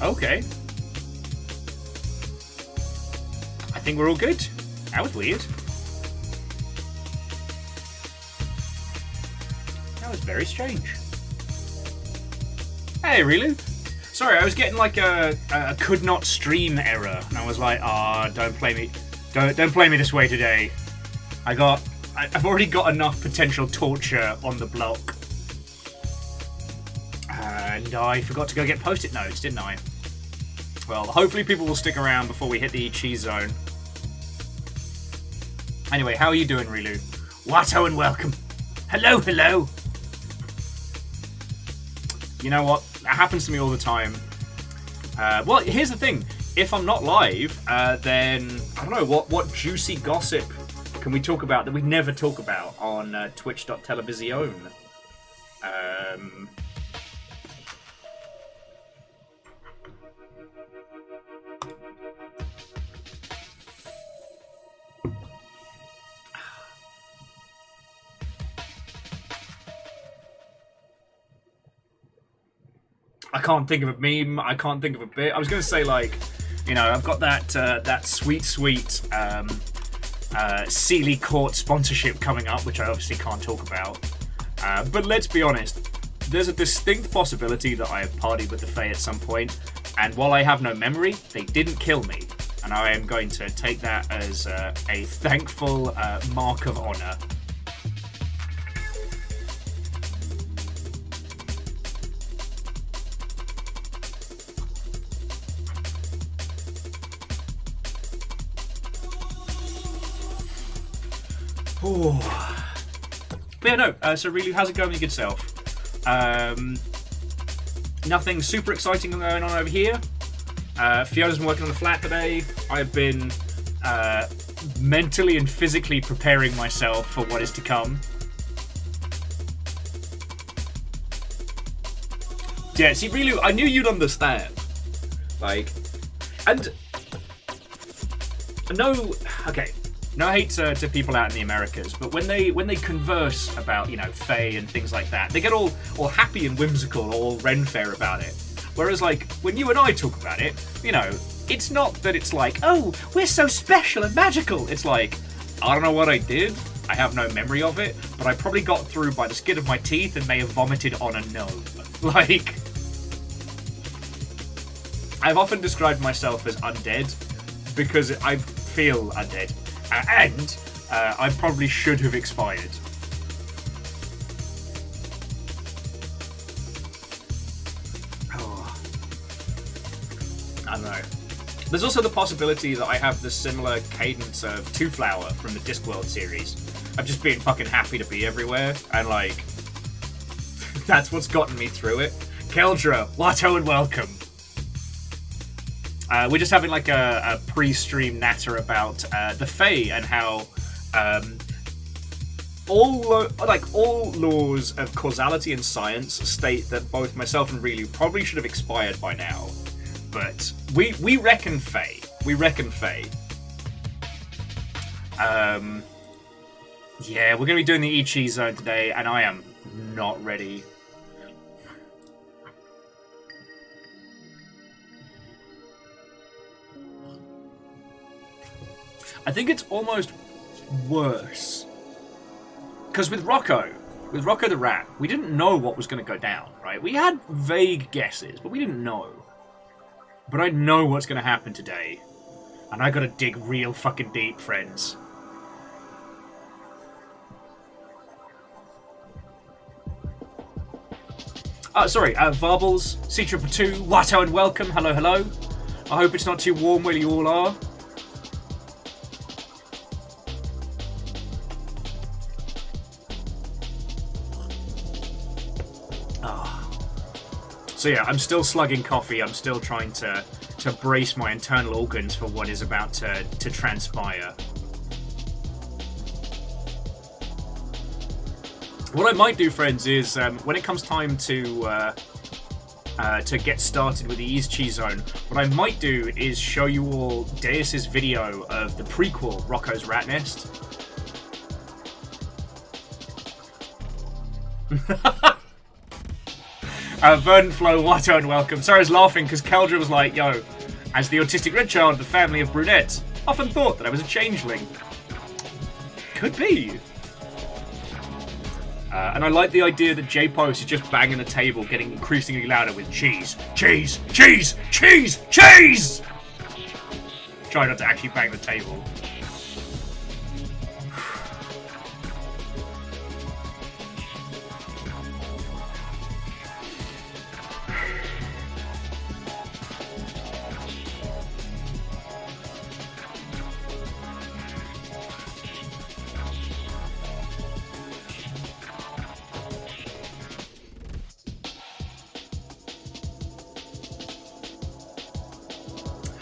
Okay. I think we're all good. That was weird. That was very strange. Hey, Rilu. Sorry, I was getting like a could not stream error, and I was like, don't play me, don't play me this way today. I've already got enough potential torture on the block, and I forgot to go get post-it notes, didn't I? Well, hopefully people will stick around before we hit the eCheese zone. Anyway, how are you doing, Rilu? Watto and welcome. Hello, hello. You know what? That happens to me all the time. Well, here's the thing. If I'm not live, then I don't know what juicy gossip can we talk about that we never talk about on twitch.television. I can't think of a meme. I can't think of a bit. I was going to say, like, you know, I've got that sweet Sealy Court sponsorship coming up, which I obviously can't talk about. But let's be honest, there's a distinct possibility that I have partied with the Fae at some point, and while I have no memory, they didn't kill me, and I am going to take that as a thankful mark of honor. Oh. But yeah, no, so really, how's it going with your good self? Nothing super exciting going on over here. Fiona's been working on the flat today. I've been mentally and physically preparing myself for what is to come. Yeah, see, really, I knew you'd understand. Like, and no, okay. No hate to people out in the Americas, but when they converse about, you know, Fae and things like that, they get all happy and whimsical, all Ren Fair about it. Whereas, like, when you and I talk about it, you know, it's not that it's like, oh, we're so special and magical. It's like, I don't know what I did. I have no memory of it, but I probably got through by the skin of my teeth and may have vomited on a gnome. Like, I've often described myself as undead because I feel undead. And I probably should have expired. Oh. I don't know. There's also the possibility that I have the similar cadence of Two Flower from the Discworld series. I've just been fucking happy to be everywhere, and like, that's what's gotten me through it. Keldra, Watto and welcome. We're just having like a pre-stream natter about the Fae and how all laws of causality and science state that both myself and Rilu probably should have expired by now. But we reckon Fae. We reckon Fae. Yeah, we're going to be doing the eCheese zone today, and I am not ready. I think it's almost worse. Because with Rocco the Rat, we didn't know what was going to go down, right? We had vague guesses, but we didn't know. But I know what's going to happen today. And I got to dig real fucking deep, friends. Sorry, Varbles, C222, Watto and welcome, hello, hello. I hope it's not too warm where you all are. So yeah, I'm still slugging coffee. I'm still trying to brace my internal organs for what is about to transpire. What I might do, friends, is when it comes time to get started with the eCheese zone, what I might do is show you all Deus's video of the prequel, Rocco's Rat Nest. Verdant Flow, Watto, and welcome. Sarah's laughing because Keldra was like, yo, as the autistic red child of the family of brunettes, often thought that I was a changeling. Could be. And I like the idea that J-Post is just banging the table, getting increasingly louder with cheese, cheese, cheese, cheese, cheese! Try not to actually bang the table.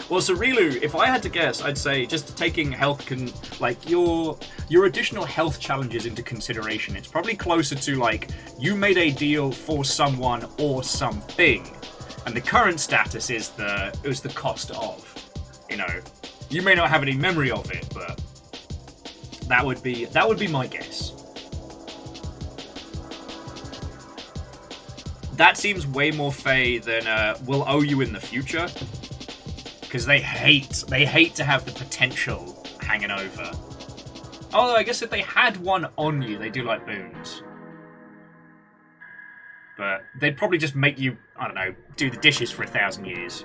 Well, so Rilu, if I had to guess, I'd say just taking health your additional health challenges into consideration. It's probably closer to like you made a deal for someone or something, and the current status is the cost of. You know, you may not have any memory of it, but that would be my guess. That seems way more Fae than we'll owe you in the future. Because they hate to have the potential hanging over. Although I guess if they had one on you, they do like boons. But they'd probably just make you, I don't know, do the dishes for 1,000 years.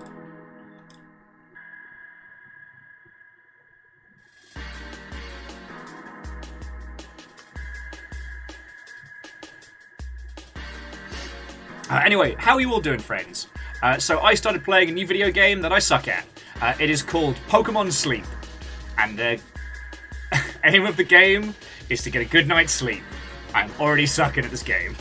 Anyway, how are you all doing, friends? So I started playing a new video game that I suck at. It is called Pokemon Sleep. And the aim of the game is to get a good night's sleep. I'm already sucking at this game.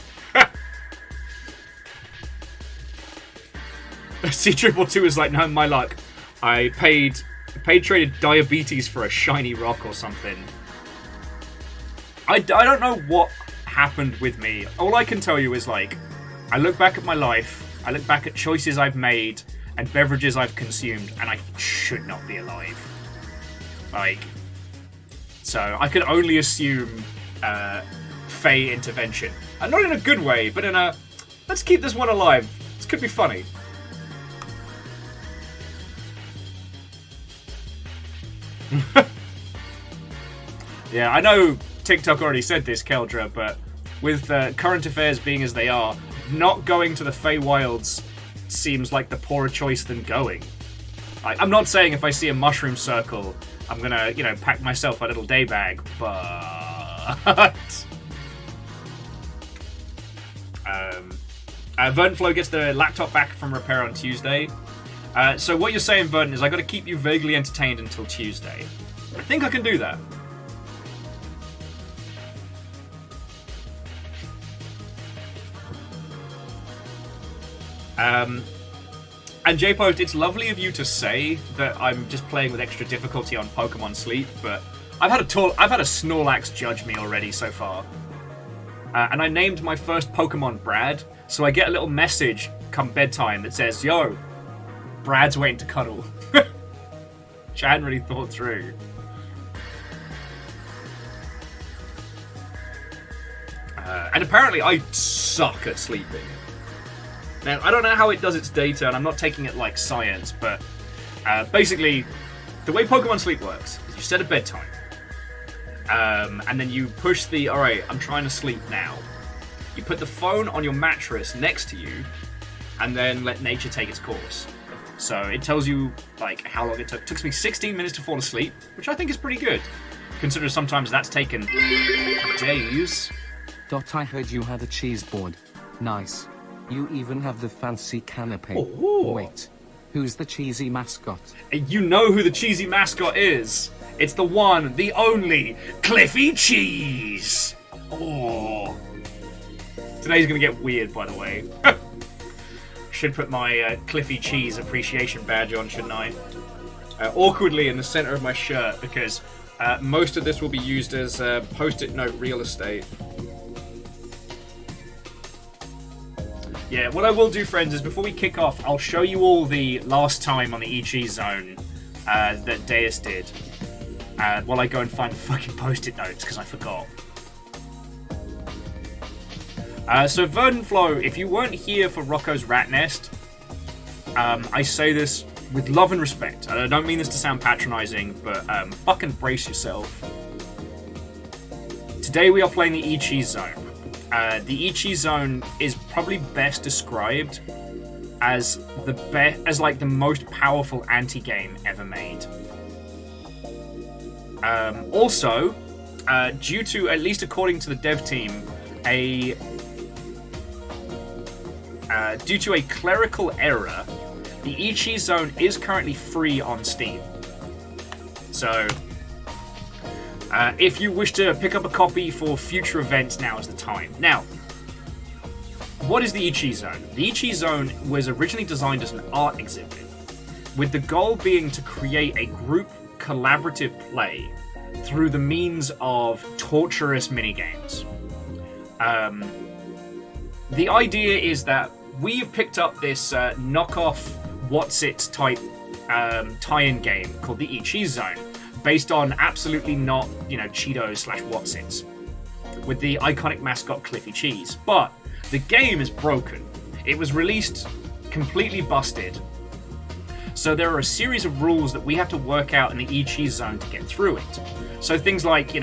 C222 is like, no, my luck. I traded diabetes for a shiny rock or something. I don't know what happened with me. All I can tell you is like, I look back at my life, I look back at choices I've made and beverages I've consumed, and I should not be alive. Like, so I could only assume Fae intervention. And not in a good way, but in a, let's keep this one alive. This could be funny. Yeah, I know TikTok already said this, Keldra, but with current affairs being as they are, not going to the Feywilds seems like the poorer choice than going. I'm not saying if I see a mushroom circle, I'm gonna, you know, pack myself a little day bag, but... Verdant Flow gets the laptop back from repair on Tuesday. So what you're saying, Verdant, is I gotta keep you vaguely entertained until Tuesday. I think I can do that. And J-Post, it's lovely of you to say that I'm just playing with extra difficulty on Pokemon Sleep, but I've had a Snorlax judge me already so far. And I named my first Pokemon Brad, so I get a little message come bedtime that says, yo, Brad's waiting to cuddle. Which I hadn't really thought through. And apparently I suck at sleeping. Now, I don't know how it does its data, and I'm not taking it like science, but basically, the way Pokemon Sleep works is you set a bedtime, and then you push the, alright, I'm trying to sleep now. You put the phone on your mattress next to you, and then let nature take its course. So it tells you, like, how long it took. It took me 16 minutes to fall asleep, which I think is pretty good, considering sometimes that's taken days. I heard you had a cheese board. Nice. You even have the fancy canopy. Oh. Wait, who's the cheesy mascot? You know who the cheesy mascot is. It's the one, the only, Cliffy Cheese. Oh. Today's gonna get weird, by the way. Should put my Cliffy Cheese appreciation badge on, shouldn't I? Awkwardly in the center of my shirt, because most of this will be used as post-it note real estate. Yeah, what I will do, friends, is before we kick off, I'll show you all the last time on the eCheese zone that Deus did. While I go and find the fucking post-it notes, because I forgot. So Verdant Flow, if you weren't here for Rocco's Rat Nest, I say this with love and respect. I don't mean this to sound patronizing, but fucking brace yourself. Today we are playing the eCheese Zone. The eCheese Zone is probably best described as the most powerful anti-game ever made. Also, due to, at least according to the dev team, due to a clerical error, the eCheese Zone is currently free on Steam. So, if you wish to pick up a copy for future events, now is the time. Now, what is the eCheese Zone? The eCheese Zone was originally designed as an art exhibit, with the goal being to create a group collaborative play through the means of torturous minigames. The idea is that we've picked up this knockoff What's-It type tie-in game called the eCheese Zone, based on absolutely not, Cheetos / What's-Its, with the iconic mascot Cliffy Cheese. But the game is broken. It was released completely busted. So there are a series of rules that we have to work out in the eCheese Zone to get through it. So things like,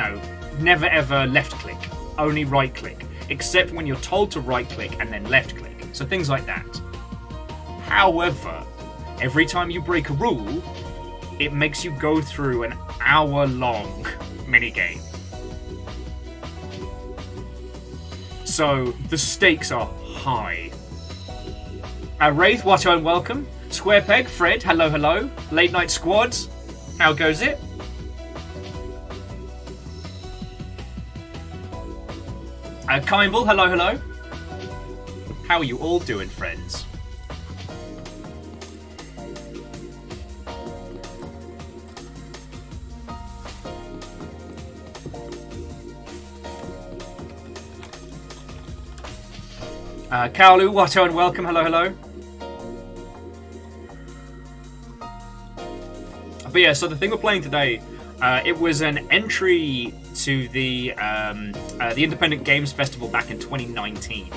never ever left click, only right click, except when you're told to right click and then left click. So things like that. However, every time you break a rule, it makes you go through an hour-long minigame. So the stakes are high. Wraith, Watto and welcome. Squarepeg, Fred, hello, hello. Late Night Squads, how goes it? Kimball, hello, hello. How are you all doing, friends? Kaolu, Watto and welcome, hello, hello. But yeah, so the thing we're playing today, it was an entry to the Independent Games Festival back in 2019.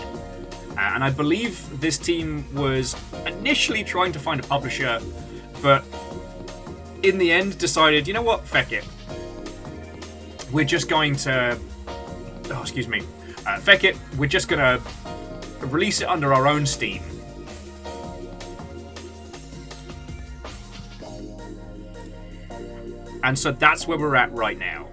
And I believe this team was initially trying to find a publisher, but in the end decided, you know what, feck it. We're just going to... Oh, excuse me. Feck it, we're just going to release it under our own Steam. And so that's where we're at right now.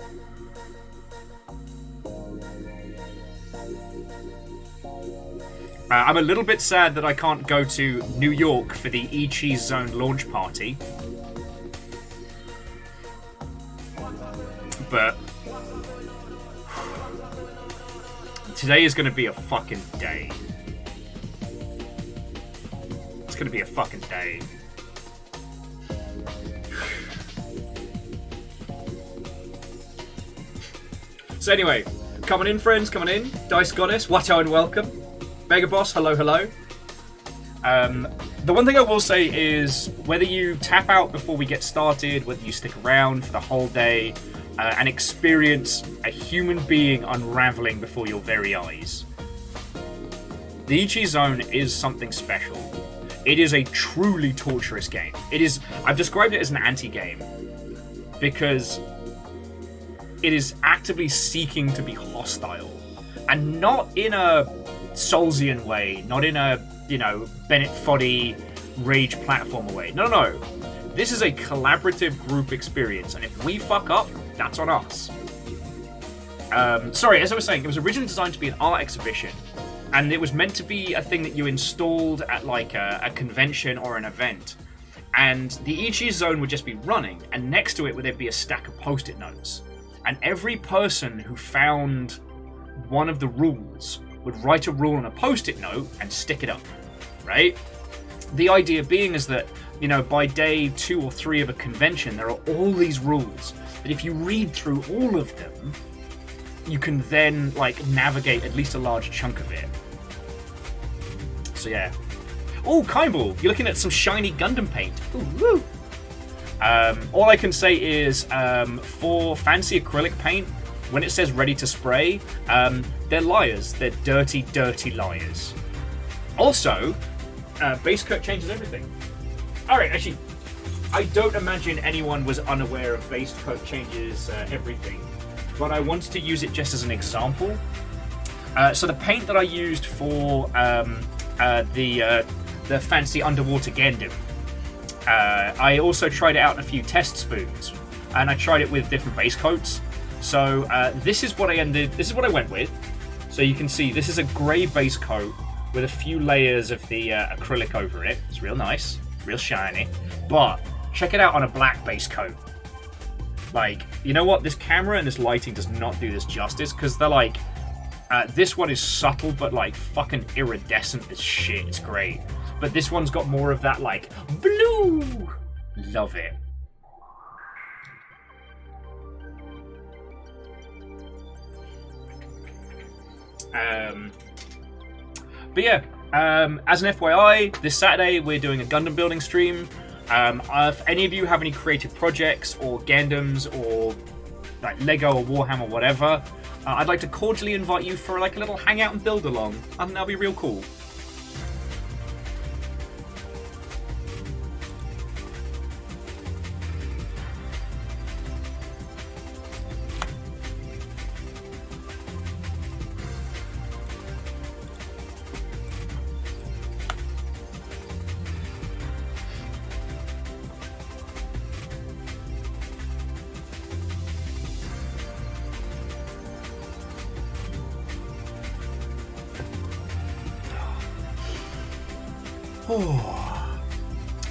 I'm a little bit sad that I can't go to New York for the eCheese Zone launch party. But today is going to be a fucking day. It's going to be a fucking day. So anyway, coming in, friends, coming in. Dice Goddess, Watto and welcome. Mega Boss, hello, hello. The one thing I will say is whether you tap out before we get started, whether you stick around for the whole day and experience a human being unraveling before your very eyes, the eCheese Zone is something special. It is a truly torturous game. I've described it as an anti-game because it is actively seeking to be hostile, and not in a Soulsian way, not in a, Bennett Foddy rage platformer way. No. This is a collaborative group experience, and if we fuck up, that's on us. Sorry, as I was saying, it was originally designed to be an art exhibition, and it was meant to be a thing that you installed at like a convention or an event. And the eCheese Zone would just be running, and next to it would there be a stack of post-it notes. And every person who found one of the rules would write a rule on a post-it note and stick it up, right? The idea being is that, by day 2 or 3 of a convention, there are all these rules that if you read through all of them, you can then, navigate at least a large chunk of it. So, yeah. Oh, Kimball, you're looking at some shiny Gundam paint. Ooh, woo. All I can say is, for fancy acrylic paint, when it says ready to spray, they're liars. They're dirty, dirty liars. Also, base coat changes everything. Alright, actually, I don't imagine anyone was unaware of base coat changes everything, but I wanted to use it just as an example. So the paint that I used for the fancy underwater Gundam, I also tried it out in a few test spoons, and I tried it with different base coats. So this is what I went with. So you can see this is a grey base coat with a few layers of the acrylic over it. It's real nice, real shiny. But check it out on a black base coat. Like, you know what? This camera and this lighting does not do this justice, because they're like, this one is subtle but like fucking iridescent as shit. It's great. But this one's got more of that like blue. Love it. But yeah, as an FYI, this Saturday we're doing a Gundam building stream. If any of you have any creative projects or Gundams or like Lego or Warhammer or whatever, I'd like to cordially invite you for like a little hangout and build along. I think that'll be real cool.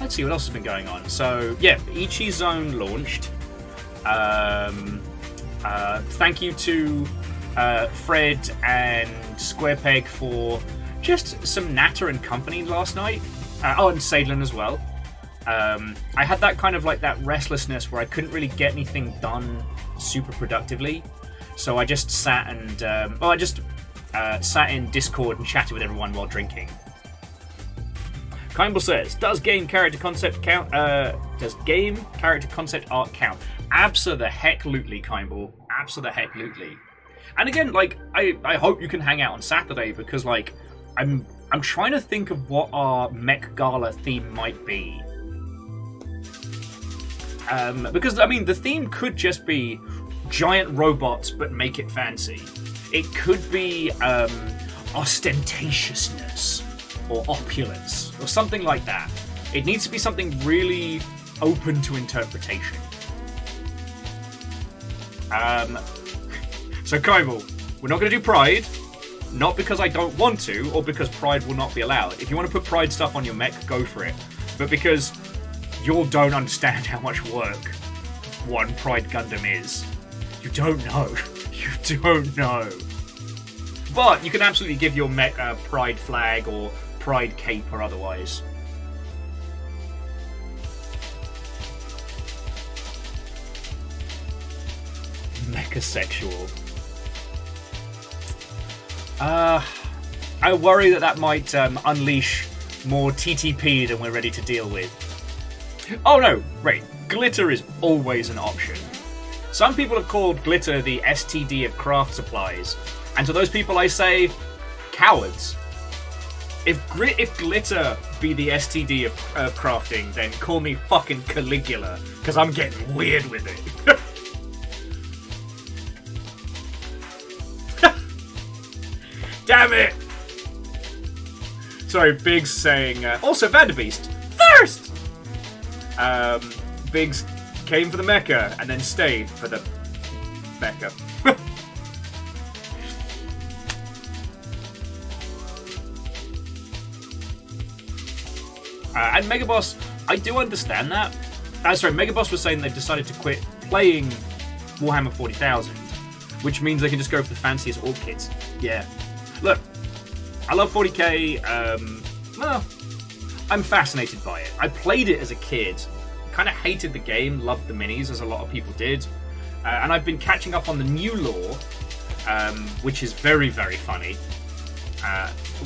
Let's see what else has been going on. So yeah, eCheese Zone launched. Thank you to Fred and Squarepeg for just some natter and company last night. And Sadlin as well. I had that kind of like that restlessness where I couldn't really get anything done super productively. So I just sat and sat in Discord and chatted with everyone while drinking. Kimball says, does game character concept count? Does game character concept art count? Abso-the-heck-lutely, Kimball. Abso-the-heck-lutely. And again, like, I hope you can hang out on Saturday, because like I'm trying to think of what our Mech Gala theme might be. Because I mean, the theme could just be giant robots, but make it fancy. It could be ostentatiousness or opulence or something like that. It needs to be something really open to interpretation. So Kaimal, we're not going to do Pride, not because I don't want to or because Pride will not be allowed. If you want to put Pride stuff on your mech, go for it. But because you don't understand how much work one Pride Gundam is. You don't know. You don't know. But you can absolutely give your mech a Pride flag or Pride cape or otherwise. Mechasexual. I worry that might unleash more TTP than we're ready to deal with. Oh no, right. Glitter is always an option. Some people have called glitter the STD of craft supplies. And to those people I say, cowards. If glitter be the STD of crafting, then call me fucking Caligula, because I'm getting weird with it. Damn it! Sorry, Biggs saying, also Vanderbeest, first! Biggs came for the mecha and then stayed for the mecha. And Megaboss, I do understand that. Sorry, Megaboss was saying they've decided to quit playing Warhammer 40,000, which means they can just go for the fanciest orc kits. Yeah. Look, I love 40k. Well, I'm fascinated by it. I played it as a kid. Kind of hated the game, loved the minis, as a lot of people did. And I've been catching up on the new lore, which is very, very funny.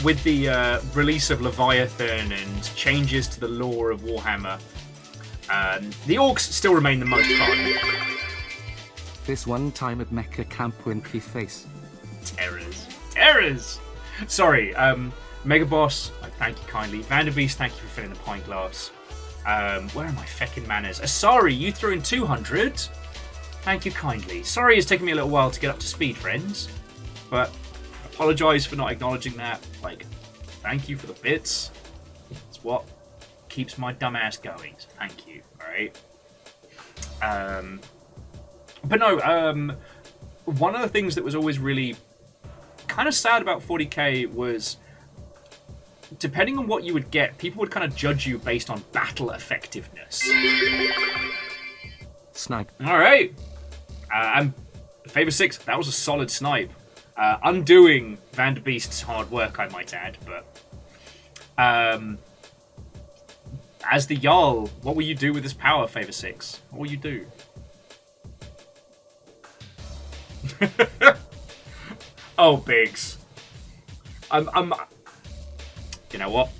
With the release of Leviathan and changes to the lore of Warhammer, the orcs still remain the most fun. this one time at Mecha Camp Winky Face. Terrors! Sorry, Mega Boss, thank you kindly. Vanderbeest, thank you for filling the pint glass. Where are my feckin' manners? Asari, you threw in 200. Thank you kindly. Sorry it's taken me a little while to get up to speed, friends. But apologise for not acknowledging that. Like, thank you for the bits. It's what keeps my dumb ass going. So thank you, alright? But no, one of the things that was always really kind of sad about 40k was, depending on what you would get, people would kind of judge you based on battle effectiveness. Snipe. Alright. And Favor 6, that was a solid snipe. Undoing Vanderbeest's hard work, I might add, but as the Jarl, what will you do with this power, Favor 6? What will you do? Oh, Biggs. You know what?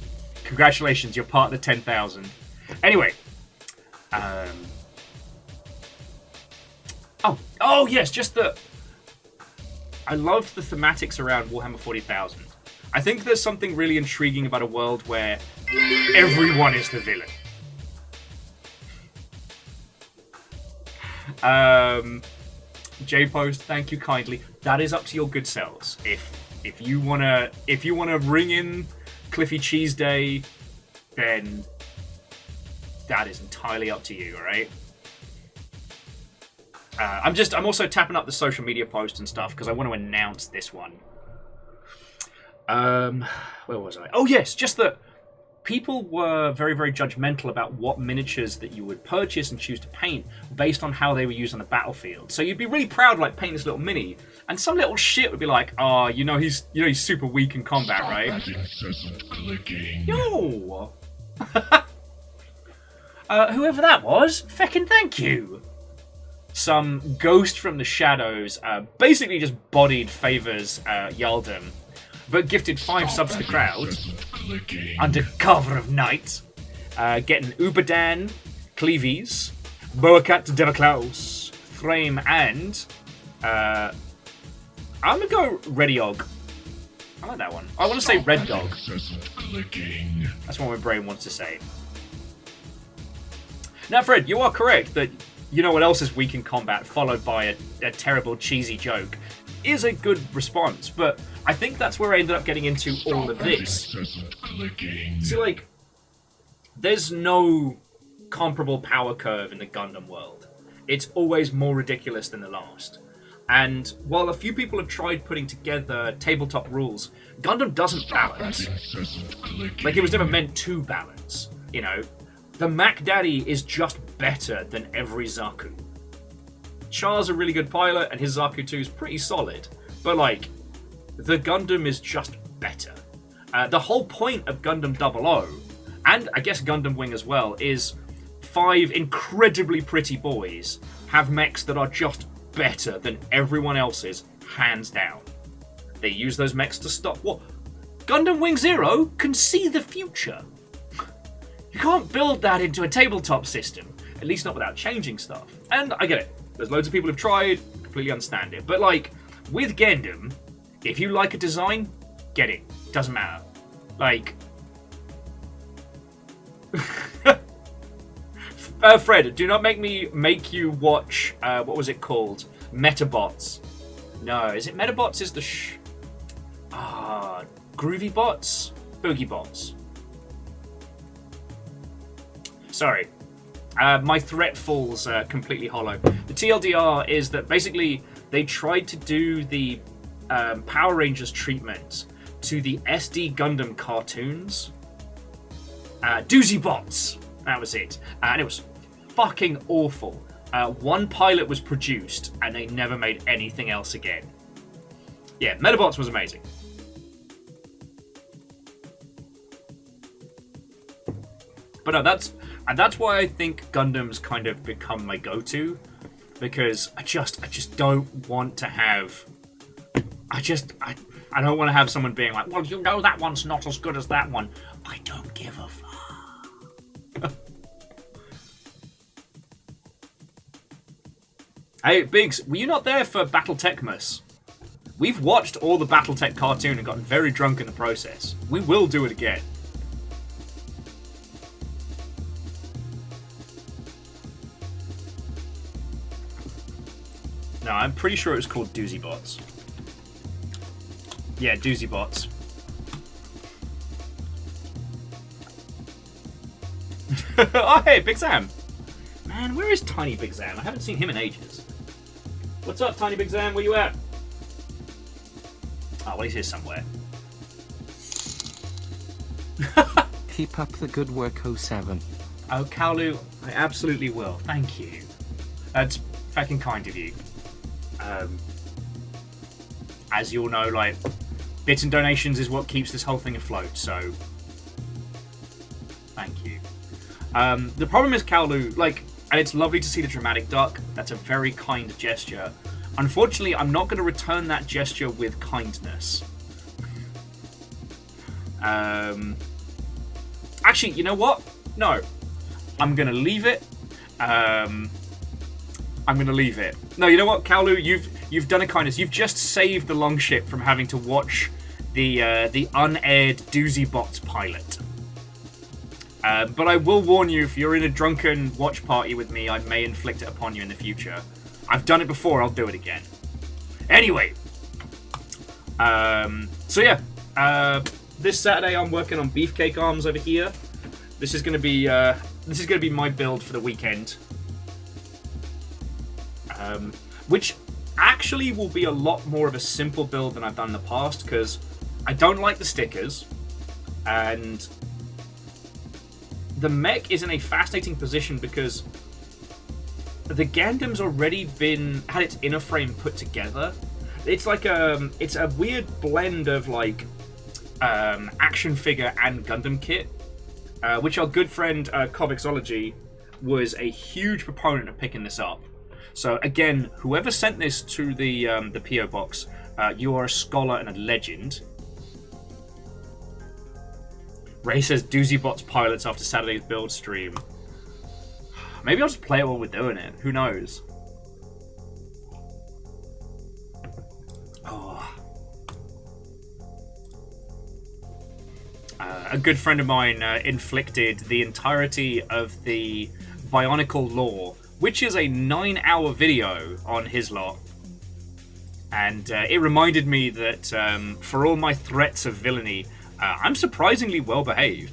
Congratulations, you're part of the 10,000. Anyway. Oh, yes, just the... I loved the thematics around Warhammer 40,000. I think there's something really intriguing about a world where everyone is the villain. J-Post, thank you kindly. That is up to your good selves. If you wanna ring in Cliffy Cheese Day, then that is entirely up to you, alright? I'm also tapping up the social media posts and stuff because I want to announce this one. Where was I? Oh yes, just that people were very, very judgmental about what miniatures that you would purchase and choose to paint based on how they were used on the battlefield. So you'd be really proud, like, painting this little mini, and some little shit would be like, "Oh, he's super weak in combat, right?" Yo, whoever that was, feckin' thank you. Some ghost from the shadows basically just bodied Favor's Yaldum, but gifted 5 subs to the crowd under cover of night, getting Uberdan, Cleavies, Boacat to Devaklaus, Frame, and I'm gonna go Rediog. I like that one. I want to say Red Dog. That's what my brain wants to say. Now, Fred, you are correct that you know what else is weak in combat, followed by a terrible cheesy joke, is a good response, but I think that's where I ended up getting into all of this. See, like, there's no comparable power curve in the Gundam world. It's always more ridiculous than the last. And while a few people have tried putting together tabletop rules, Gundam doesn't balance. Like, it was never meant to balance, you know? The Mac Daddy is just better than every Zaku. Char's a really good pilot, and his Zaku 2 is pretty solid. But, like, the Gundam is just better. The whole point of Gundam 00, and I guess Gundam Wing as well, is 5 incredibly pretty boys have mechs that are just better than everyone else's, hands down. They use those mechs to stop what? Gundam Wing 0 can see the future. You can't build that into a tabletop system, at least not without changing stuff. And I get it. There's loads of people who've tried, completely understand it. But, like, with Gundam, if you like a design, get it. Doesn't matter. Like... Fred, do not make you watch, what was it called? Metabots. No, is it Metabots is the Groovy Bots? Boogie Bots. Sorry. My threat falls completely hollow. The TLDR is that basically they tried to do the Power Rangers treatment to the SD Gundam cartoons. Doozy Bots. That was it. And it was fucking awful. One pilot was produced and they never made anything else again. Yeah, Metabots was amazing. But no, that's why I think Gundam's kind of become my go-to, because I just don't want to have, I don't want to have someone being like, well, you know that one's not as good as that one. I don't give a fuck. Hey, Biggs, were you not there for Battletechmas? We've watched all the Battletech cartoon and gotten very drunk in the process. We will do it again. No, I'm pretty sure it was called Doozy Bots. Yeah, Doozy Bots. Oh, hey, Big Sam. Man, where is Tiny Big Sam? I haven't seen him in ages. What's up, Tiny Big Sam? Where you at? Oh, well, he's here somewhere. Keep up the good work, 07. Oh, Kaolu, I absolutely will. Thank you. That's fucking kind of you. As you all know, like, bits and donations is what keeps this whole thing afloat, so thank you. The problem is, Kaolu, like, and it's lovely to see the dramatic duck. That's a very kind gesture. Unfortunately, I'm not going to return that gesture with kindness. Actually, you know what? No. I'm going to leave it. I'm going to leave it. No, you know what, Kaolu? You've done a kindness. You've just saved the Longship from having to watch the unaired Doozy Bots pilot. But I will warn you, if you're in a drunken watch party with me, I may inflict it upon you in the future. I've done it before, I'll do it again. Anyway. So yeah. This Saturday I'm working on beefcake arms over here. This is gonna be my build for the weekend. Which actually will be a lot more of a simple build than I've done in the past, because I don't like the stickers, and the mech is in a fascinating position because the Gundam's already had its inner frame put together. It's like it's a weird blend of like action figure and Gundam kit, which our good friend Comixology was a huge proponent of picking this up. So again, whoever sent this to the PO box, you are a scholar and a legend. Ray says Doozy Bots pilots after Saturday's build stream. Maybe I'll just play it while we're doing it. Who knows? Oh. A good friend of mine inflicted the entirety of the Bionicle lore, which is a 9-hour video on his lot. And it reminded me that for all my threats of villainy, I'm surprisingly well behaved.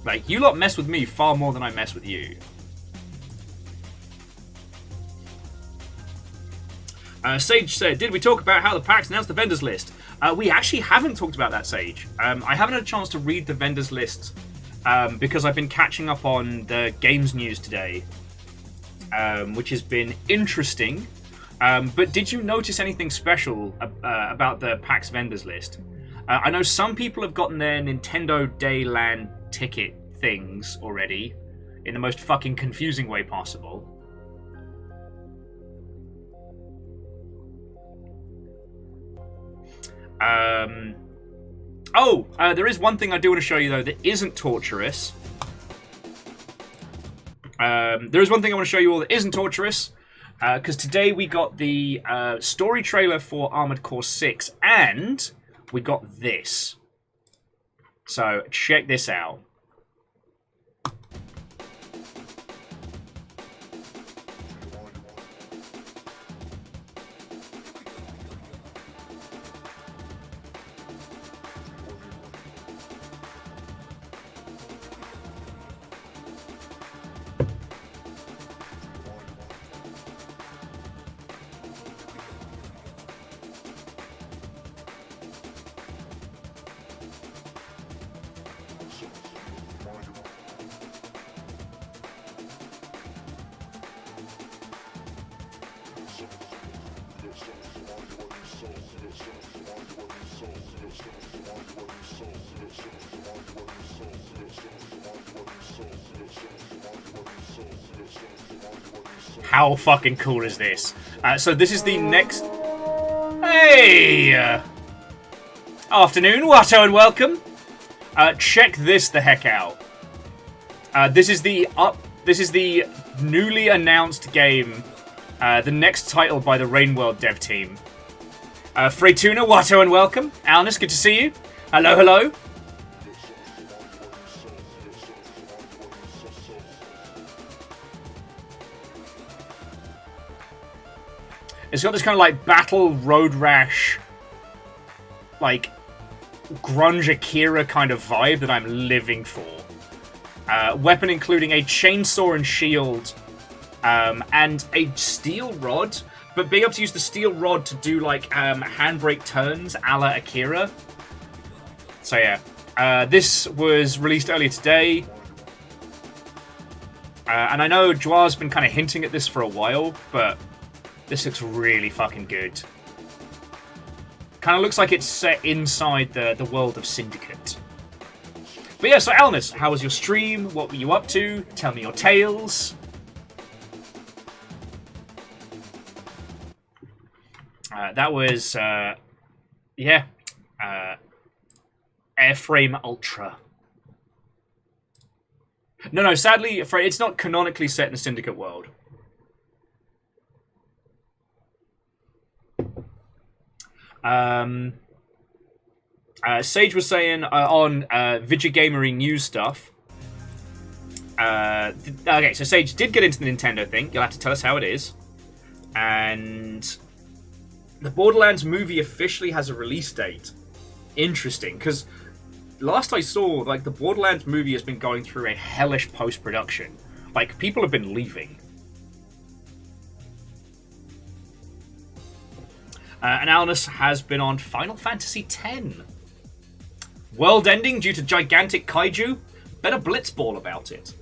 Like, you lot mess with me far more than I mess with you. Sage said, did we talk about how the PAX announced the vendors list? We actually haven't talked about that, Sage. I haven't had a chance to read the vendors list because I've been catching up on the games news today. Which has been interesting. But did you notice anything special about the PAX vendors list? I know some people have gotten their Nintendo Dayland ticket things already in the most fucking confusing way possible. There is one thing I do want to show you, though, that isn't torturous. There is one thing I want to show you all that isn't torturous, because today we got the story trailer for Armored Core 6, and we got this. So, check this out. How fucking cool is this? So this is the next... Hey! Afternoon, Watto, and welcome. Check this the heck out. This is the newly announced game, the next title by the Rainworld dev team. Freytuna, Watto, and welcome. Alnus, good to see you. Hello, hello. It's got this kind of like battle road rash, like grunge Akira kind of vibe that I'm living for. Weapon including a chainsaw and shield, and a steel rod, but being able to use the steel rod to do like handbrake turns a la Akira. So yeah, this was released earlier today, and I know Joa's been kind of hinting at this for a while, but this looks really fucking good. Kind of looks like it's set inside the world of Syndicate. But yeah, so Alnus, how was your stream? What were you up to? Tell me your tales. That was, Airframe Ultra. No, sadly, it's not canonically set in the Syndicate world. Sage was saying on Vigigamery news stuff. Okay, so Sage did get into the Nintendo thing. You'll have to tell us how it is. And the Borderlands movie officially has a release date. Interesting, because last I saw, like, the Borderlands movie has been going through a hellish post-production. Like, people have been leaving. And Alnus has been on Final Fantasy X. World ending due to gigantic kaiju? Better blitzball about it.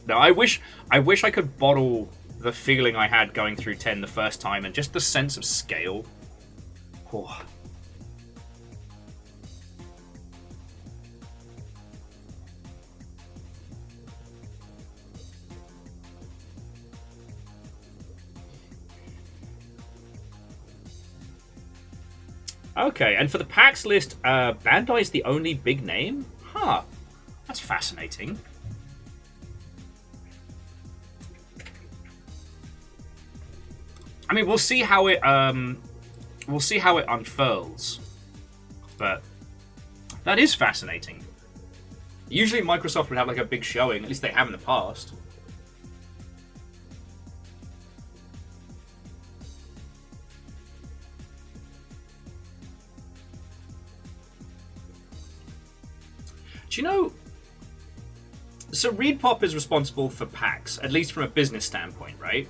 No, I wish I could bottle the feeling I had going through 10 the first time and just the sense of scale. Oh. Okay, and for the PAX list, Bandai's the only big name? Huh. That's fascinating. I mean, we'll see how it unfurls. But that is fascinating. Usually Microsoft would have like a big showing, at least they have in the past. Do you know... So ReedPop is responsible for PAX, at least from a business standpoint, right?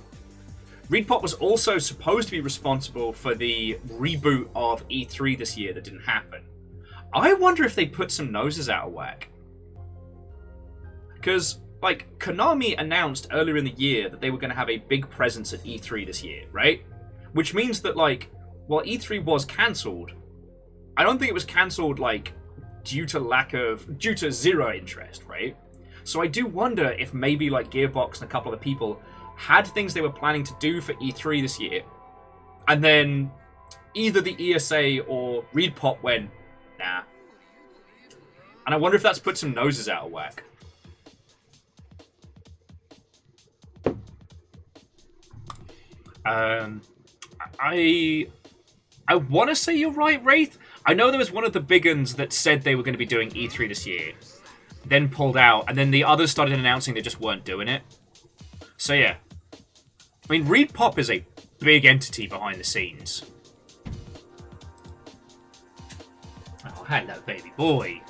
ReedPop was also supposed to be responsible for the reboot of E3 this year that didn't happen. I wonder if they put some noses out of whack. Because, like, Konami announced earlier in the year that they were going to have a big presence at E3 this year, right? Which means that, like, while E3 was cancelled, I don't think it was cancelled, like, due to zero interest, right? So I do wonder if maybe like Gearbox and a couple of the people had things they were planning to do for E3 this year, and then either the ESA or ReedPop went, nah. And I wonder if that's put some noses out of whack. I want to say you're right, Wraith. I know there was one of the big uns that said they were going to be doing E3 this year, then pulled out, and then the others started announcing they just weren't doing it. So yeah. I mean, ReedPop is a big entity behind the scenes. Oh, hello, baby boy.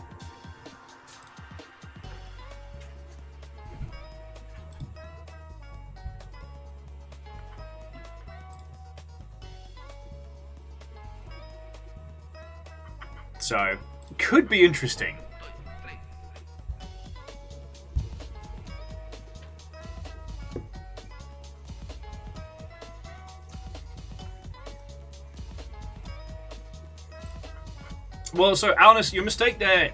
So, could be interesting. Well, so Alnus, your mistake there.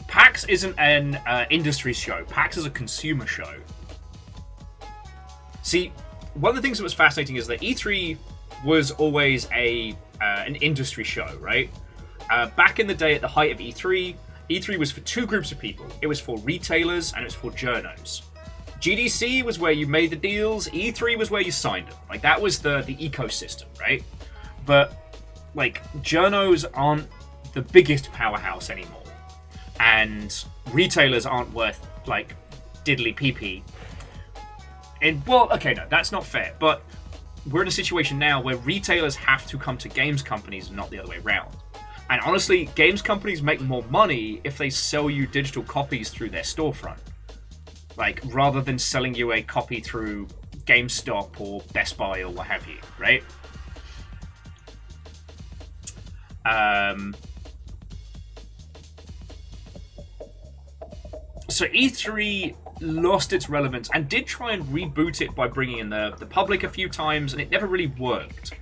PAX isn't an industry show. PAX is a consumer show. See, one of the things that was fascinating is that E3 was always a an industry show, right? Back in the day, at the height of E3, E3 was for two groups of people. It was for retailers and it was for journos. GDC was where you made the deals. E3 was where you signed them. Like, that was the ecosystem, right? But, like, journos aren't the biggest powerhouse anymore. And retailers aren't worth, like, diddly pee-pee. And, well, okay, no, that's not fair. But we're in a situation now where retailers have to come to games companies and not the other way around. And honestly, games companies make more money if they sell you digital copies through their storefront. Like, rather than selling you a copy through GameStop or Best Buy or what have you, right? So E3 lost its relevance and did try and reboot it by bringing in the public a few times, and it never really worked.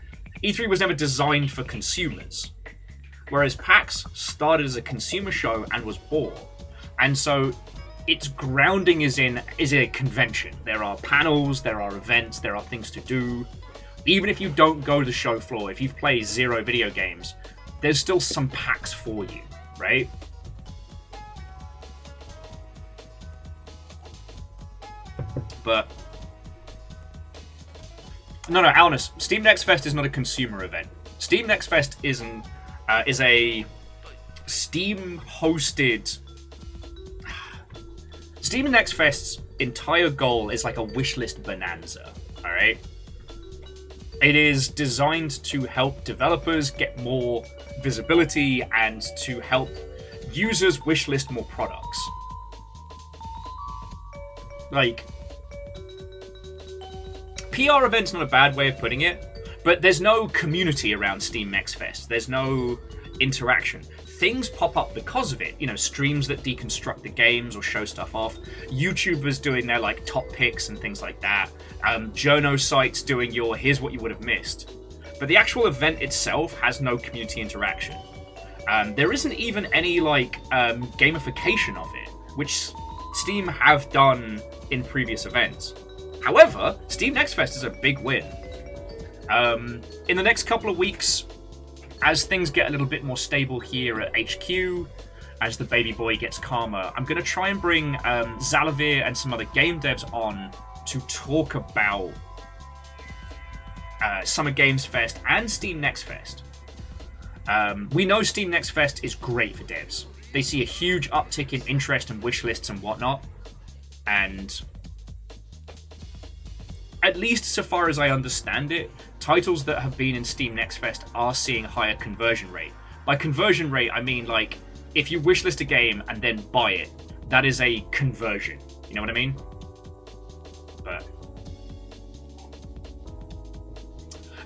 E3 was never designed for consumers, whereas PAX started as a consumer show and was bought. And so its grounding is a convention. There are panels, there are events, there are things to do. Even if you don't go to the show floor, if you've played 0 video games, there's still some PAX for you, right? But no, Alnus, Steam Next Fest is not a consumer event. Steam Next Fest is a Steam-hosted. Steam Next Fest's entire goal is like a wishlist bonanza. All right, it is designed to help developers get more visibility and to help users wishlist more products. Like, PR event's not a bad way of putting it, but there's no community around Steam Next Fest. There's no interaction. Things pop up because of it. You know, streams that deconstruct the games or show stuff off. YouTubers doing their, like, top picks and things like that. Journo sites doing your here's what you would have missed. But the actual event itself has no community interaction. There isn't even any, like, gamification of it, which Steam have done in previous events. However, Steam Next Fest is a big win. In the next couple of weeks, as things get a little bit more stable here at HQ, as the baby boy gets calmer, I'm going to try and bring Zalavir and some other game devs on to talk about Summer Games Fest and Steam Next Fest. We know Steam Next Fest is great for devs. They see a huge uptick in interest and wish lists and whatnot, and at least so far as I understand it, titles that have been in Steam Next Fest are seeing higher conversion rate. By conversion rate, I mean, like, if you wishlist a game and then buy it, that is a conversion. You know what I mean? But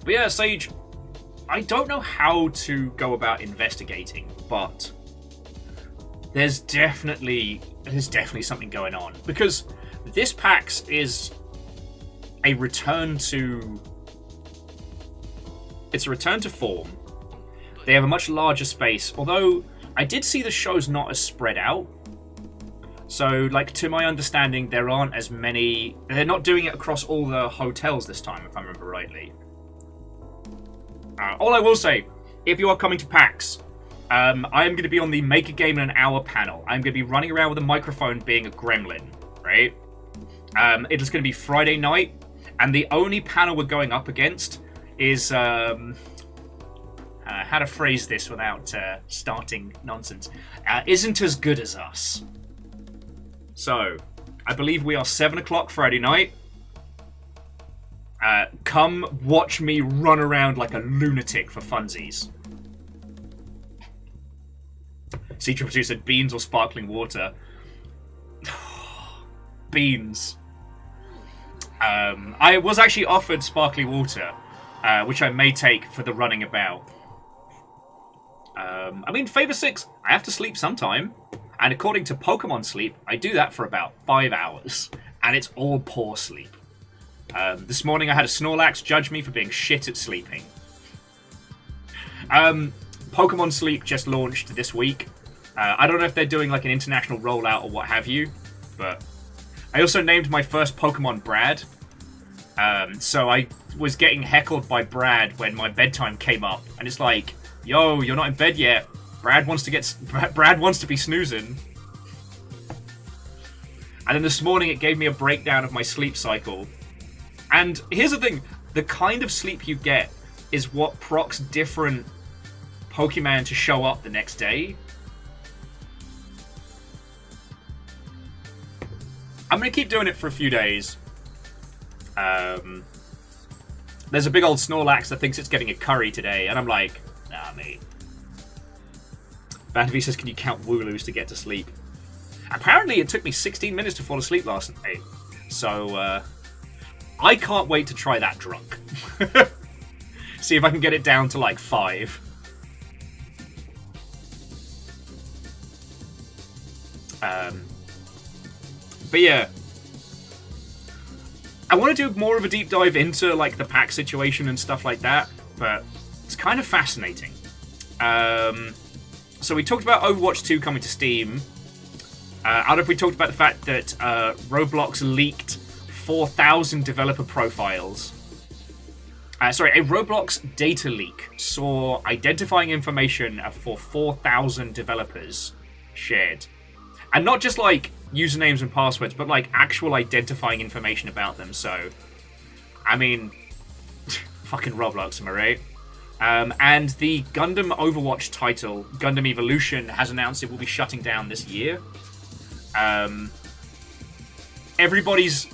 yeah, Sage, I don't know how to go about investigating, but there's definitely something going on, because this PAX is a return to form. They have a much larger space, although I did see the show's not as spread out. So, like, to my understanding, there aren't as many. They're not doing it across all the hotels this time, if I remember rightly. All I will say, if you are coming to PAX, I am going to be on the Make a Game in an Hour panel. I'm going to be running around with a microphone being a gremlin, right? It is going to be Friday night, and the only panel we're going up against is how to phrase this without starting nonsense. Isn't as good as us. So, I believe we are 7 o'clock Friday night. Come watch me run around like a lunatic for funsies. C2 said beans or sparkling water. Beans. I was actually offered sparkling water, which I may take for the running about. I mean, Favor 6, I have to sleep sometime. And according to Pokemon Sleep, I do that for about 5 hours. And it's all poor sleep. This morning I had a Snorlax judge me for being shit at sleeping. Pokemon Sleep just launched this week. I don't know if they're doing like an international rollout or what have you, but I also named my first Pokemon Brad. So I was getting heckled by Brad when my bedtime came up, and it's like, yo, you're not in bed yet. Brad wants to be snoozing. And then this morning it gave me a breakdown of my sleep cycle. And here's the thing, the kind of sleep you get is what procs different Pokemon to show up the next day. I'm going to keep doing it for a few days. There's a big old Snorlax that thinks it's getting a curry today, and I'm like, nah, mate. Vanderby says, can you count Wooloos to get to sleep? Apparently, it took me 16 minutes to fall asleep last night. So, I can't wait to try that drunk. See if I can get it down to, like, 5. But yeah. I want to do more of a deep dive into, like, the pack situation and stuff like that. But it's kind of fascinating. So we talked about Overwatch 2 coming to Steam. We talked about the fact that Roblox leaked 4,000 developer profiles. A Roblox data leak saw identifying information for 4,000 developers shared. And not just, like, usernames and passwords, but, like, actual identifying information about them. So, I mean, fucking Roblox, am I right? And the Gundam Overwatch title, Gundam Evolution, has announced it will be shutting down this year. Everybody's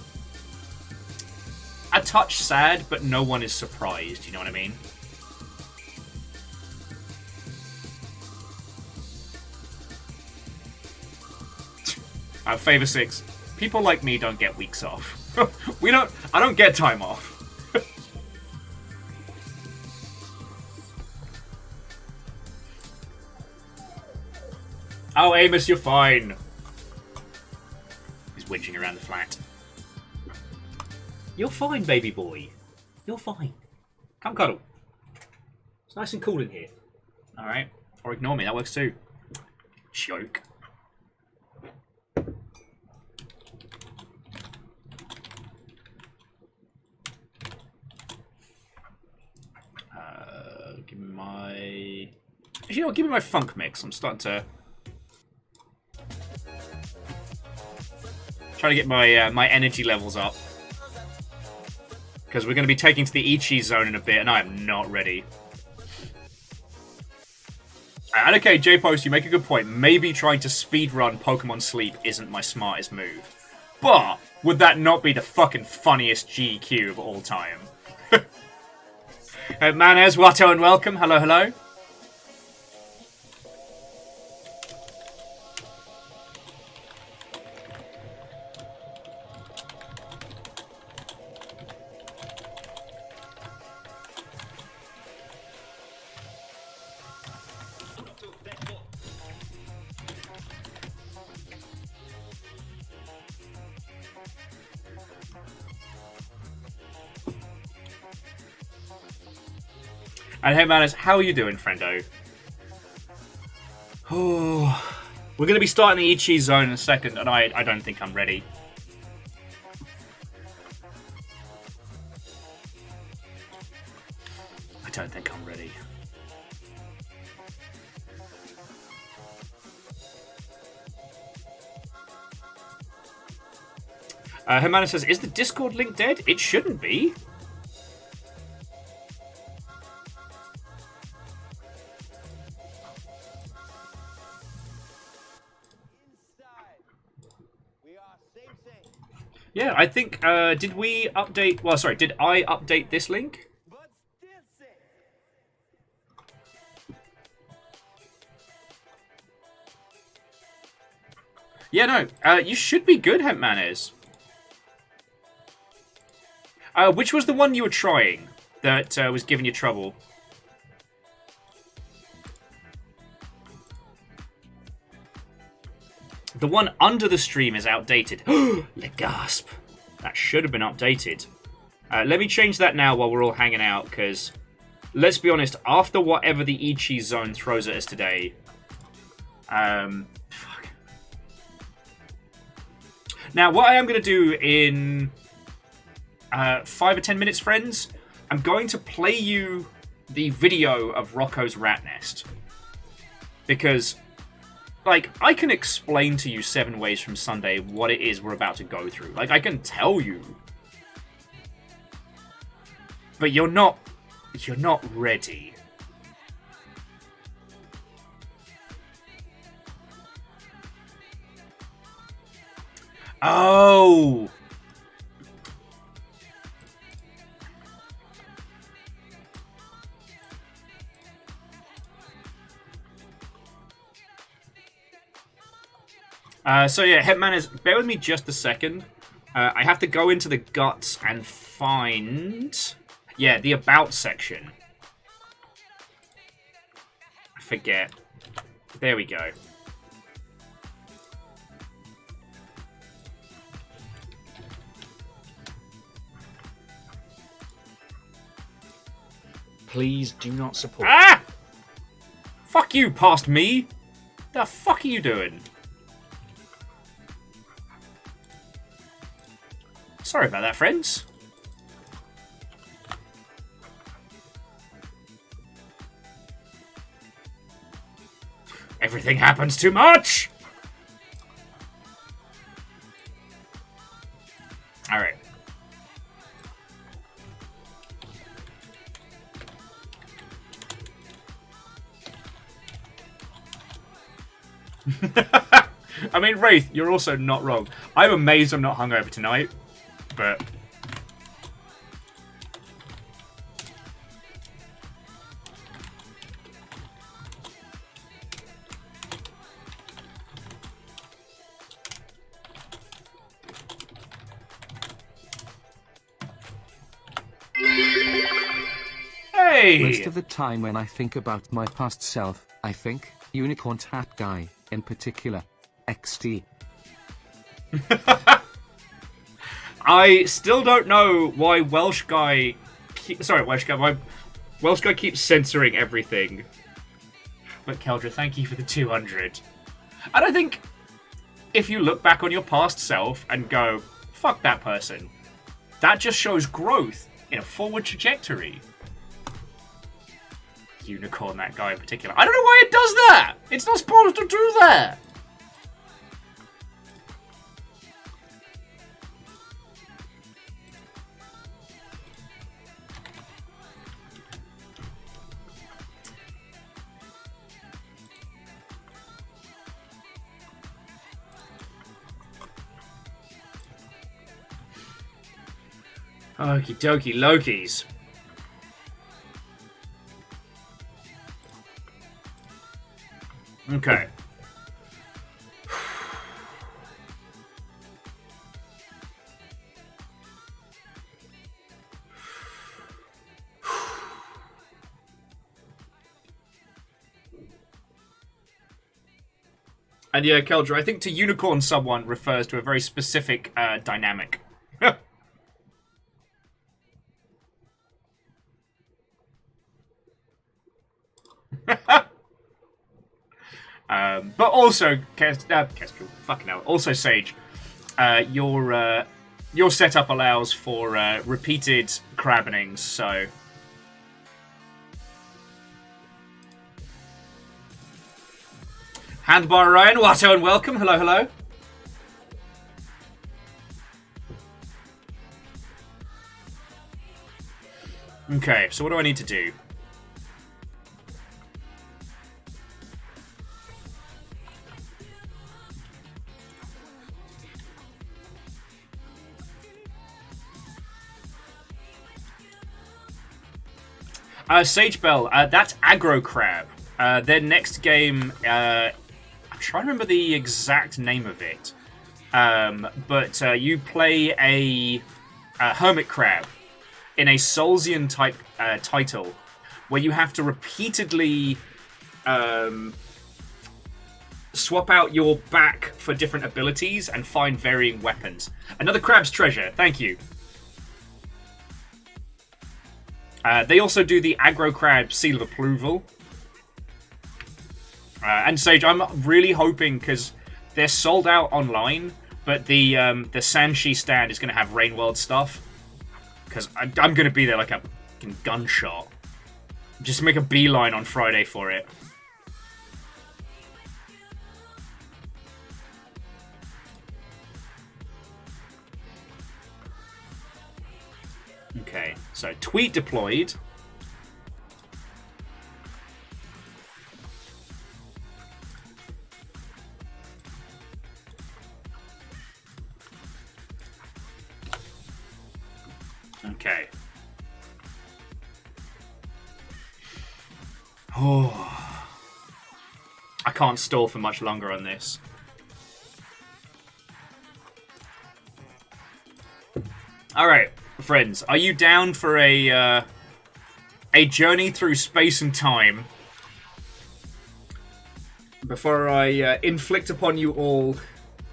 a touch sad, but no one is surprised, you know what I mean? Favor 6. People like me don't get weeks off. I don't get time off. Oh, Amos, you're fine. He's whinging around the flat. You're fine, baby boy. You're fine. Come cuddle. It's nice and cool in here. Alright. Or ignore me, that works too. Joke. Give me my... Actually, you know what? Give me my funk mix. I'm starting to... Trying to get my my energy levels up. Because we're going to be taking to the eCheese zone in a bit, and I am not ready. And okay, J-Post, you make a good point. Maybe trying to speedrun Pokemon Sleep isn't my smartest move. But, would that not be the fucking funniest GQ of all time? Manez, Watto, and welcome. Hello, hello. And hey, Manus, how are you doing, friendo? Oh, we're going to be starting the eCheese zone in a second, and I don't think I'm ready. I don't think I'm ready. Hermanus says, is the Discord link dead? It shouldn't be. Yeah, I think, did we update... Well, sorry, did I update this link? Yeah, no, you should be good, Hempman is. Which was the one you were trying that was giving you trouble? The one under the stream is outdated. Le gasp. That should have been updated. Let me change that now while we're all hanging out, because let's be honest, after whatever the eCheese zone throws at us today, fuck. Now, what I am going to do in 5 or 10 minutes, friends, I'm going to play you the video of Rocco's rat nest. Because, like, I can explain to you 7 ways from Sunday what it is we're about to go through. Like, I can tell you. But you're not ready. Oh! So yeah, Headman bear with me just a second. I have to go into the guts and find... Yeah, the about section. I forget. There we go. Please do not support... Ah! Fuck you, past me! The fuck are you doing? Sorry about that, friends. Everything happens too much! Alright. I mean, Wraith, you're also not wrong. I'm amazed I'm not hungover tonight, but... Hey! Most of the time when I think about my past self, I think, unicorn hat guy, in particular. XT. I still don't know why Welsh guy keeps censoring everything. But Keldra, thank you for the 200. And I think if you look back on your past self and go, fuck that person, that just shows growth in a forward trajectory. Unicorn, that guy in particular. I don't know why it does that! It's not supposed to do that! Okie dokie Lokis. Okay. And yeah, Keldra, I think to unicorn someone refers to a very specific dynamic. But also, Kestrel, fucking hell. Also, Sage, your setup allows for repeated crabbinings, so. Handbar Ryan, Watto, and welcome. Hello, hello. Okay, so what do I need to do? Sage Bell, that's Aggro Crab. Their next game, I'm trying to remember the exact name of it. But you play a Hermit Crab in a Soulsian type title where you have to repeatedly swap out your back for different abilities and find varying weapons. Another Crab's Treasure, thank you. They also do the Aggro Crab Seal of Approval. And Sage, I'm really hoping, because they're sold out online, but the Sanshi stand is going to have Rainworld stuff. Because I'm going to be there like a fucking gunshot. Just make a beeline on Friday for it. Okay, so tweet deployed. Okay. Oh. I can't stall for much longer on this. Alright, friends, are you down for a journey through space and time? Before I inflict upon you all...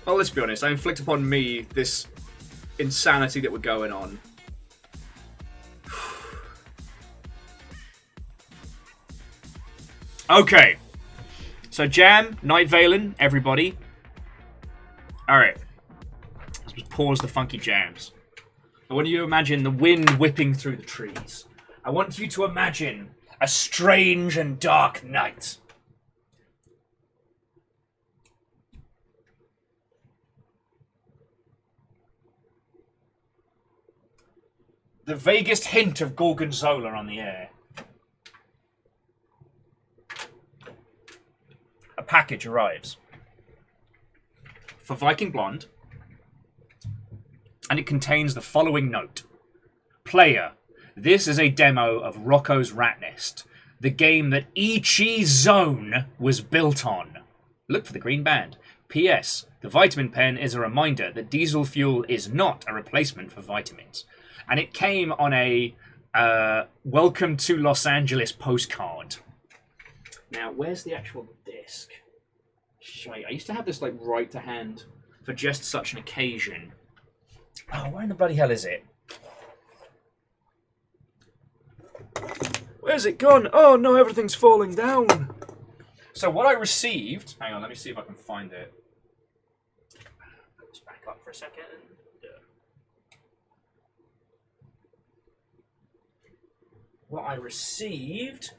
Well, let's be honest, I inflict upon me this insanity that we're going on. Okay. So, Jam, Night Valen, everybody. Alright. Let's just pause the funky jams. I want you to imagine the wind whipping through the trees. I want you to imagine a strange and dark night. The vaguest hint of Gorgonzola on the air. A package arrives for Viking Blonde, and it contains the following note. Player, this is a demo of Rocco's Rat Nest, the game that eCheese Zone was built on. Look for the green band. P.S. The vitamin pen is a reminder that diesel fuel is not a replacement for vitamins. And it came on a Welcome to Los Angeles postcard. Now, where's the actual disc? Shite, I used to have this like right to hand for just such an occasion. Oh, where in the bloody hell is it? Where's it gone? Oh no, everything's falling down. So what I received... Hang on, let me see if I can find it. Put this back up for a second. What I received...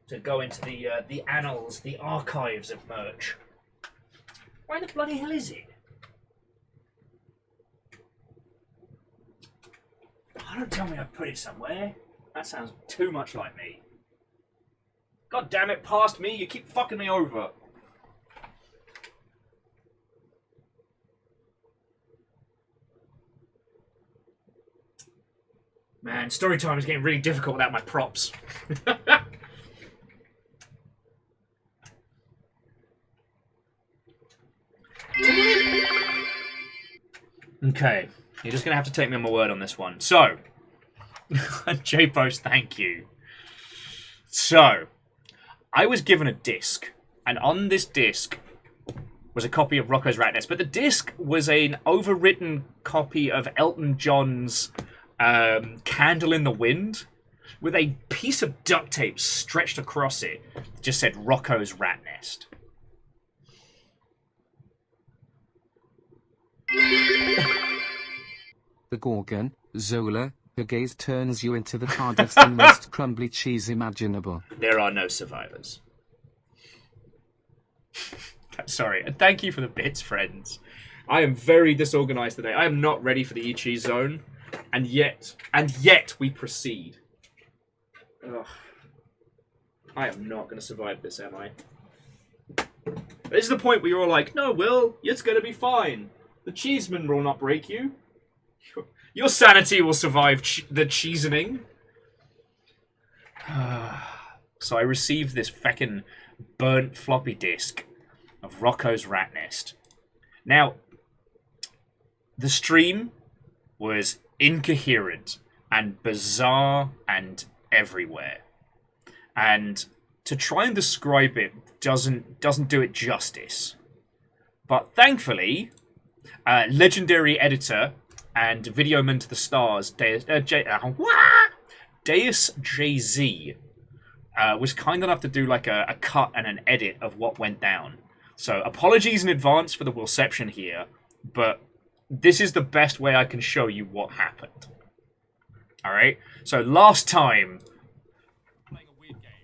to go into the annals, the archives of merch. Where the bloody hell is it? Oh, don't tell me I put it somewhere. That sounds too much like me. God damn it, past me, you keep fucking me over. Man, story time is getting really difficult without my props. Okay, you're just going to have to take me on my word on this one. So, J-Post, thank you. So, I was given a disc, and on this disc was a copy of Rocco's Rat Nest, but the disc was an overwritten copy of Elton John's Candle in the Wind, with a piece of duct tape stretched across it that just said Rocco's Rat Nest. The Gorgon, Zola, the gaze turns you into the hardest and most crumbly cheese imaginable. There are no survivors. Sorry, and thank you for the bits, friends. I am very disorganized today. I am not ready for the eCheese zone, and yet we proceed. Ugh. I am not going to survive this, am I? This is the point where you're all like, no, Will, it's going to be fine. The cheeseman will not break you. Your sanity will survive the cheesening. So I received this feckin' burnt floppy disk of Rocco's Rat Nest. Now, the stream was incoherent and bizarre and everywhere. And to try and describe it doesn't do it justice. But thankfully, legendary editor and videoman to the stars, Deus JZ, was kind enough to do like a cut and an edit of what went down. So apologies in advance for the Willception here, but this is the best way I can show you what happened. Alright? So last time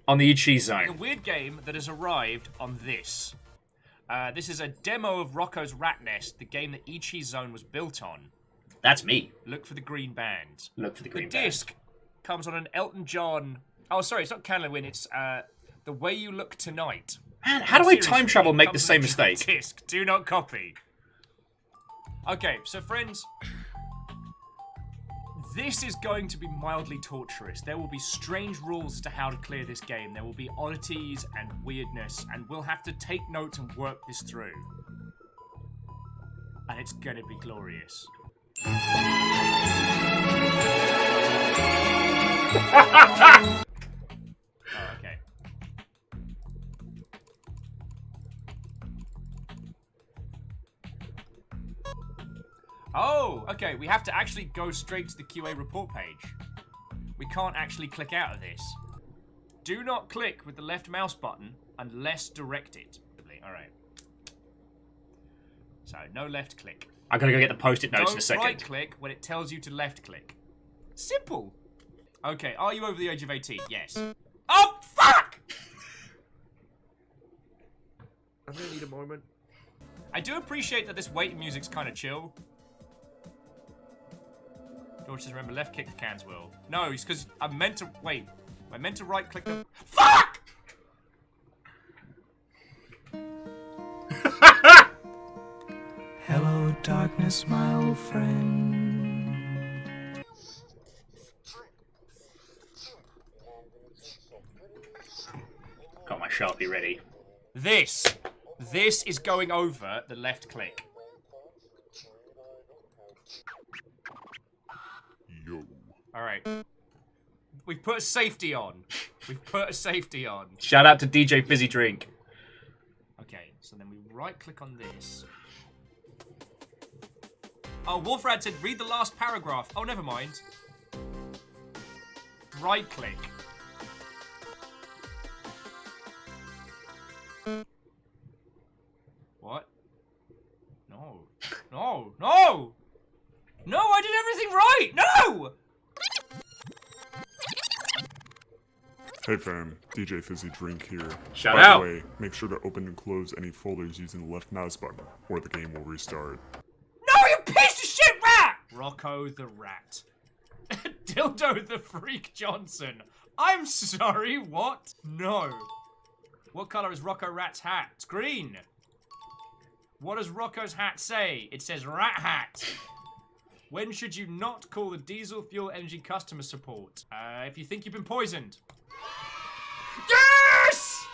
on the eCheese Zone. A weird game that has arrived on this. This is a demo of Rocco's Rat Nest, the game that eCheese Zone was built on. That's me. Look for the green band. Look for the green band. band. The disc comes on an Elton John... Oh, sorry, it's not Candle Win, it's The Way You Look Tonight. Man, how do I time travel and make the same mistake? Disc. Do not copy. Okay, so friends... This is going to be mildly torturous. There will be strange rules as to how to clear this game. There will be oddities and weirdness, and we'll have to take notes and work this through. And it's gonna be glorious. Oh, okay. Oh, okay, we have to actually go straight to the QA report page. We can't actually click out of this. Do not click with the left mouse button unless directed. Alright. So, no left click. I'm gonna go get the post-it notes in a second. Don't right click when it tells you to left click. Simple. Okay, are you over the age of 18? Yes. Oh, fuck! I'm gonna need a moment. I do appreciate that this waiting music's kind of chill. George says, remember, left kick the cans will. No, it's because I meant to... Wait. I meant to right click the... Fuck! Hello, darkness, my old friend. Got my Sharpie ready. This is going over the left click. Yo. Alright. We've put a safety on. We've put a safety on. Shout out to DJ Fizzy Drink. Okay, so then we right click on this. Oh, Wolfrad said read the last paragraph. Oh, never mind. Right click. What? No. No. No! No, I did everything right! No! Hey fam, DJ Fizzy Drink here. Shout out. By the way, make sure to open and close any folders using the left mouse button, or the game will restart. No, you piece of shit rat! Rocco the Rat. Dildo the Freak Johnson. I'm sorry, what? No. What color is Rocco Rat's hat? It's green. What does Rocco's hat say? It says rat hat. When should you not call the diesel fuel energy customer support? If you think you've been poisoned. Yes!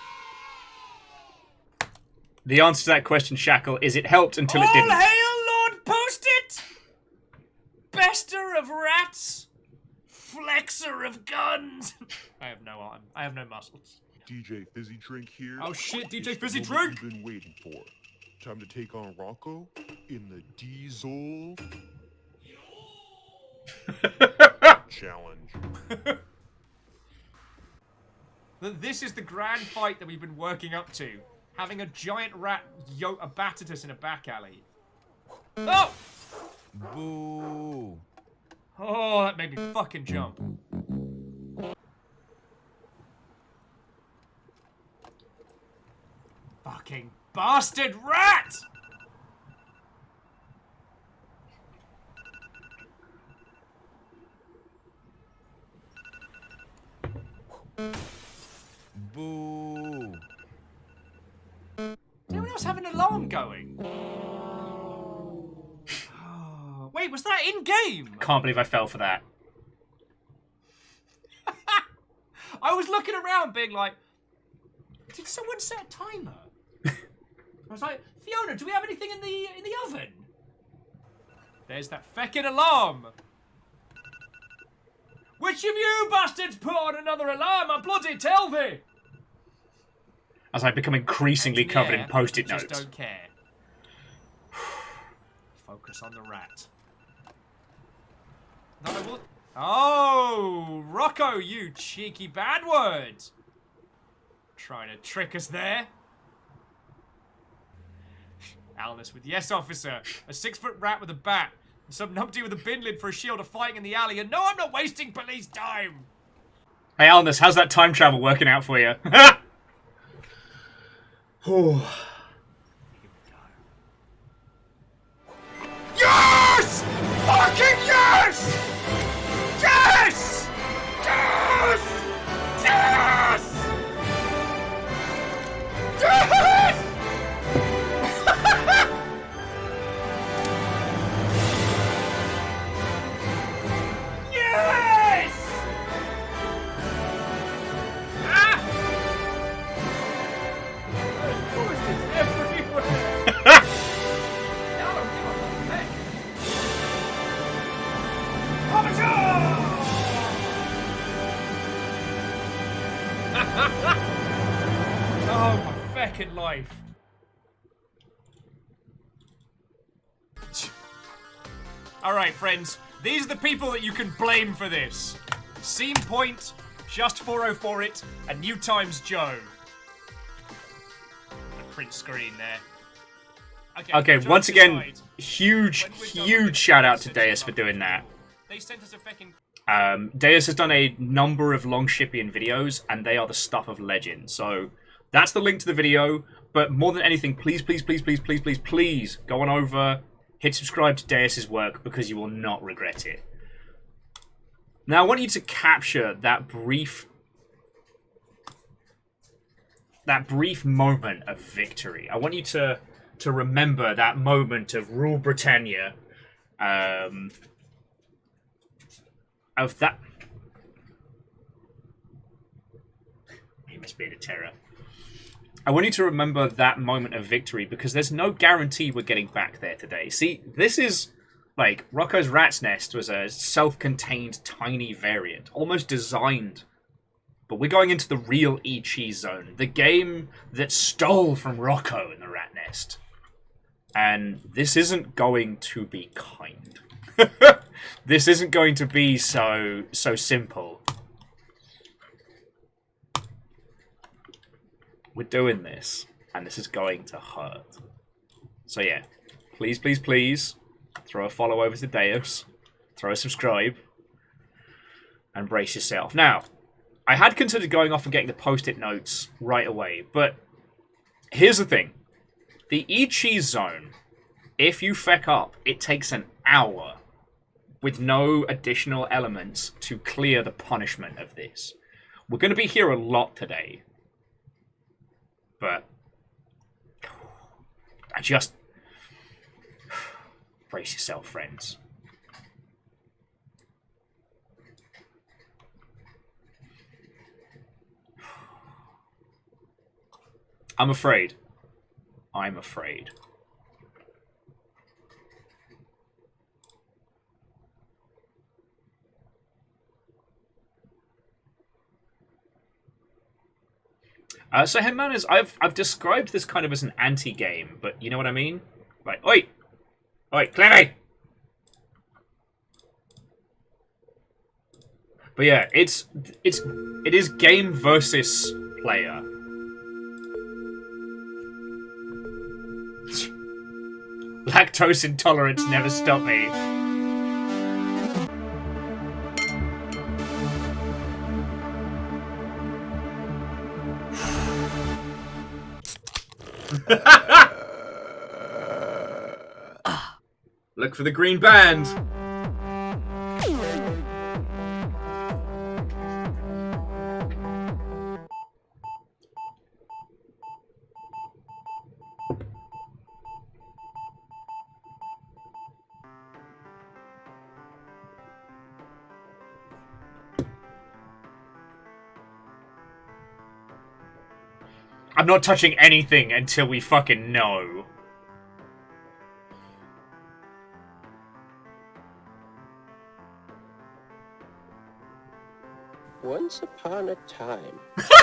The answer to that question, Shackle, is it helped until it didn't. All hail Lord Post-it! Bester of rats! Flexer of guns! I have no arm. I have no muscles. DJ Fizzy Drink here. Oh shit, DJ It's the Fizzy moment Drink! you've been waiting for. Time to take on Rocco in the Diesel Challenge. This is the grand fight that we've been working up to. Having a giant rat bat at us in a back alley. Oh! Boo. Oh, that made me fucking jump. Fucking bastard rat! Boo. Does anyone else have an alarm going? Wait, was that in-game? Can't believe I fell for that. I was looking around being like, did someone set a timer? I was like, Fiona, do we have anything in the oven? There's that feckin' alarm. Which of you bastards put on another alarm? I bloody tell thee! As I become increasingly covered in post-it Just notes. don't care. Focus on the rat. No, I will. Oh, Rocco, you cheeky bad word! Trying to trick us there. Alnus with yes, officer. A 6-foot rat with a bat. And some numpty with a bin lid for a shield are fighting in the alley. And no, I'm not wasting police time. Hey, Alnus, how's that time travel working out for you? Yes! Fucking yes! Yes! Yes! Yes! Yes! Yes! Ah! Of course, it's everywhere. Now I don't give a heck. Oh, my feckin' life. Alright, friends. These are the people that you can blame for this. Scene Point, Just 404 It, and New Times Joe. A print screen there. Okay, jokes once again, aside, huge when we're done with the shout out to process Deus stuff, for doing that. They sent us a feckin'... Deus has done a number of long Shipian videos, and they are the stuff of legend. So that's the link to the video. But more than anything, please go on over, hit subscribe to Deus's work, because you will not regret it. Now I want you to capture that brief moment of victory. I want you to remember that moment of Rule Britannia. Of that, he must be in a terror. I want you to remember that moment of victory, because there's no guarantee we're getting back there today. See, this is like Rocco's Rat's Nest was a self-contained tiny variant, almost designed. But we're going into the real eCheese zone, the game that stole from Rocco in the Rat Nest. And this isn't going to be kind. This isn't going to be so simple. We're doing this, and this is going to hurt. So yeah, please throw a follow over to Deus, throw a subscribe, and brace yourself. Now, I had considered going off and getting the post-it notes right away, but here's the thing. The eCheese zone, if you feck up, it takes an hour with no additional elements to clear the punishment of this. We're going to be here a lot today. But I just... brace yourself, friends. I'm afraid. I'm afraid. So Headmanners, I've described this kind of as an anti-game, but you know what I mean? Like, oi! Oi, Clevy! But yeah, it is game versus player. Lactose intolerance never stopped me. Look for the green band. I'm not touching anything until we fucking know. Once upon a time,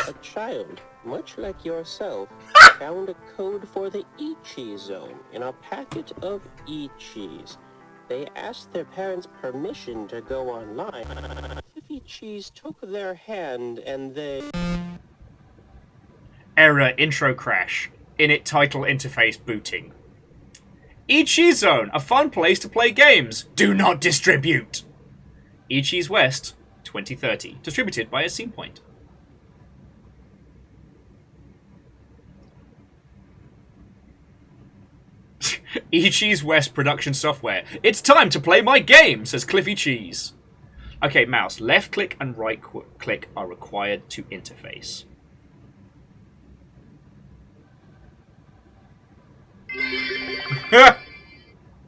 a child, much like yourself, found a code for the eCheese zone in a packet of eCheese. They asked their parents' permission to go online. If eCheese took their hand and they... Error intro crash. Init title interface booting. eCheese Zone, a fun place to play games. Do not distribute. eCheese West, 2030. Distributed by a Scene Point. eCheese West production software. It's time to play my game, says Cliffy Cheese. Okay, mouse. Left click and right click are required to interface.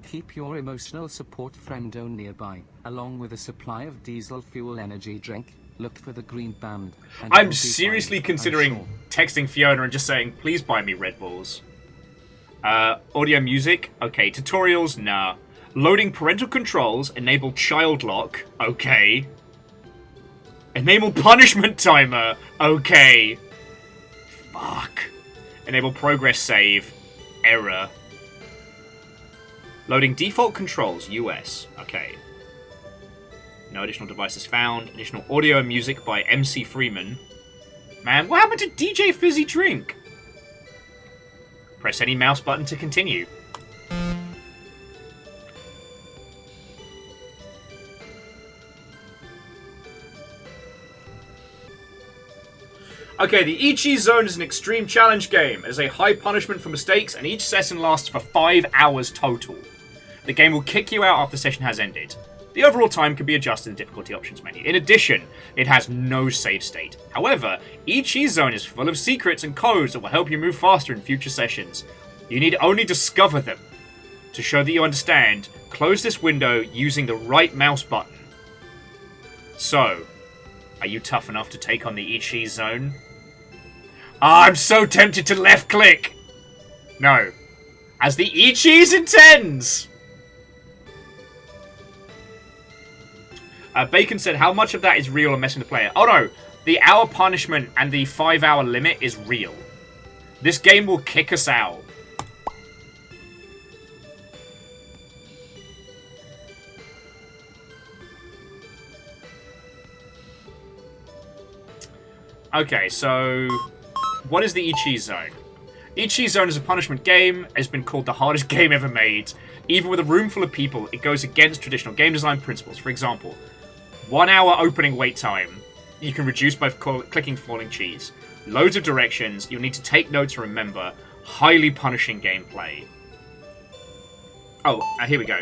Keep your emotional support friendo nearby, along with a supply of diesel fuel energy drink. Look for the green band. And I'm you'll be seriously fine, considering I'm sure. texting Fiona and just saying, please buy me Red Bulls. Audio music? Okay. Tutorials? Nah. Loading parental controls. Enable child lock. Okay. Enable punishment timer. Okay. Fuck. Enable progress save. Error. Loading default controls. US. Okay. No additional devices found. Additional audio and music by MC Freeman. Man, what happened to DJ Fizzy Drink? Press any mouse button to continue. Okay, the eCheese Zone is an extreme challenge game. It is a high punishment for mistakes, and each session lasts for 5 hours total. The game will kick you out after the session has ended. The overall time can be adjusted in the difficulty options menu. In addition, it has no save state. However, eCheese Zone is full of secrets and codes that will help you move faster in future sessions. You need only discover them. To show that you understand, close this window using the right mouse button. So, are you tough enough to take on the eCheese Zone? I'm so tempted to left click! No. As the eCheese intends! Bacon said, how much of that is real and messing with the player? Oh no, the hour punishment and the 5 hour limit is real. This game will kick us out. Okay, so what is the eCheese Zone? eCheese Zone is a punishment game. It's been called the hardest game ever made. Even with a room full of people, it goes against traditional game design principles. For example, 1 hour opening wait time. You can reduce by clicking falling cheese. Loads of directions. You'll need to take notes and remember. Highly punishing gameplay. Oh, here we go.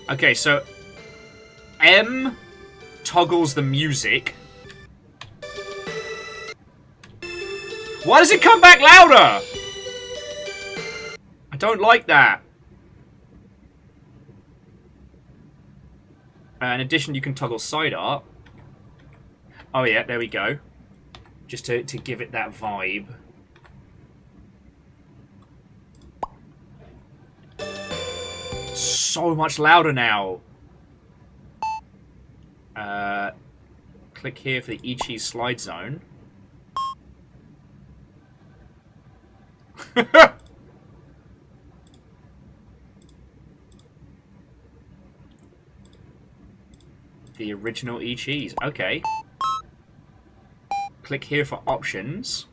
Okay, so M toggles the music. Why does it come back louder? I don't like that. In addition, you can toggle side art. Oh yeah, there we go. Just to give it that vibe. So much louder now. Click here for the eCheese slide zone. The original eCheese. Okay. Click here for options.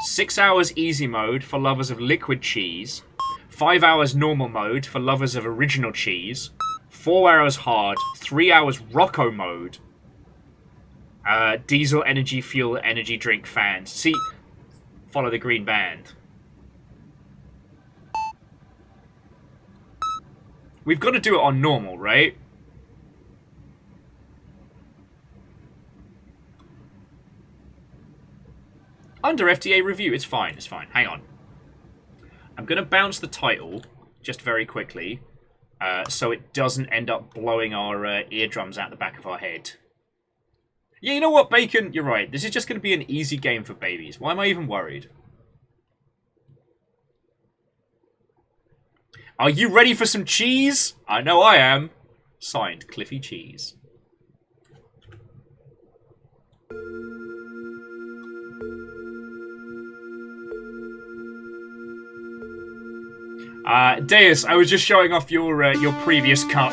6 hours easy mode for lovers of liquid cheese. 5 hours normal mode for lovers of original cheese. 4 hours hard. 3 hours Rocco mode. Diesel energy fuel energy drink fans. See, follow the green band. We've got to do it on normal, right? Under FDA review. It's fine. It's fine. Hang on. I'm going to bounce the title just very quickly so it doesn't end up blowing our eardrums out the back of our head. Yeah, you know what, Bacon? You're right. This is just going to be an easy game for babies. Why am I even worried? Are you ready for some cheese? I know I am. Signed, Cliffy Cheese. Deus, I was just showing off your previous cut.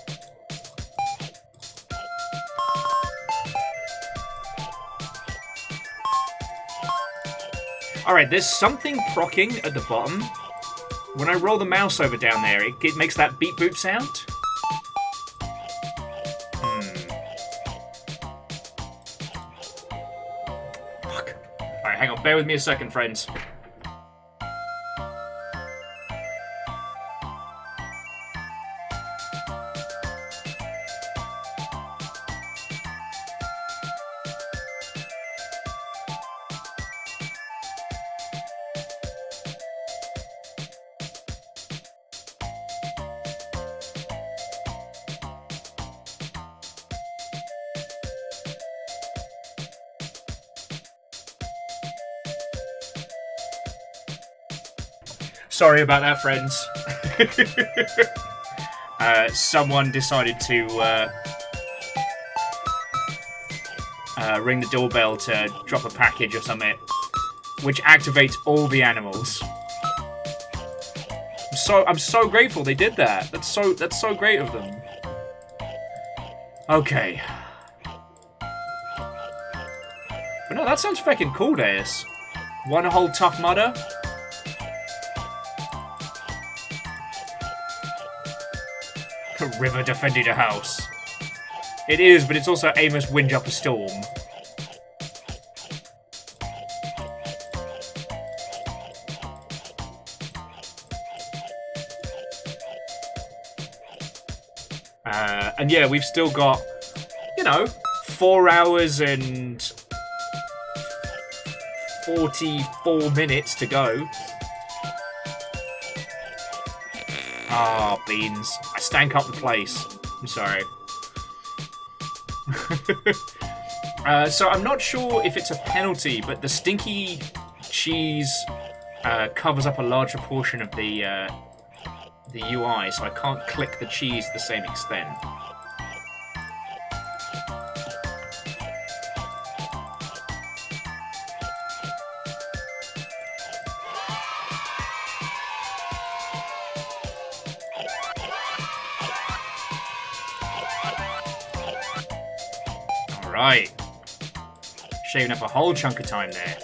Alright, there's something procking at the bottom. When I roll the mouse over down there, it makes that beep boop sound. Fuck. Alright, hang on. Bear with me a second, friends. Sorry about that, friends. Someone decided to ring the doorbell to drop a package or something, which activates all the animals. I'm so grateful they did that. That's so great of them. Okay. But no, that sounds fucking cool, Deus. One whole Tough Mudder. A river defending a house. It is, but it's also Amos Winge Up a Storm. And yeah, we've still got, 4 hours and 44 minutes to go. Ah, oh, beans. I stank up the place. I'm sorry. So I'm not sure if it's a penalty, but the stinky cheese covers up a larger portion of the UI, so I can't click the cheese to the same extent. Right. Shaving up a whole chunk of time there.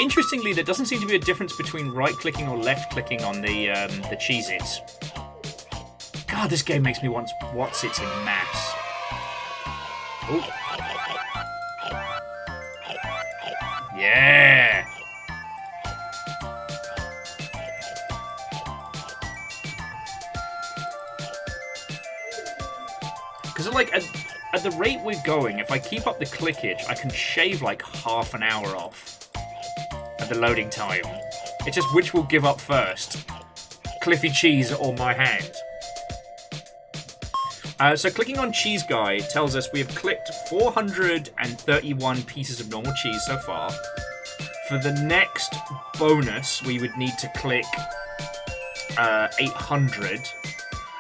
Interestingly, there doesn't seem to be a difference between right-clicking or left-clicking on the Cheez-Its. God, this game makes me want What's-Its in mass. Oh. Yeah! Because, like, at the rate we're going, if I keep up the clickage, I can shave, like, half an hour off at the loading time. It's just which will give up first. Cliffy Cheese or my hand. So clicking on Cheese Guide tells us we have clicked 431 pieces of normal cheese so far. For the next bonus, we would need to click 800.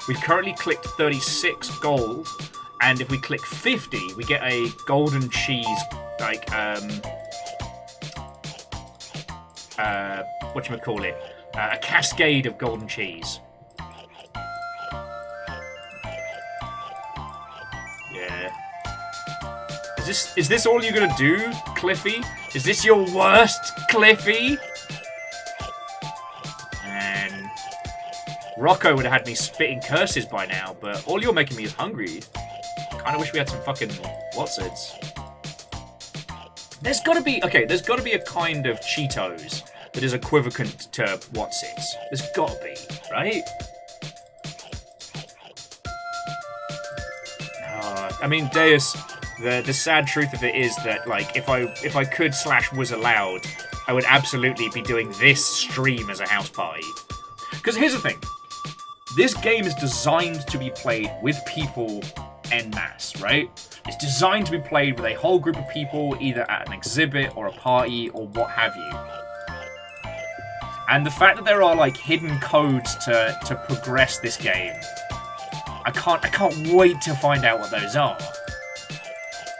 We've currently clicked 36 gold, and if we click 50, we get a golden cheese, like, whatchamacallit, a cascade of golden cheese. Is this all you're gonna do, Cliffy? Is this your worst, Cliffy? Man. Rocco would have had me spitting curses by now, but all you're making me is hungry. Kinda wish we had some fucking What's-Its. There's gotta be a kind of Cheetos that is equivalent to What's-Its. There's gotta be, right? I mean, Deus... The sad truth of it is that, like, if I could / was allowed, I would absolutely be doing this stream as a house party. Because here's the thing. This game is designed to be played with people en masse, right? It's designed to be played with a whole group of people, either at an exhibit or a party or what have you. And the fact that there are, like, hidden codes to progress this game, I can't wait to find out what those are.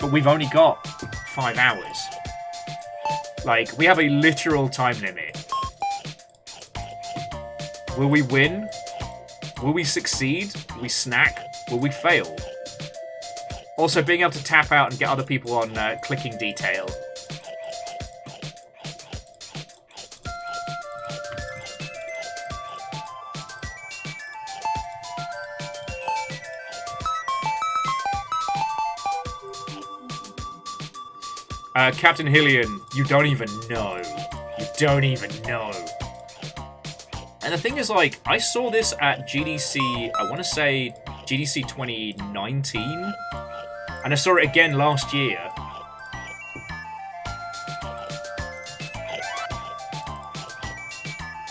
But we've only got 5 hours. Like, we have a literal time limit. Will we win? Will we succeed? Will we snack? Will we fail? Also, being able to tap out and get other people on clicking detail. Captain Hillian, you don't even know. You don't even know. And the thing is, like, I saw this at GDC, I want to say GDC 2019, and I saw it again last year.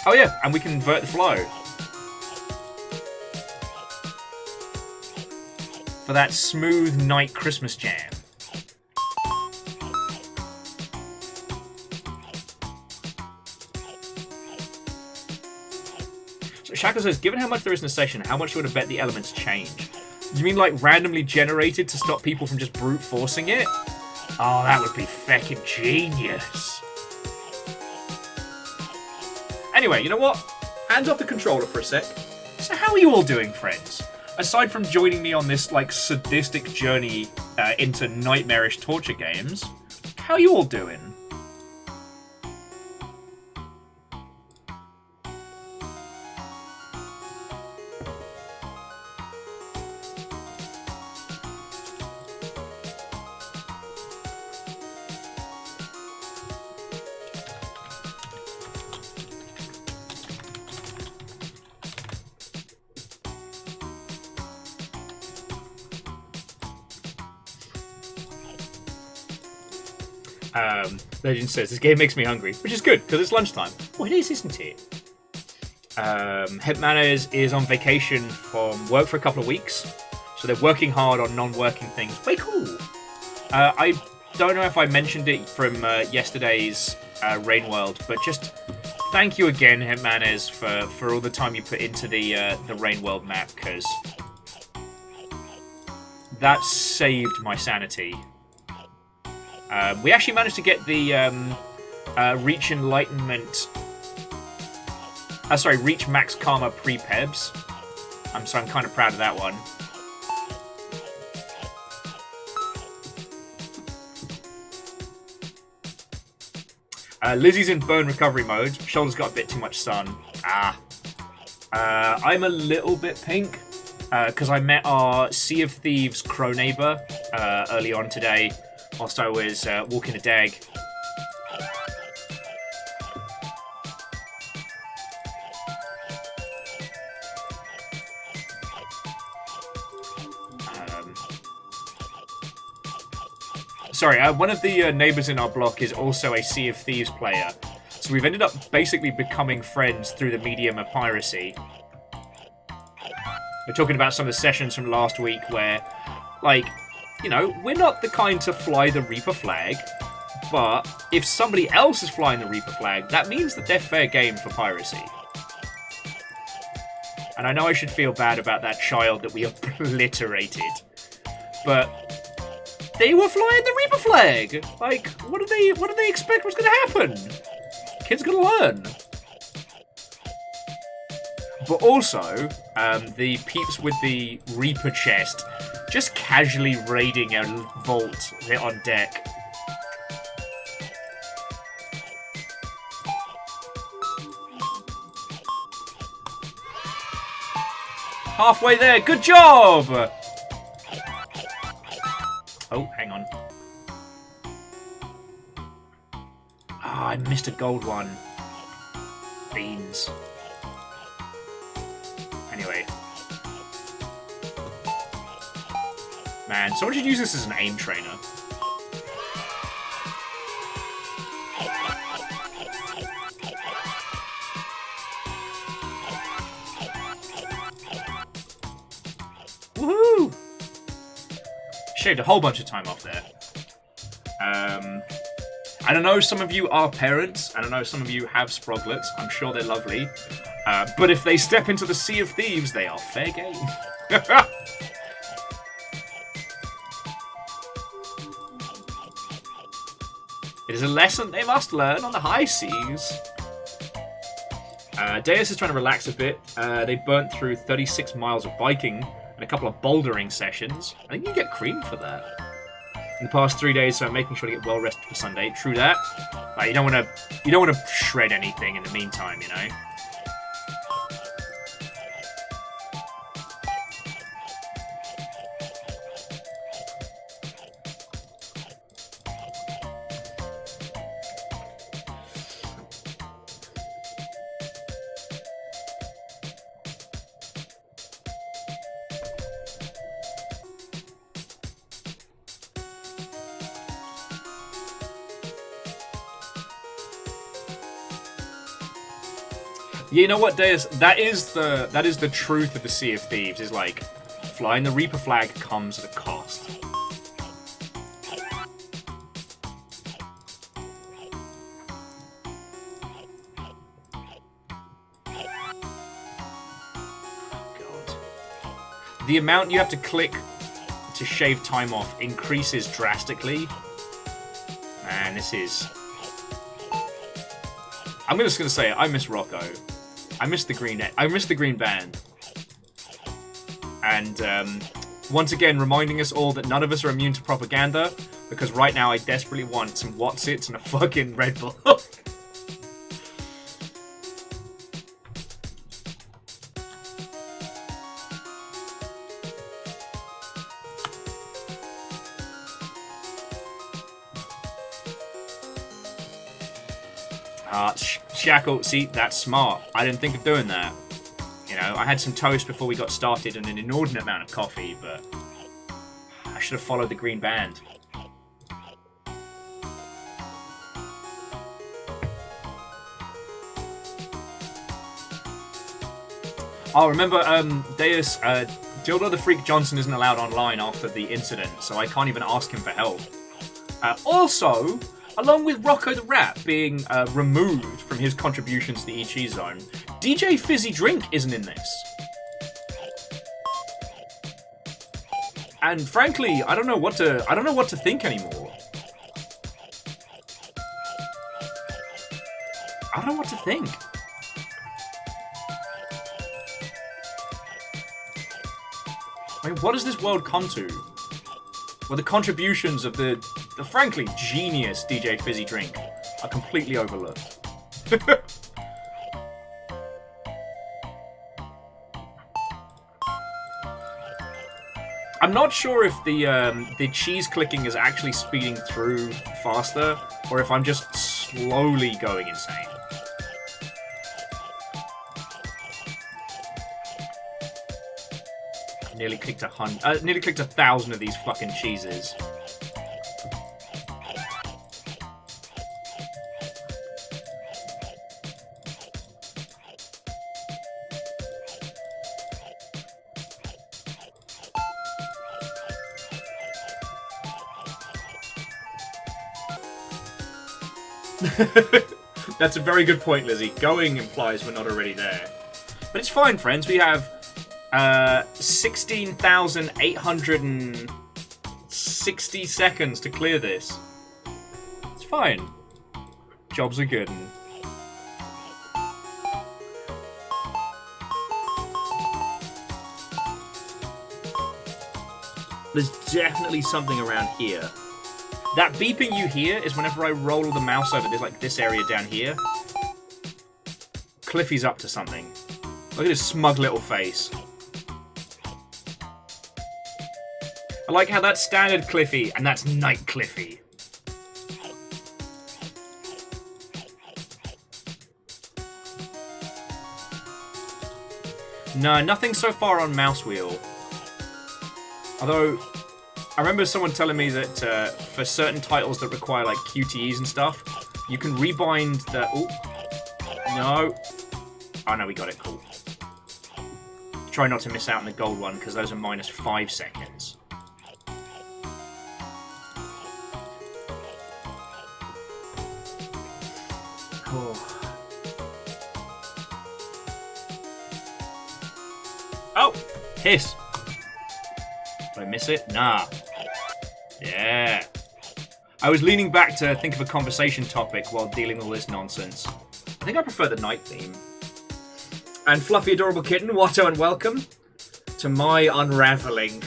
Oh yeah, and we can invert the flow. For that smooth night Christmas jam. Shackle says, given how much there is in the session, how much you would have bet the elements change? You mean like randomly generated to stop people from just brute forcing it? Oh, that would be feckin' genius. Anyway, you know what? Hands off the controller for a sec. So how are you all doing, friends? Aside from joining me on this like sadistic journey into nightmarish torture games, how are you all doing? Legend says, this game makes me hungry, which is good, because it's lunchtime. Well, it is, isn't it? Head Manners is on vacation from work for a couple of weeks, so they're working hard on non-working things. Way cool! I don't know if I mentioned it from yesterday's Rain World, but just thank you again, Head Manners, for all the time you put into the Rain World map, because that saved my sanity. We actually managed to get the Reach Enlightenment... Reach Max Karma pre-pebs. So I'm kind of proud of that one. Lizzie's in bone recovery mode. Shoulder's got a bit too much sun. I'm a little bit pink, because I met our Sea of Thieves crow neighbour early on today, whilst I was walking the dag. One of the neighbours in our block is also a Sea of Thieves player, so we've ended up basically becoming friends through the medium of piracy. We're talking about some of the sessions from last week where, like, you know, we're not the kind to fly the Reaper flag, but if somebody else is flying the Reaper flag, that means that they're fair game for piracy. And I know I should feel bad about that child that we obliterated, but they were flying the Reaper flag! Like, what do they expect was going to happen? Kids are going to learn. But also, the peeps with the Reaper chest just casually raiding a vault on deck. Halfway there, good job! Oh, hang on. I missed a gold one. Beans. Anyway. Man, someone should use this as an aim trainer. Woohoo! Shaved a whole bunch of time off there. I don't know, some of you are parents, and I know some of you have sproglets. I'm sure they're lovely. But if they step into the Sea of Thieves, they are fair game. It is a lesson they must learn on the high seas. Deus is trying to relax a bit. They burnt through 36 miles of biking and a couple of bouldering sessions. I think you get cream for that. In the past 3 days, so I'm making sure to get well rested for Sunday. True that. Like, you don't want to shred anything in the meantime, you know. You know what, Deus? That is the truth of the Sea of Thieves. Is like, flying the Reaper flag comes at a cost. God. The amount you have to click to shave time off increases drastically. Man, this is. I'm just gonna say, I miss Rocco. I miss the green band. And once again, reminding us all that none of us are immune to propaganda, because right now I desperately want some Watsits and a fucking Red Bull. Shackle, see, that's smart. I didn't think of doing that. You know, I had some toast before we got started and an inordinate amount of coffee, but I should have followed the green band. Oh, remember, Deus, Dildo the Freak Johnson isn't allowed online after the incident, so I can't even ask him for help. Also, along with Rocco the Rat being removed from his contributions to the eCheese Zone, DJ Fizzy Drink isn't in this. And frankly, I don't know what to think anymore. I don't know what to think. I mean, what does this world come to? Well, the contributions of the frankly genius DJ Fizzy Drink are completely overlooked. I'm not sure if the cheese clicking is actually speeding through faster, or if I'm just slowly going insane. Nearly clicked 1,000 of these fucking cheeses. That's a very good point, Lizzie. Going implies we're not already there. But it's fine, friends. We have 16,860 seconds to clear this. It's fine. Jobs are good. There's definitely something around here. That beeping you hear is whenever I roll the mouse over. There's like this area down here. Cliffy's up to something. Look at his smug little face. I like how that's standard Cliffy and that's night Cliffy. No, nothing so far on mouse wheel. Although, I remember someone telling me that for certain titles that require like QTEs and stuff, you can rebind the... Ooh. No. Oh no, we got it. Cool. Try not to miss out on the gold one, because those are -5 seconds. Oh! Hiss! Did I miss it? Nah. Yeah. I was leaning back to think of a conversation topic while dealing with all this nonsense. I think I prefer the night theme. And Fluffy Adorable Kitten, Watto, and welcome to my unraveling.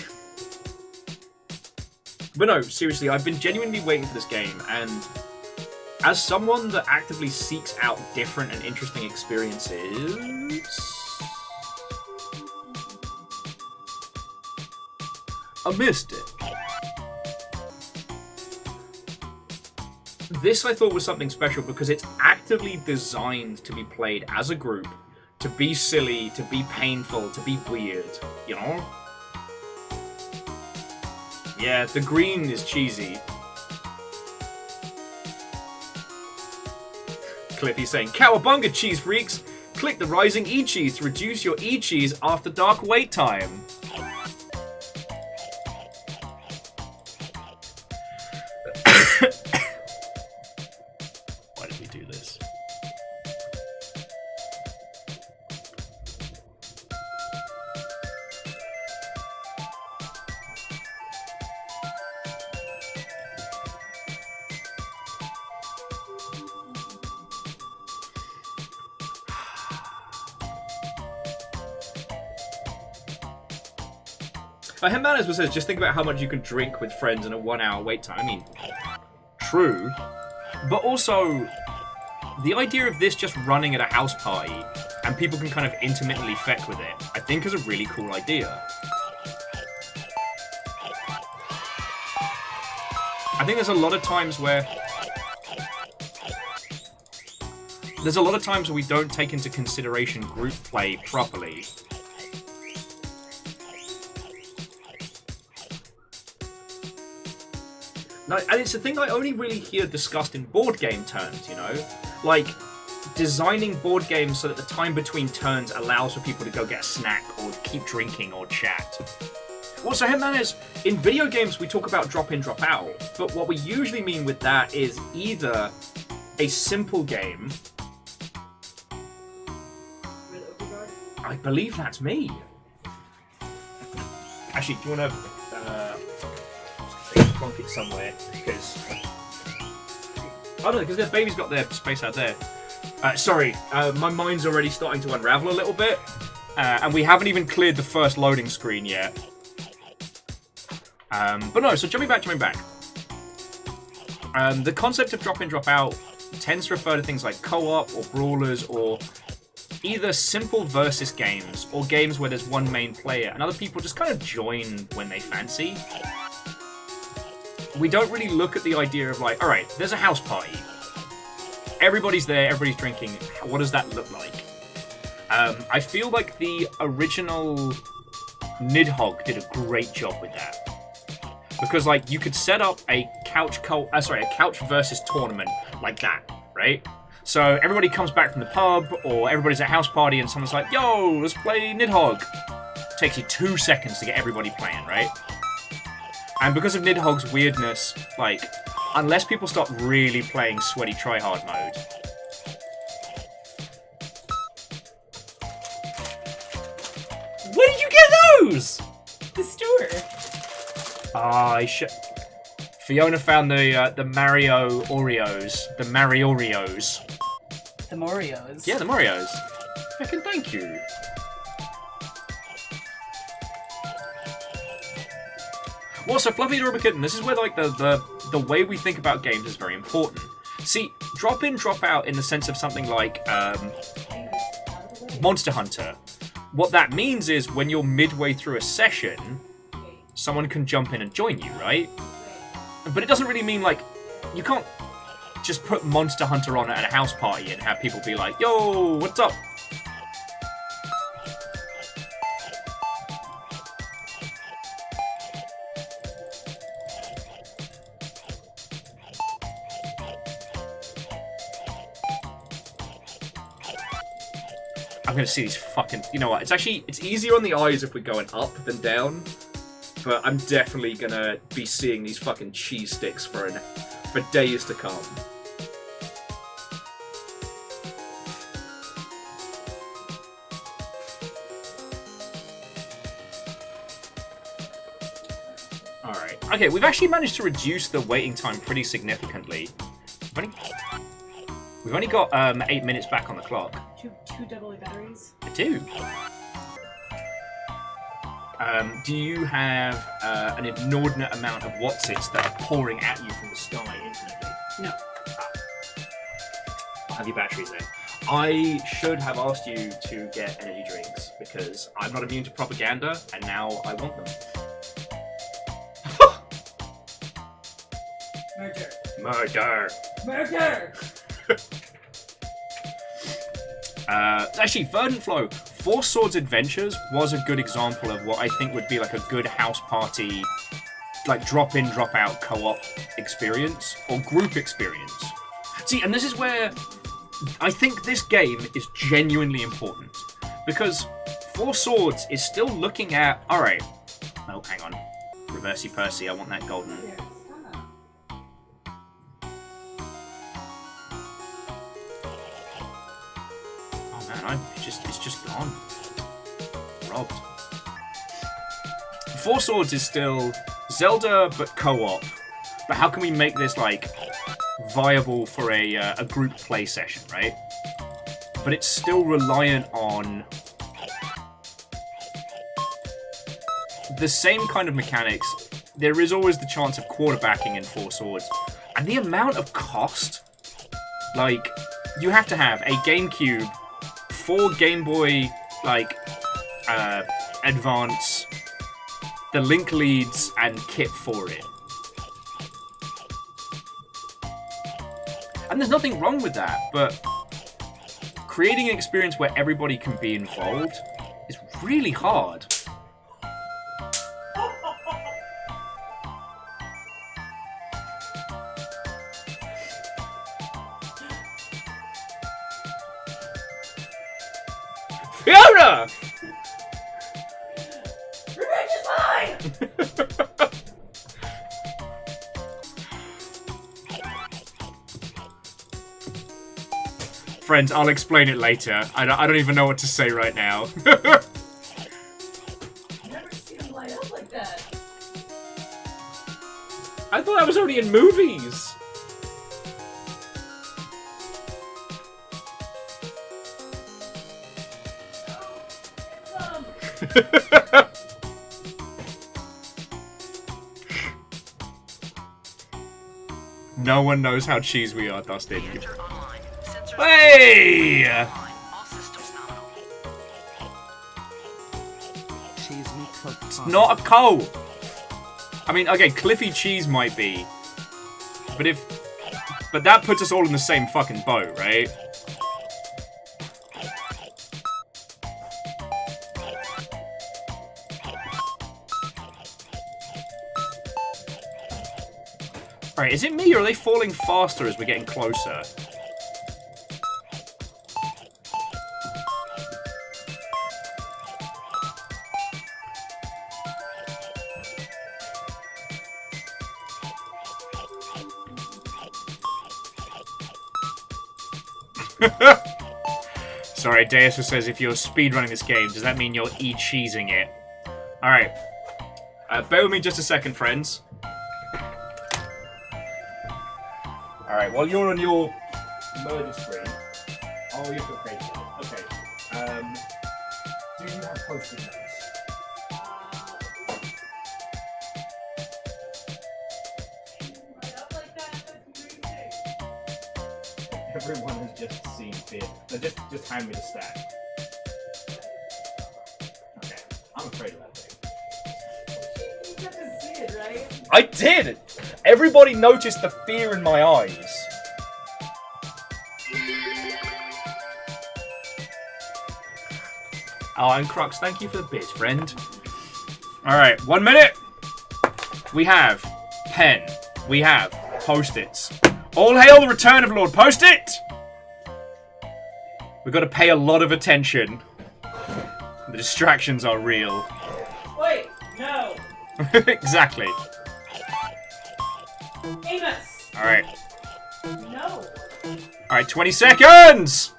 But no, seriously, I've been genuinely waiting for this game, and as someone that actively seeks out different and interesting experiences... I missed it. This I thought was something special because it's actively designed to be played as a group, to be silly, to be painful, to be weird, you know? Yeah, the green is cheesy. Cliffy saying, Cowabunga, cheese freaks! Click the rising eCheese to reduce your eCheese after dark wait time. Why did we do this? Hemmanas says, just think about how much you can drink with friends in a 1 hour wait time. I mean, true. But also, the idea of this just running at a house party and people can kind of intermittently feck with it, I think is a really cool idea. I think there's a lot of times where we don't take into consideration group play properly. No, and it's a thing I only really hear discussed in board game terms, you know? Like, designing board games so that the time between turns allows for people to go get a snack or keep drinking or chat. Also, Headmanners, in video games we talk about drop in, drop out, but what we usually mean with that is either a simple game... I believe that's me. Actually, do you want to... plonk it somewhere, because... Oh no, because the baby's got their space out there. Sorry, my mind's already starting to unravel a little bit, and we haven't even cleared the first loading screen yet. But no, so jumping back. The concept of drop in, drop out tends to refer to things like co-op or brawlers or either simple versus games or games where there's one main player and other people just kind of join when they fancy. We don't really look at the idea of like, alright, there's a house party. Everybody's there, everybody's drinking. What does that look like? I feel like the original Nidhogg did a great job with that. Because like you could set up a couch versus tournament like that, right? So everybody comes back from the pub or everybody's at a house party and someone's like, yo, let's play Nidhogg. Takes you 2 seconds to get everybody playing, right? And because of Nidhogg's weirdness, like, unless people start really playing sweaty tryhard mode... Where did you get those? The store. Fiona found the Mario Oreos. The Mario Oreos. The Morios. Yeah, the Marios. Fucking thank you. Well, so Fluffy Adorable Kitten, this is where like the way we think about games is very important. See, drop in, drop out in the sense of something like Monster Hunter. What that means is when you're midway through a session, someone can jump in and join you, right? But it doesn't really mean like you can't just put Monster Hunter on at a house party and have people be like, yo, what's up? I'm gonna see these fucking... You know what? It's easier on the eyes if we're going up than down. But I'm definitely gonna be seeing these fucking cheese sticks for days to come. Alright. Okay, we've actually managed to reduce the waiting time pretty significantly. We've only got 8 minutes back on the clock. Two AA batteries. I do. Do you have an inordinate amount of whatsits that are pouring at you from the sky infinitely? No. I'll have your batteries then. I should have asked you to get energy drinks because I'm not immune to propaganda and now I want them. Murder. Murder. Murder! Actually, Verdant Flow, Four Swords Adventures was a good example of what I think would be like a good house party, like drop in, drop out co-op experience or group experience. See, and this is where I think this game is genuinely important because Four Swords is still looking at. All right. Oh, hang on. Reversey Percy, I want that golden. It's just gone. Robbed. Four Swords is still Zelda, but co-op. But how can we make this, like, viable for a group play session, right? But it's still reliant on the same kind of mechanics. There is always the chance of quarterbacking in Four Swords. And the amount of cost, like, you have to have a GameCube, 4 Game Boy, like, Advance, the link leads, and kit for it. And there's nothing wrong with that, but creating an experience where everybody can be involved is really hard. Fiona! Revenge is mine! Friends, I'll explain it later. I don't even know what to say right now. I've never seen him light up like that. I thought that was only in movies. No one knows how cheese we are, Dustin. Hey! Cheese me cooked. Not a coal. I mean, okay, Cliffy Cheese might be, but that puts us all in the same fucking boat, right? Alright, is it me or are they falling faster as we're getting closer? Sorry, Deus says if you're speedrunning this game, does that mean you're eCheesing it? Alright. Bear with me just a second, friends. Alright, while you're on your murder screen. Oh, you're crazy. Okay. Do you have post-it notes? Everyone has just seen fear. So just hand me the stack. Okay. I'm afraid of that thing. You got to see it, right? I did! Everybody noticed the fear in my eyes. Oh, and Crux, thank you for the bits, friend. Alright, 1 minute. We have pen. We have post-its. All hail the return of Lord Post-it! We've got to pay a lot of attention. The distractions are real. Wait, no. Exactly. Amos! Alright. No. Alright, 20 seconds!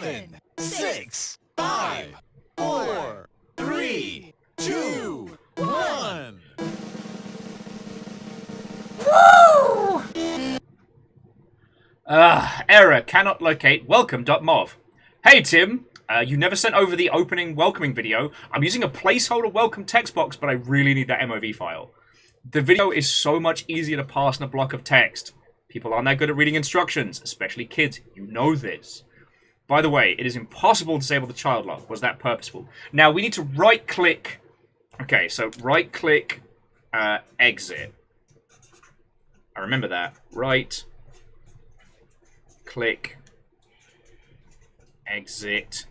7, 6, 5, 4, 3, 2, 1. Error, cannot locate welcome.mov. Hey Tim, you never sent over the opening welcoming video. I'm using a placeholder welcome text box, but I really need that MOV file. The video is so much easier to pass in a block of text. People aren't that good at reading instructions, especially kids. You know this. By the way, it is impossible to disable the child lock. Was that purposeful? Now, we need to right-click... Okay, so right-click, exit. I remember that. Right-click, exit,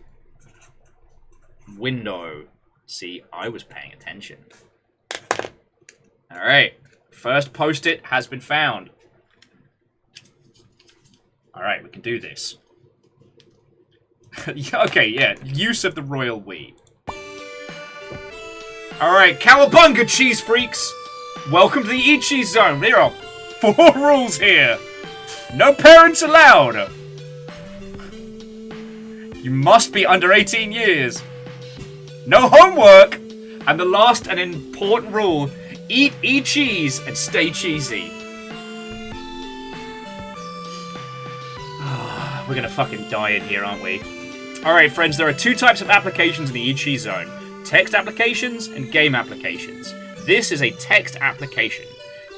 window. See, I was paying attention. Alright, first post-it has been found. Alright, we can do this. Okay, yeah, use of the royal we. Alright, cowabunga, cheese freaks! Welcome to the eCheese zone. There are 4 rules here. No parents allowed. You must be under 18 years. No homework. And the last and important rule, eat eCheese and stay cheesy. We're gonna fucking die in here, aren't we? Alright, friends, there are 2 types of applications in the eCheese zone. Text applications and game applications. This is a text application.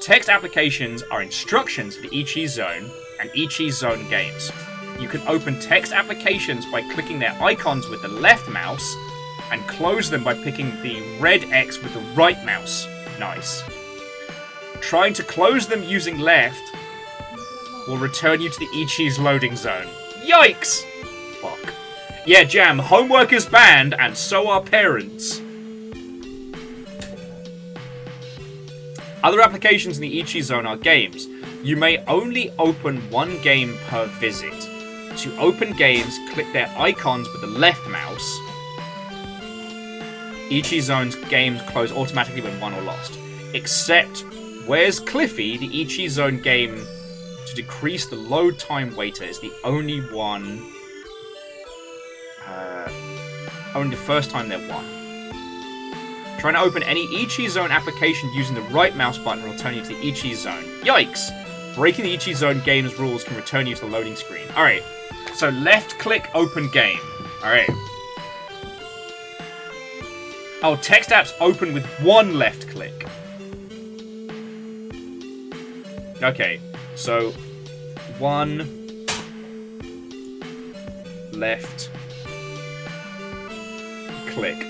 Text applications are instructions for the eCheese zone and eCheese zone games. You can open text applications by clicking their icons with the left mouse and close them by picking the red X with the right mouse. Nice. Trying to close them using left will return you to the eCheese loading zone. Yikes! Fuck. Yeah, Jam, homework is banned, and so are parents. Other applications in the eCheese zone are games. You may only open 1 game per visit. To open games, click their icons with the left mouse. eCheese zone's games close automatically when won or lost. Except, Where's Cliffy, the eCheese zone game to decrease the load time waiter is the only one... only the first time they're won. Trying to open any eCheese zone application using the right mouse button will return you to the eCheese zone. Yikes! Breaking the eCheese zone game's rules can return you to the loading screen. Alright, so left click open game. Alright. Oh, text apps open with 1 left click. Okay, so 1 left click.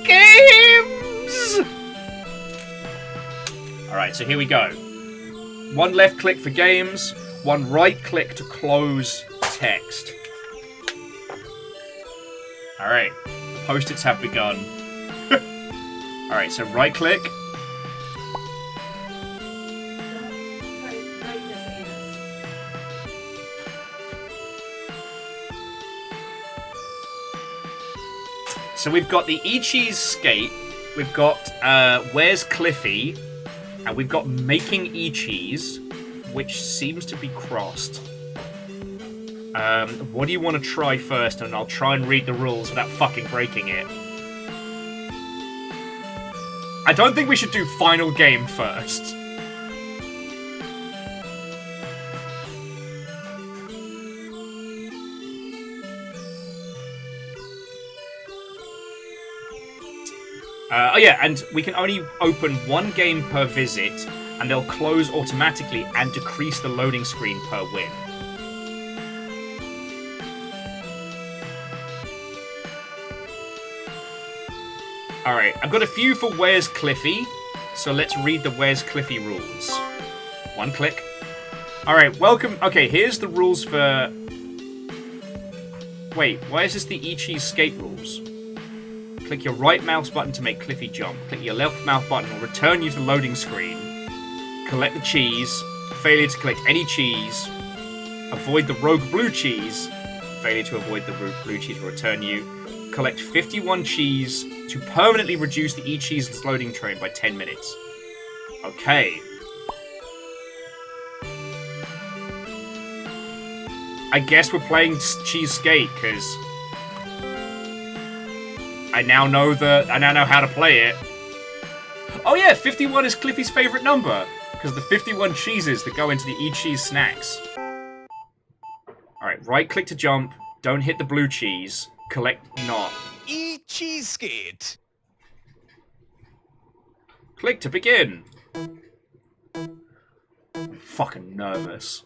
Games! Alright, so here we go. 1 left click for games, 1 right click to close text. Alright, the post-its have begun. Alright, so right click. So we've got the eCheese skate, we've got Where's Cliffy, and we've got Making eCheese, which seems to be crossed. What do you want to try first? And I'll try and read the rules without fucking breaking it. I don't think we should do final game first. Oh yeah, and we can only open 1 game per visit, and they'll close automatically and decrease the loading screen per win. Alright, I've got a few for Where's Cliffy, so let's read the Where's Cliffy rules. 1 click. Alright, welcome. Okay, here's the rules for... Wait, why is this the eCheese skate rules? Click your right mouse button to make Cliffy jump. Click your left mouse button will return you to the loading screen. Collect the cheese. Failure to collect any cheese. Avoid the rogue blue cheese. Failure to avoid the rogue blue cheese will return you. Collect 51 cheese to permanently reduce the eCheese loading train by 10 minutes. I guess we're playing cheese skate, because I now know how to play it. Oh yeah, 51 is Cliffy's favorite number, because the 51 cheeses that go into the eCheese snacks. Alright, right click to jump, don't hit the blue cheese, collect not. eCheese skate. Click to begin. I'm fucking nervous.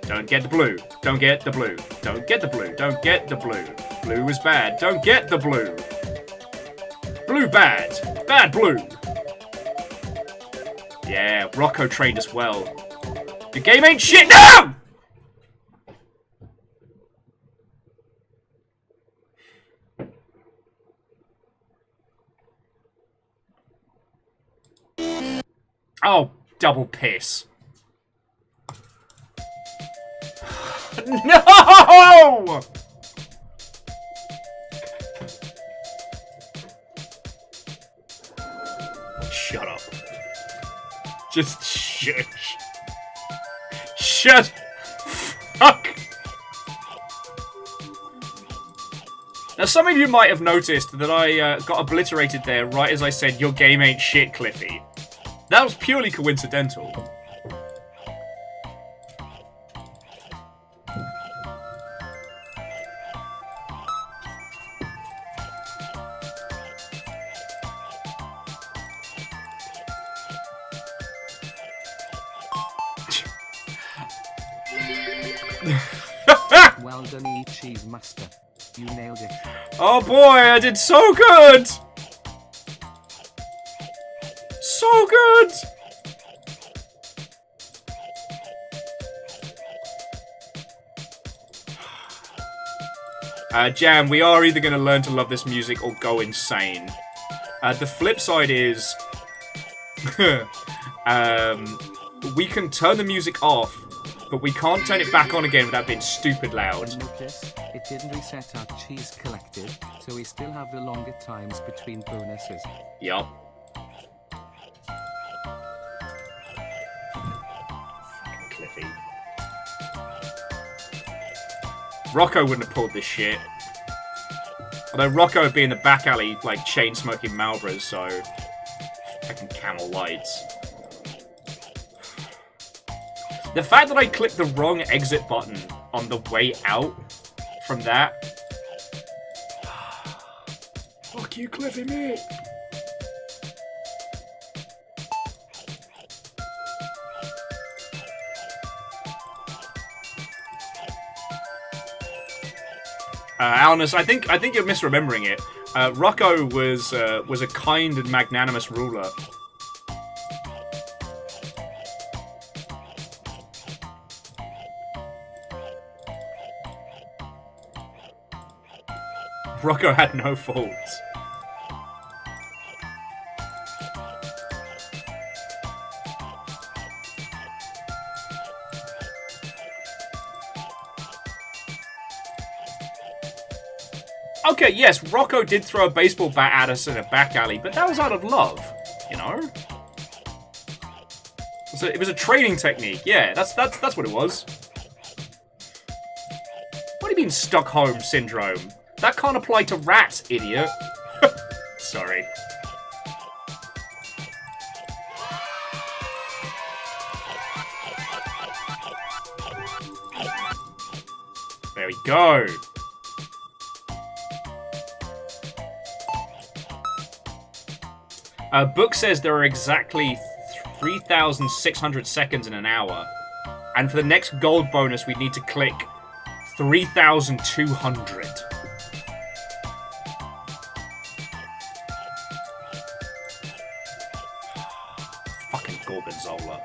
Don't get the blue. Don't get the blue. Don't get the blue. Don't get the blue. Blue is bad. Don't get the blue. Blue bad. Bad blue. Yeah, Rocco trained us well. Your game ain't shit now! Oh, double piss. No! Shut up. Just shush. Shut. Fuck. Now, some of you might have noticed that I got obliterated there right as I said, your game ain't shit, Cliffy. That was purely coincidental. Well done, eCheese master. You nailed it. Oh boy, I did so good! So good! Jam, we are either going to learn to love this music or go insane. The flip side is... we can turn the music off, but we can't turn it back on again without being stupid loud. Notice, it didn't reset our cheese collected, so we still have the longer times between bonuses. Yup. Cliffy. Rocco wouldn't have pulled this shit. Although Rocco would be in the back alley, like, chain-smoking Marlboros, so... Fucking Camel Lights. The fact that I clicked the wrong exit button on the way out from that... Fuck you, Cliffy, mate! Alnus, I think you're misremembering it. Rocco was a kind and magnanimous ruler. Rocco had no faults. Okay, yes, Rocco did throw a baseball bat at us in a back alley, but that was out of love, you know? So it was a training technique, yeah, that's what it was. What do you mean Stockholm Syndrome? That can't apply to rats, idiot. Sorry. There we go. Book says there are exactly 3,600 seconds in an hour. And for the next gold bonus, we need to click 3,200. Fucking Gorgonzola.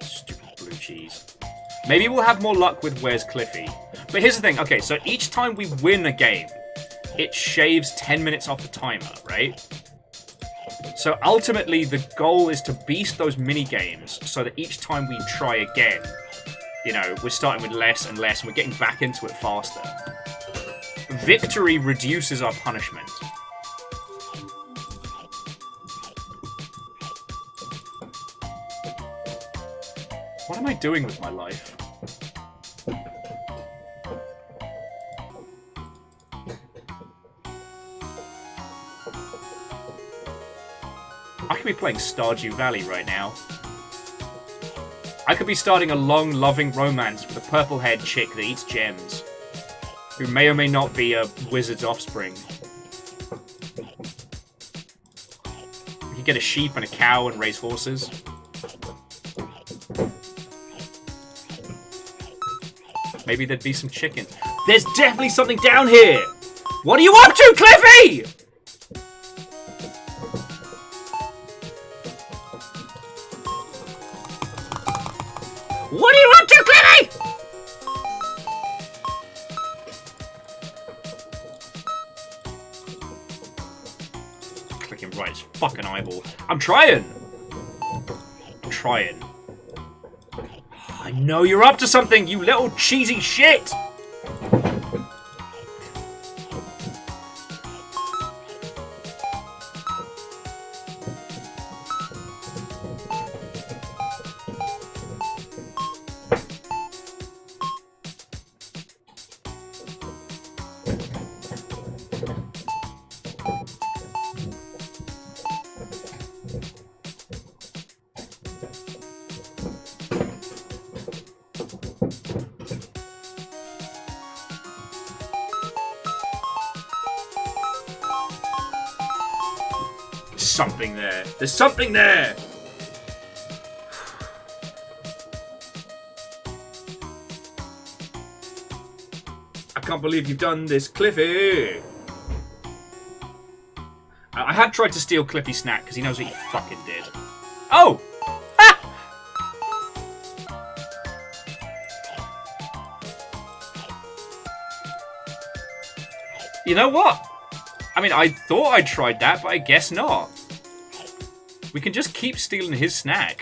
Stupid blue cheese. Maybe we'll have more luck with Where's Cliffy. But here's the thing. Okay, so each time we win a game, it shaves 10 minutes off the timer, right? So ultimately, the goal is to beast those mini-games so that each time we try again, you know, we're starting with less and less and we're getting back into it faster. Victory reduces our punishment. What am I doing with my life? I could be playing Stardew Valley right now. I could be starting a long, loving romance with a purple-haired chick that eats gems, who may or may not be a wizard's offspring. We could get a sheep and a cow and raise horses. Maybe there'd be some chicken. There's definitely something down here! What are you up to, Cliffy?! What are you up to, Cliffy?! Clicking right his fucking eyeball. I'm trying! I'm trying. I know you're up to something, you little cheesy shit! Something there. There's something there! I can't believe you've done this, Cliffy! I have tried to steal Cliffy's snack, because he knows what he fucking did. Oh! Ah! You know what? I mean, I thought I tried that, but I guess not. We can just keep stealing his snack.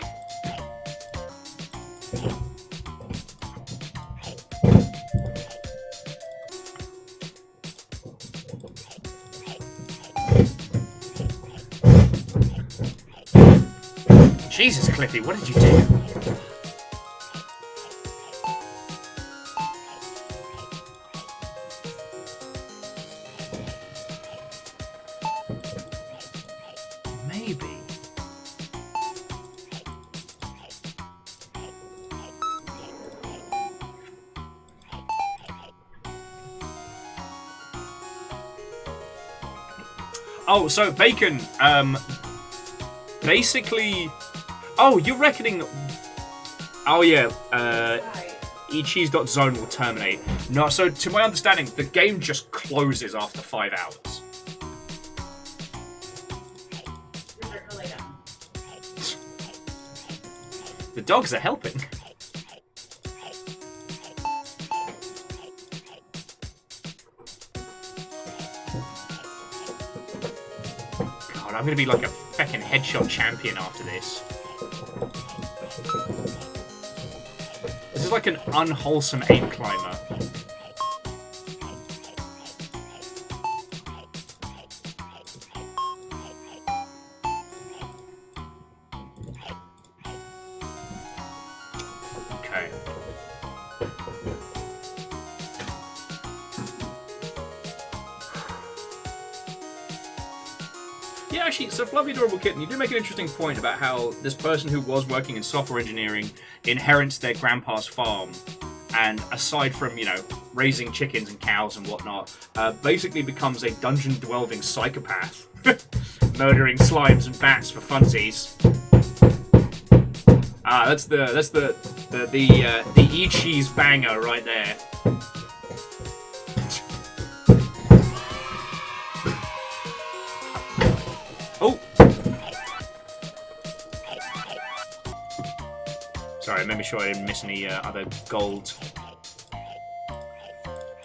Jesus, Cliffy, what did you do? Maybe. Oh, so Bacon, basically... Oh, you're reckoning... Oh, yeah, eCheese.zone will terminate. No, so to my understanding, the game just closes after 5 hours. The dogs are helping. God, I'm gonna be like a fucking headshot champion after this. This is like an unwholesome aim climber. Okay. Yeah, actually, so Fluffy Adorable Kitten, you do make an interesting point about how this person who was working in software engineering inherits their grandpa's farm, and aside from, you know, raising chickens and cows and whatnot, basically becomes a dungeon-dwelling psychopath, murdering slimes and bats for funsies. Ah, that's the eCheese banger right there. Oh! Sorry, make sure I didn't miss any other gold.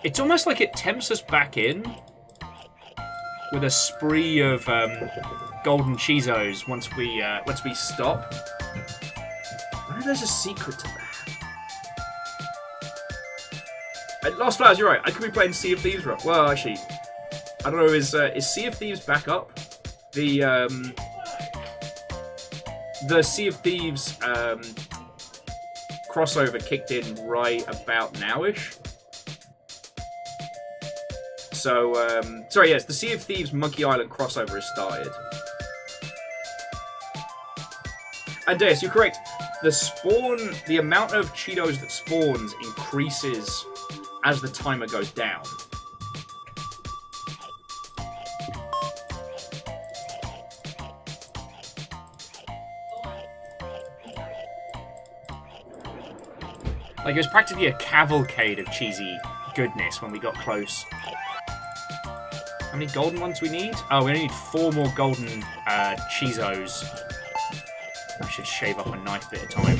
It's almost like it tempts us back in with a spree of golden Cheezos once we stop. I wonder if there's a secret to that. Lost Flowers, you're right. I could be playing Sea of Thieves. Well, actually, I don't know. Is Sea of Thieves back up? The Sea of Thieves crossover kicked in right about nowish. So, sorry, yes, the Sea of Thieves Monkey Island crossover has started. And yes, you're correct. The amount of Cheetos that spawns increases as the timer goes down. Like, it was practically a cavalcade of cheesy goodness when we got close. How many golden ones we need? Oh, we only need 4 more golden Cheezos. I should shave up a nice bit of time.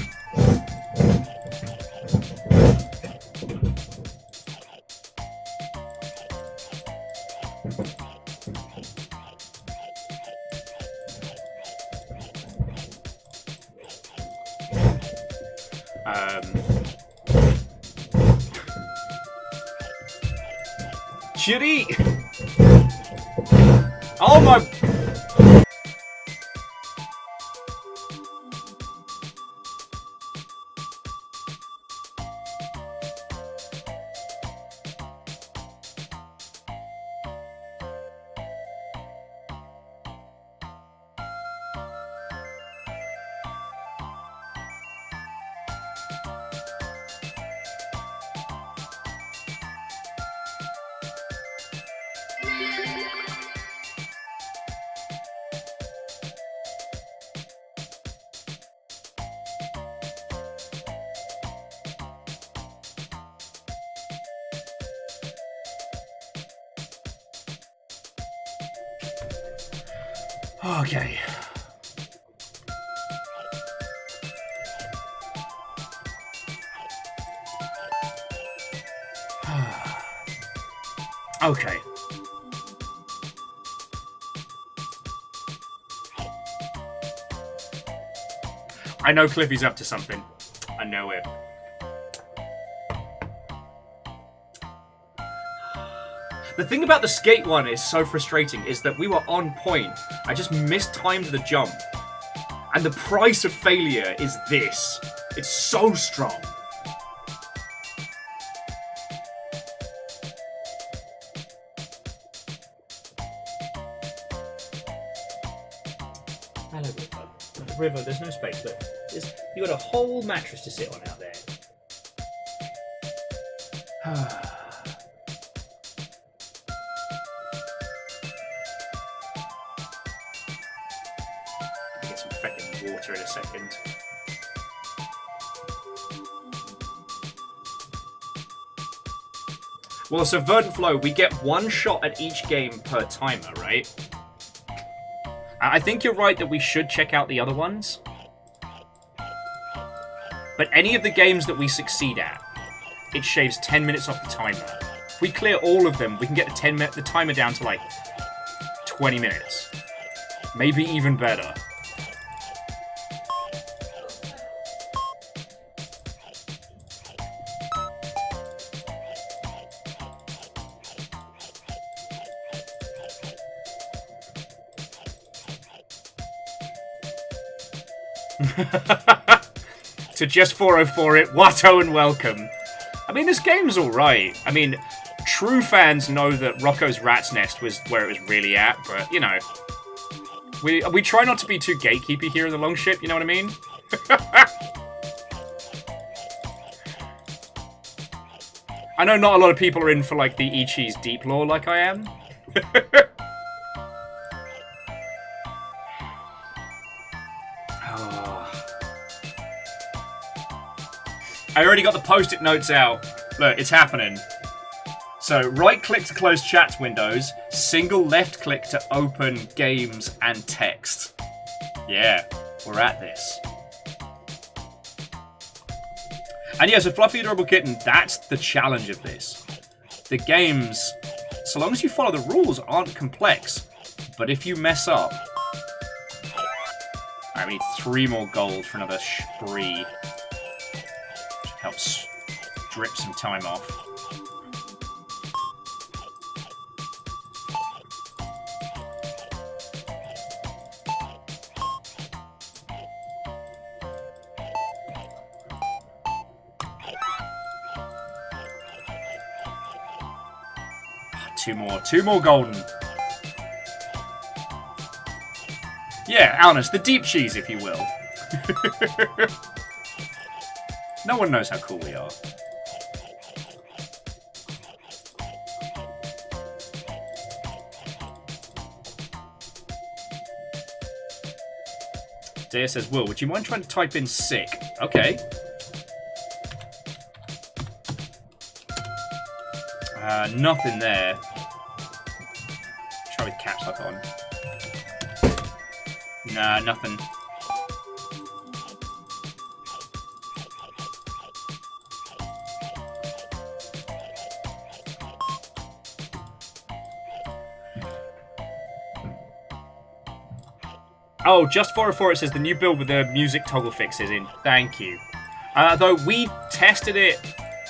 Shitty! Oh my... Okay. Okay. I know Cliffy's up to something. I know it. The thing about the skate one is so frustrating is that we were on point. I just mistimed the jump. And the price of failure is this. It's so strong. Hello, River. River, there's no space, but you got a whole mattress to sit on out there. Get some feckin' water in a second. Well, so Verdant Flow, we get 1 shot at each game per timer, right? I think you're right that we should check out the other ones. But any of the games that we succeed at, it shaves 10 minutes off the timer. If we clear all of them, we can get the timer down to like 20 minutes. Maybe even better. To just 404 it, Watto and welcome. I mean, this game's alright. I mean, true fans know that Rocco's Rat's Nest was where it was really at, but, you know, we try not to be too gatekeepy here in the Longship, you know what I mean? I know not a lot of people are in for, like, the eCheese deep lore like I am. I already got the post-it notes out. Look, it's happening. So, right-click to close chat windows, single left-click to open games and text. Yeah, we're at this. And yeah, so Fluffy Adorable Kitten, that's the challenge of this. The games, so long as you follow the rules, aren't complex. But if you mess up... I need 3 more gold for another spree. Helps drip some time off. two more. Two more golden. Yeah, Alnus, the deep cheese, if you will. No one knows how cool we are. Dea says, Will, would you mind trying to type in sick? Okay. Nothing there. Try with caps lock on. Nah, nothing. Oh, just 404 it says the new build with the music toggle fixes in. Thank you. Though we tested it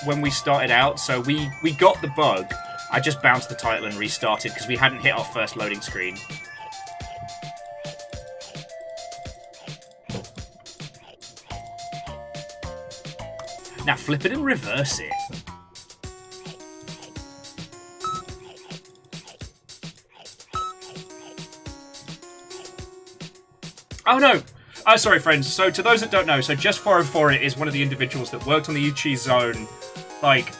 when we started out, so we got the bug. I just bounced the title and restarted because we hadn't hit our first loading screen. Now flip it and reverse it. Oh no! Sorry friends, so to those that don't know, so Just 404 It is one of the individuals that worked on the eCheese Zone. Like,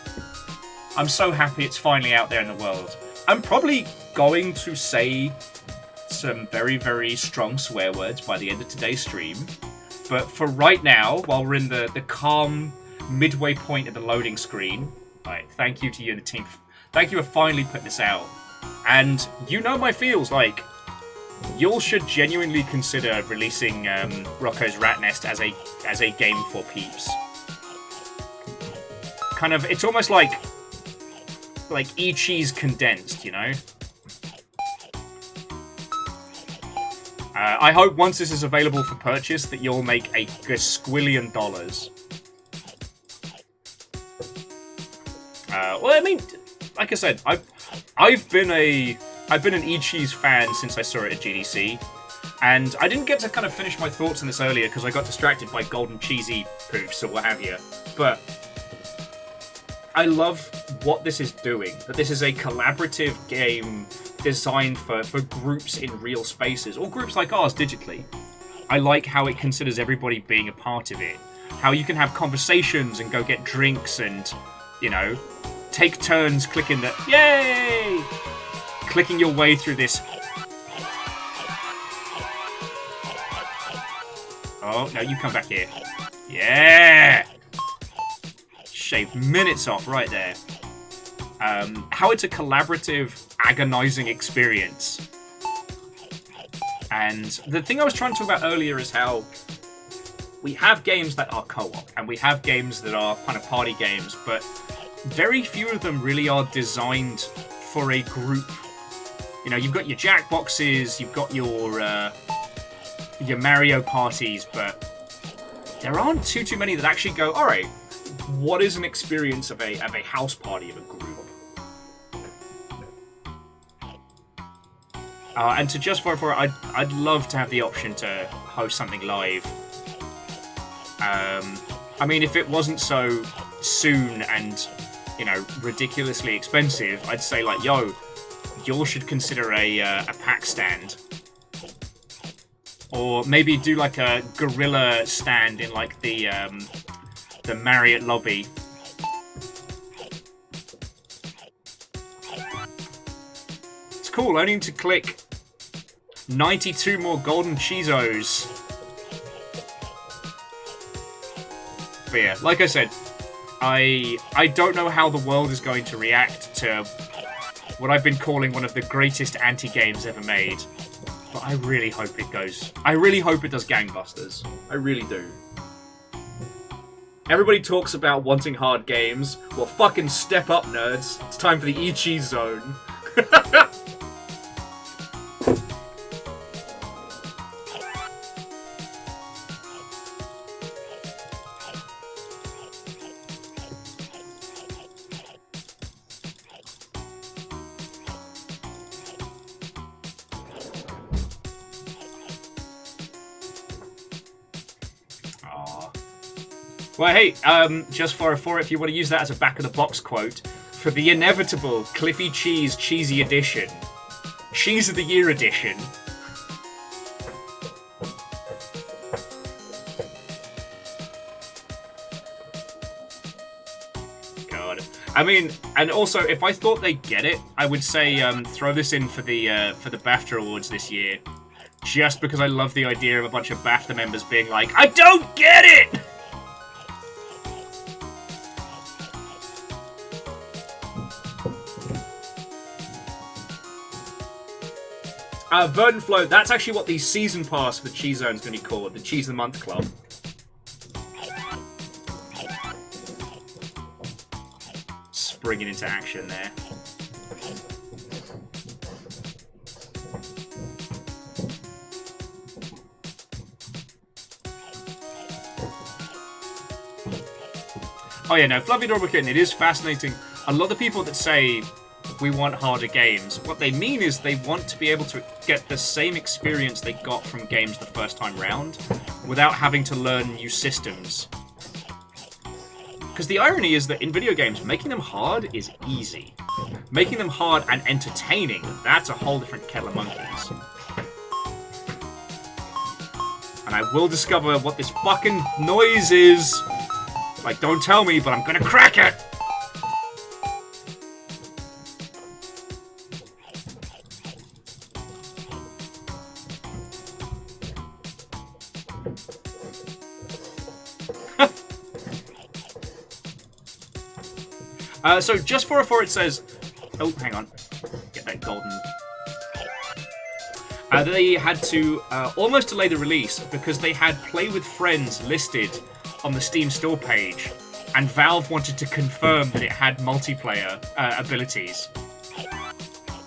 I'm so happy it's finally out there in the world. I'm probably going to say some very, very strong swear words by the end of today's stream. But for right now, while we're in the calm midway point of the loading screen, right, thank you to you and the team. Thank you for finally putting this out. And you know my feels, like, you should genuinely consider releasing Rocco's Rat Nest as a game for peeps. Kind of, it's almost like eCheese condensed, you know? I hope once this is available for purchase that you'll make a squillion dollars. Well, I mean, like I said, I've been an eCheese fan since I saw it at GDC, and I didn't get to kind of finish my thoughts on this earlier because I got distracted by golden cheesy poofs or what have you. But I love what this is doing. That this is a collaborative game designed for groups in real spaces, or groups like ours digitally. I like how it considers everybody being a part of it. How you can have conversations and go get drinks and, you know, take turns clicking the... Yay! Clicking your way through this. Oh, no, you come back here. Yeah! Shaved minutes off right there. How it's a collaborative, agonizing experience. And the thing I was trying to talk about earlier is how we have games that are co-op, and we have games that are kind of party games, but very few of them really are designed for a group. You know, you've got your Jackboxes, you've got your Mario parties, but there aren't too many that actually go, all right, what is an experience of a house party of a group? And to Just 404, I'd love to have the option to host something live. I mean, if it wasn't so soon and, you know, ridiculously expensive, I'd say like, yo, you should consider a pack stand. Or maybe do like a gorilla stand in like the Marriott lobby. It's cool, I need to click 92 more golden Cheezos. But yeah, like I said, I don't know how the world is going to react to what I've been calling one of the greatest anti-games ever made. But I really hope it goes... I really hope it does gangbusters. I really do. Everybody talks about wanting hard games. Well, fucking step up, nerds. It's time for the eCheese Zone. Well, hey, just for if you want to use that as a back-of-the-box quote, for the inevitable Cliffy Cheese Cheesy Edition, Cheese of the Year Edition, God. I mean, and also, if I thought they'd get it, I would say throw this in for the BAFTA Awards this year, just because I love the idea of a bunch of BAFTA members being like, I don't get it! Verdant Flow, that's actually what the season pass for the Cheese Zone is going to be called, the Cheese of the Month Club. Springing into action there. Oh yeah, no, Fluffy Adorable Kitten, it is fascinating. A lot of people that say we want harder games, what they mean is they want to be able to get the same experience they got from games the first time round without having to learn new systems. Because the irony is that in video games, making them hard is easy. Making them hard and entertaining, that's a whole different kettle of monkeys. And I will discover what this fucking noise is. Like, don't tell me, but I'm gonna crack it! So just 404 it says, oh, hang on, get that golden. They had to almost delay the release because they had Play with Friends listed on the Steam store page, and Valve wanted to confirm that it had multiplayer abilities.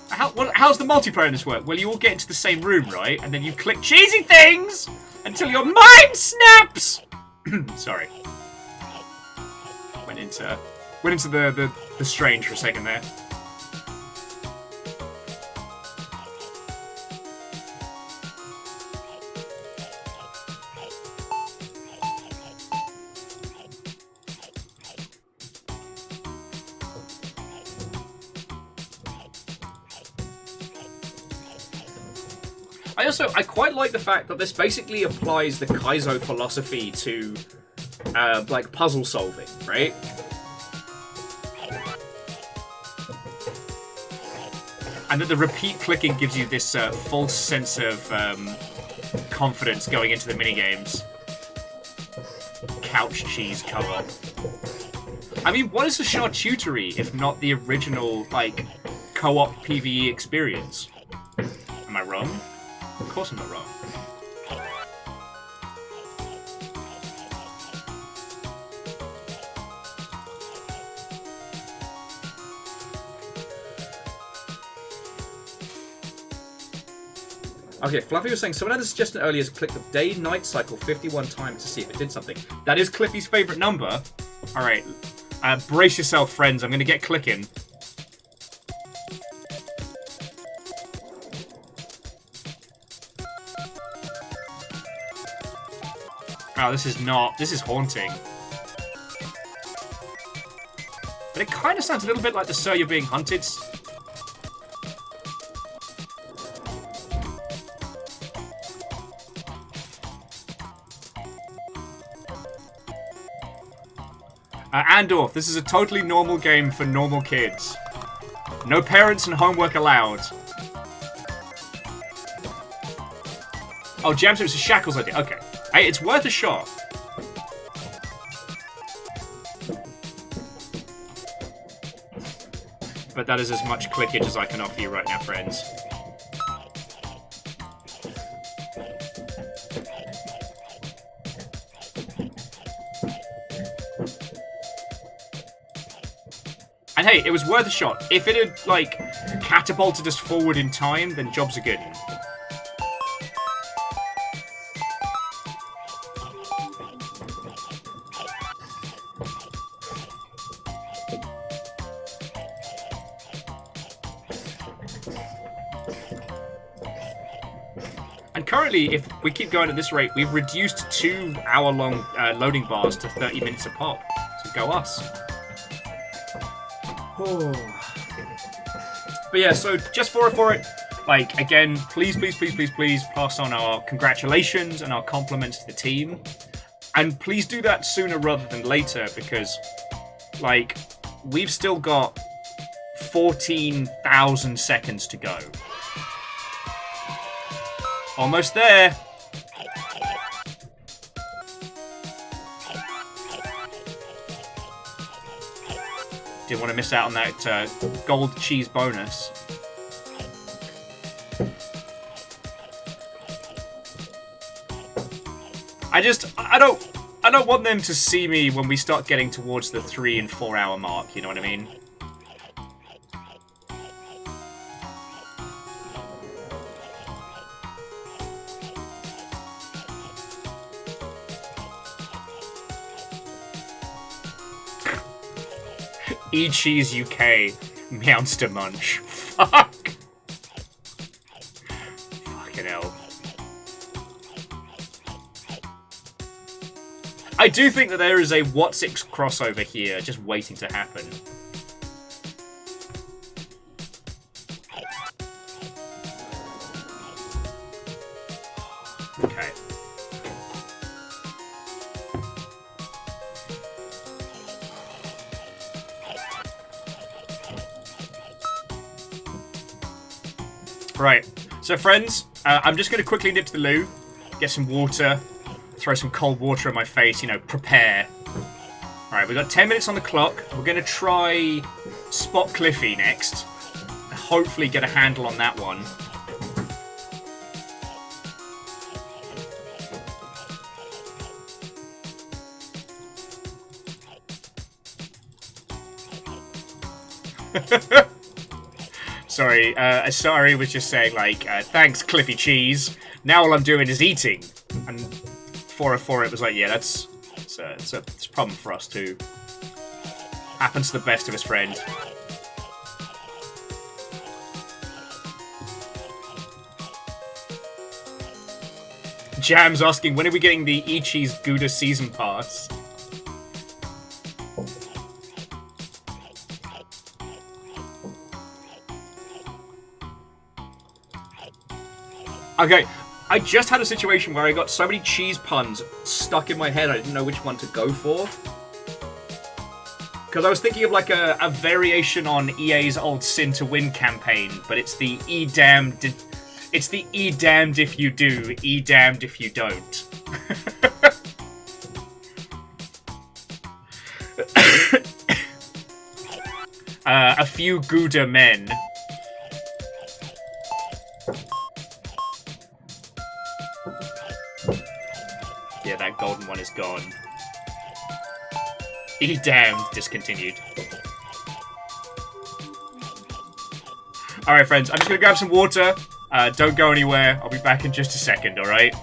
How's the multiplayer in this work? Well, you all get into the same room, right? And then you click cheesy things until your mind snaps! Sorry. Went into the strange for a second there. I quite like the fact that this basically applies the Kaizo philosophy to, like, puzzle solving, right? And that the repeat clicking gives you this false sense of confidence going into the minigames. Couch cheese co-op. I mean, what is a charcuterie if not the original, like, co-op PvE experience? Am I wrong? Of course I'm not wrong. Okay, Fluffy was saying, someone had a suggestion earlier to click the day-night cycle 51 times to see if it did something. That is Cliffy's favourite number. Alright, brace yourself, friends. I'm going to get clicking. Oh, this is haunting. But it kind of sounds a little bit like the Sir You're Being Hunted. Andorf, this is a totally normal game for normal kids. No parents and homework allowed. Oh, Jamster, it's a Shackles idea. Okay. Hey, it's worth a shot. But that is as much clickage as I can offer you right now, friends. And hey, it was worth a shot. If it had, like, catapulted us forward in time, then jobs are good. currently, if we keep going at this rate, we've reduced 2 hour-long loading bars to 30 minutes a pop. So go us. But yeah, so just for it, like, again, please pass on our congratulations and our compliments to the team. And please do that sooner rather than later, because, like, we've still got 14,000 seconds to go. Almost there. Didn't want to miss out on that gold cheese bonus. I don't want them to see me when we start getting towards the 3 and 4 hour mark, you know what I mean? eCheese UK, Meowster Munch. Fuck! Fucking hell. I do think that there is a What's It crossover here, just waiting to happen. Okay. Right, so friends, I'm just going to quickly nip to the loo, get some water, throw some cold water in my face, you know, prepare. Alright, we've got 10 minutes on the clock. We're going to try Spot Cliffy next. Hopefully get a handle on that one. Sorry, Asari was just saying, like, thanks, Cliffy Cheese. Now all I'm doing is eating. And 404, it was like, yeah, it's a problem for us too. Happens to the best of us, friend. Jam's asking, when are we getting the eCheese Gouda Season Pass? Okay, I just had a situation where I got so many cheese puns stuck in my head I didn't know which one to go for. Because I was thinking of like a variation on EA's old Sin to Win campaign, but it's the E-damned if you do, E-damned if you don't. A few Gouda men. Yeah, that golden one is gone. E-damned, discontinued. Alright, friends, I'm just gonna grab some water. Don't go anywhere. I'll be back in just a second, alright?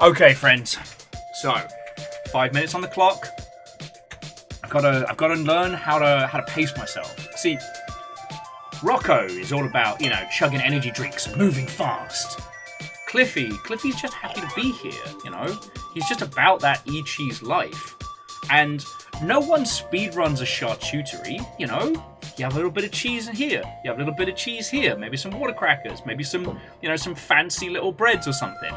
Okay, friends. So, 5 minutes on the clock. I've got to learn how to pace myself. See, Rocco is all about, you know, chugging energy drinks and moving fast. Cliffy's just happy to be here, you know? He's just about that eCheese life. And no one speedruns a charcuterie, you know? You have a little bit of cheese in here, you have a little bit of cheese here, maybe some water crackers, maybe some, you know, some fancy little breads or something,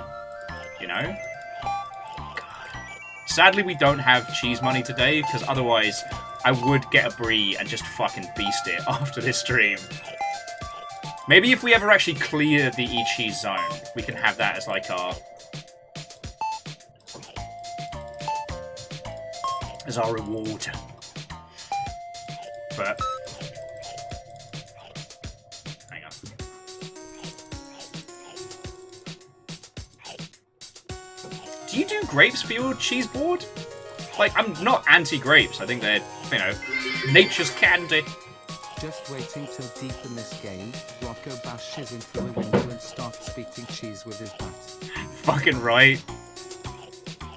you know? God. Sadly, we don't have cheese money today, because otherwise I would get a brie and just fucking beast it after this stream. Maybe if we ever actually clear the eCheese zone, we can have that as like our... as our reward. But... hang on. Do you do grapes for your cheese board? Like, I'm not anti-grapes. I think they're, you know, nature's candy. Just waiting till deep in this game, Rocco bashes in through a window and starts beating cheese with his bat. Fucking right.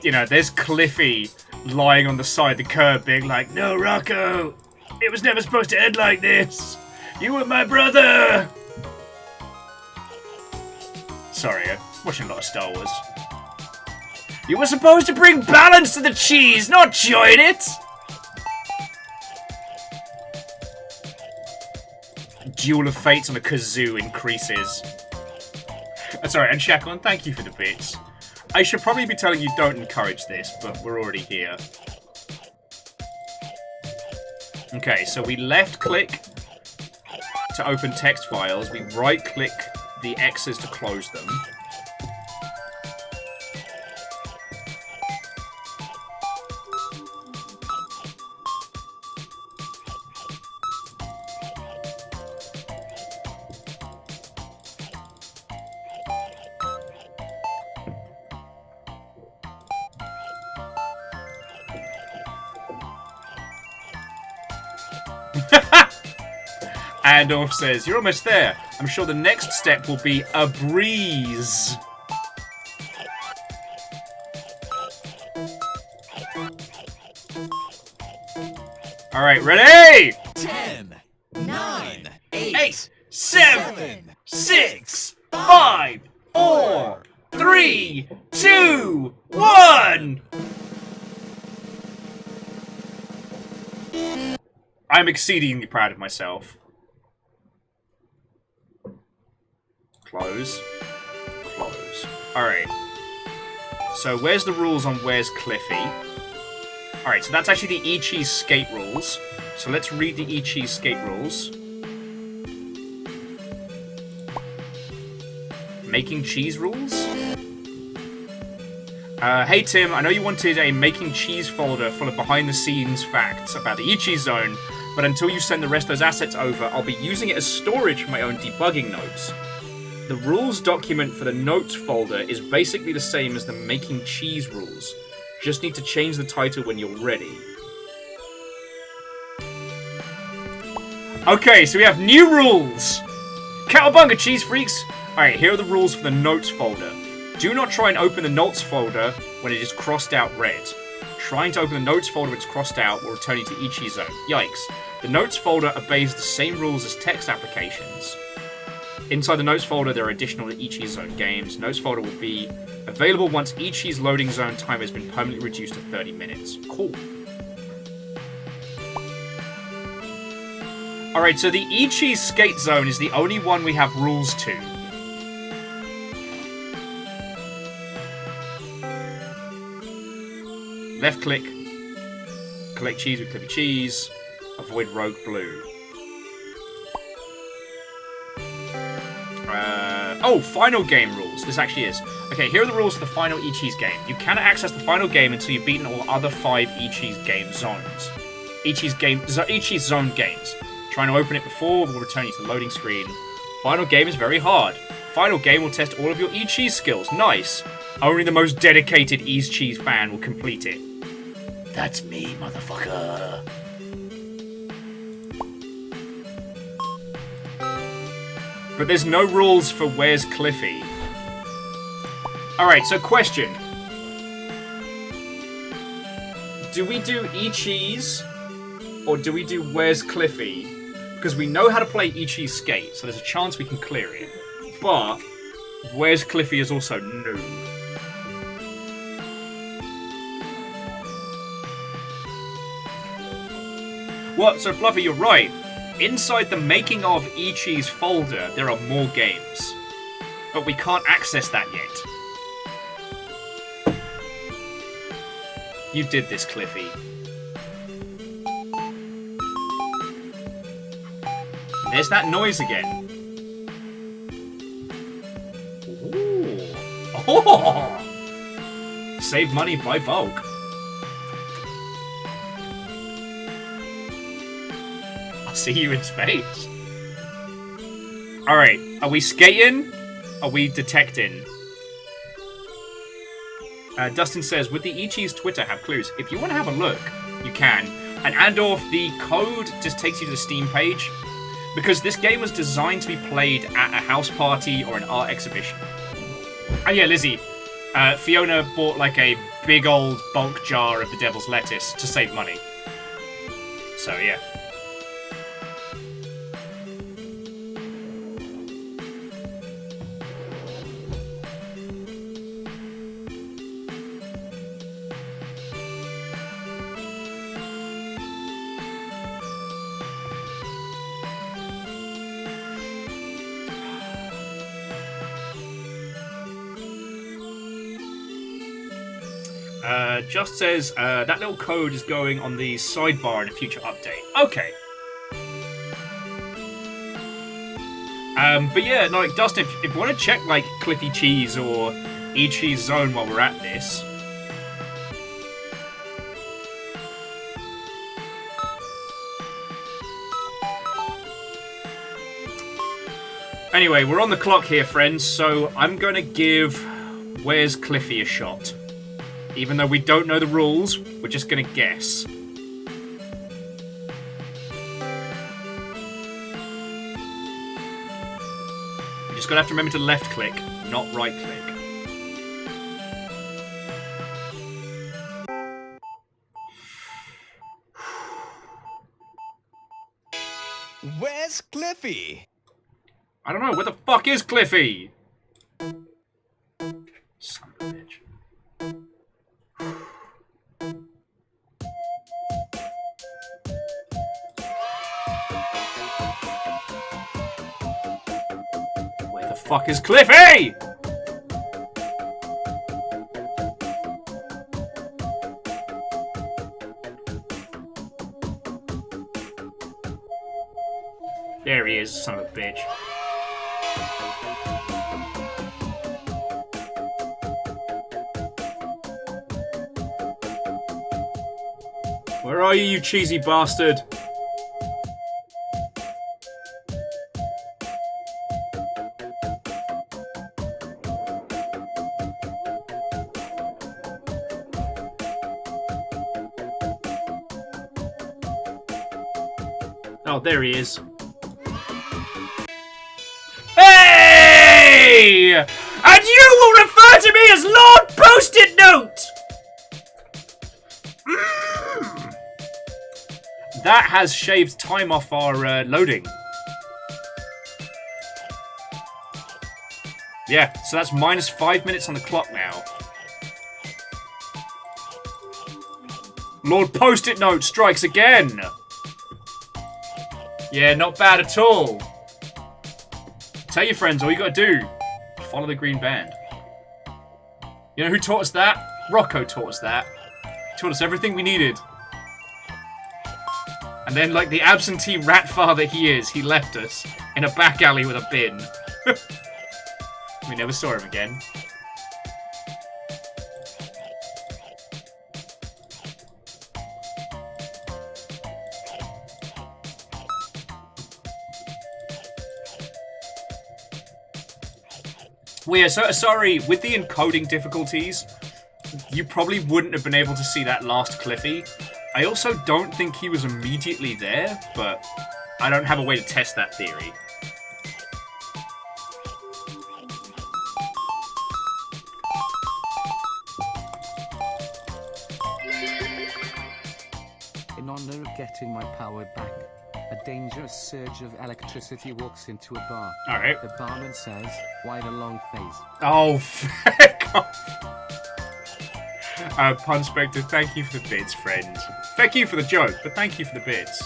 You know, there's Cliffy lying on the side of the curb being like, "No, Rocco! It was never supposed to end like this! You were my brother!" Sorry, I'm watching a lot of Star Wars. You were supposed to bring balance to the cheese, not join it! Duel of Fates on a kazoo increases. Sorry, and Shakon, thank you for the bits. I should probably be telling you don't encourage this, but we're already here. Okay, so we left-click to open text files. We right-click the X's to close them. Andorf says, "You're almost there. I'm sure the next step will be a breeze." Alright, ready? 10, 9, 8, 7, 6, 5, 4, 3, 2, 1! I'm exceedingly proud of myself. Close. Close. Alright. So where's the rules on where's Cliffy? Alright, so that's actually the eCheese skate rules. So let's read the eCheese skate rules. Making cheese rules? Hey Tim, I know you wanted a making cheese folder full of behind-the-scenes facts about the eCheese zone, but until you send the rest of those assets over, I'll be using it as storage for my own debugging notes. The rules document for the notes folder is basically the same as the making cheese rules. Just need to change the title when you're ready. Okay, so we have new rules! Cowabunga, cheese freaks! Alright, here are the rules for the notes folder. Do not try and open the notes folder when it is crossed out red. Trying to open the notes folder when it's crossed out will return you to eCheese zone. Yikes. The notes folder obeys the same rules as text applications. Inside the notes folder, there are additional eCheese zone games. Notes folder will be available once eCheese loading zone time has been permanently reduced to 30 minutes. Cool. Alright, so the eCheese skate zone is the only one we have rules to. Left click. Collect cheese with Cliffy Cheese. Avoid rogue blue. Oh, final game rules. This actually is. Okay, here are the rules for the final eCheese game. You cannot access the final game until you've beaten all other 5 eCheese game zones. eCheese zone games. Trying to open it before will return you to the loading screen. Final game is very hard. Final game will test all of your eCheese skills. Nice. Only the most dedicated eCheese fan will complete it. That's me, motherfucker. But there's no rules for where's Cliffy. Alright, so question. Do we do eCheese or do we do Where's Cliffy? Because we know how to play eCheese Skate, so there's a chance we can clear it. But Where's Cliffy is also new. What? So Fluffy, you're right. Inside the making of eCheese folder, there are more games. But we can't access that yet. You did this, Cliffy. There's that noise again. Ooh. Oh! Save money by bulk. I'll see you in space. Alright, are we skating? Are we detecting? Dustin says, would the eCheese Twitter have clues? If you want to have a look, you can. And Andorf, the code just takes you to the Steam page. Because this game was designed to be played at a house party or an art exhibition. And yeah, Lizzie, Fiona bought like a big old bulk jar of the devil's lettuce to save money. So yeah. Just says that little code is going on the sidebar in a future update. Okay. But yeah, like Dustin, if you want to check like Cliffy Cheese or eCheese Zone while we're at this. Anyway, we're on the clock here, friends, so I'm going to give Where's Cliffy a shot. Even though we don't know the rules, we're just gonna guess. You're just gonna have to remember to left click, not right click. Where's Cliffy? I don't know, where the fuck is Cliffy? Son of a bitch. Where the fuck is Cliffy? There he is, son of a bitch. Where are you, you cheesy bastard? Oh, there he is. Hey! And you will refer to me as Lord Post-it Note! That has shaved time off our loading. Yeah, so that's minus 5 minutes on the clock now. Lord Post-it Note strikes again! Yeah, not bad at all. Tell your friends, all you gotta do, follow the green band. You know who taught us that? Rocco taught us that. He taught us everything we needed. And then, like the absentee rat father he is, he left us in a back alley with a bin. We never saw him again. Well, yeah, so sorry, with the encoding difficulties, you probably wouldn't have been able to see that last Cliffy. I also don't think he was immediately there, but I don't have a way to test that theory. In honor of getting my power back, a dangerous surge of electricity walks into a bar. Alright. The barman says, "Why the long face?" Oh, fuck off. Pun Spectre, thank you for the bits, friend. Thank you for the joke, but thank you for the bits.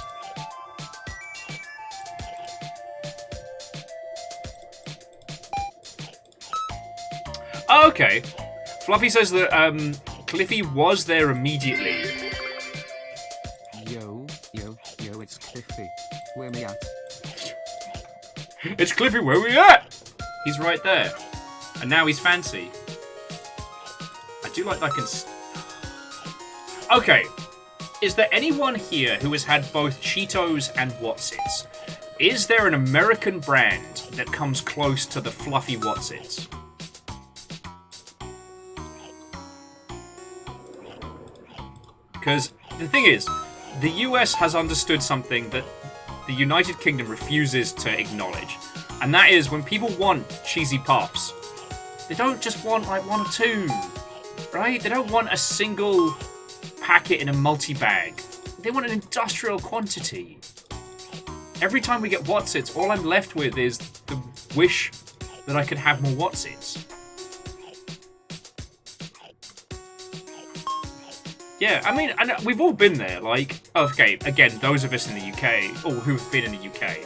Oh, okay. Fluffy says that Cliffy was there immediately. Yo, it's Cliffy. Where me at? It's Cliffy, where we at? He's right there. And now he's fancy. I do like that Okay. Is there anyone here who has had both Cheetos and Whatsits? Is there an American brand that comes close to the fluffy Whatsits? Because the thing is, the US has understood something that the United Kingdom refuses to acknowledge. And that is when people want cheesy puffs, they don't just want like one or two, right? They don't want a single packet in a multi-bag. They want an industrial quantity. Every time we get Whatsits, all I'm left with is the wish that I could have more Whatsits. Yeah, I mean, and we've all been there, like, okay, again, those of us in the UK, or who've been in the UK,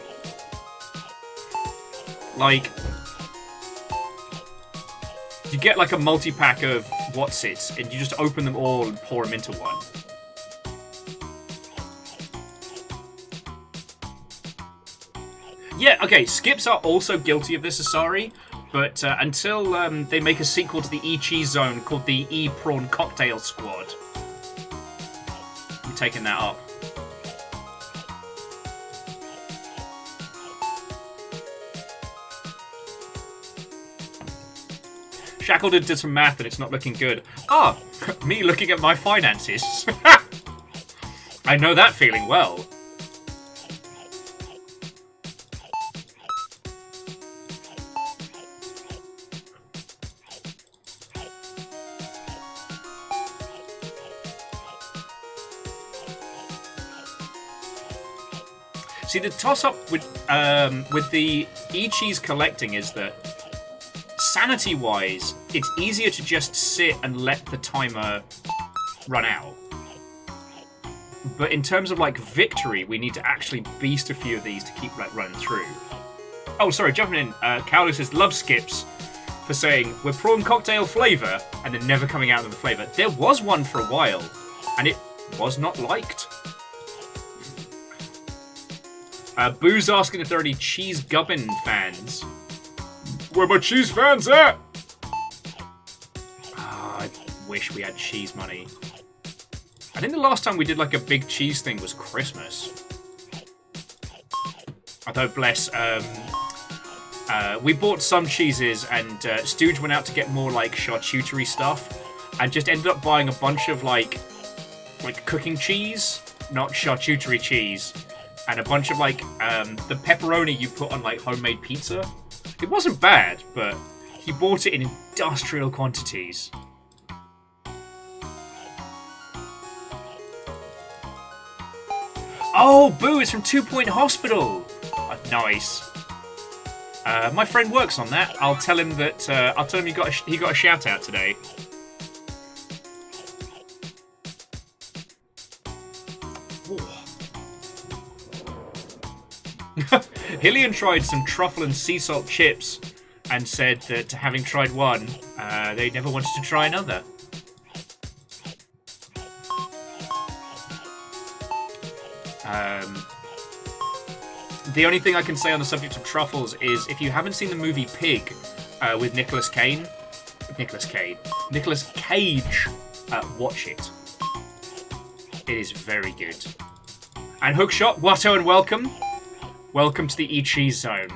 like, you get like a multi-pack of Whatsits, and you just open them all and pour them into one. Yeah, okay, Skips are also guilty of this, Asari, but until they make a sequel to the eCheese zone called the E-Prawn Cocktail Squad, I'm taking that up. Shackleton did some math and it's not looking good. Ah, me looking at my finances. I know that feeling well. See, the toss-up with the eCheese collecting is that sanity-wise, it's easier to just sit and let the timer run out. But in terms of like victory, we need to actually beast a few of these to keep like running through. Oh, sorry, jumping in. Cowley says love Skips for saying we're prawn cocktail flavour and then never coming out of the flavour. There was one for a while, and it was not liked. Boo's asking if there are any cheese gubbin fans. Where my cheese fans at? I wish we had cheese money. I think the last time we did like a big cheese thing was Christmas. Although, bless, we bought some cheeses and Stooge went out to get more like charcuterie stuff and just ended up buying a bunch of like cooking cheese, not charcuterie cheese, and a bunch of like the pepperoni you put on like homemade pizza. It wasn't bad, but he bought it in industrial quantities. Oh, Boo, it's from 2 Point Hospital. Nice. My friend works on that. I'll tell him that. I'll tell him he got a shout out today. Hillian tried some truffle and sea salt chips and said that having tried one, they never wanted to try another. The only thing I can say on the subject of truffles is if you haven't seen the movie Pig with Nicolas Cage, watch it. It is very good. And Hookshot, Watto and welcome. Welcome to the eCheese zone.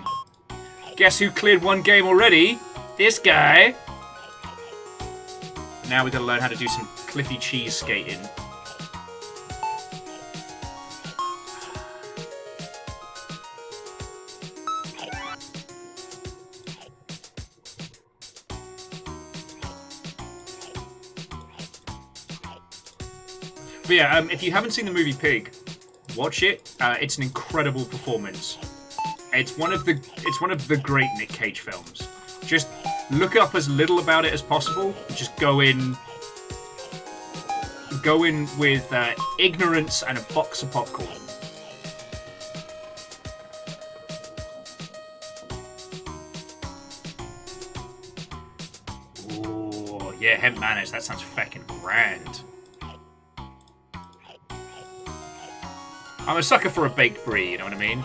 Guess who cleared one game already? This guy. Now we gotta learn how to do some Cliffy cheese skating. But yeah, if you haven't seen the movie Pig, watch it. It's an incredible performance. It's one of the great Nick Cage films. Just look up as little about it as possible. Just go in with ignorance and a box of popcorn. Ooh, yeah, hemp mayonnaise. That sounds feckin' grand. I'm a sucker for a baked brie, you know what I mean?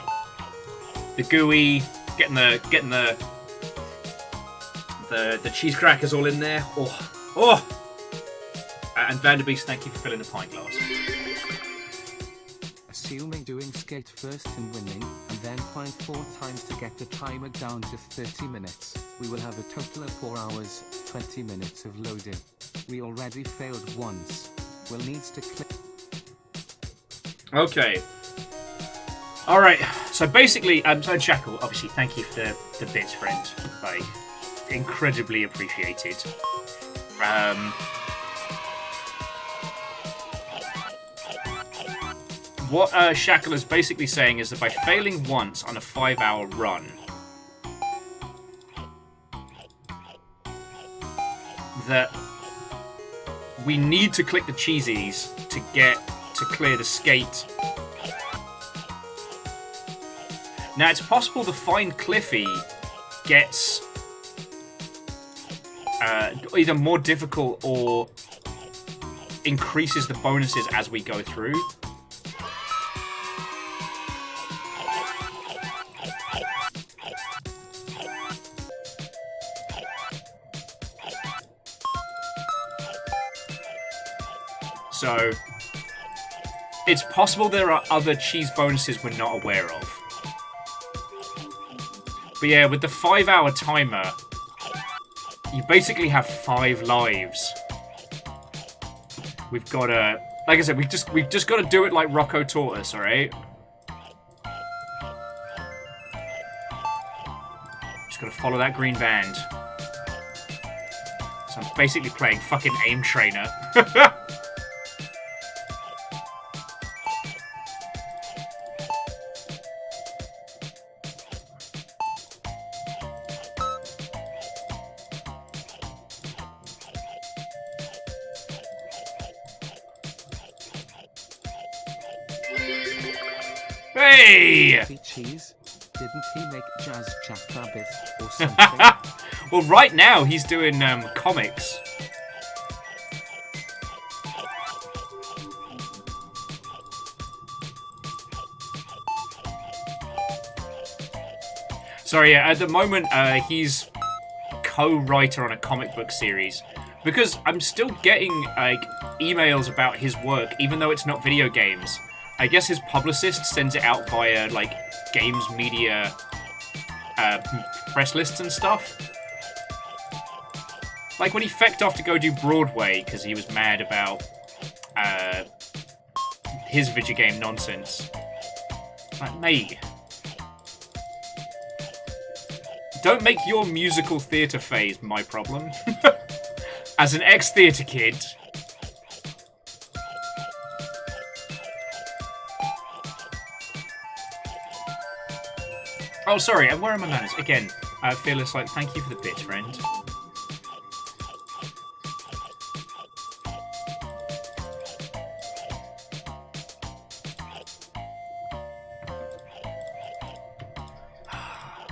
The gooey, getting the cheese crackers all in there. Oh! And Vanderbeest, thank you for filling the pint glass. Assuming doing skate first and winning, and then find 4 times to get the timer down to 30 minutes, we will have a total of 4 hours, 20 minutes of loading. We already failed once. We'll need to click. Okay. Alright, so basically, so Jackal, obviously, thank you for the bits, friend. Like, incredibly appreciated. What Shackle is basically saying is that by failing once on a 5-hour run, that we need to click the cheesies to clear the skate. Now, it's possible the Find Cliffy gets either more difficult or increases the bonuses as we go through. So, it's possible there are other cheese bonuses we're not aware of. But yeah, with the 5-hour timer, you basically have 5 lives. We've got to, like I said, we've just got to do it like Rocco taught us, all right? Just got to follow that green band. So I'm basically playing fucking aim trainer. Hey! Cheese? Didn't he make Jazz Jackrabbit or something? Well, right now he's doing comics. Sorry, yeah, at the moment he's co-writer on a comic book series. Because I'm still getting like emails about his work, even though it's not video games. I guess his publicist sends it out via, like, games media press lists and stuff. Like, when he fecked off to go do Broadway because he was mad about his video game nonsense. Like, mate. Don't make your musical theatre phase my problem. As an ex-theatre kid... Oh, sorry, and where are my manners? Again, Fearless, like, thank you for the bits, friend.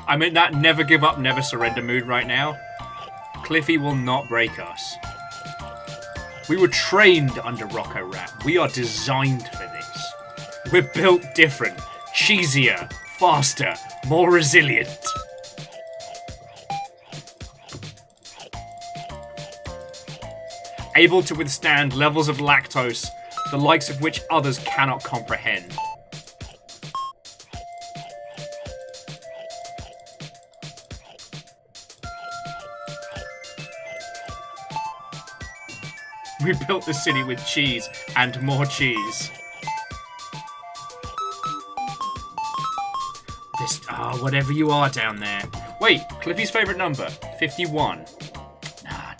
I'm in that never give up, never surrender mood right now. Cliffy will not break us. We were trained under Rocco Rat. We are designed for this. We're built different, cheesier, faster, more resilient. Able to withstand levels of lactose, the likes of which others cannot comprehend. We built the city with cheese and more cheese. This, whatever you are down there. Wait, Cliffy's favourite number? 51. Nah.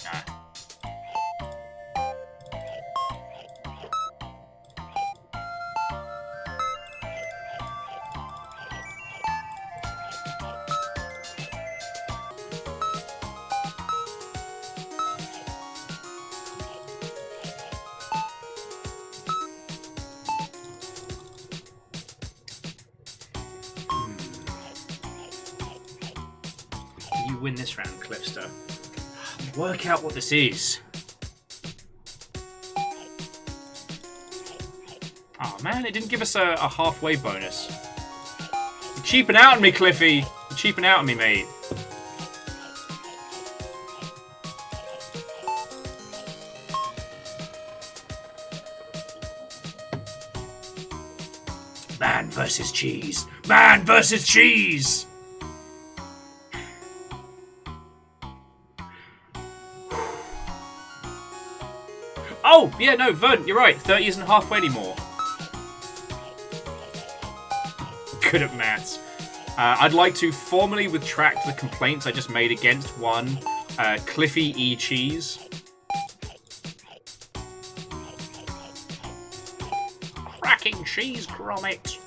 you win this round, Clipster. Work out what this is. Oh man, it didn't give us a halfway bonus. You're cheaping out on me, Cliffy. You're cheaping out on me, mate. Man versus cheese. Man versus cheese. Oh, yeah, no, Vern, you're right. 30 isn't halfway anymore. Good at maths. I'd like to formally retract the complaints I just made against one Cliffy eCheese. Cracking cheese grommet.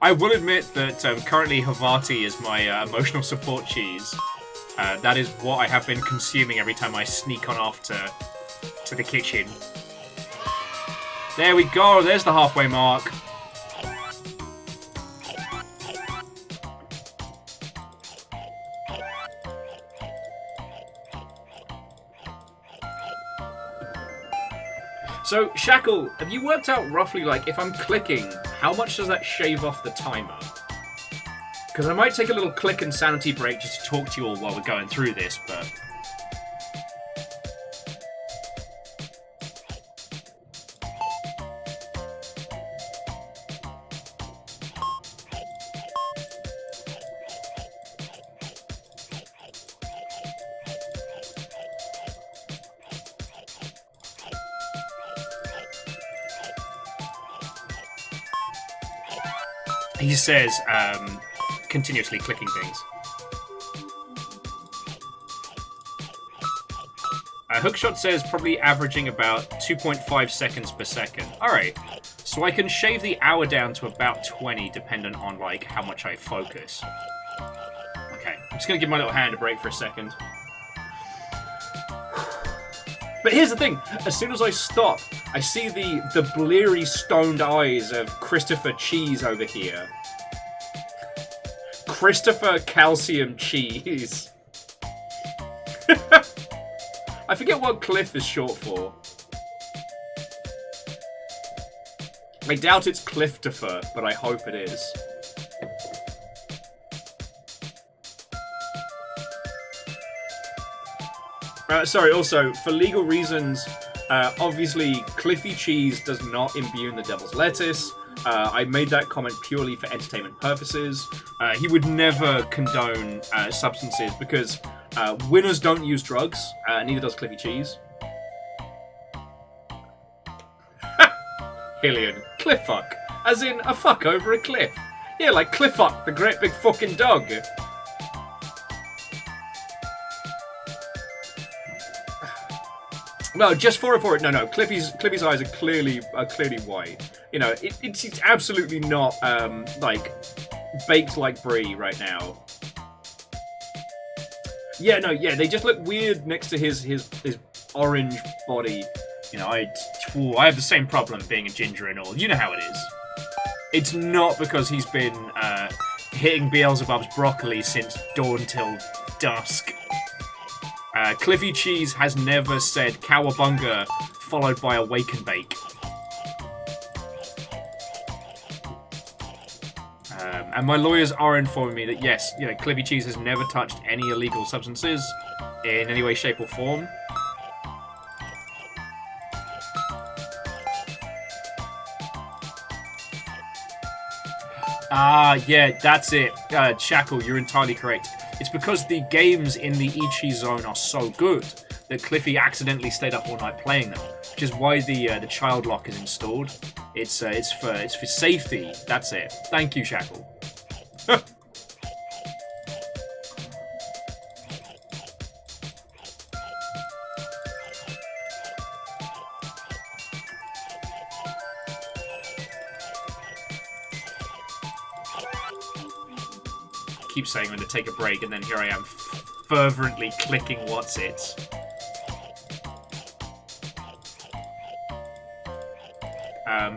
I will admit that currently Havarti is my emotional support cheese. That is what I have been consuming every time I sneak on off to the kitchen. There we go, there's the halfway mark. So, Shackle, have you worked out roughly, like, if I'm clicking, how much does that shave off the timer? Because I might take a little click and sanity break just to talk to you all while we're going through this, but... He says, continuously clicking things. Hookshot says probably averaging about 2.5 seconds per second. Alright, so I can shave the hour down to about 20 dependent on, like, how much I focus. Okay, I'm just gonna give my little hand a break for a second. But here's the thing, as soon as I stop, I see the bleary, stoned eyes of Christopher Cheese over here. Christopher Calcium Cheese. I forget what Cliff is short for. I doubt it's Cliftofer, but I hope it is. Sorry, also, for legal reasons, obviously, Cliffy Cheese does not imbue the devil's lettuce. I made that comment purely for entertainment purposes. He would never condone substances because winners don't use drugs, neither does Cliffy Cheese. Hillian, cliff-fuck, as in a fuck over a cliff. Yeah, like Cliff-fuck, the great big fucking dog. No, just for it. No. Cliffy's eyes are clearly white. You know, it's absolutely not like baked like brie right now. Yeah, no, yeah, they just look weird next to his orange body. You know, I have the same problem being a ginger and all. You know how it is. It's not because he's been hitting Beelzebub's broccoli since dawn till dusk. Cliffy Cheese has never said cowabunga followed by a wake and bake. And my lawyers are informing me that yes, you know, Cliffy Cheese has never touched any illegal substances in any way, shape, or form. Yeah, that's it. Shackle, you're entirely correct. It's because the games in the eCheese zone are so good that Cliffy accidentally stayed up all night playing them, which is why the child lock is installed. It's for safety. That's it. Thank you, Shackle. Keep saying I'm going to take a break, and then here I am fervently clicking what's it.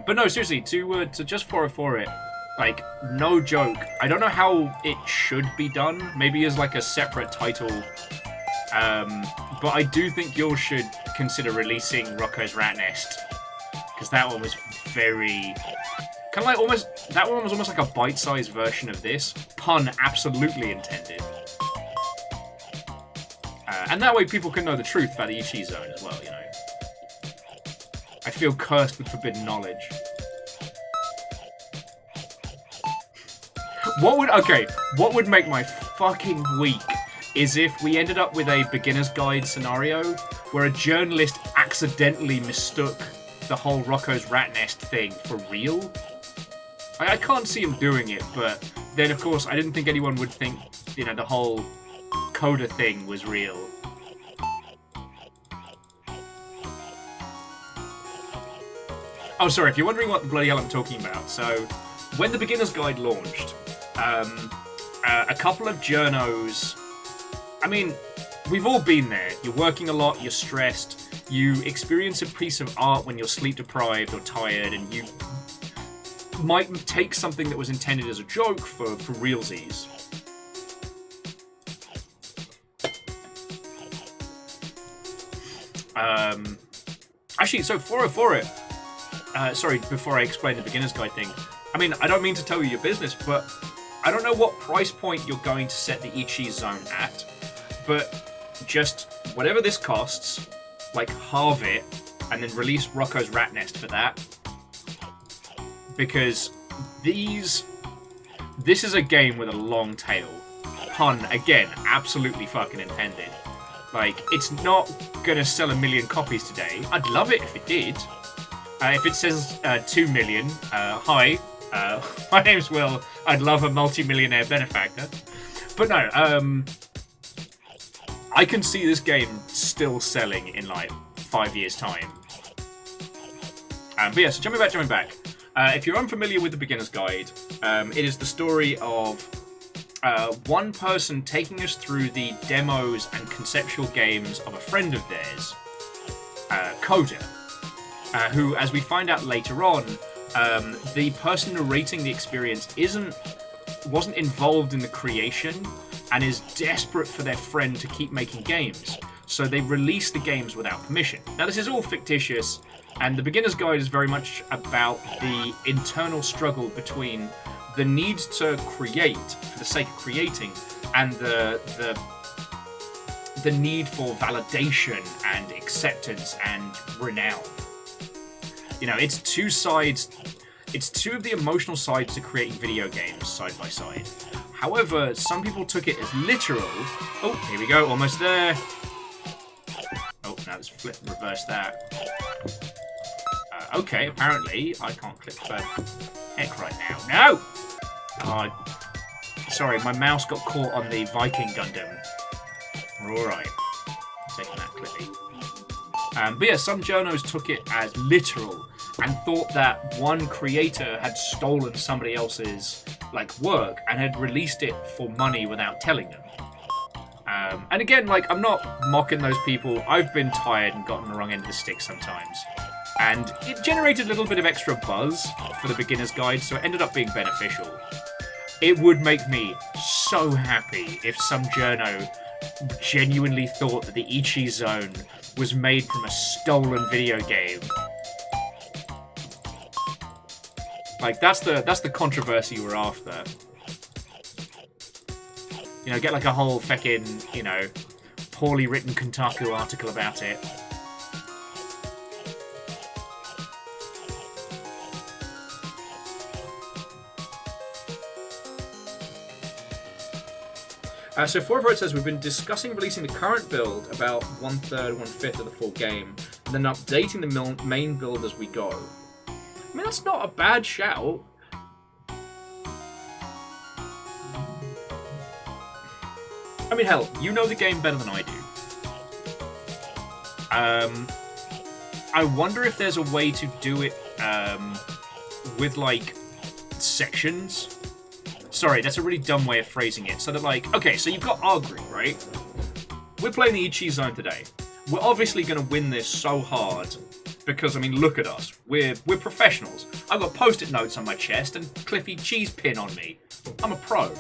But no, seriously, to just 404 it, like, no joke. I don't know how it should be done. Maybe as like a separate title. But I do think you should consider releasing Rocco's Rat Nest, because that one was very kind of like almost. That one was almost like a bite-sized version of this. Pun absolutely intended. And that way people can know the truth about the eCheese zone as well, you know. I feel cursed with forbidden knowledge. What would make my fucking week is if we ended up with a beginner's guide scenario where a journalist accidentally mistook the whole Rocco's Rat Nest thing for real. I can't see him doing it, but then of course I didn't think anyone would think, you know, the whole coda thing was real. Oh, sorry, if you're wondering what the bloody hell I'm talking about, so when the beginner's guide launched, a couple of journos, I mean, we've all been there. You're working a lot, you're stressed, you experience a piece of art when you're sleep deprived or tired, and you might take something that was intended as a joke for realsies. Actually, so 404 it. Sorry, before I explain the beginner's guide thing. I mean, I don't mean to tell you your business, but I don't know what price point you're going to set the eCheese zone at, but just whatever this costs, like halve it, and then release Rocco's Rat Nest for that. Because this is a game with a long tail. Pun, again, absolutely fucking intended. Like, it's not gonna sell 1 million copies today. I'd love it if it did. If it says 2 million, hi, my name's Will. I'd love a multi-millionaire benefactor. But no, I can see this game still selling in like 5 years' time. But yeah, so jumping back. If you're unfamiliar with the beginner's guide, it is the story of one person taking us through the demos and conceptual games of a friend of theirs, Coda, who, as we find out later on, the person narrating the experience wasn't involved in the creation and is desperate for their friend to keep making games, so they release the games without permission. Now, this is all fictitious, and the beginner's guide is very much about the internal struggle between the need to create for the sake of creating and the need for validation and acceptance and renown. You know, it's two sides. It's two of the emotional sides to creating video games side by side. However, some people took it as literal. Oh, here we go, almost there. Oh, now let's flip and reverse that. Okay, apparently I can't click for heck right now. No! Oh, sorry, my mouse got caught on the Viking Gundam. We're alright. Taking that clippy. But yeah, some journos took it as literal and thought that one creator had stolen somebody else's work and had released it for money without telling them. And again, I'm not mocking those people. I've been tired and gotten the wrong end of the stick sometimes. And it generated a little bit of extra buzz for the beginner's guide, so it ended up being beneficial. It would make me so happy if some journo genuinely thought that the eCheese zone was made from a stolen video game. That's the controversy we're after. You know, get a whole feckin', poorly written Kotaku article about it. So 404 says, we've been discussing releasing the current build about 1/3, 1/5 of the full game, and then updating the main build as we go. I mean, that's not a bad shout. I mean, hell, you know the game better than I do. I wonder if there's a way to do it with, sections. Sorry, that's a really dumb way of phrasing it. So that, okay, so you've got our group, right? We're playing the eCheese zone today. We're obviously going to win this so hard because, I mean, look at us. We're professionals. I've got post-it notes on my chest and Cliffy cheese pin on me. I'm a pro.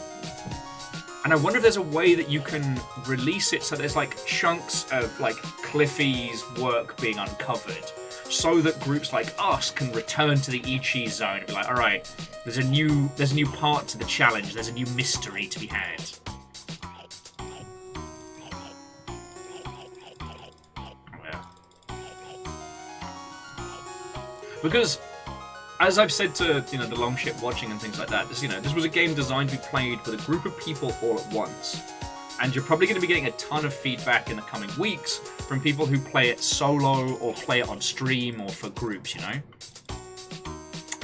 And I wonder if there's a way that you can release it so there's like chunks of like Cliffy's work being uncovered, so that groups like us can return to the eCheese zone and be like, all right, there's a new part to the challenge. There's a new mystery to be had. Because, as I've said to the long ship watching and things like that, this was a game designed to be played with a group of people all at once, and you're probably going to be getting a ton of feedback in the coming weeks from people who play it solo or play it on stream or for groups.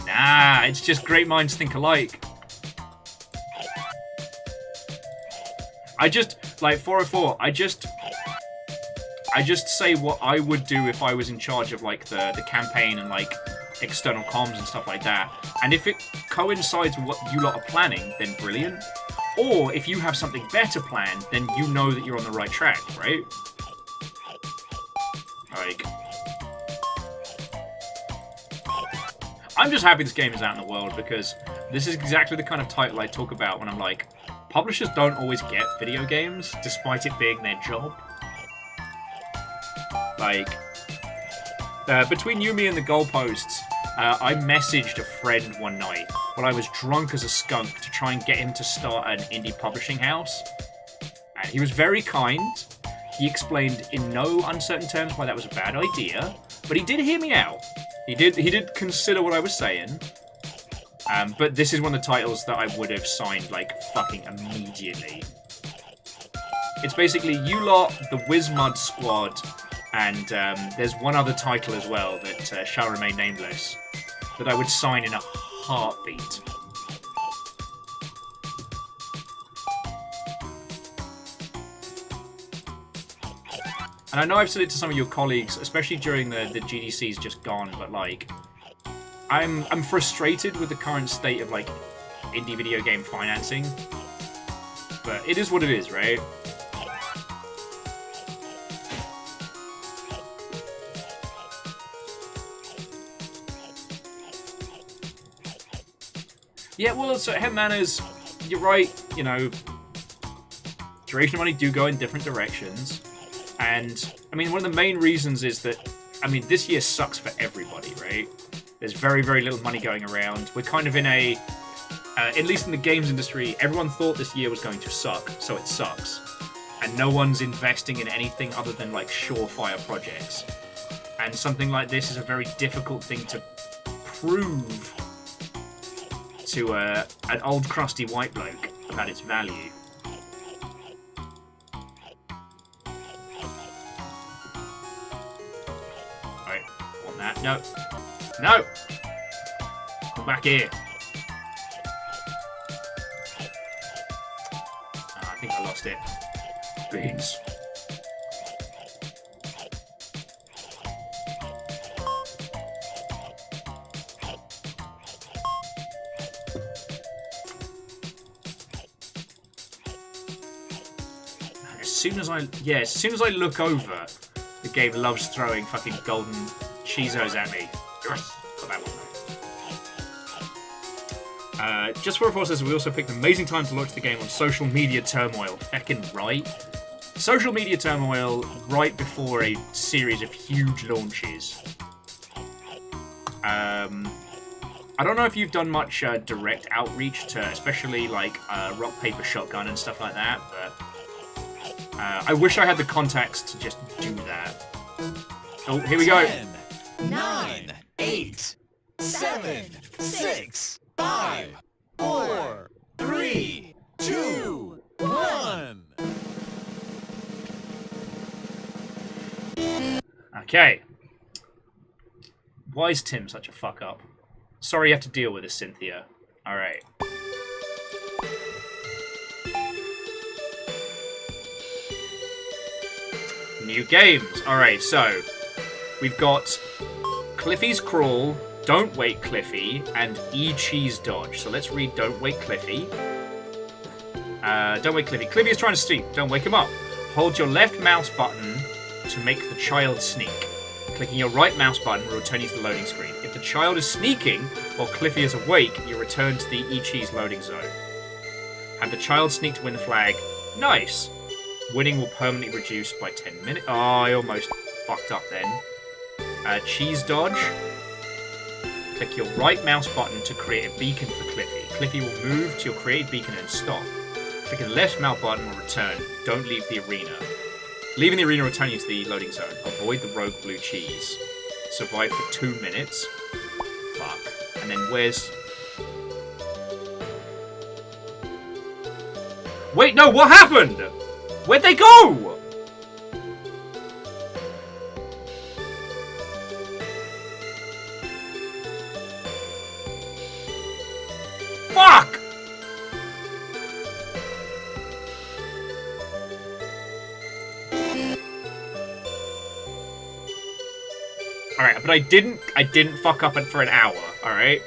Nah, it's just great minds think alike. I just like 404. I just say what I would do if I was in charge of like the campaign and like external comms and stuff like that. And if it coincides with what you lot are planning, then brilliant. Or if you have something better planned, then you know that you're on the right track, right? Like, I'm just happy this game is out in the world, because this is exactly the kind of title I talk about when I'm like, publishers don't always get video games, despite it being their job. Like, between you, me, and the goalposts, I messaged a friend one night while I was drunk as a skunk to try and get him to start an indie publishing house. And he was very kind. He explained in no uncertain terms why that was a bad idea, but he did hear me out. He did consider what I was saying. But this is one of the titles that I would have signed, like, fucking immediately. It's basically you lot, the Wizmud Squad, and there's one other title as well that shall remain nameless, that I would sign in a heartbeat. And I know I've said it to some of your colleagues, especially during the GDC's just gone, but like, I'm frustrated with the current state of like indie video game financing. But it is what it is, right? Yeah, well, so Head Manners, you're right, duration of money do go in different directions. And, I mean, one of the main reasons is that, this year sucks for everybody, right? There's very, very little money going around. We're kind of in a, at least in the games industry, everyone thought this year was going to suck, so it sucks. And no one's investing in anything other than, like, surefire projects. And something like this is a very difficult thing to prove to an old crusty white bloke about its value. Right, want that? No. No! Come back here. I think I lost it. Beans. As soon as I look over, the game loves throwing fucking golden cheezos at me. Yes, got that one. Just for a says we also picked an amazing time to launch the game on social media turmoil. Feckin' right. Social media turmoil right before a series of huge launches. I don't know if you've done much direct outreach to, especially like Rock, Paper, Shotgun and stuff like that, but I wish I had the contacts to just do that. Oh, here we go. 10, 9, 8, 7, 6, 5, 4, 3, 2, 1. Okay. Why is Tim such a fuck up? Sorry you have to deal with this, Cynthia. Alright. New games. Alright, so we've got Cliffy's Crawl, Don't Wait Cliffy, and eCheese Dodge. So let's read Don't Wait Cliffy. Don't wake Cliffy. Cliffy is trying to sleep. Don't wake him up. Hold your left mouse button to make the child sneak. Clicking your right mouse button will return you to the loading screen. If the child is sneaking while Cliffy is awake, you return to the eCheese loading zone. Have the child sneak to win the flag. Nice! Winning will permanently reduce by 10 minutes. Oh, I almost fucked up then. Cheese dodge. Click your right mouse button to create a beacon for Cliffy. Cliffy will move to your created beacon and stop. Clicking the left mouse button will return. Don't leave the arena. Leaving the arena will return you to the loading zone. Avoid the rogue blue cheese. Survive for 2 minutes. Fuck. And then where's... Wait, no, what happened? Where'd they go? Fuck! Alright, but I didn't fuck up it for an hour, alright?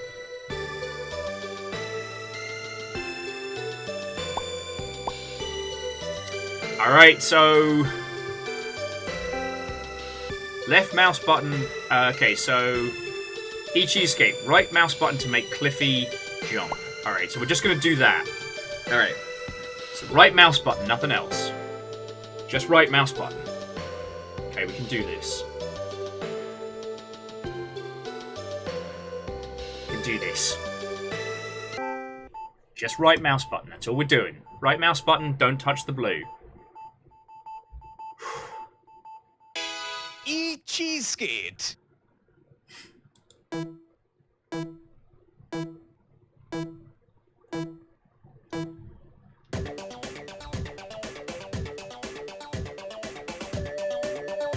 Alright, so... Left mouse button... okay, so... eCheese escape. Right mouse button to make Cliffy jump. Alright, so we're just gonna do that. Alright. So right mouse button, nothing else. Just right mouse button. Okay, we can do this. We can do this. Just right mouse button, that's all we're doing. Right mouse button, don't touch the blue. eCheese skate.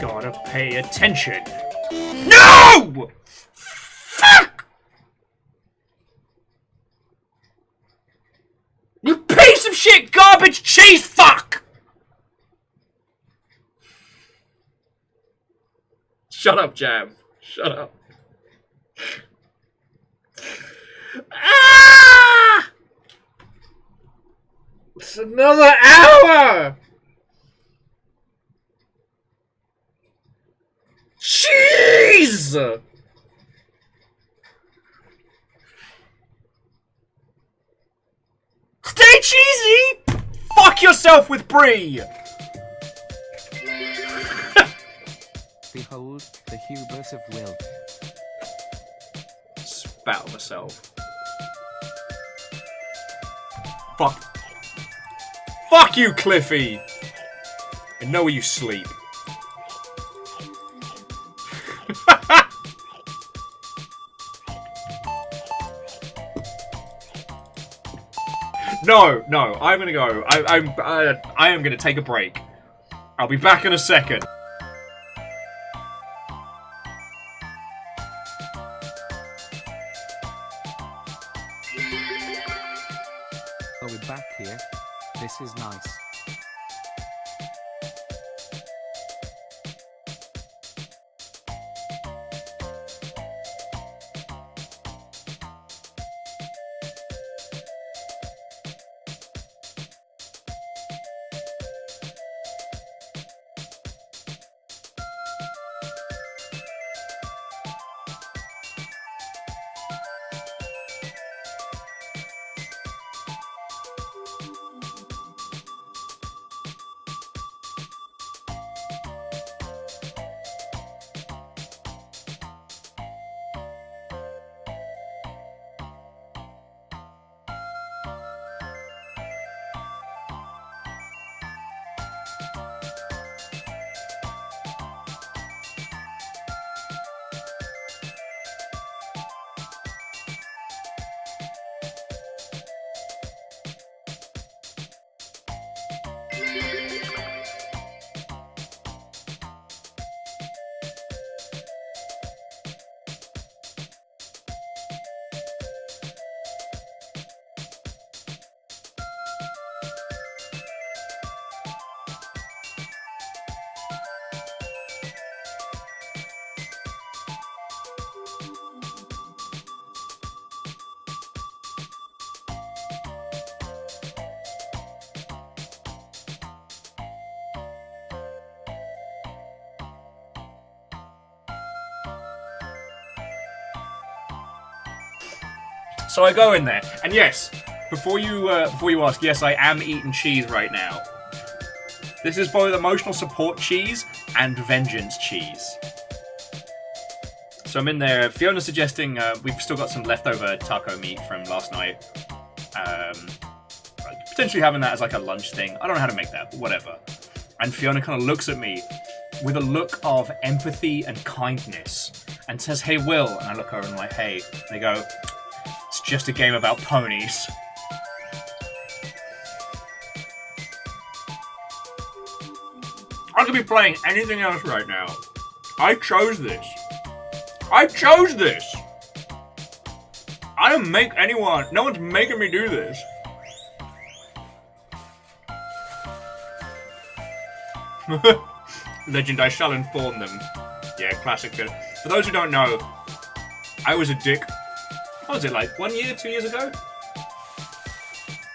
Gotta pay attention. No! Fuck! You piece of shit garbage cheese fuck! Shut up, Jam. Shut up. Ah! It's another hour! Cheese! Stay cheesy! Fuck yourself with brie! Behold, the hubris of will. Spat on myself. Fuck. Fuck you, Cliffy! I know where you sleep. No, I'm gonna go. I am gonna take a break. I'll be back in a second. Are we back here? This is nice. So I go in there, and yes, before you ask, yes, I am eating cheese right now. This is both emotional support cheese and vengeance cheese. So I'm in there. Fiona's suggesting we've still got some leftover taco meat from last night. Potentially having that as like a lunch thing. I don't know how to make that, but whatever. And Fiona kind of looks at me with a look of empathy and kindness and says, "Hey, Will." And I look over and I'm like, "Hey." And they go, "It's just a game about ponies." I could be playing anything else right now. I chose this. I chose this. I didn't make anyone. No one's making me do this. Legend, I shall inform them. Yeah, classic. For those who don't know, I was a dick. What was it, like 1 year, 2 years ago?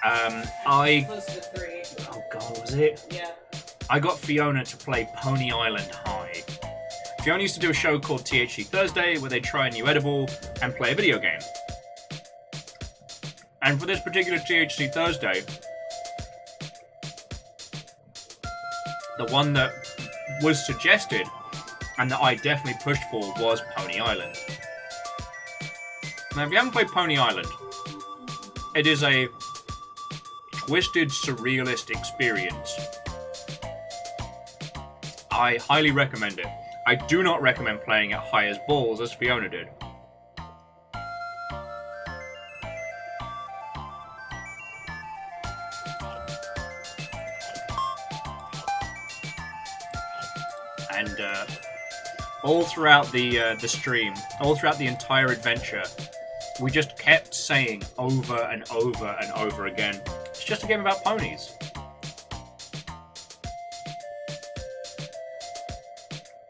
Close to 3. Oh god, was it? Yeah. I got Fiona to play Pony Island High. Fiona used to do a show called THC Thursday where they try a new edible and play a video game. And for this particular THC Thursday, the one that was suggested and that I definitely pushed for was Pony Island. Now, if you haven't played Pony Island, it is a twisted, surrealist experience. I highly recommend it. I do not recommend playing it high as balls as Fiona did. And all throughout the stream, all throughout the entire adventure, we just kept saying over and over and over again, it's just a game about ponies.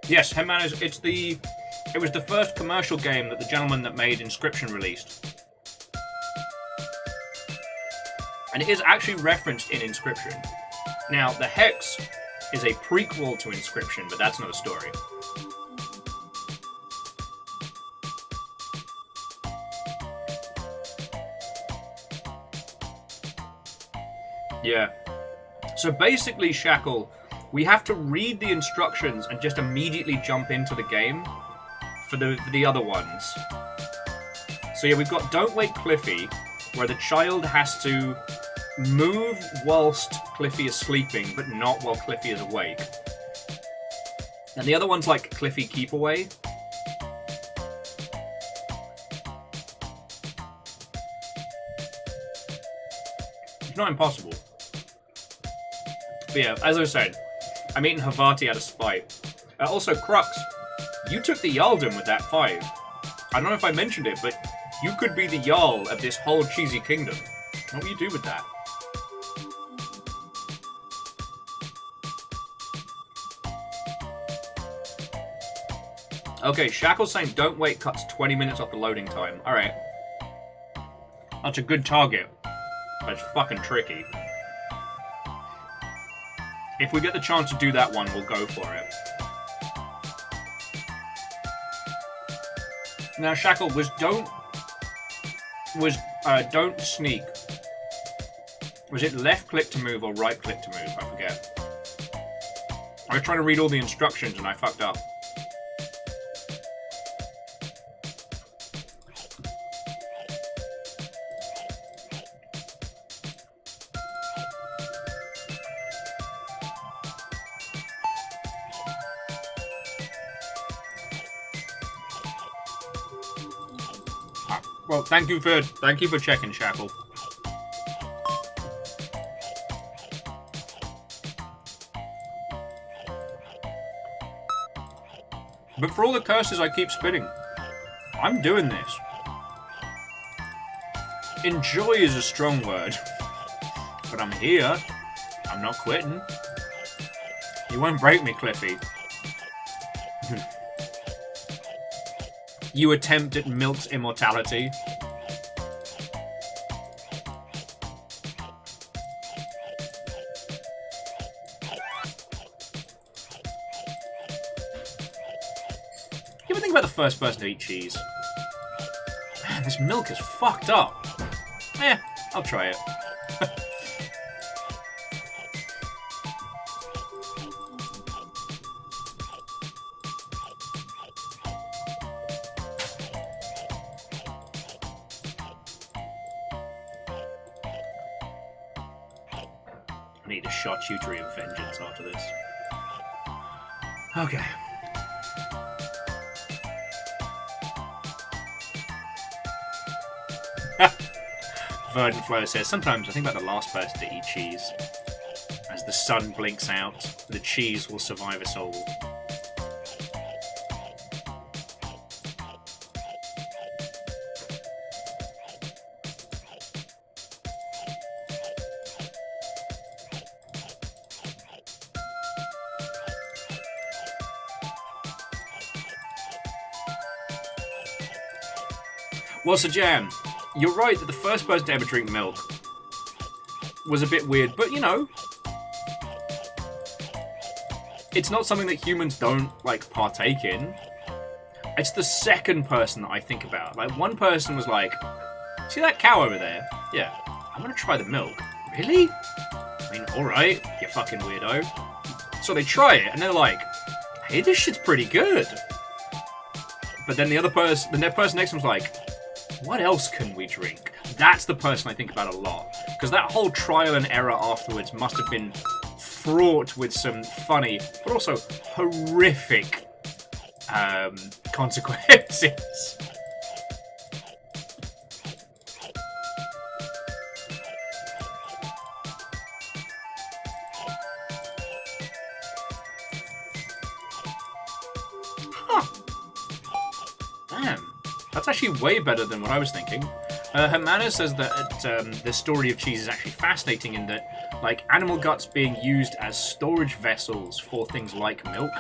Yes, Headman, it was the first commercial game that the gentleman that made Inscription released. And it is actually referenced in Inscription. Now, the Hex is a prequel to Inscription, but that's another story. Yeah. So basically, Shackle, we have to read the instructions and just immediately jump into the game for the other ones. So yeah, we've got Don't Wake Cliffy, where the child has to move whilst Cliffy is sleeping, but not while Cliffy is awake. And the other one's like Cliffy Keep Away. It's not impossible. But yeah, as I said, I'm eating Havati out of spite. Also, Crux, you took the Jarldom with that 5. I don't know if I mentioned it, but you could be the Jarl of this whole cheesy kingdom. What will you do with that? Okay, Shackle's saying don't wait cuts 20 minutes off the loading time. Alright. That's a good target. But it's fucking tricky. If we get the chance to do that one, we'll go for it. Now, Shackle, don't sneak. Was it left click to move or right click to move? I forget. I was trying to read all the instructions and I fucked up. Well, thank you for checking, Shackle. But for all the curses I keep spitting, I'm doing this. Enjoy is a strong word, but I'm here. I'm not quitting. You won't break me, Cliffy. You attempt at Milt's immortality. You ever think about the first person to eat cheese? Man, This milk is fucked up. Eh, I'll try it. I need a charcuterie of vengeance after this. Okay. Verdenflow says, sometimes I think about the last person to eat cheese. As the sun blinks out, the cheese will survive us all. Well, Sir Jam, you're right that the first person to ever drink milk was a bit weird, but you know, it's not something that humans don't, like, partake in. It's the second person that I think about. Like, one person was like, see that cow over there? Yeah, I'm gonna try the milk. Really? I mean, alright, you fucking weirdo. So they try it, and they're like, hey, this shit's pretty good. But then the person next to them's like, what else can we drink? That's the person I think about a lot. Because that whole trial and error afterwards must have been fraught with some funny, but also horrific consequences. Huh. Damn. That's actually way better than what I was thinking. Hermana says that the story of cheese is actually fascinating in that, like, animal guts being used as storage vessels for things like milk.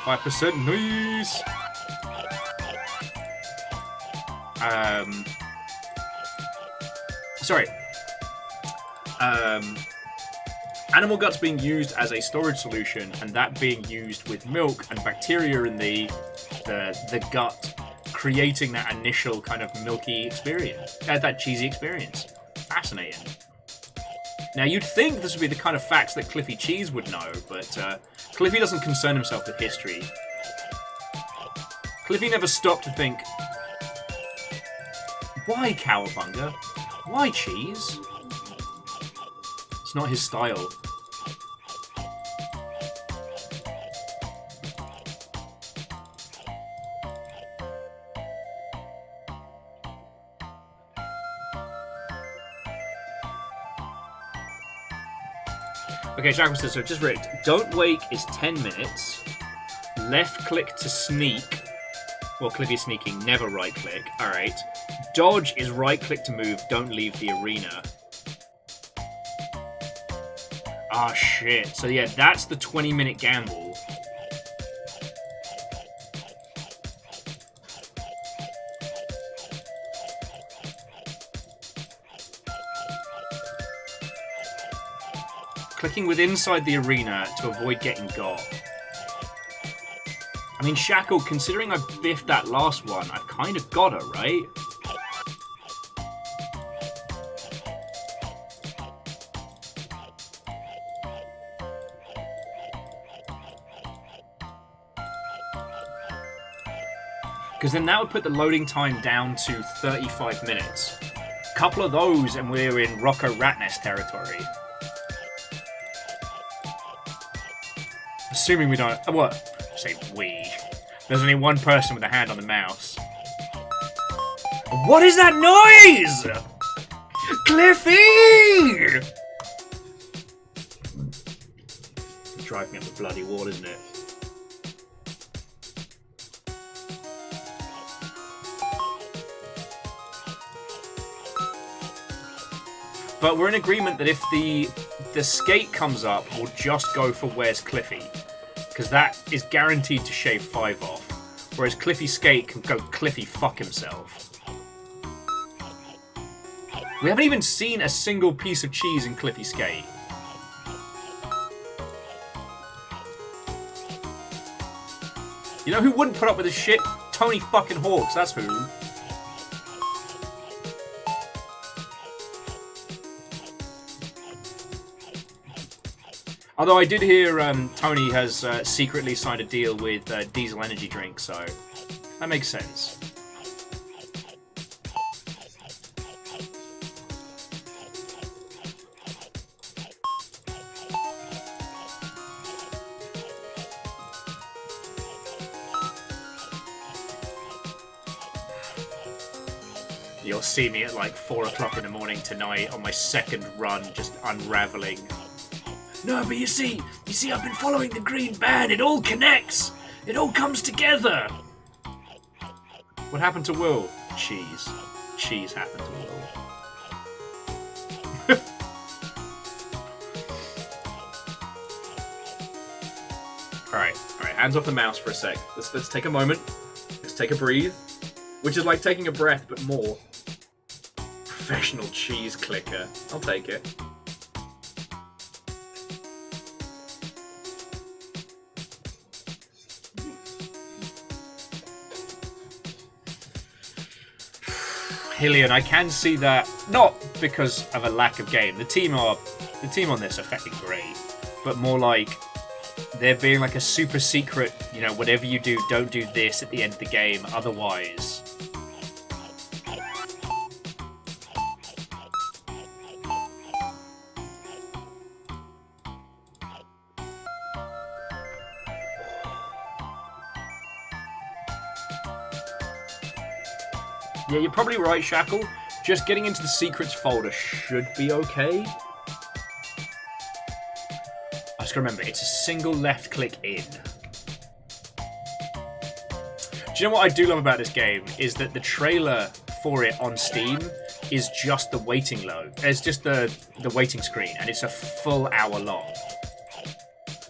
25%, nice! Sorry. Animal guts being used as a storage solution, and that being used with milk and bacteria in the gut, creating that initial kind of milky experience, that cheesy experience. Fascinating. Now, you'd think this would be the kind of facts that Cliffy Cheese would know, but Cliffy doesn't concern himself with history. Cliffy never stopped to think, why cowabunga? Why cheese? It's not his style. Okay, Shackle says, so just read. Don't wake is 10 minutes. Left click to sneak. Well, Cliffy sneaking, never right click. Alright. Dodge is right click to move, don't leave the arena. Ah, shit. So yeah, that's the 20-minute gamble. Clicking with inside the arena to avoid getting got. I mean, Shackle, considering I biffed that last one, I've kind of got her, right? Because then that would put the loading time down to 35 minutes. Couple of those and we're in Rocco Rat territory. Assuming we don't... What? I say we. There's only one person with a hand on the mouse. What is that noise? Cliffy! Drive me up the bloody wall, isn't it? But we're in agreement that if the skate comes up, we'll just go for where's Cliffy. Because that is guaranteed to shave 5 off. Whereas Cliffy Skate can go Cliffy fuck himself. We haven't even seen a single piece of cheese in Cliffy Skate. You know who wouldn't put up with this shit? Tony fucking Hawks, that's who. Although I did hear Tony has secretly signed a deal with Diesel Energy Drink, so that makes sense. You'll see me at like 4 o'clock in the morning tonight on my second run, just unraveling. No, but you see, I've been following the green band. It all connects. It all comes together. What happened to Will? Cheese. Cheese happened to Will. All right. Hands off the mouse for a sec. Let's take a moment. Let's take a breathe, which is like taking a breath, but more. Professional cheese clicker. I'll take it. Hillian, I can see that, not because of a lack of game. The team on this are fucking great, but more like there being like a super secret, you know, whatever you do, don't do this at the end of the game, otherwise. Yeah, you're probably right, Shackle. Just getting into the secrets folder should be okay. I just remember, it's a single left click in. Do you know what I do love about this game? Is that the trailer for it on Steam is just the waiting load. It's just the waiting screen, and it's a full hour long.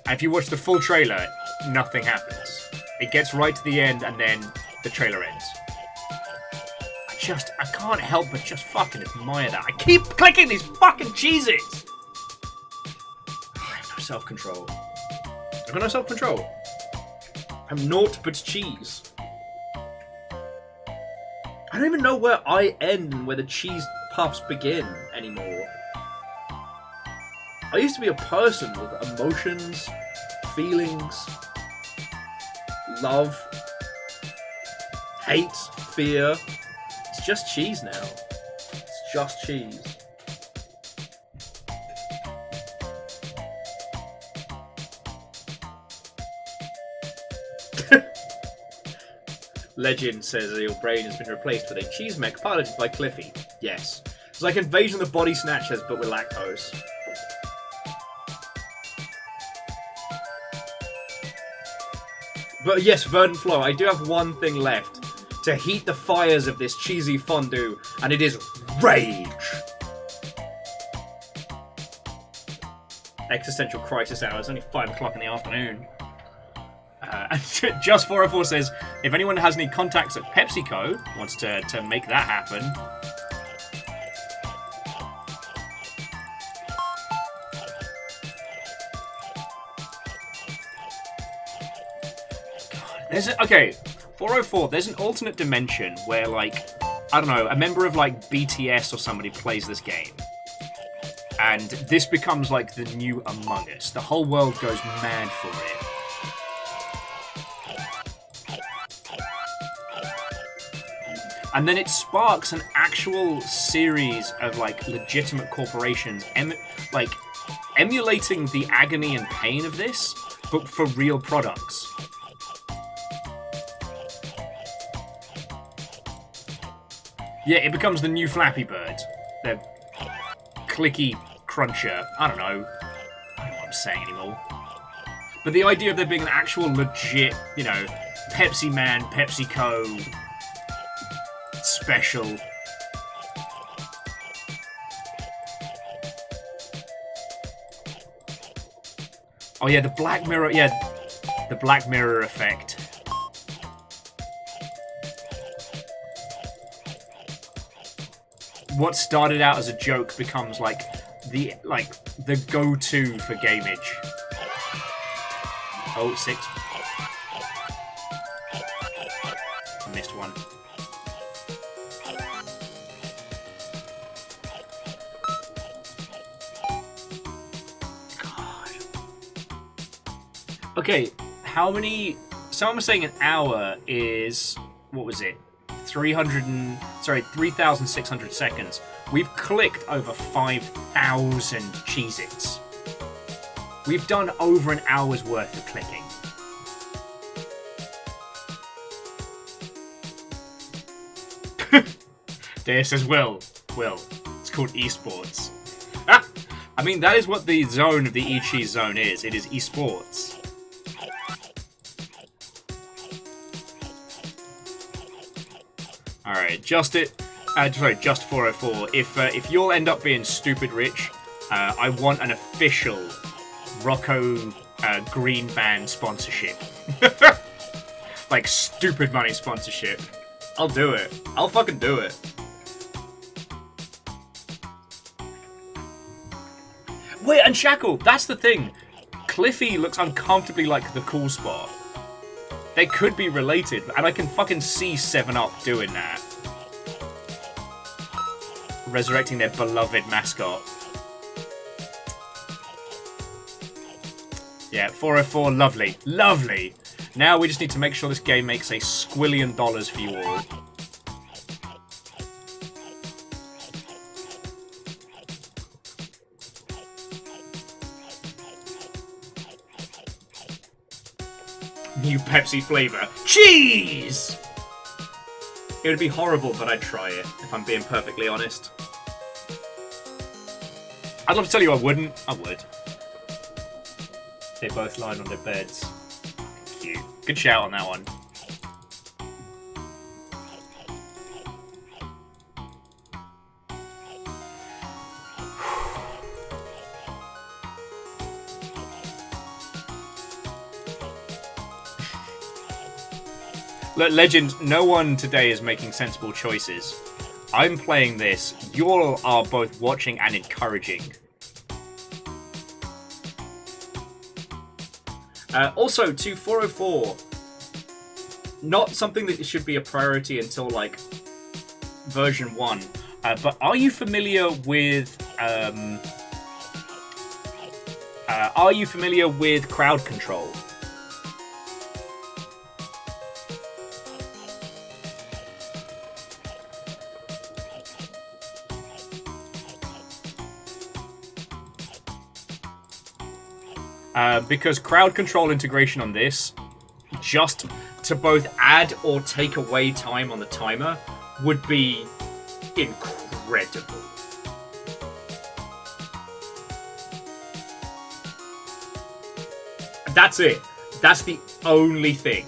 And if you watch the full trailer, nothing happens. It gets right to the end, and then the trailer ends. I can't help but just fucking admire that. I keep clicking these fucking cheeses! I have no self-control. I've got no self-control. I'm naught but cheese. I don't even know where I end and where the cheese puffs begin anymore. I used to be a person with emotions, feelings, love, hate, fear. It's just cheese now. It's just cheese. Legend says your brain has been replaced with a cheese mech piloted by Cliffy. Yes. It's like Invasion of the Body Snatchers, but with lactose. But yes, Verdant Flow, I do have one thing left. To heat the fires of this cheesy fondue, and it is rage! Existential crisis hour. It's only 5 o'clock in the afternoon. Just 404 says, if anyone has any contacts at PepsiCo, wants to make that happen. God, okay, 404, there's an alternate dimension where, like, I don't know, a member of, like, BTS or somebody plays this game. And this becomes, like, the new Among Us. The whole world goes mad for it. And then it sparks an actual series of, like, legitimate corporations, emulating the agony and pain of this, but for real products. Yeah, it becomes the new Flappy Bird. The clicky cruncher. I don't know what I'm saying anymore. But the idea of there being an actual legit, you know, Pepsi Man, PepsiCo special. Oh yeah, the Black Mirror, the Black Mirror effect. What started out as a joke becomes like the go-to for gameage. Oh, 6. Okay, how many... Someone was saying an hour is... What was it? 3,600 seconds. We've clicked over 5,000 Cheez-Its. We've done over an hour's worth of clicking. There says Will, it's called esports. Ah! I mean, that is what the zone of the eCheese zone is. It is esports. Alright, just 404. If you'll end up being stupid rich, I want an official Rocco Green Band sponsorship. Like, stupid money sponsorship. I'll do it. I'll fucking do it. Wait, and Shackle, that's the thing. Cliffy looks uncomfortably like the cool spot. They could be related, and I can fucking see 7-Up doing that. Resurrecting their beloved mascot. Yeah, 404, lovely. Lovely! Now we just need to make sure this game makes a squillion dollars for you all. New Pepsi flavor. Cheese! It would be horrible, but I'd try it, if I'm being perfectly honest. I'd love to tell you I wouldn't. I would. They both lying on their beds. Cute. Good shout on that one. Look, Legend, no one today is making sensible choices. I'm playing this. You all are both watching and encouraging. Also, to 404, not something that should be a priority until, like, version 1. But are you familiar with... are you familiar with crowd control? Because crowd control integration on this, just to both add or take away time on the timer, would be incredible. That's it. That's the only thing.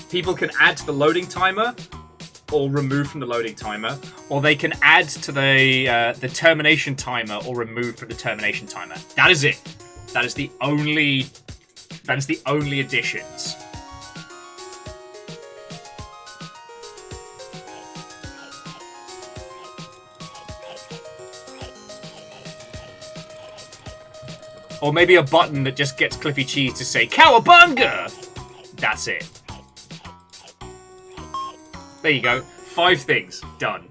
People can add to the loading timer, or remove from the loading timer, or they can add to the termination timer or remove from the termination timer. That is it. That is the only additions. Or maybe a button that just gets Cliffy Cheese to say "Cowabunga!" That's it. There you go. 5 things. Done.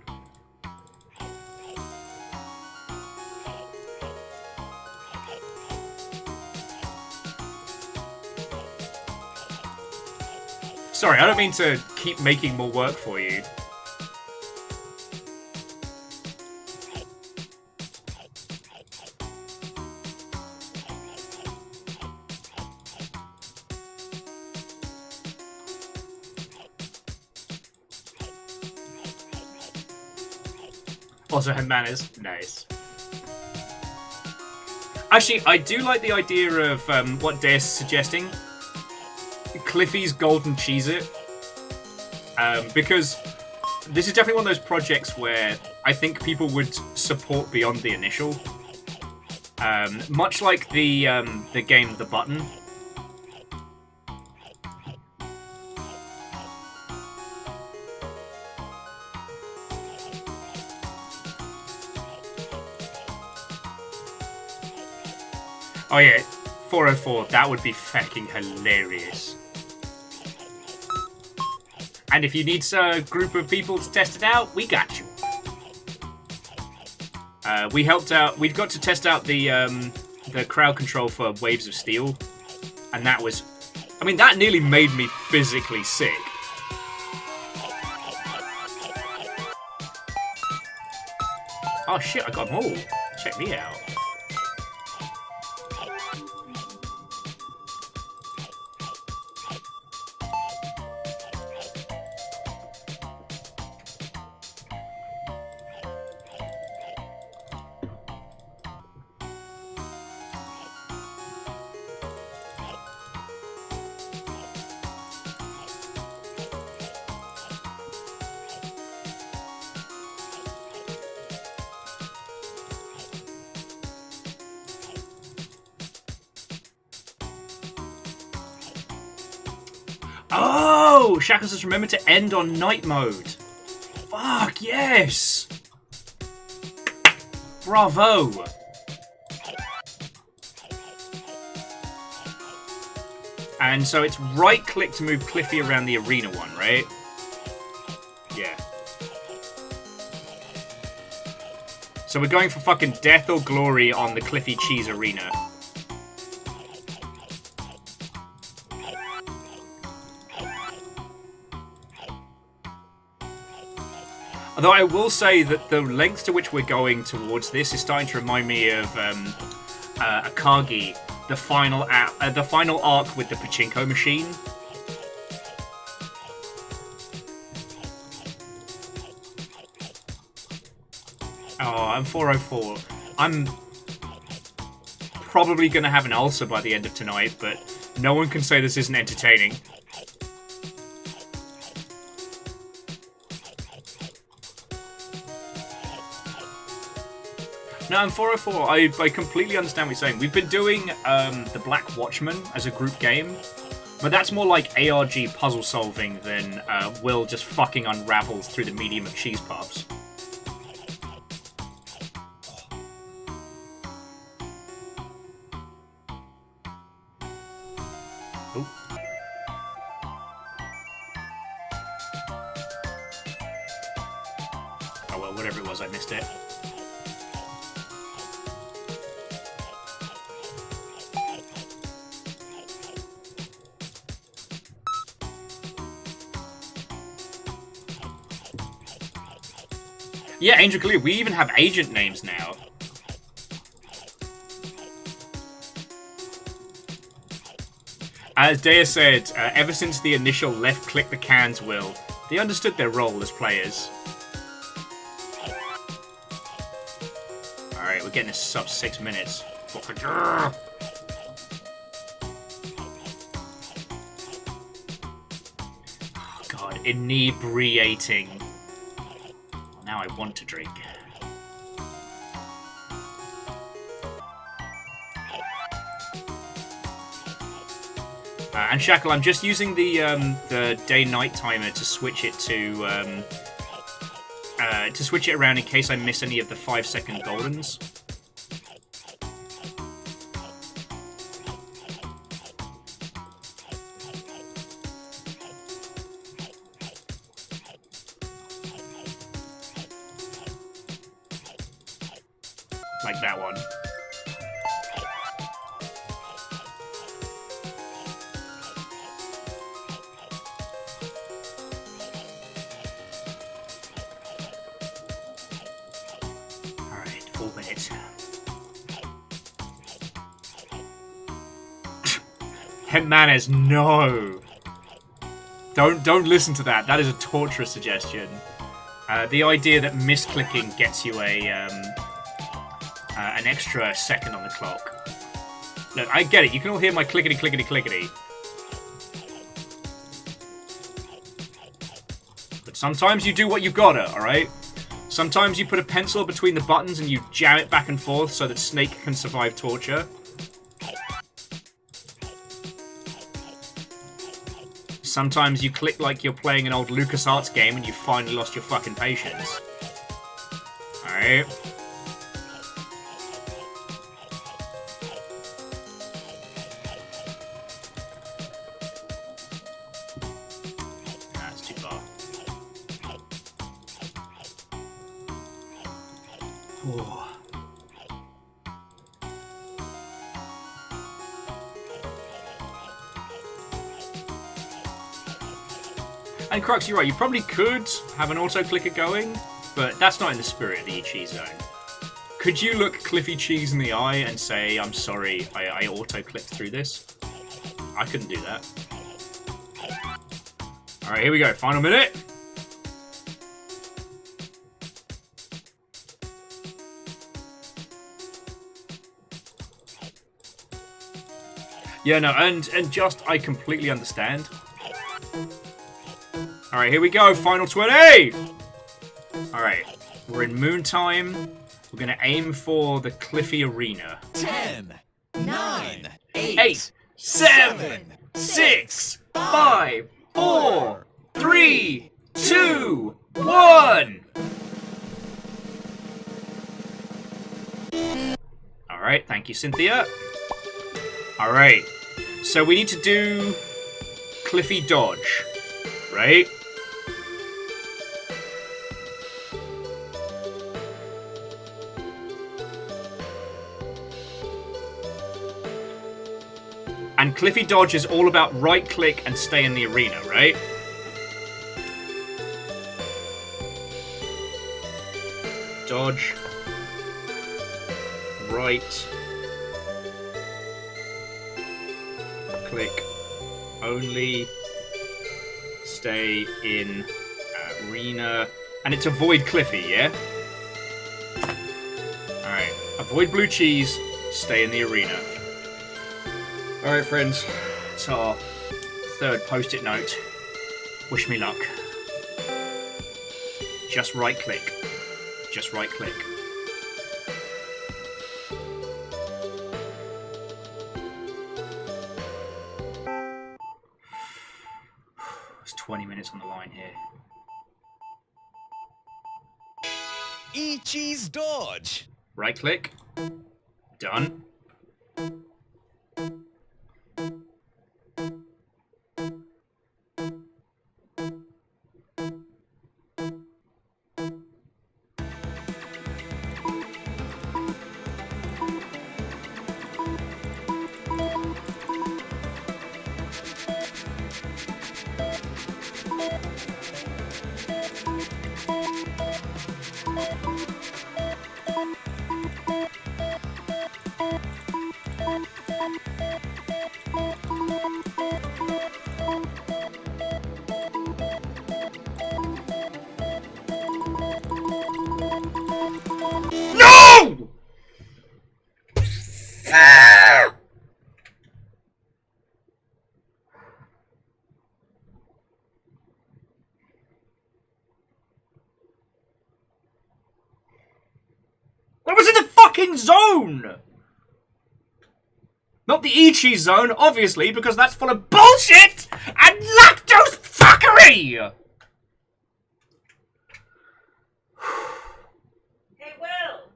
Sorry, I don't mean to keep making more work for you. Also had manners. Nice. Actually, I do like the idea of what Deus is suggesting. Cliffy's Golden Cheez-It. Because this is definitely one of those projects where I think people would support beyond the initial. Much like the game The Button. Oh yeah, 404, that would be fucking hilarious. And if you need a group of people to test it out, we got you. We helped out, we've got to test out the the crowd control for Waves of Steel, and that was, I mean, that nearly made me physically sick. Oh shit, I got them all. Check me out. Oh! Shackles has remembered to end on night mode. Fuck, yes! Bravo! And so it's right-click to move Cliffy around the arena one, right? Yeah. So we're going for fucking death or glory on the Cliffy Cheese arena. Although I will say that the length to which we're going towards this is starting to remind me of Akagi, the final arc with the pachinko machine. Oh, I'm 404. I'm probably going to have an ulcer by the end of tonight, but no one can say this isn't entertaining. No, I'm 404. I completely understand what you're saying. We've been doing the Black Watchman as a group game, but that's more like ARG puzzle solving than Will just fucking unravels through the medium of cheese puffs. Oh. Oh well, whatever it was, I missed it. Yeah, Angel Clear, we even have agent names now. As Dea said, ever since the initial left-click the cans will, they understood their role as players. Alright, we're getting a sub 6 minutes. Oh, God, inebriating. Now I want to drink. And Shackle, I'm just using the day-night timer to switch it to switch it around in case I miss any of the 5-second goldens. Like that one. Alright, 4 minutes. Hemmanes, no! Don't listen to that. That is a torturous suggestion. The idea that misclicking gets you an extra second on the clock. Look, I get it. You can all hear my clickety clickety clickety. But sometimes you do what you gotta, alright? Sometimes you put a pencil between the buttons and you jam it back and forth so that Snake can survive torture. Sometimes you click like you're playing an old LucasArts game and you finally lost your fucking patience. Alright. That's too far. Ooh. And Crux, you're right, you probably could have an auto-clicker going, but that's not in the spirit of the eCheese zone. Could you look Cliffy Cheese in the eye and say, I'm sorry, I auto-clicked through this? I couldn't do that. Alright, here we go, final minute. Yeah, no, and just, I completely understand. Alright, here we go, final 20! Alright, we're in moon time. We're gonna aim for the Cliffy Arena. 10, 9, 8, 7, 6, 5, 4, 3, 2, 1! Alright, thank you, Cynthia. Alright, so we need to do Cliffy Dodge, right? And Cliffy Dodge is all about right-click and stay in the arena, right? Dodge. Right. Click. Only. Stay in arena. And it's avoid Cliffy, yeah? Alright. Avoid blue cheese. Stay in the arena. Alright, friends, it's our third post-it note. Wish me luck. Just right-click. Just right-click. There's 20 minutes on the line here. eCheese Dodge. Right-click. Done. No! I was in the fucking zone! Not the eCheese zone, obviously, because that's full of bullshit and lactose fuckery! Hey, Will!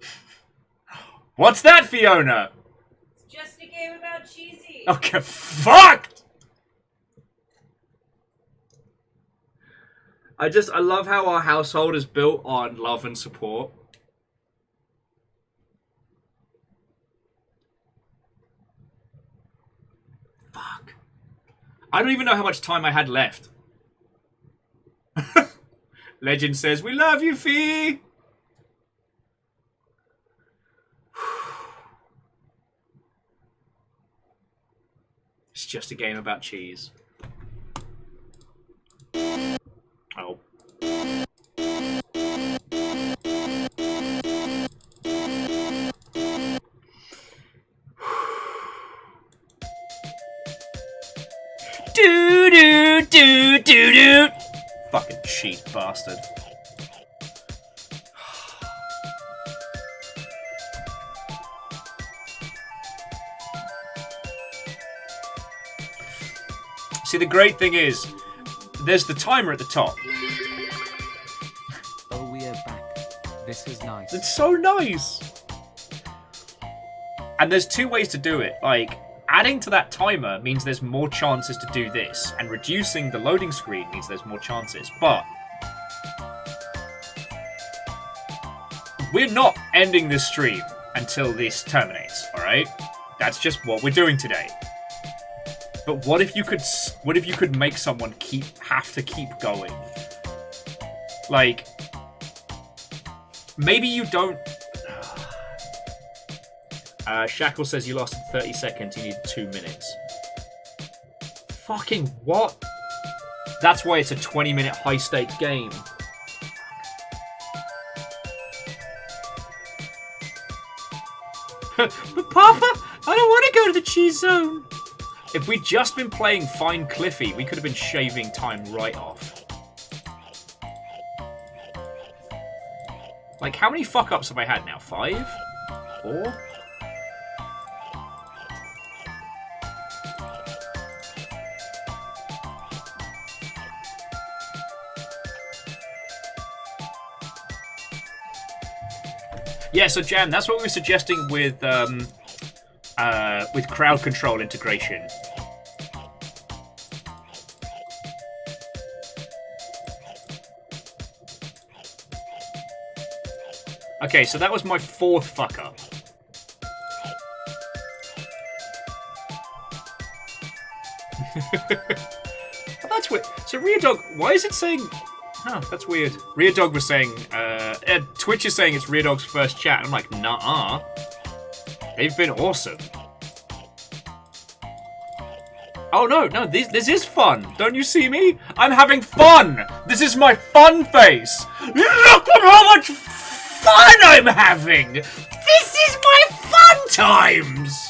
What's that, Fiona? It's just a game about cheesy. Okay, fucked! I love how our household is built on love and support. Fuck. I don't even know how much time I had left. Legend says, we love you, Fee! It's just a game about cheese. Oh. Do do do do do. Fucking cheese bastard. See, the great thing is, there's the timer at the top. Oh, we are back. This is nice. It's so nice. And there's two ways to do it. Like, adding to that timer means there's more chances to do this, and reducing the loading screen means there's more chances. But we're not ending this stream until this terminates, alright? That's just what we're doing today. But what if you could make someone have to keep going? Like, maybe you don't. Shackle says you lasted 30 seconds. You need 2 minutes. Fucking what? That's why it's a 20-minute high-stakes game. But Papa, I don't want to go to the cheese zone. If we'd just been playing Find Cliffy, we could have been shaving time right off. Like, how many fuck-ups have I had now? 5? 4? Yeah, so Jam, that's what we were suggesting with crowd control integration. Okay, so that was my 4th fuck up. Oh, that's weird. So Rear Dog, why is it saying? Oh, that's weird. Rear Dog was saying, Twitch is saying it's Rear Dog's first chat. I'm like, nah. They've been awesome. Oh no, this is fun. Don't you see me? I'm having fun. This is my fun face. Look at how much fun I'm having. This is my fun times.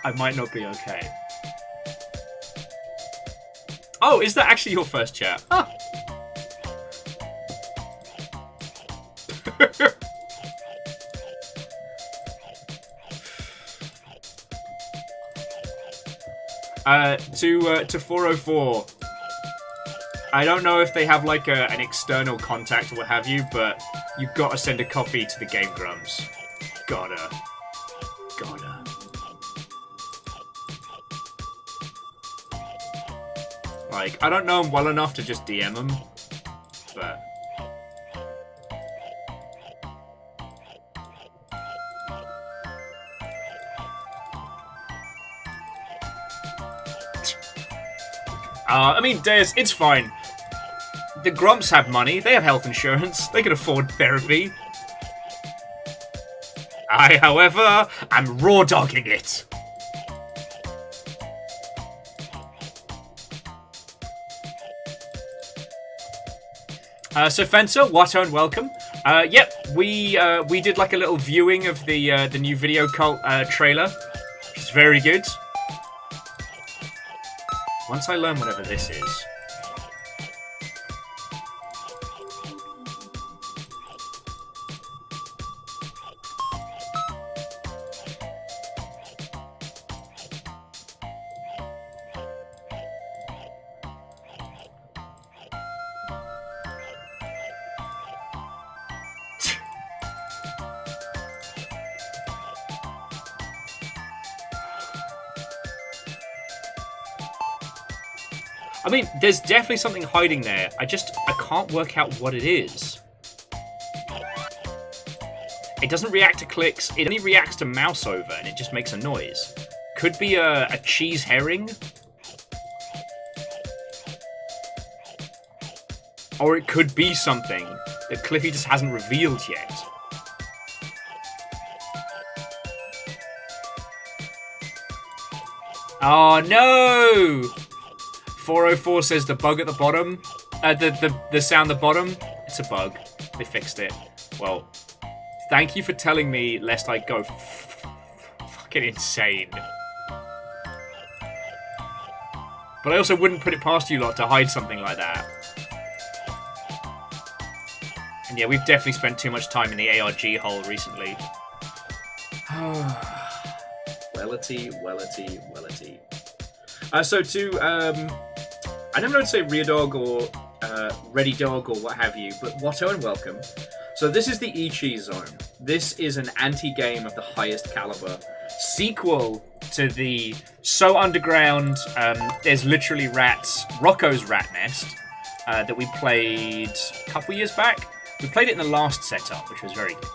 I might not be okay. Oh, is that actually your first chat? Huh. To 404. I don't know if they have like an external contact or what have you, but you've got to send a copy to the Game Grumps. Gotta. Like, I don't know him well enough to just DM him, but... I mean, Deus, it's fine. The Grumps have money, they have health insurance, they can afford therapy. I, however, am raw dogging it. So Fencer, Watto and welcome. Yep, we did like a little viewing of the new Video Cult trailer, which is very good. Once I learn whatever this is. I mean, there's definitely something hiding there. I can't work out what it is. It doesn't react to clicks. It only reacts to mouse over, and it just makes a noise. Could be a cheese herring. Or it could be something that Cliffy just hasn't revealed yet. Oh, no! 404 says the bug at the bottom. The sound at the bottom. It's a bug. They fixed it. Well, thank you for telling me, lest I go fucking insane. But I also wouldn't put it past you lot to hide something like that. And yeah, we've definitely spent too much time in the ARG hole recently. Wellity. So to, I never know to say Rear Dog or Ready Dog or what have you, but Watto and welcome. So this is the eCheese Zone. This is an anti-game of the highest caliber. Sequel to the so underground, there's literally rats, Rocco's Rat Nest, that we played a couple years back. We played it in the last setup, which was very good.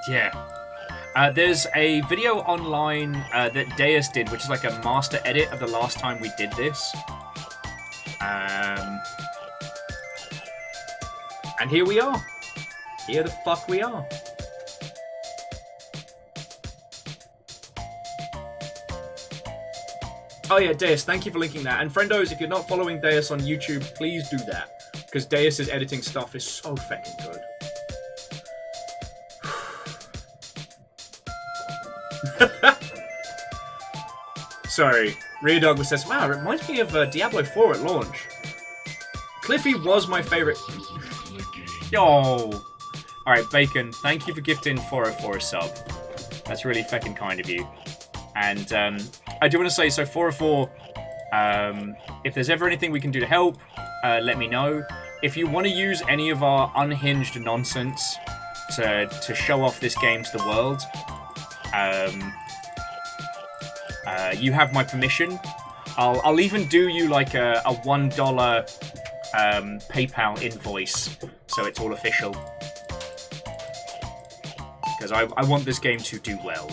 Yeah. There's a video online that Deus did, which is like a master edit of the last time we did this. And here we are. Here the fuck we are. Oh yeah, Deus, thank you for linking that. And friendos, if you're not following Deus on YouTube, please do that. Because Deus's editing stuff is so fucking good. Sorry, Rear Dog says, wow, it reminds me of Diablo 4 at launch. Cliffy was my favorite. Yo! Alright, Bacon, thank you for gifting 404 a sub. That's really fucking kind of you. And I do want to say, so 404, if there's ever anything we can do to help, let me know. If you want to use any of our unhinged nonsense to show off this game to the world, you have my permission. I'll even do you like a $1 PayPal invoice, so it's all official. Because I want this game to do well.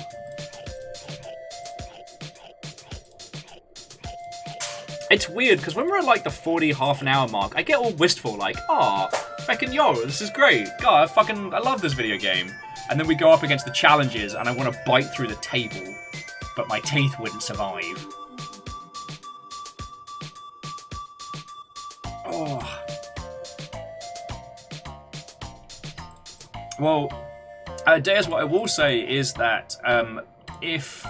It's weird, because when we're at like the 40 half an hour mark, I get all wistful, like, aw, fucking yo, this is great. God, I love this video game. And then we go up against the challenges, and I want to bite through the table, but my teeth wouldn't survive. Oh. Well, Deus, what I will say is that if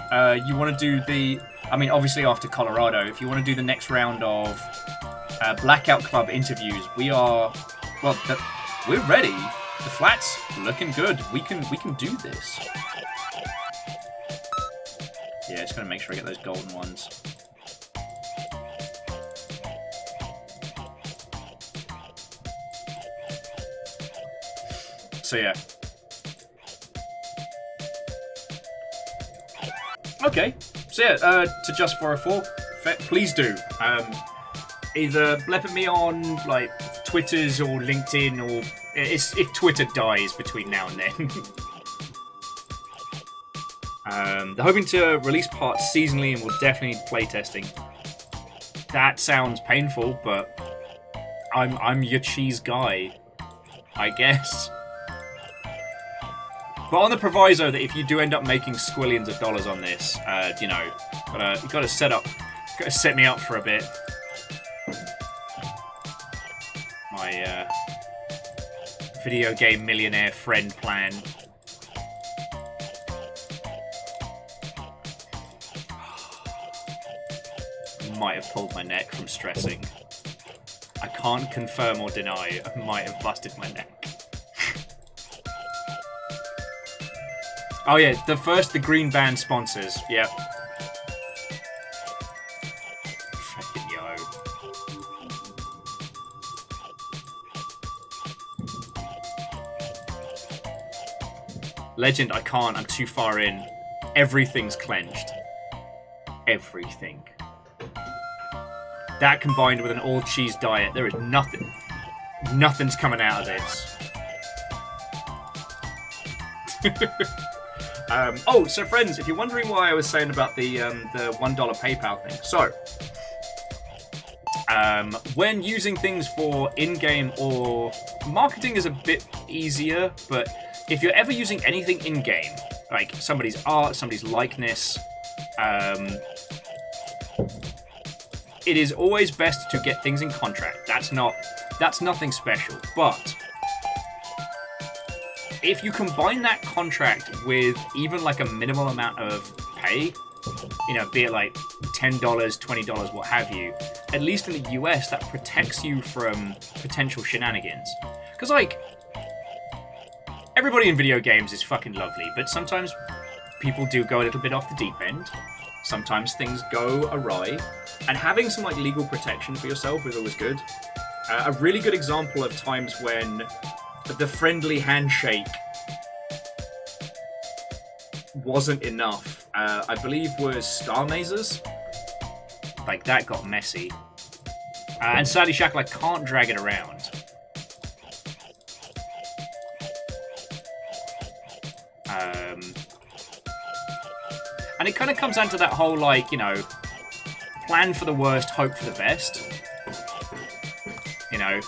you want to do the... I mean, obviously after Colorado, if you want to do the next round of Blackout Club interviews, we're ready. The flat's looking good. We can do this. Yeah, just gonna make sure I get those golden ones. So yeah. Okay. So yeah, to Just 404, please do. Either blep at me on like Twitters or LinkedIn, or if Twitter dies between now and then. They're hoping to release parts seasonally and will definitely need playtesting. That sounds painful, but I'm your cheese guy, I guess. But on the proviso that if you do end up making squillions of dollars on this, you know, you gotta set me up for a bit. My video game millionaire friend plan. Might have pulled my neck from stressing. I can't confirm or deny. I might have busted my neck. Oh yeah, the green band sponsors. Yep. Fucking yo. Legend, I can't. I'm too far in. Everything's clenched. Everything. That combined with an all-cheese diet, there is nothing. Nothing's coming out of this. Oh, so friends, if you're wondering why I was saying about the $1 PayPal thing, so when using things for in-game or marketing is a bit easier, but if you're ever using anything in-game, like somebody's art, somebody's likeness, it is always best to get things in contract. That's nothing special, but if you combine that contract with even like a minimal amount of pay, you know, be it like $10, $20, what have you, at least in the US, that protects you from potential shenanigans. Because, like, everybody in video games is fucking lovely, but sometimes people do go a little bit off the deep end. Sometimes things go awry, and having some, like, legal protection for yourself is always good. A really good example of times when the friendly handshake wasn't enough, I believe was Star Mazers. Like, that got messy. And sadly, Shackle, I can't drag it around. And it kind of comes down to that whole, like, you know, plan for the worst, hope for the best. You know.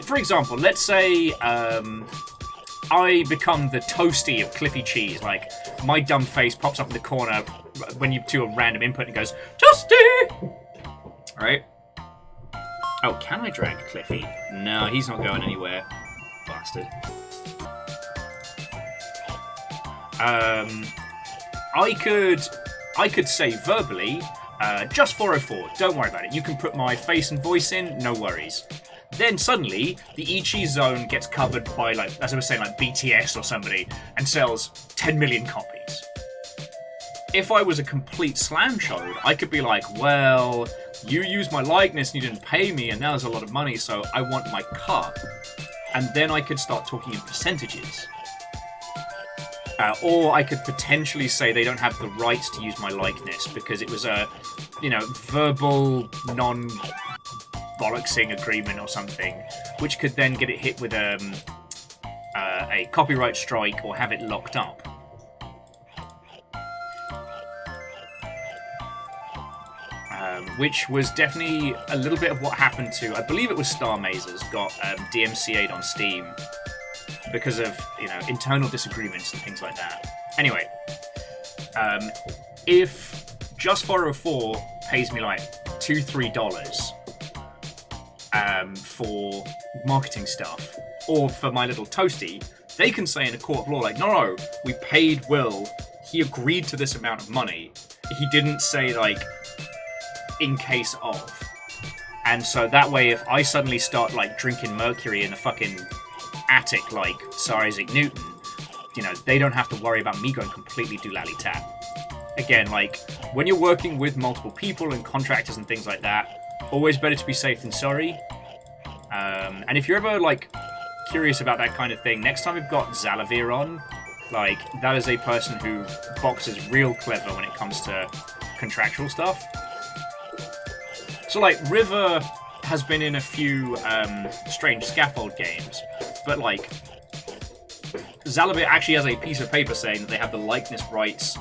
For example, let's say I become the toasty of Cliffy Cheese. Like, my dumb face pops up in the corner when you do a random input and goes, Toasty! Right? Oh, can I drag Cliffy? No, he's not going anywhere. Bastard. I could say verbally, just 404, don't worry about it. You can put my face and voice in, no worries. Then suddenly, the eCheese zone gets covered by, like, as I was saying, like BTS or somebody, and sells 10 million copies. If I was a complete slam chode, I could be like, well, you used my likeness and you didn't pay me, and now there's a lot of money, so I want my cut. And then I could start talking in percentages. Or I could potentially say they don't have the rights to use my likeness because it was a, you know, verbal, non-bollocksing agreement or something, which could then get it hit with a copyright strike or have it locked up. Which was definitely a little bit of what happened to, I believe it was Star Mazers got DMCA'd on Steam because of, you know, internal disagreements and things like that. Anyway, if Just 404 pays me like $2-3 for marketing stuff, or for my little toasty, they can say in a court of law, like, no, we paid Will, he agreed to this amount of money. He didn't say, like, in case of. And so that way, if I suddenly start, like, drinking mercury in the fucking attic like Sir Isaac Newton, you know, they don't have to worry about me going completely doolally-tap. Again, like, when you're working with multiple people and contractors and things like that, always better to be safe than sorry. And if you're ever, like, curious about that kind of thing, next time we've got Zalavir on, like, that is a person who boxes real clever when it comes to contractual stuff. So, like, River has been in a few strange scaffold games, but, like, Zalavir actually has a piece of paper saying that they have the likeness rights.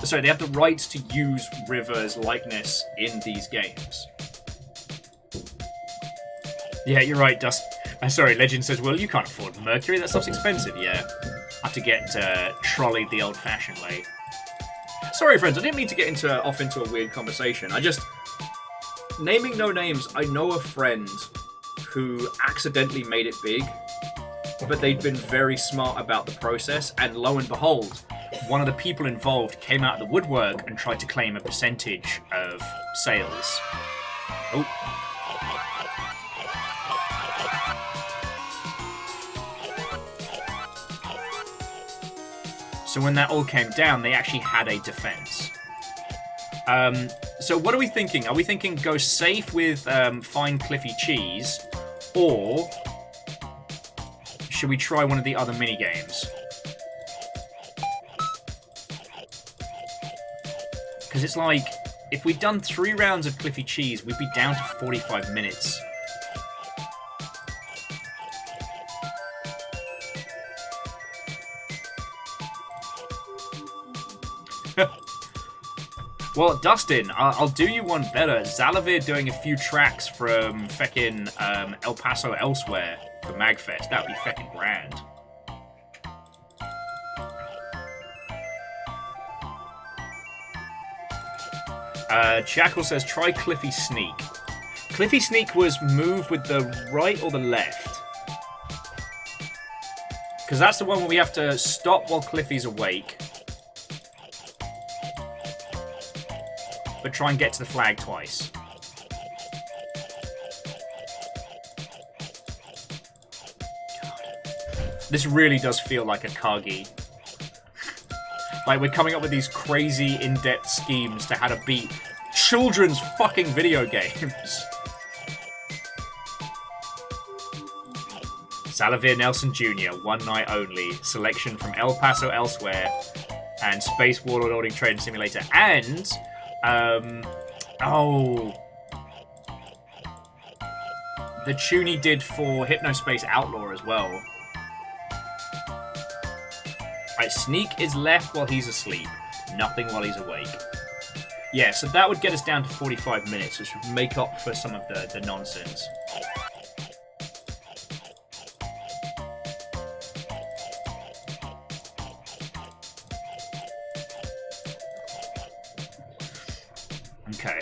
Sorry, they have the rights to use River's likeness in these games. Yeah, you're right, Dust. Sorry, Legend says, well, you can't afford Mercury, that stuff's expensive. Yeah, I have to get trolleyed the old-fashioned way. Sorry, friends, I didn't mean to get off into a weird conversation. I just... Naming no names, I know a friend who accidentally made it big, but they'd been very smart about the process, and lo and behold, one of the people involved came out of the woodwork and tried to claim a percentage of sales. Oh. So when that all came down, they actually had a defense. So what are we thinking? Are we thinking go safe with Fine Cliffy Cheese, or should we try one of the other mini-games? Because it's like, if we'd done 3 rounds of Cliffy Cheese, we'd be down to 45 minutes. Well, Dustin, I'll do you one better. Zalavir doing a few tracks from feckin' El Paso Elsewhere for MagFest. That would be feckin' grand. Jackal says, try Cliffy Sneak. Cliffy Sneak was move with the right or the left? Because that's the one where we have to stop while Cliffy's awake, but try and get to the flag twice. God. This really does feel like a Kagi. Like, we're coming up with these crazy, in-depth schemes to how to beat children's fucking video games. Zalavir Nelson Jr., one night only. Selection from El Paso Elsewhere and Space Warlord Ordering Train Simulator. And... the tune he did for Hypnospace Outlaw as well. Right, Sneak is left while he's asleep. nothing while he's awake. Yeah, so that would get us down to 45 minutes, which would make up for some of the nonsense. Okay.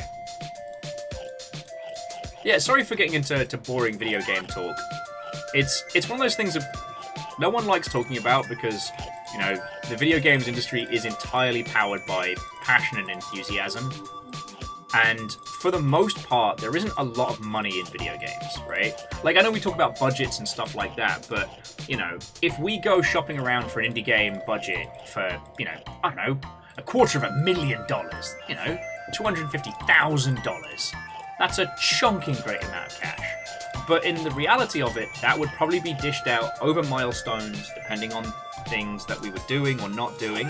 Yeah, sorry for getting into boring video game talk. It's one of those things that no one likes talking about because, you know, the video games industry is entirely powered by passion and enthusiasm. And for the most part, there isn't a lot of money in video games, right? Like, I know we talk about budgets and stuff like that, but, you know, if we go shopping around for an indie game budget for, you know, I don't know, $250,000, you know, $250,000, that's a chonking great amount of cash. But in the reality of it, that would probably be dished out over milestones, depending on things that we were doing or not doing.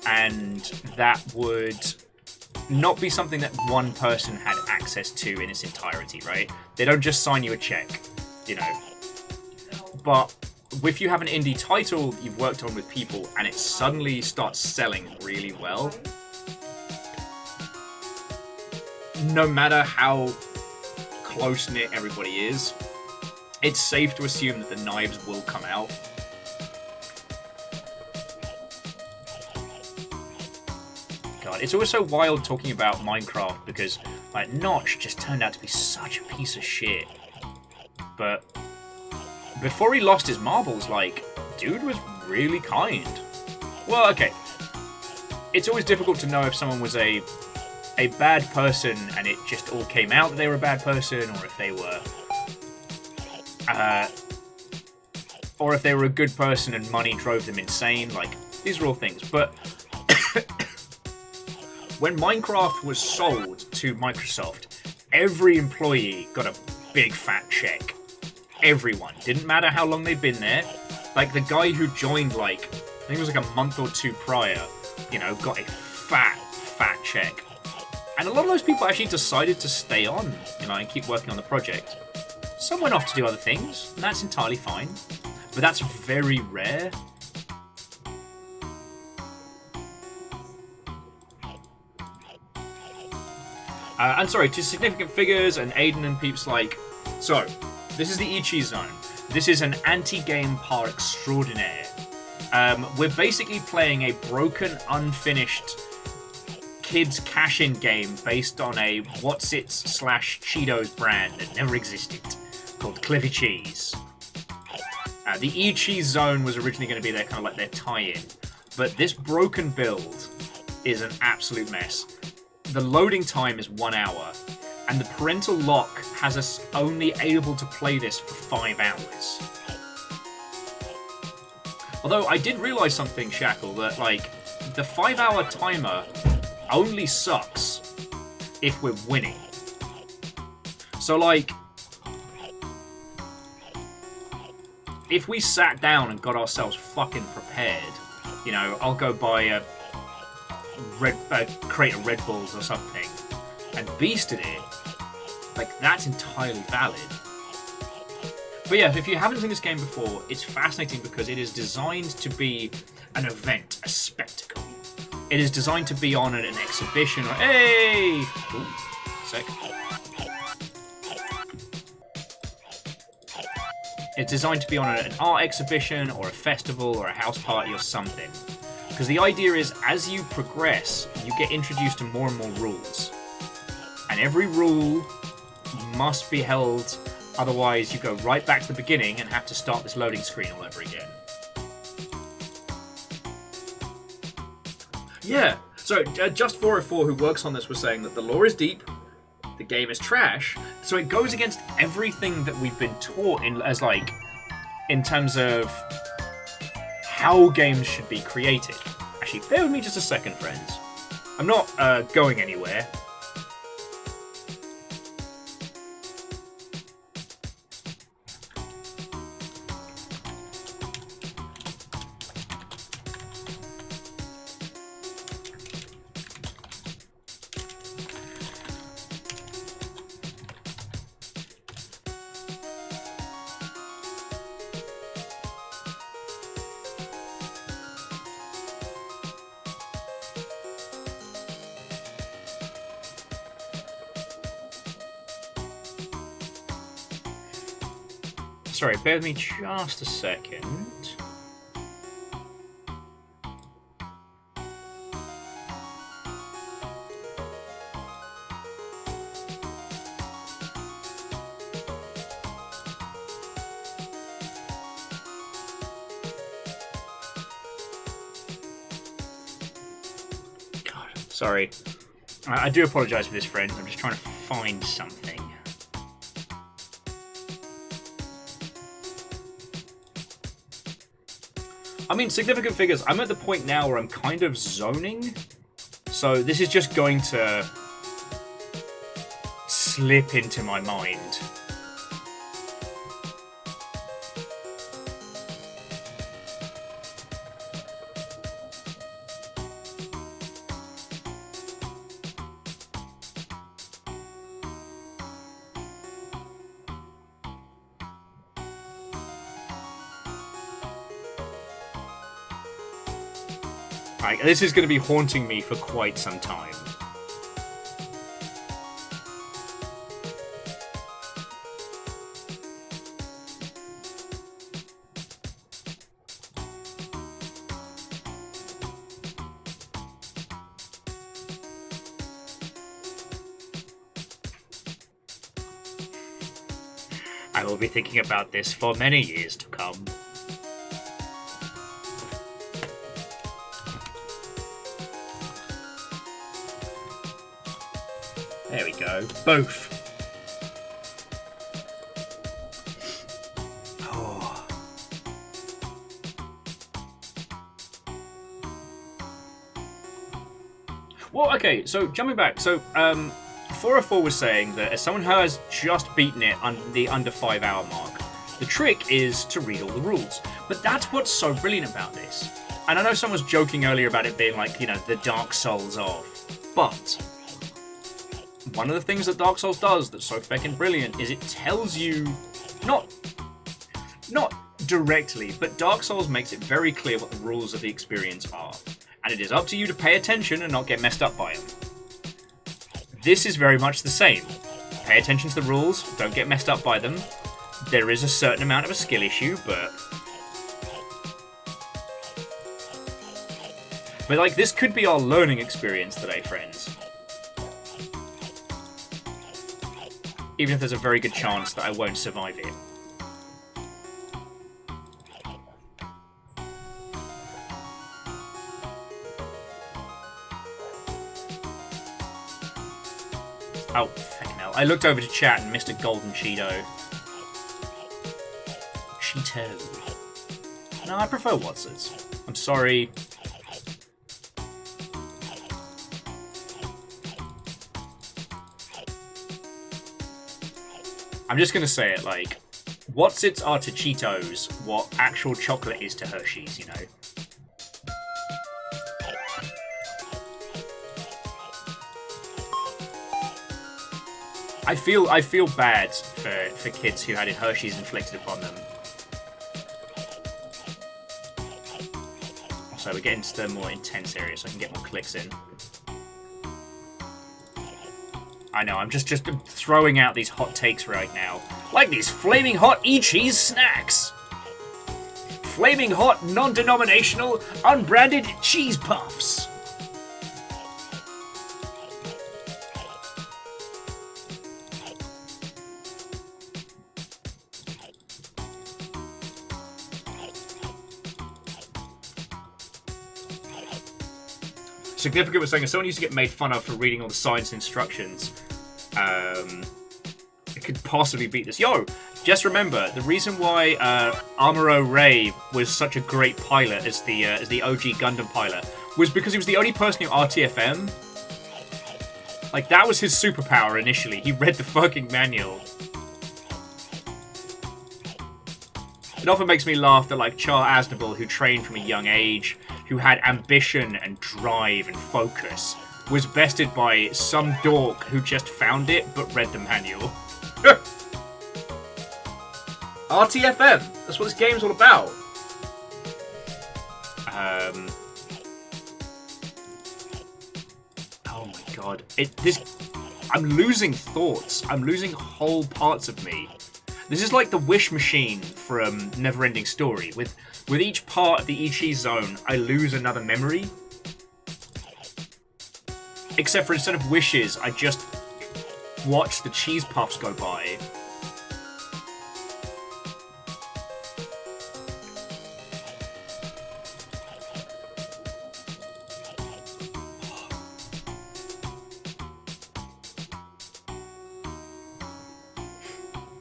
And that would not be something that one person had access to in its entirety, right? They don't just sign you a check, you know. But if you have an indie title you've worked on with people and it suddenly starts selling really well, no matter how close-knit everybody is, it's safe to assume that the knives will come out. God, it's always so wild talking about Minecraft because, like, Notch just turned out to be such a piece of shit. But before he lost his marbles, like, dude was really kind. Well, okay. It's always difficult to know if someone was a bad person and it just all came out that they were a bad person, or if they were a good person and money drove them insane. Like, these are all things. But when Minecraft was sold to Microsoft, every employee got a big fat check. Everyone. Didn't matter how long they'd been there. Like, the guy who joined, like, I think it was like a month or two prior, you know, got a fat check. And a lot of those people actually decided to stay on, you know, and keep working on the project. Some went off to do other things, and that's entirely fine. But that's very rare. And sorry, to significant figures and Aiden and peeps like... So, this is the eCheese zone. This is an anti-game par extraordinaire. We're basically playing a broken, unfinished kids cash-in game based on a What's-Its/Cheetos brand that never existed, called Cliffy Cheese. The eCheese zone was originally going to be their kind of like their tie-in, but this broken build is an absolute mess. The loading time is 1 hour, and the parental lock has us only able to play this for 5 hours. Although I did realise something, Shackle, that like the 5-hour timer only sucks if we're winning. So like, if we sat down and got ourselves fucking prepared, you know, I'll go buy a crate of Red Bulls or something and beasted it, like, that's entirely valid. But yeah, if you haven't seen this game before, it's fascinating because it is designed to be an event, a spectacle. It is designed to be on an exhibition or... Hey! Ooh, sick. It's designed to be on an art exhibition or a festival or a house party or something. Because the idea is, as you progress, you get introduced to more and more rules. And every rule must be held, otherwise you go right back to the beginning and have to start this loading screen all over again. Yeah, so Just404, who works on this, was saying that the lore is deep, the game is trash, so it goes against everything that we've been taught in terms of how games should be created. Actually, bear with me just a second, friends. I'm not going anywhere. Sorry, bear with me just a second. God, sorry. I do apologise for this, friends. I'm just trying to find something. I mean, significant figures, I'm at the point now where I'm kind of zoning. So this is just going to slip into my mind. Like, this is going to be haunting me for quite some time. I will be thinking about this for many years to come. There we go. Both. Oh. Well, okay, so jumping back. So, 404 was saying that as someone who has just beaten it on the under 5 hour mark, the trick is to read all the rules. But that's what's so brilliant about this. And I know someone was joking earlier about it being like, you know, the Dark Souls of. But one of the things that Dark Souls does that's so feckin' brilliant is it tells you, not directly, but Dark Souls makes it very clear what the rules of the experience are. And it is up to you to pay attention and not get messed up by them. This is very much the same. Pay attention to the rules, don't get messed up by them. There is a certain amount of a skill issue, but like, this could be our learning experience today, friends. Even if there's a very good chance that I won't survive it. Oh, fucking hell. I looked over to chat and missed a golden Cheeto. Cheeto. No, I prefer Watsons. I'm sorry. I'm just gonna say it, like, Watsits are to Cheetos what actual chocolate is to Hershey's, you know? I feel bad for kids who had Hershey's inflicted upon them. So we're getting to the more intense area so I can get more clicks in. I know, I'm just throwing out these hot takes right now. Like these flaming hot eCheese snacks! Flaming hot, non-denominational, unbranded cheese puffs! Significant was saying, if someone used to get made fun of for reading all the science instructions, it could possibly beat this. Yo, just remember, the reason why Amuro Ray was such a great pilot as the OG Gundam pilot was because he was the only person who RTFM. Like, that was his superpower initially. He read the fucking manual. It often makes me laugh that, like, Char Aznavour, who trained from a young age, who had ambition and drive and focus, was bested by some dork who just found it but read the manual. RTFM! That's what this game's all about. Oh my god. I'm losing thoughts. I'm losing whole parts of me. This is like the wish machine from Neverending Story. With each part of the eCheese zone, I lose another memory. Except for instead of wishes, I just watch the cheese puffs go by.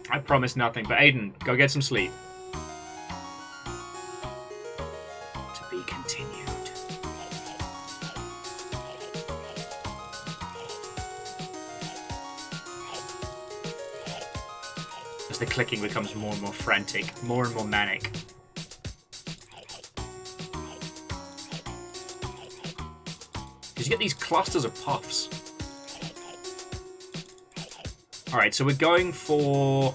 I promise nothing, but Aiden, go get some sleep. To be continued. As the clicking becomes more and more frantic, more and more manic. Because you get these clusters of puffs. Alright, so we're going for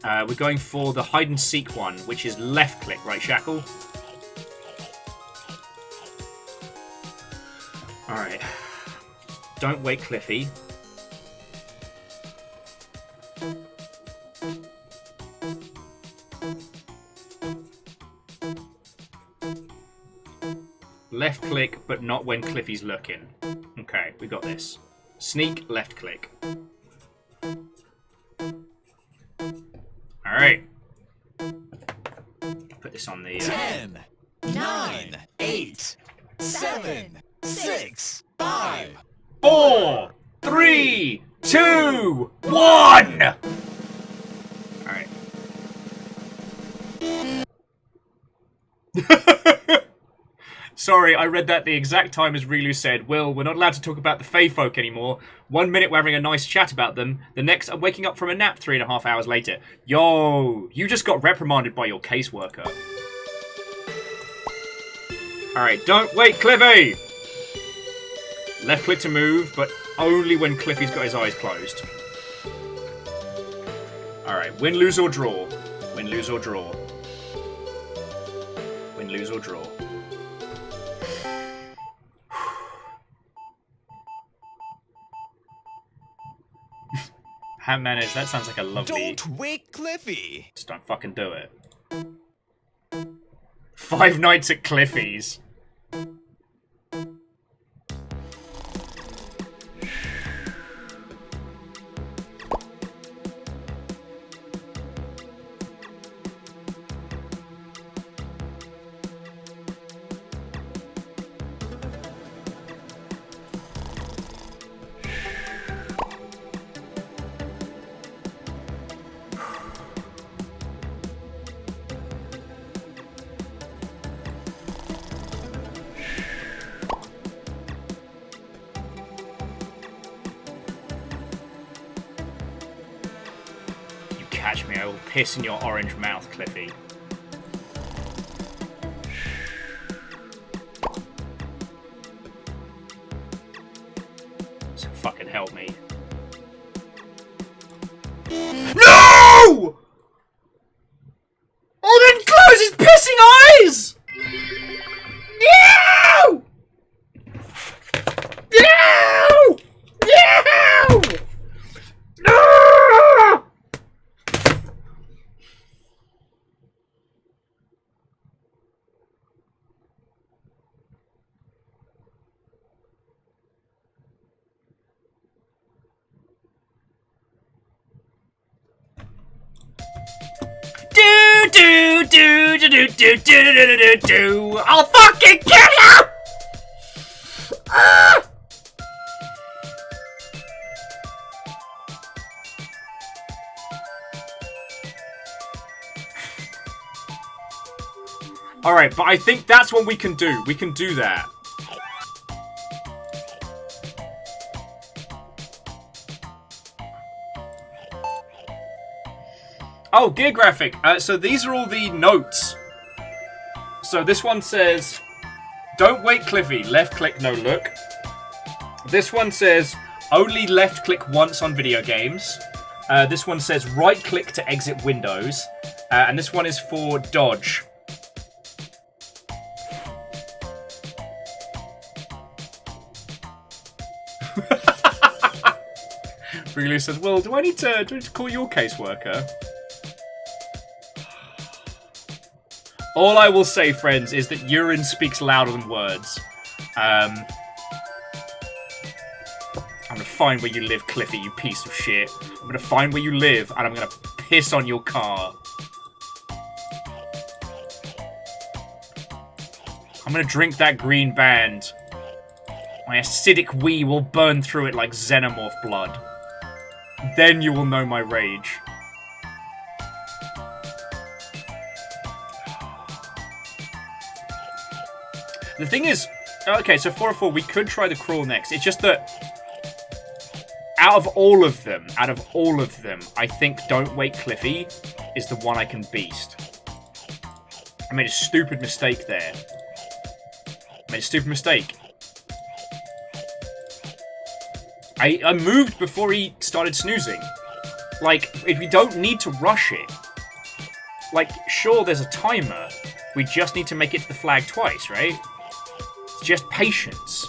the hide and seek one, which is left click, right, Shackle? Alright. Don't wake Cliffy. Left click, but not when Cliffy's looking. Okay, we got this. Sneak, left click. Alright. Put this on the... 10, 9, 8, 7, 6, 5, 4, 3, 2, 1! Alright. Sorry, I read that the exact time as Rilu said, Will, we're not allowed to talk about the Fae folk anymore. 1 minute we're having a nice chat about them, the next I'm waking up from a nap 3.5 hours later. Yo, you just got reprimanded by your caseworker. Alright, don't wait, Cliffy! Left click to move, but only when Cliffy's got his eyes closed. Alright, win, lose, or draw. Win, lose, or draw. Win, lose, or draw. Ham Manners, that sounds like a lovely... Don't wake Cliffy! Just don't fucking do it. 5 nights at Cliffy's. Catch me, I will piss in your orange mouth, Cliffy. So fucking help me. No! Oh, then close his pissing eyes! No! No! No! No! Do. I'll fucking kill you! Ah! Alright, but I think that's what we can do. We can do that. Oh, gear graphic. So these are all the notes. So this one says, don't wait Cliffy, left click, no look. This one says, only left click once on video games. This one says, right click to exit windows. And this one is for dodge. Freely says, "Well, do I need to call your caseworker?" All I will say, friends, is that urine speaks louder than words. I'm gonna find where you live, Cliffy, you piece of shit. I'm gonna find where you live, and I'm gonna piss on your car. I'm gonna drink that green band. My acidic wee will burn through it like xenomorph blood. Then you will know my rage. The thing is, okay, so 404, we could try the crawl next. It's just that out of all of them, I think Don't Wake Cliffy is the one I can beast. I made a stupid mistake there. I moved before he started snoozing. Like, if we don't need to rush it. Like, sure, there's a timer. We just need to make it to the flag twice, right? It's just patience.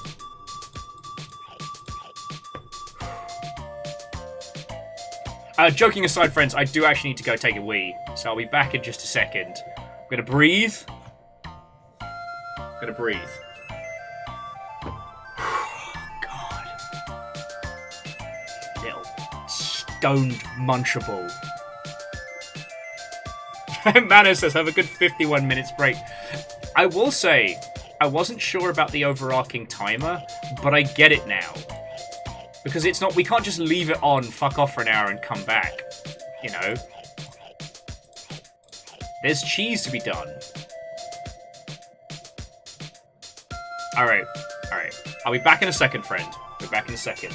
Joking aside, friends, I do actually need to go take a wee. So I'll be back in just a second. I'm gonna breathe. God. Little stoned munchable. Mano says, have a good 51 minutes break. I will say, I wasn't sure about the overarching timer, but I get it now. Because it's not, we can't just leave it on, fuck off for an hour and come back. You know? There's cheese to be done. Alright. I'll be back in a second, friend. We're back in a second.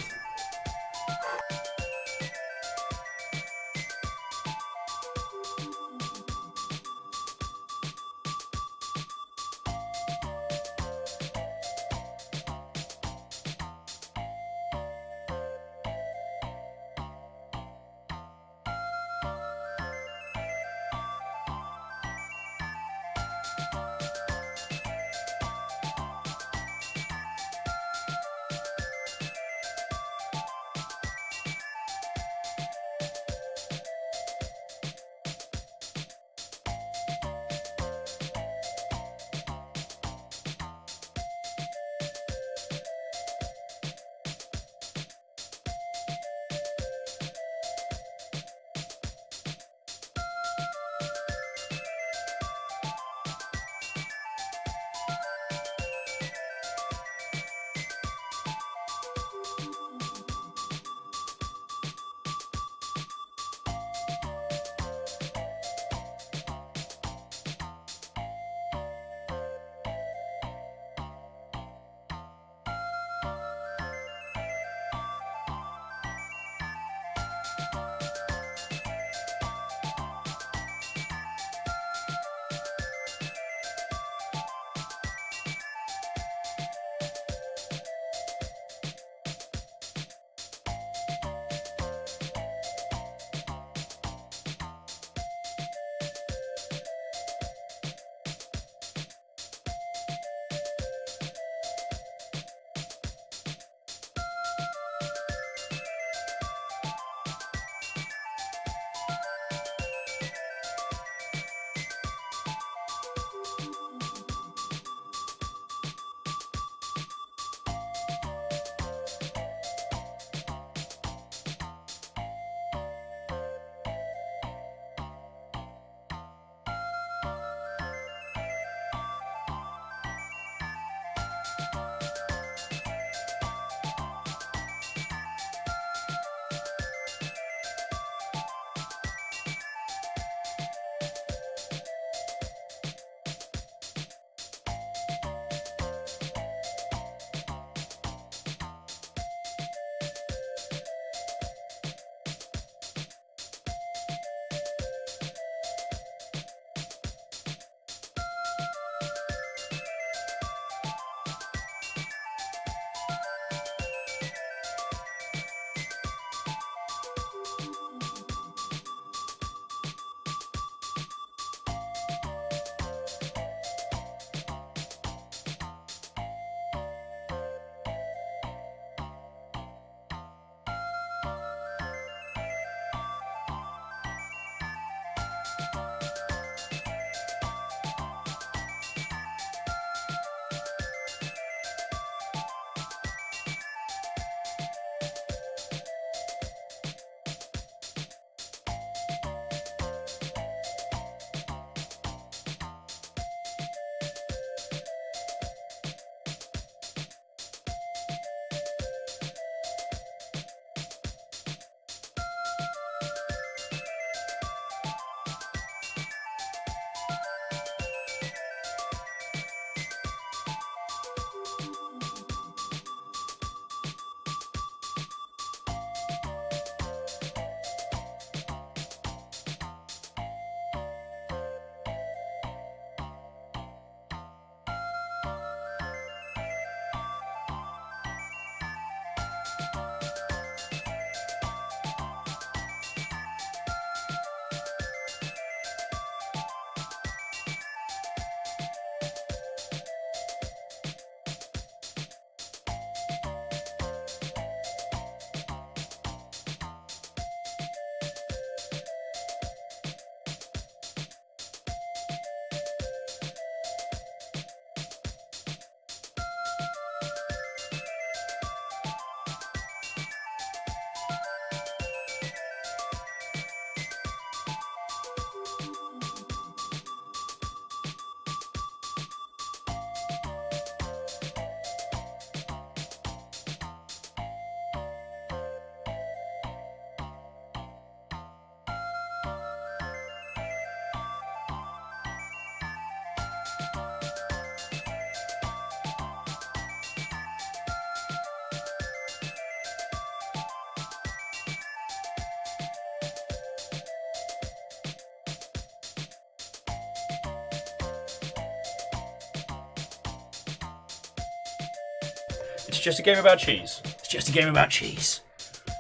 It's just a game about cheese. It's just a game about cheese.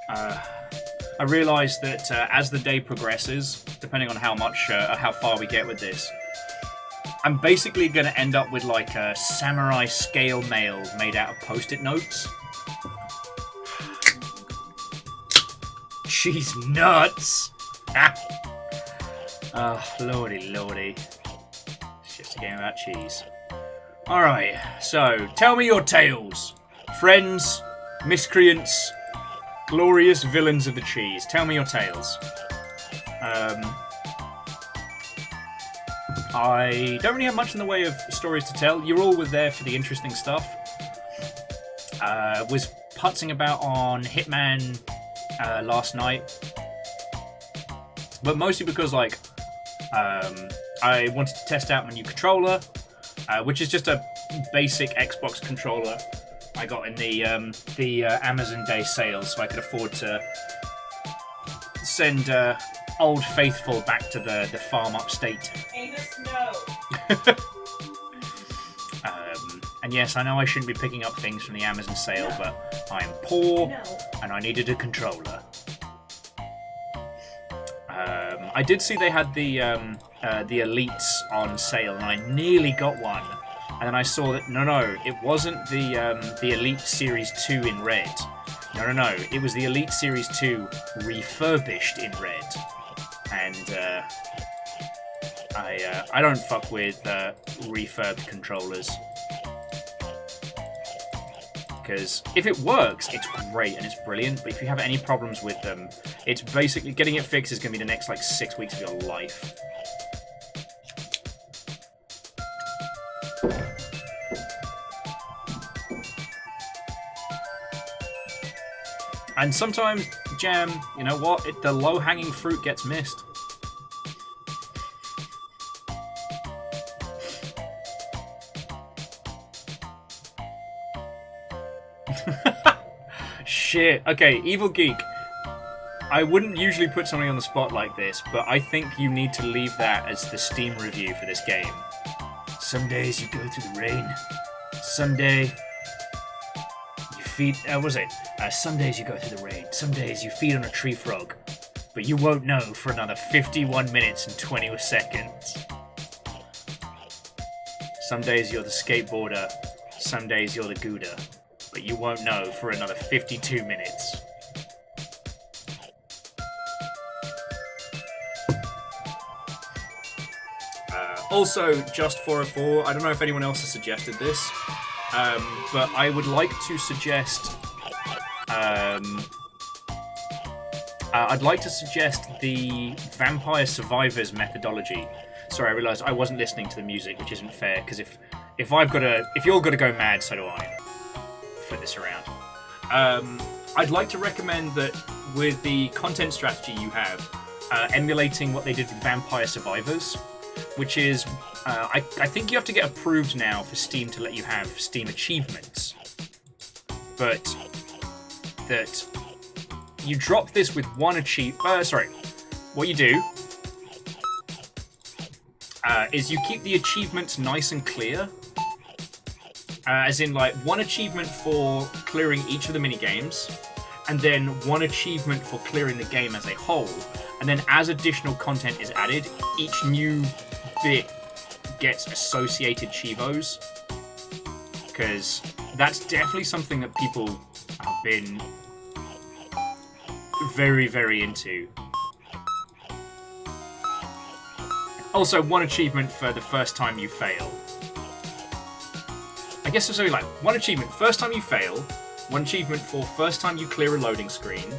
I realised that as the day progresses, depending on how far we get with this, I'm basically going to end up with like a samurai scale mail made out of post-it notes. Cheese nuts! Lordy, lordy. It's just a game about cheese. Alright, so tell me your tales. Friends, miscreants, glorious villains of the cheese. Tell me your tales. I don't really have much in the way of stories to tell. You're all there for the interesting stuff. Was putzing about on Hitman last night. But mostly because, like, I wanted to test out my new controller, which is just a basic Xbox controller I got in the Amazon Day sale, so I could afford to send Old Faithful back to the farm upstate. Amos, no. And yes, I know I shouldn't be picking up things from the Amazon sale, but I am poor and I needed a controller. I did see they had the Elites on sale, and I nearly got one. And then I saw that no, it wasn't the Elite Series 2 in red. No, it was the Elite Series 2 refurbished in red. And I don't fuck with refurbed controllers. Because if it works, it's great and it's brilliant, but if you have any problems with them, it's basically getting it fixed is going to be the next like 6 weeks of your life. And sometimes, Jam, you know what? The low-hanging fruit gets missed. Shit. Okay, Evil Geek. I wouldn't usually put something on the spot like this, but I think you need to leave that as the Steam review for this game. Some days you go through the rain. Some day you feed... some days you go through the rain. Some days you feed on a tree frog. But you won't know for another 51 minutes and 20 seconds. Some days you're the skateboarder. Some days you're the Gouda. But you won't know for another 52 minutes. Also, Just 404, I don't know if anyone else has suggested this, but I would like to suggest... I'd like to suggest the Vampire Survivors methodology. Sorry, I realised I wasn't listening to the music, which isn't fair, because if you're gonna go mad, so do I. Flip this around. I'd like to recommend that with the content strategy you have, emulating what they did with Vampire Survivors, which is, I think you have to get approved now for Steam to let you have Steam achievements. But that you drop this with one what you do is you keep the achievements nice and clear. As in, like, one achievement for clearing each of the minigames, and then one achievement for clearing the game as a whole. And then as additional content is added, each new bit gets associated Chivos. Because that's definitely something that people have been very, very into. Also, one achievement for the first time you fail. I guess it's only like one achievement first time you fail, one achievement for first time you clear a loading screen,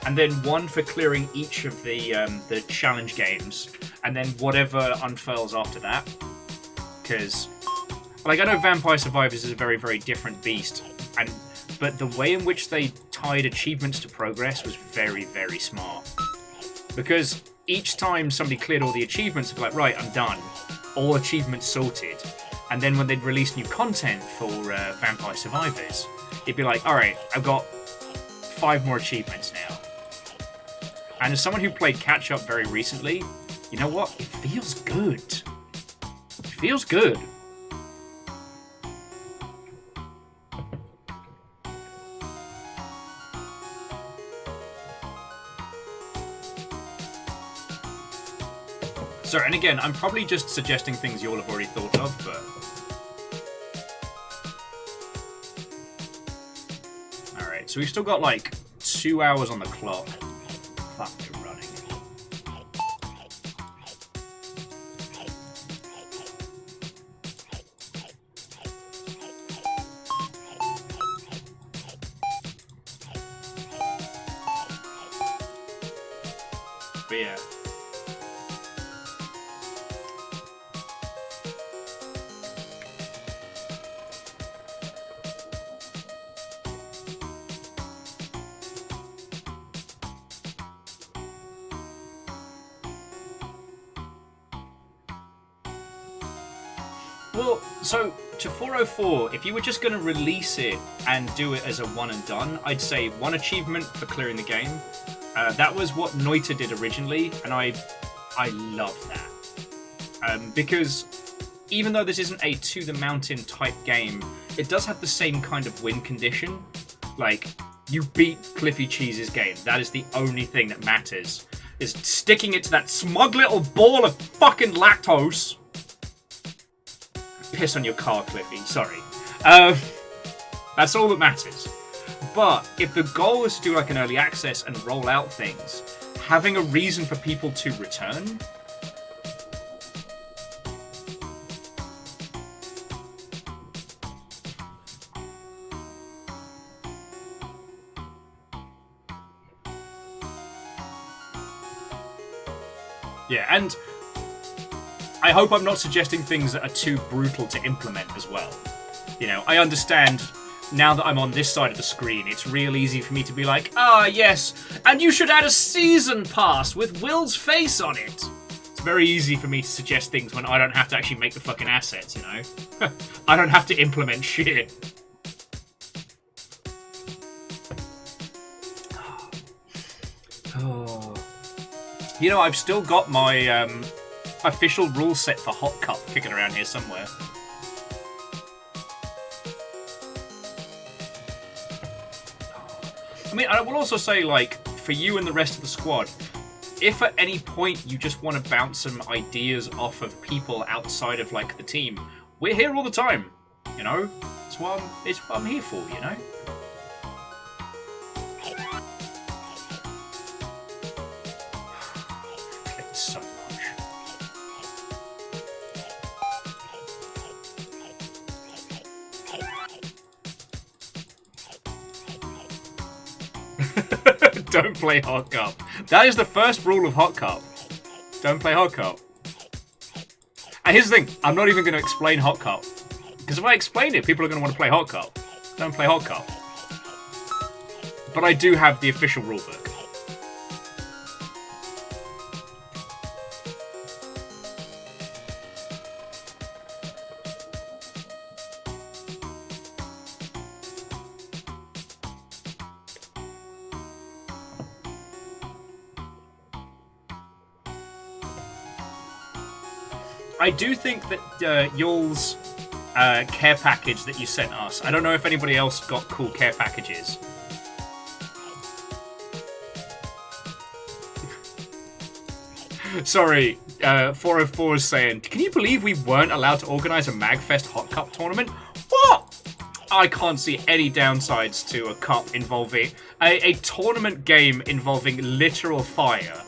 and then one for clearing each of the challenge games, and then whatever unfurls after that. Because, like, I know Vampire Survivors is a very, very different beast, but the way in which they tied achievements to progress was very, very smart. Because each time somebody cleared all the achievements, they'd be like, right, I'm done. All achievements sorted. And then when they'd release new content for Vampire Survivors, it'd be like, alright, I've got 5 more achievements now. And as someone who played catch-up very recently, you know what? It feels good. It feels good. So, and again, I'm probably just suggesting things you all have already thought of, but... Alright, so we've still got, like, 2 hours on the clock. Fuck, you're running. But yeah. Well, so to 404, if you were just going to release it and do it as a one and done, I'd say 1 achievement for clearing the game. That was what Noita did originally, and I love that. Because even though this isn't a to the mountain type game, it does have the same kind of win condition. Like, you beat Cliffy Cheese's game. That is the only thing that matters. Is sticking it to that smug little ball of fucking lactose. Piss on your car, Cliffy. Sorry. That's all that matters. But if the goal is to do like an early access and roll out things, having a reason for people to return... Yeah, and I hope I'm not suggesting things that are too brutal to implement as well. You know, I understand now that I'm on this side of the screen, it's real easy for me to be like, ah, yes, and you should add a season pass with Will's face on it. It's very easy for me to suggest things when I don't have to actually make the fucking assets, you know? I don't have to implement shit. Oh. You know, I've still got my official rule set for Hot Cup kicking around here somewhere. I mean, I will also say, like, for you and the rest of the squad, if at any point you just want to bounce some ideas off of people outside of, like, the team, we're here all the time, you know? It's what I'm here for, you know? So much. Don't play Hot Cup. That is the first rule of Hot Cup. Don't play Hot Cup. And here's the thing, I'm not even going to explain Hot Cup. Because if I explain it, people are going to want to play Hot Cup. Don't play Hot Cup. But I do have the official rulebook. I do think that Yule's care package that you sent us, I don't know if anybody else got cool care packages. Sorry, 404 is saying, can you believe we weren't allowed to organise a MagFest Hot Cup tournament? What? I can't see any downsides to a cup involving... a tournament game involving literal fire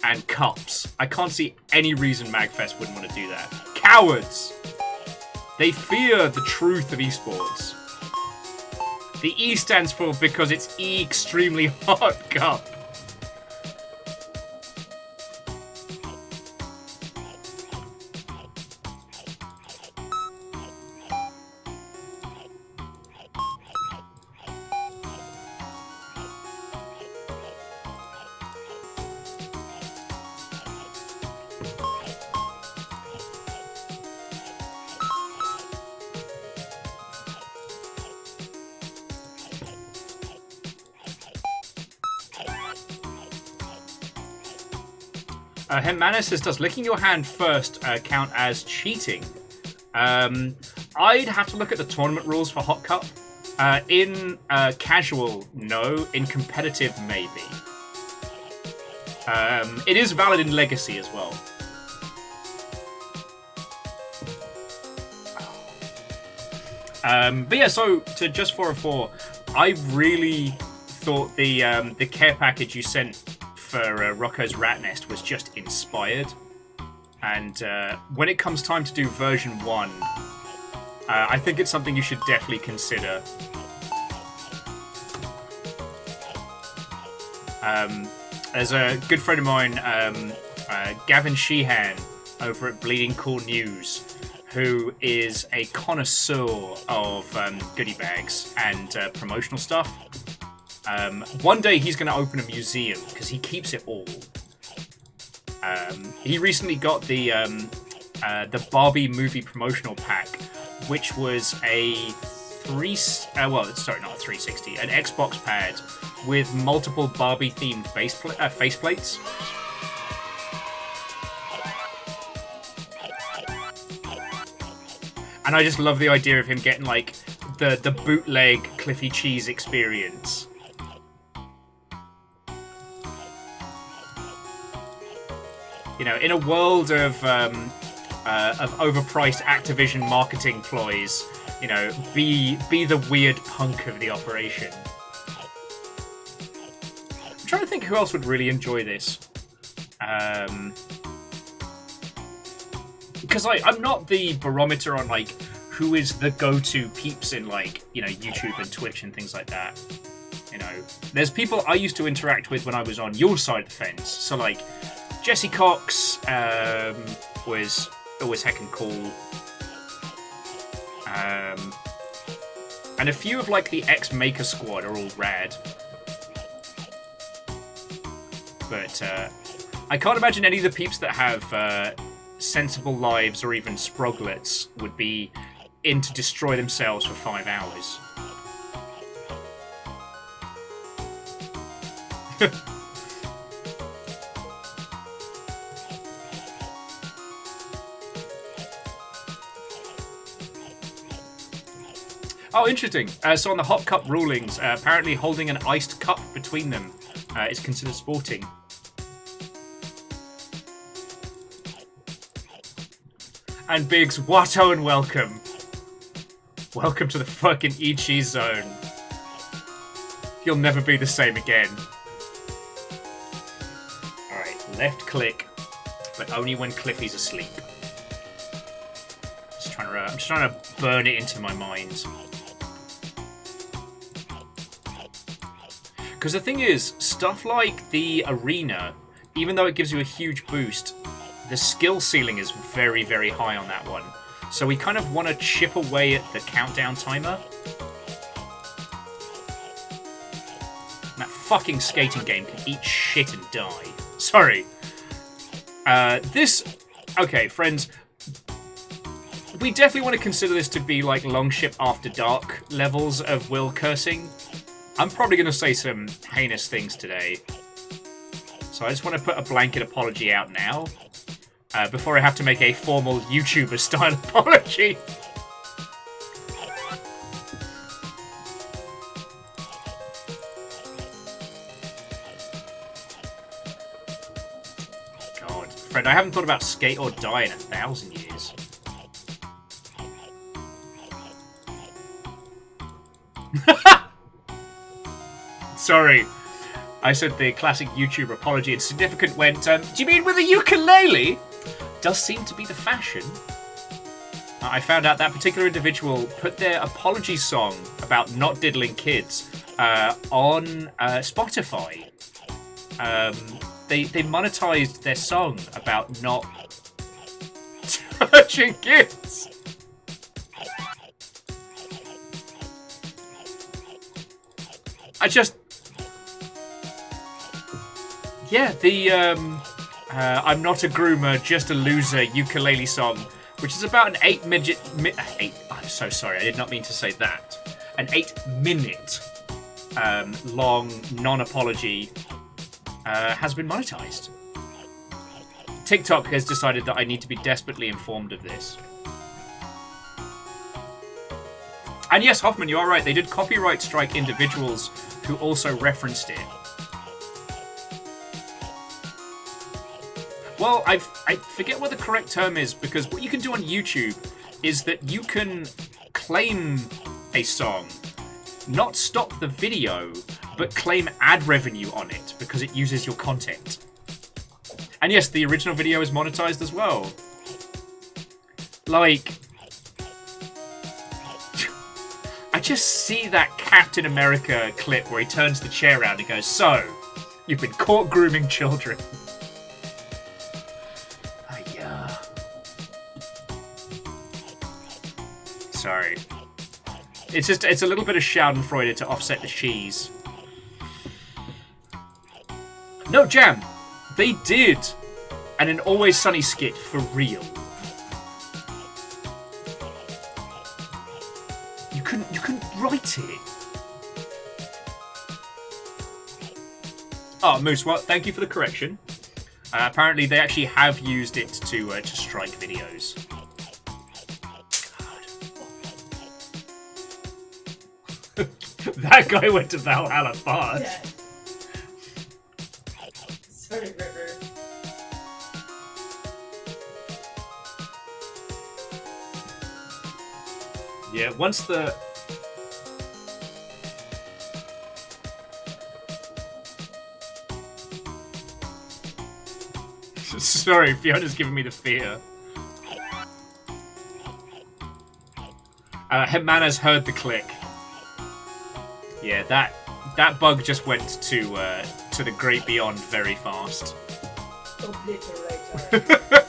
and cups. I can't see any reason MagFest wouldn't want to do that. Cowards! They fear the truth of esports. The E stands for because it's E extremely hot cup. Hemmanis says, does licking your hand first count as cheating? I'd have to look at the tournament rules for Hot Cup. In casual, no. In competitive, maybe. It is valid in Legacy as well. But yeah, so to Just 404, I really thought the care package you sent for Rocco's Rat Nest was just inspired. And when it comes time to do version 1, I think it's something you should definitely consider. There's a good friend of mine, Gavin Sheehan, over at Bleeding Cool News, who is a connoisseur of goodie bags and promotional stuff. One day he's going to open a museum because he keeps it all. He recently got the Barbie movie promotional pack, which was an Xbox pad with multiple Barbie-themed faceplates. And I just love the idea of him getting, like, the bootleg Cliffy Cheese experience. You know, in a world of overpriced Activision marketing ploys, you know, be the weird punk of the operation. I'm trying to think who else would really enjoy this. Because I'm not the barometer on, like, who is the go-to peeps in, like, you know, YouTube and Twitch and things like that. You know, there's people I used to interact with when I was on your side of the fence. So, like, Jesse Cox was always heckin' cool. And a few of, like, the ex-Maker Squad are all rad. But I can't imagine any of the peeps that have sensible lives or even sproglets would be in to destroy themselves for 5 hours. Oh, interesting. So on the hot cup rulings, apparently holding an iced cup between them is considered sporting. And Biggs, Watto and welcome. Welcome to the fucking eCheese zone. You'll never be the same again. Alright, left click, but only when Cliffy's asleep. I'm just trying to burn it into my mind. Because the thing is, stuff like the arena, even though it gives you a huge boost, the skill ceiling is very, very high on that one. So we kind of want to chip away at the countdown timer. That fucking skating game can eat shit and die. Sorry. Okay, friends. We definitely want to consider this to be like Longship After Dark levels of Will cursing. I'm probably going to say some heinous things today. So I just want to put a blanket apology out now. Before I have to make a formal YouTuber-style apology. God. Fred, I haven't thought about skate or die in 1,000 years. Sorry. I said the classic YouTuber apology and significant went, do you mean with a ukulele? Does seem to be the fashion. I found out that particular individual put their apology song about not diddling kids on Spotify. They monetized their song about not touching kids. Yeah, the I'm not a groomer, just a loser ukulele song, which is about an 8-minute. I'm so sorry, I did not mean to say that. An 8-minute long non-apology has been monetized. TikTok has decided that I need to be desperately informed of this. And yes, Hoffman, you are right. They did copyright strike individuals who also referenced it. Well, I forget what the correct term is, because what you can do on YouTube is that you can claim a song, not stop the video, but claim ad revenue on it because it uses your content. And yes, the original video is monetized as well. Like, I just see that Captain America clip where he turns the chair around and goes, "So, you've been caught grooming children." Sorry. It's a little bit of Schadenfreude to offset the cheese. No, Jam! They did an Always Sunny skit for real. You couldn't write it. Oh, Moose, well, thank you for the correction. Apparently, they actually have used it to strike videos. That guy went to Valhalla fast. Yeah. Sorry, River. Yeah, once the... Sorry, Fiona's giving me the fear. Hitman heard the click. Yeah, that bug just went to the great beyond very fast. Obliterator.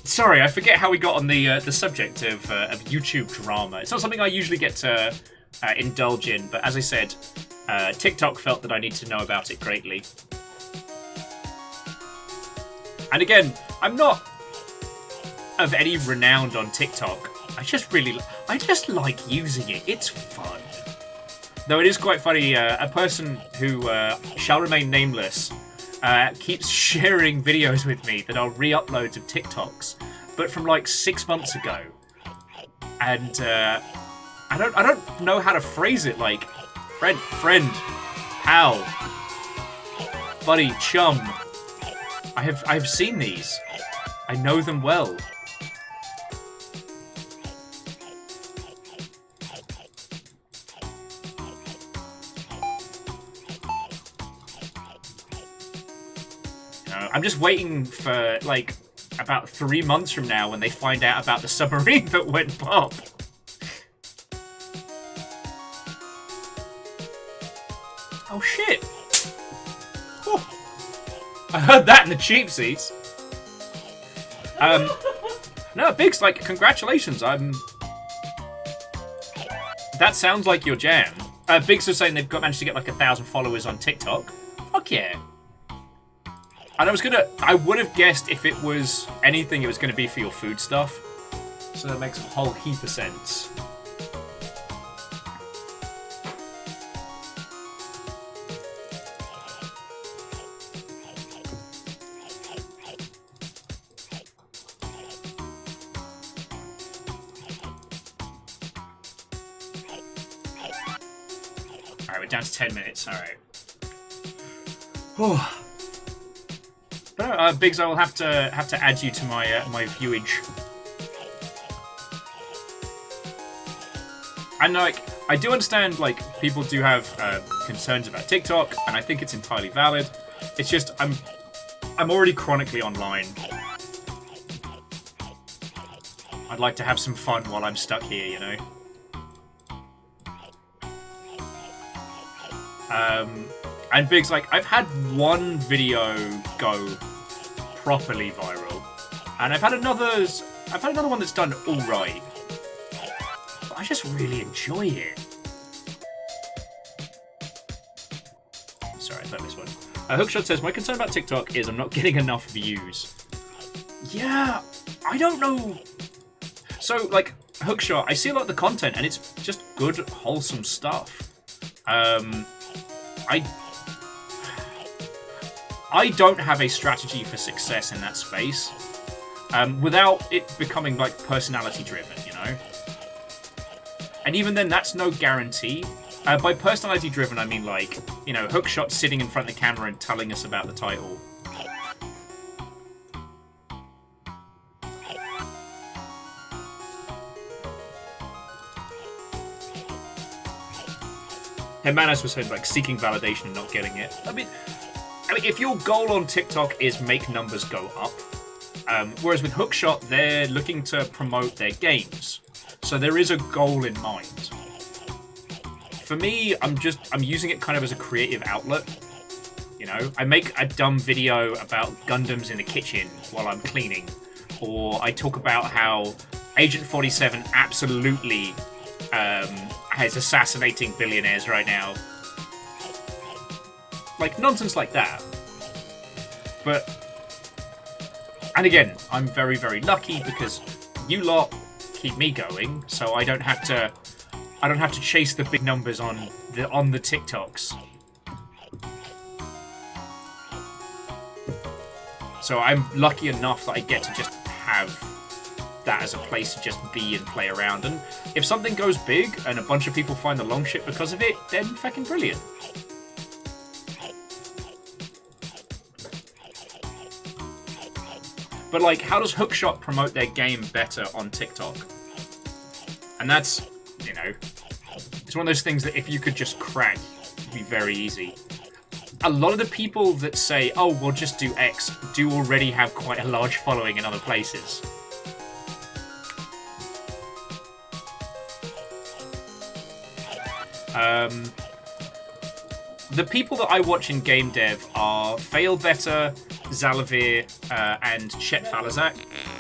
Sorry, I forget how we got on the subject of YouTube drama. It's not something I usually get to indulge in, but as I said, TikTok felt that I need to know about it greatly. And again, I'm not of any renown on TikTok. I just like using it. It's fun. Though it is quite funny, a person who shall remain nameless keeps sharing videos with me that are re-uploads of TikToks, but from like 6 months ago. And I don't know how to phrase it. Like, friend, pal, buddy, chum. I've seen these. I know them well. I'm just waiting for like about 3 months from now when they find out about the submarine that went pop. Oh shit! I heard that in the cheap seats. No, Biggs, like, congratulations. That sounds like your jam. Biggs was saying they've managed to get like 1,000 followers on TikTok. Fuck yeah. And I would have guessed if it was anything, it was gonna be for your food stuff. So that makes a whole heap of sense. We're down to 10 minutes. All right. But Biggs, I will have to add you to my my viewage. And like, I do understand like people do have concerns about TikTok, and I think it's entirely valid. It's just I'm already chronically online. I'd like to have some fun while I'm stuck here, you know. And Biggs, like, I've had one video go properly viral, and I've had another one that's done all right. But I just really enjoy it. Sorry, I thought this one. Hookshot says, my concern about TikTok is I'm not getting enough views. Yeah, I don't know. So, like, Hookshot, I see a lot of the content, and it's just good, wholesome stuff. I don't have a strategy for success in that space without it becoming like personality driven, you know? And even then, that's no guarantee. By personality driven, I mean like, you know, Hookshot sitting in front of the camera and telling us about the title. Hermanos was saying like seeking validation and not getting it. I mean, if your goal on TikTok is make numbers go up, whereas with Hookshot, they're looking to promote their games. So there is a goal in mind. For me, I'm using it kind of as a creative outlet. You know, I make a dumb video about Gundams in the kitchen while I'm cleaning. Or I talk about how Agent 47 absolutely is assassinating billionaires right now. Like, nonsense like that. But, and again, I'm very, very lucky because you lot keep me going, so I don't have to chase the big numbers on the TikToks. So I'm lucky enough that I get to just have that as a place to just be and play around. And if something goes big and a bunch of people find the long shit because of it, then fucking brilliant. But like, how does Hookshot promote their game better on TikTok? And that's, you know, it's one of those things that if you could just crack, it'd be very easy. A lot of the people that say, oh, we'll just do X, do already have quite a large following in other places. The people that I watch in game dev are Failbetter, Zalavir, and Chet Falazak.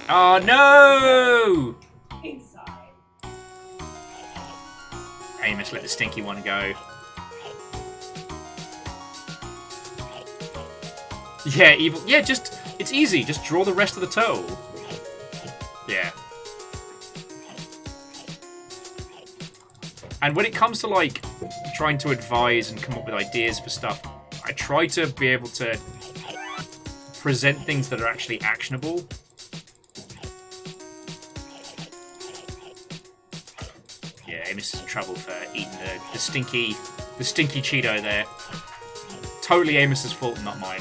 Oh no! Inside. Amos, let the stinky one go. Yeah, evil. Yeah, just it's easy. Just draw the rest of the turtle. Yeah. And when it comes to like trying to advise and come up with ideas for stuff, I try to be able to present things that are actually actionable. Yeah, Amos is in trouble for eating the stinky Cheeto there. Totally Amos's fault, not mine.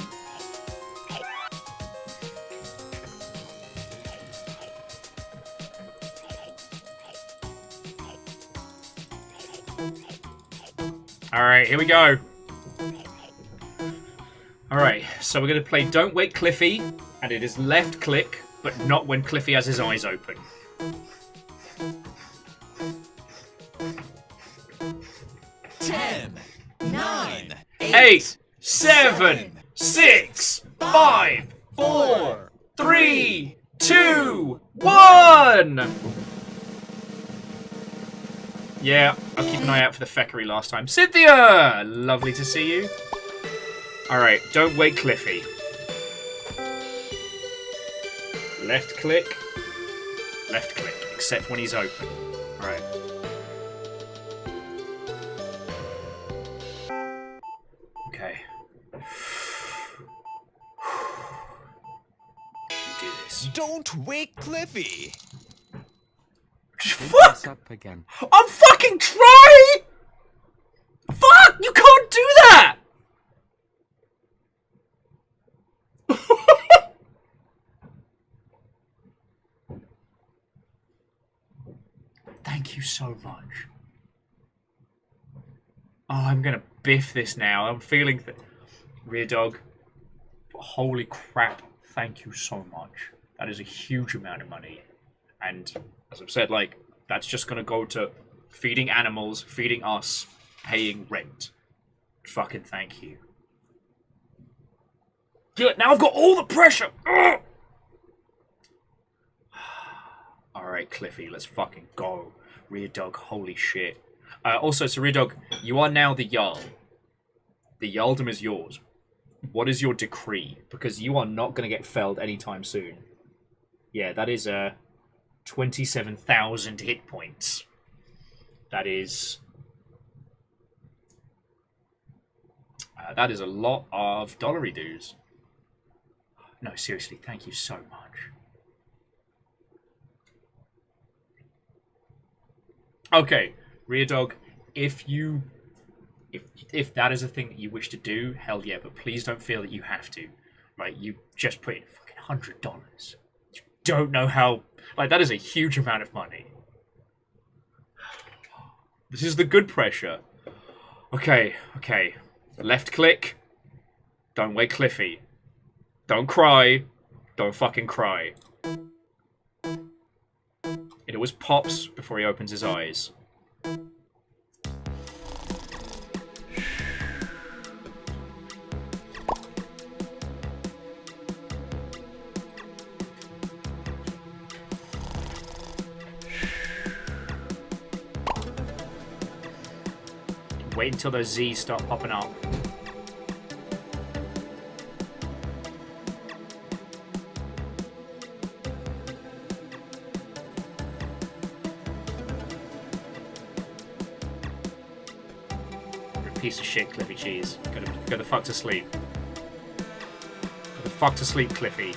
Alright, here we go. Alright, so we're going to play Don't Wake Cliffy, and it is left click, but not when Cliffy has his eyes open. Ten, nine, 8, 7, 6, 5, 4, 3, 2, 1! Yeah, I'll keep an eye out for the Feckery last time. Cynthia! Lovely to see you. Alright, Don't Wake Cliffy. Left click, except when he's open. Alright. Okay. Do this. Don't wake Cliffy. Fuck! Up again. I'm fucking trying! Fuck! You can't do that! Thank you so much. Oh, I'm gonna biff this now. I'm feeling that. Rear dog. Holy crap. Thank you so much. That is a huge amount of money. And as I've said, like, that's just gonna go to feeding animals, feeding us, paying rent. Fucking thank you. Good, now I've got all the pressure! Ugh! Alright, Cliffy, let's fucking go. Rear dog, holy shit. Also, so Rear dog, you are now the Jarl. The Jarldom is yours. What is your decree? Because you are not gonna get felled anytime soon. Yeah, that is 27,000 hit points. That is a lot of dollary dues. No, seriously, thank you so much. Okay, Rear dog, if you if that is a thing that you wish to do, hell yeah, but please don't feel that you have to. Like, you just put in fucking $100. You don't know how... Like, that is a huge amount of money. This is the good pressure. Okay. Left click. Don't wake Cliffy. Don't cry. Don't fucking cry. It always pops before he opens his eyes. Wait until those Z's start popping up. Piece of shit, Cliffy Cheese. Go the fuck to sleep. Go the fuck to sleep, Cliffy.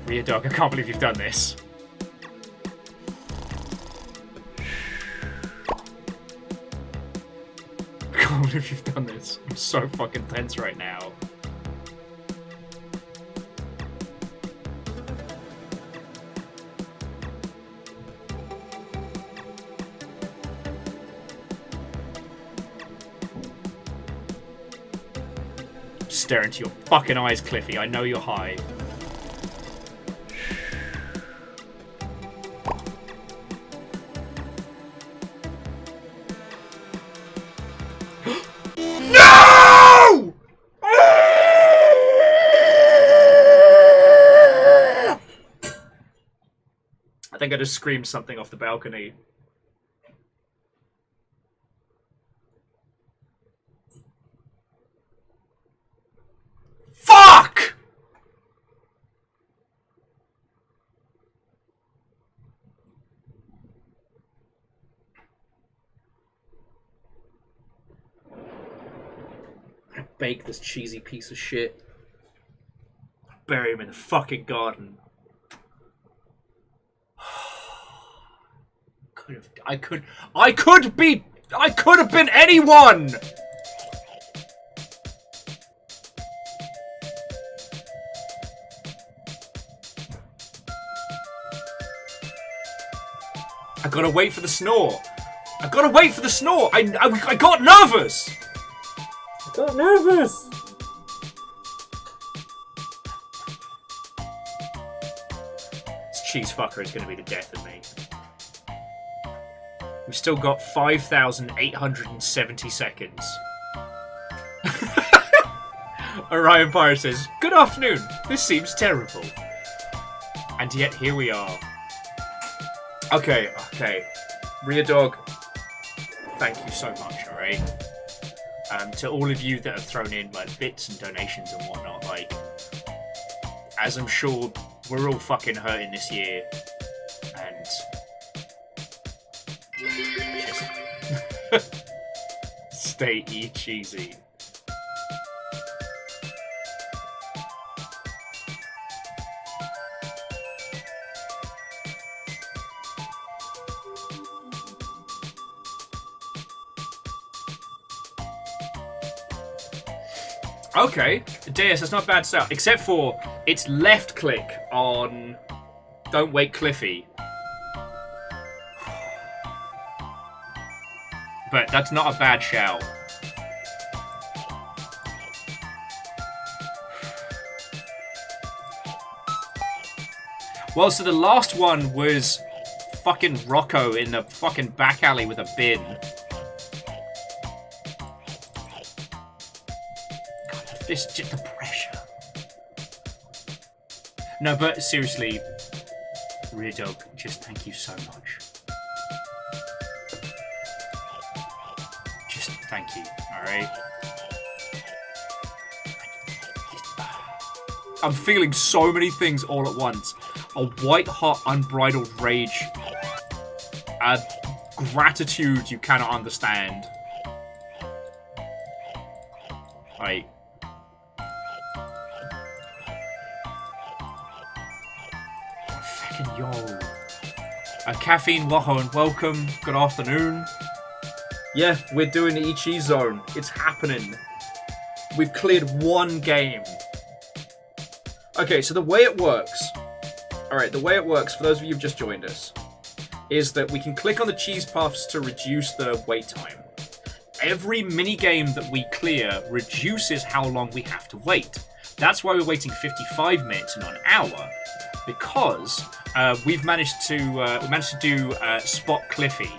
Weird dog, I can't believe you've done this. I can't believe you've done this. I'm so fucking tense right now. Stare into your fucking eyes, Cliffy. I know you're high. No! I think I just screamed something off the balcony. Fuck! I bake this cheesy piece of shit. Bury him in the fucking garden. I could have been anyone! I gotta wait for the snore. I got nervous! This cheese fucker is gonna be the death of me. We've still got 5,870 seconds. Orion Pirate says, "Good afternoon. This seems terrible." And yet here we are. Okay. Rear Dog, thank you so much, alright? To all of you that have thrown in like bits and donations and whatnot, like, as I'm sure we're all fucking hurting this year, and just stay cheesy. Okay, Deus, that's not bad stuff. Except for it's left click on Don't Wake Cliffy. But that's not a bad shout. Well, so the last one was fucking Rocco in the fucking back alley with a bin. This just the pressure. No, but seriously, Rear Dog, just thank you so much. Just thank you, alright? I'm feeling so many things all at once. A white-hot, unbridled rage. A gratitude you cannot understand. Like... Yo. Caffeine Wahon, welcome. Good afternoon. Yeah, we're doing the eCheese zone. It's happening. We've cleared one game. Okay, so the way it works... Alright, the way it works, for those of you who've just joined us, is that we can click on the cheese puffs to reduce the wait time. Every mini-game that we clear reduces how long we have to wait. That's why we're waiting 55 minutes and not an hour. Because we've managed to do Spot Cliffy.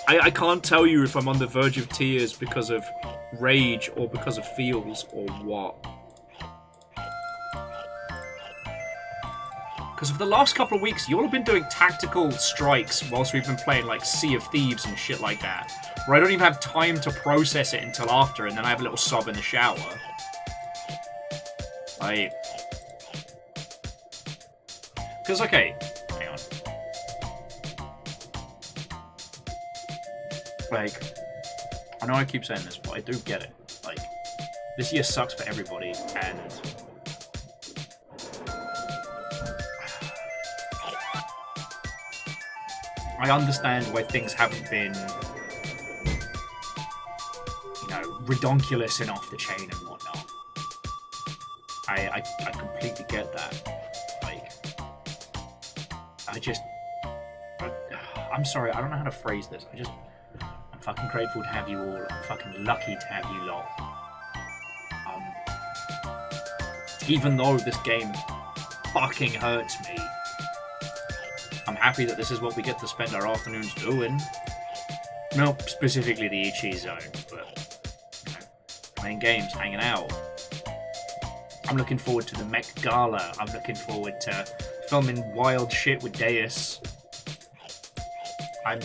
I can't tell you if I'm on the verge of tears because of rage or because of feels or what. Because for the last couple of weeks, you all have been doing tactical strikes whilst we've been playing like Sea of Thieves and shit like that. Where I don't even have time to process it until after, and then I have a little sob in the shower. Because, okay, hang on. Like, I know I keep saying this, but I do get it. Like, this year sucks for everybody, and... I understand why things haven't been, you know, redonkulous and off the chain and whatnot. I completely get that. Like, I'm sorry, I don't know how to phrase this. I'm fucking grateful to have you all. I'm fucking lucky to have you lot. Even though this game fucking hurts me, I'm happy that this is what we get to spend our afternoons doing. Not specifically the eCheese zone, but, you know, playing games, hanging out. I'm looking forward to the Mech Gala. I'm looking forward to filming wild shit with Deus. Yeah,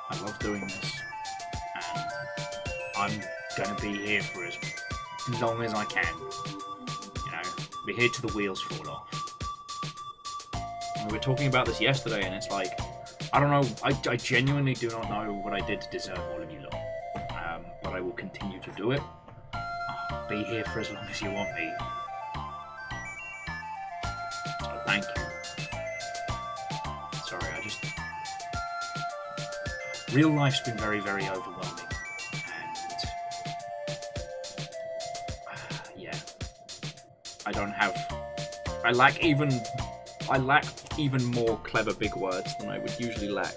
I love doing this. And I'm gonna be here for as long as I can. You know, be here till the wheels fall off. And we were talking about this yesterday, and it's like, I don't know, I genuinely do not know what I did to deserve all of you lot. But I will continue to do it. I'll be here for as long as you want me. So thank you. Sorry, real life's been very, very overwhelming. I lack even more clever big words than I would usually lack.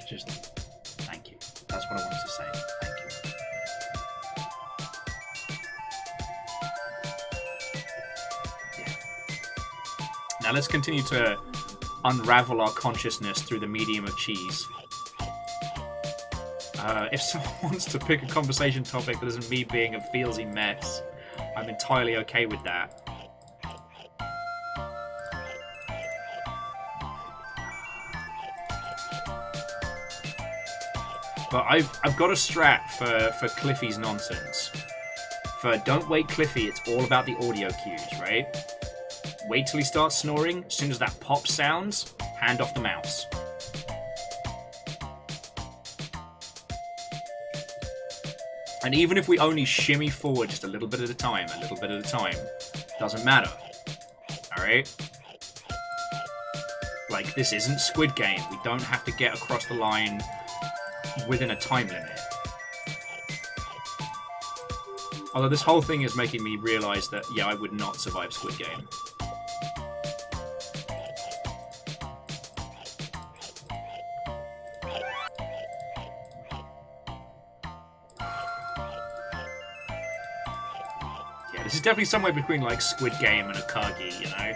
Just thank you. That's what I wanted to say. Thank you. Yeah. Now let's continue to unravel our consciousness through the medium of cheese. If someone wants to pick a conversation topic that isn't me being a feelsy mess, I'm entirely okay with that. But I've got a strat for Cliffy's nonsense. For Don't Wake Cliffy, it's all about the audio cues, right? Wait till he starts snoring. As soon as that pop sounds, hand off the mouse. And even if we only shimmy forward just a little bit at a time, doesn't matter. Alright? Like, this isn't Squid Game. We don't have to get across the line within a time limit. Although this whole thing is making me realise that, yeah, I would not survive Squid Game. This is definitely somewhere between, like, Squid Game and a Akagi, you know?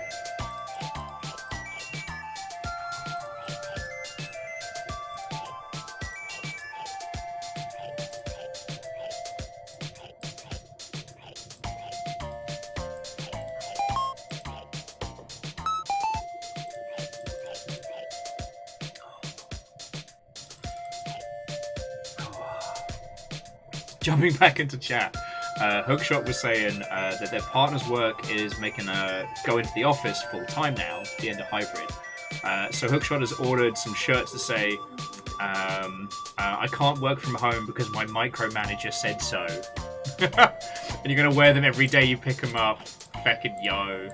Jumping back into chat. Hookshot was saying that their partner's work is making go into the office full time now, the end of hybrid. So Hookshot has ordered some shirts to say, I can't work from home because my micromanager said so. And you're gonna wear them every day you pick them up. Feckin' yo.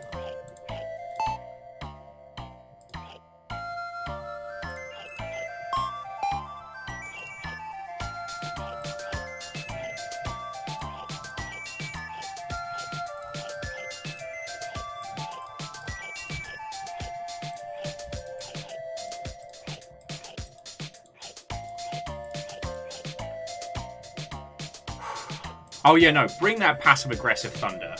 Oh yeah, no, bring that passive-aggressive thunder.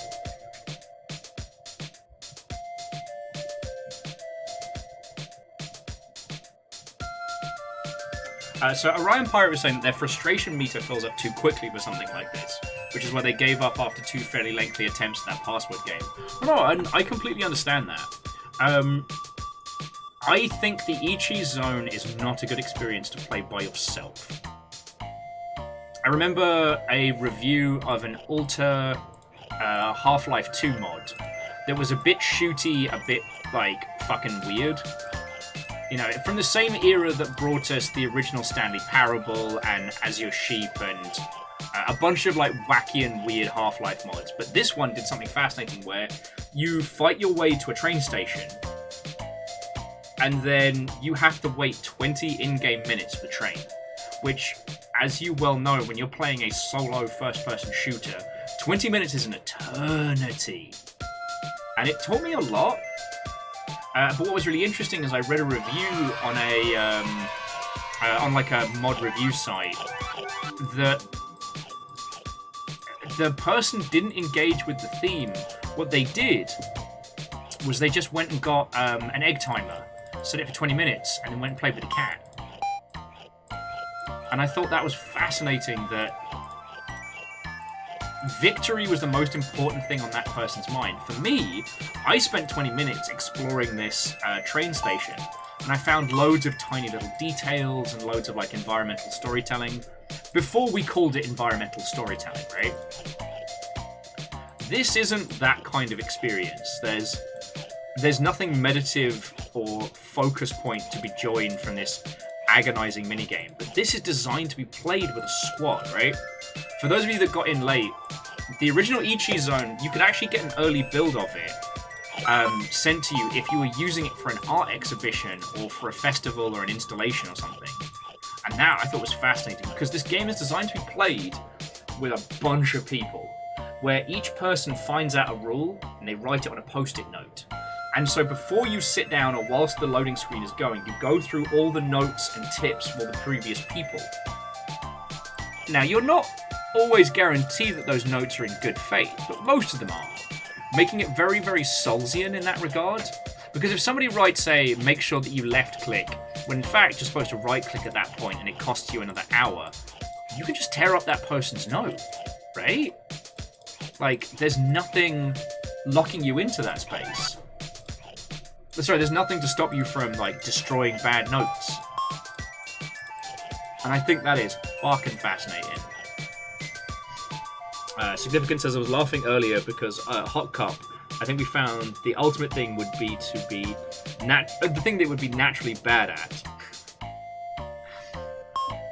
So Orion Pirate was saying that their frustration meter fills up too quickly for something like this, which is why they gave up after 2 fairly lengthy attempts at that password game. No, I completely understand that. I think the eCheese zone is not a good experience to play by yourself. I remember a review of an Alter Half-Life 2 mod that was a bit shooty, a bit, like, fucking weird. You know, from the same era that brought us the original Stanley Parable and As Your Sheep and a bunch of, like, wacky and weird Half-Life mods. But this one did something fascinating where you fight your way to a train station and then you have to wait 20 in-game minutes for the train, which, as you well know, when you're playing a solo first-person shooter, 20 minutes is an eternity. And it taught me a lot. But what was really interesting is I read a review on like a mod review site that the person didn't engage with the theme. What they did was they just went and got an egg timer, set it for 20 minutes, and then went and played with the cat. And I thought that was fascinating that victory was the most important thing on that person's mind. For me, I spent 20 minutes exploring this train station, and I found loads of tiny little details and loads of like environmental storytelling. Before we called it environmental storytelling, right? This isn't that kind of experience. There's nothing meditative or focus point to be joined from this agonizing minigame, but this is designed to be played with a squad, right? For those of you that got in late, the original eCheese zone, you could actually get an early build of it sent to you if you were using it for an art exhibition or for a festival or an installation or something. And that I thought was fascinating because this game is designed to be played with a bunch of people, where each person finds out a rule and they write it on a post-it note. And so before you sit down or whilst the loading screen is going, you go through all the notes and tips for the previous people. Now, you're not always guaranteed that those notes are in good faith, but most of them are, making it very, very Soulsian in that regard. Because if somebody writes, say, make sure that you left-click, when in fact you're supposed to right-click at that point and it costs you another hour, you can just tear up that person's note, right? Like, there's nothing locking you into that space. Sorry, there's nothing to stop you from, like, destroying bad notes. And I think that is fucking fascinating. Significant says I was laughing earlier because Hot Cup, I think we found the ultimate thing would be to be the thing that would be naturally bad at.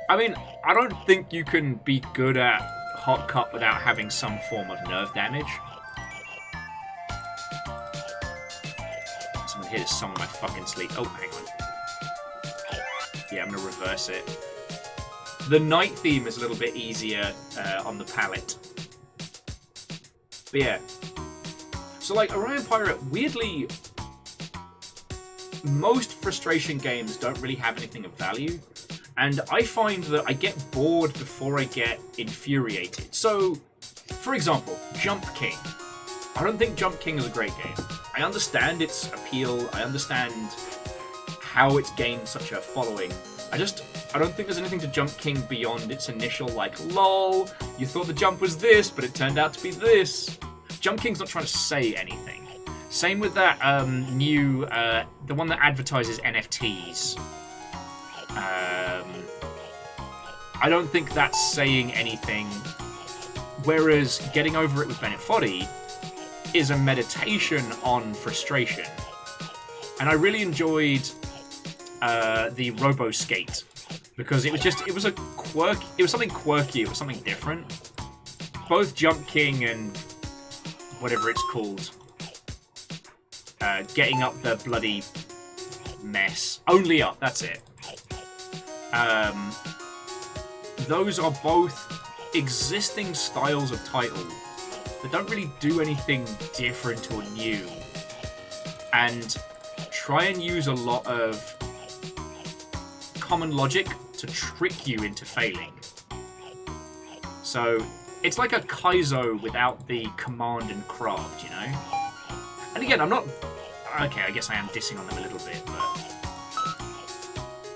I mean, I don't think you can be good at Hot Cup without having some form of nerve damage. Someone hit some of my fucking sleep. Oh, hang on. Yeah, I'm gonna reverse it. The night theme is a little bit easier on the palette. But yeah. So like, Orion Pirate, weirdly, most frustration games don't really have anything of value. And I find that I get bored before I get infuriated. So, for example, Jump King. I don't think Jump King is a great game. I understand its appeal, I understand how it's gained such a following. I don't think there's anything to Jump King beyond its initial, like, lol, you thought the jump was this, but it turned out to be this. Jump King's not trying to say anything. Same with that new, the one that advertises NFTs. I don't think that's saying anything, whereas Getting Over It with Bennett Foddy is a meditation on frustration. And I really enjoyed the Robo Skate, because it was something quirky, it was something different. Both Jump King and whatever it's called, getting up the bloody mess, only up, that's it. Those are both existing styles of title that don't really do anything different or new, and try and use a lot of common logic to trick you into failing. So it's like a Kaizo without the command and craft, you know? And again, I'm not... Okay, I guess I am dissing on them a little bit, but...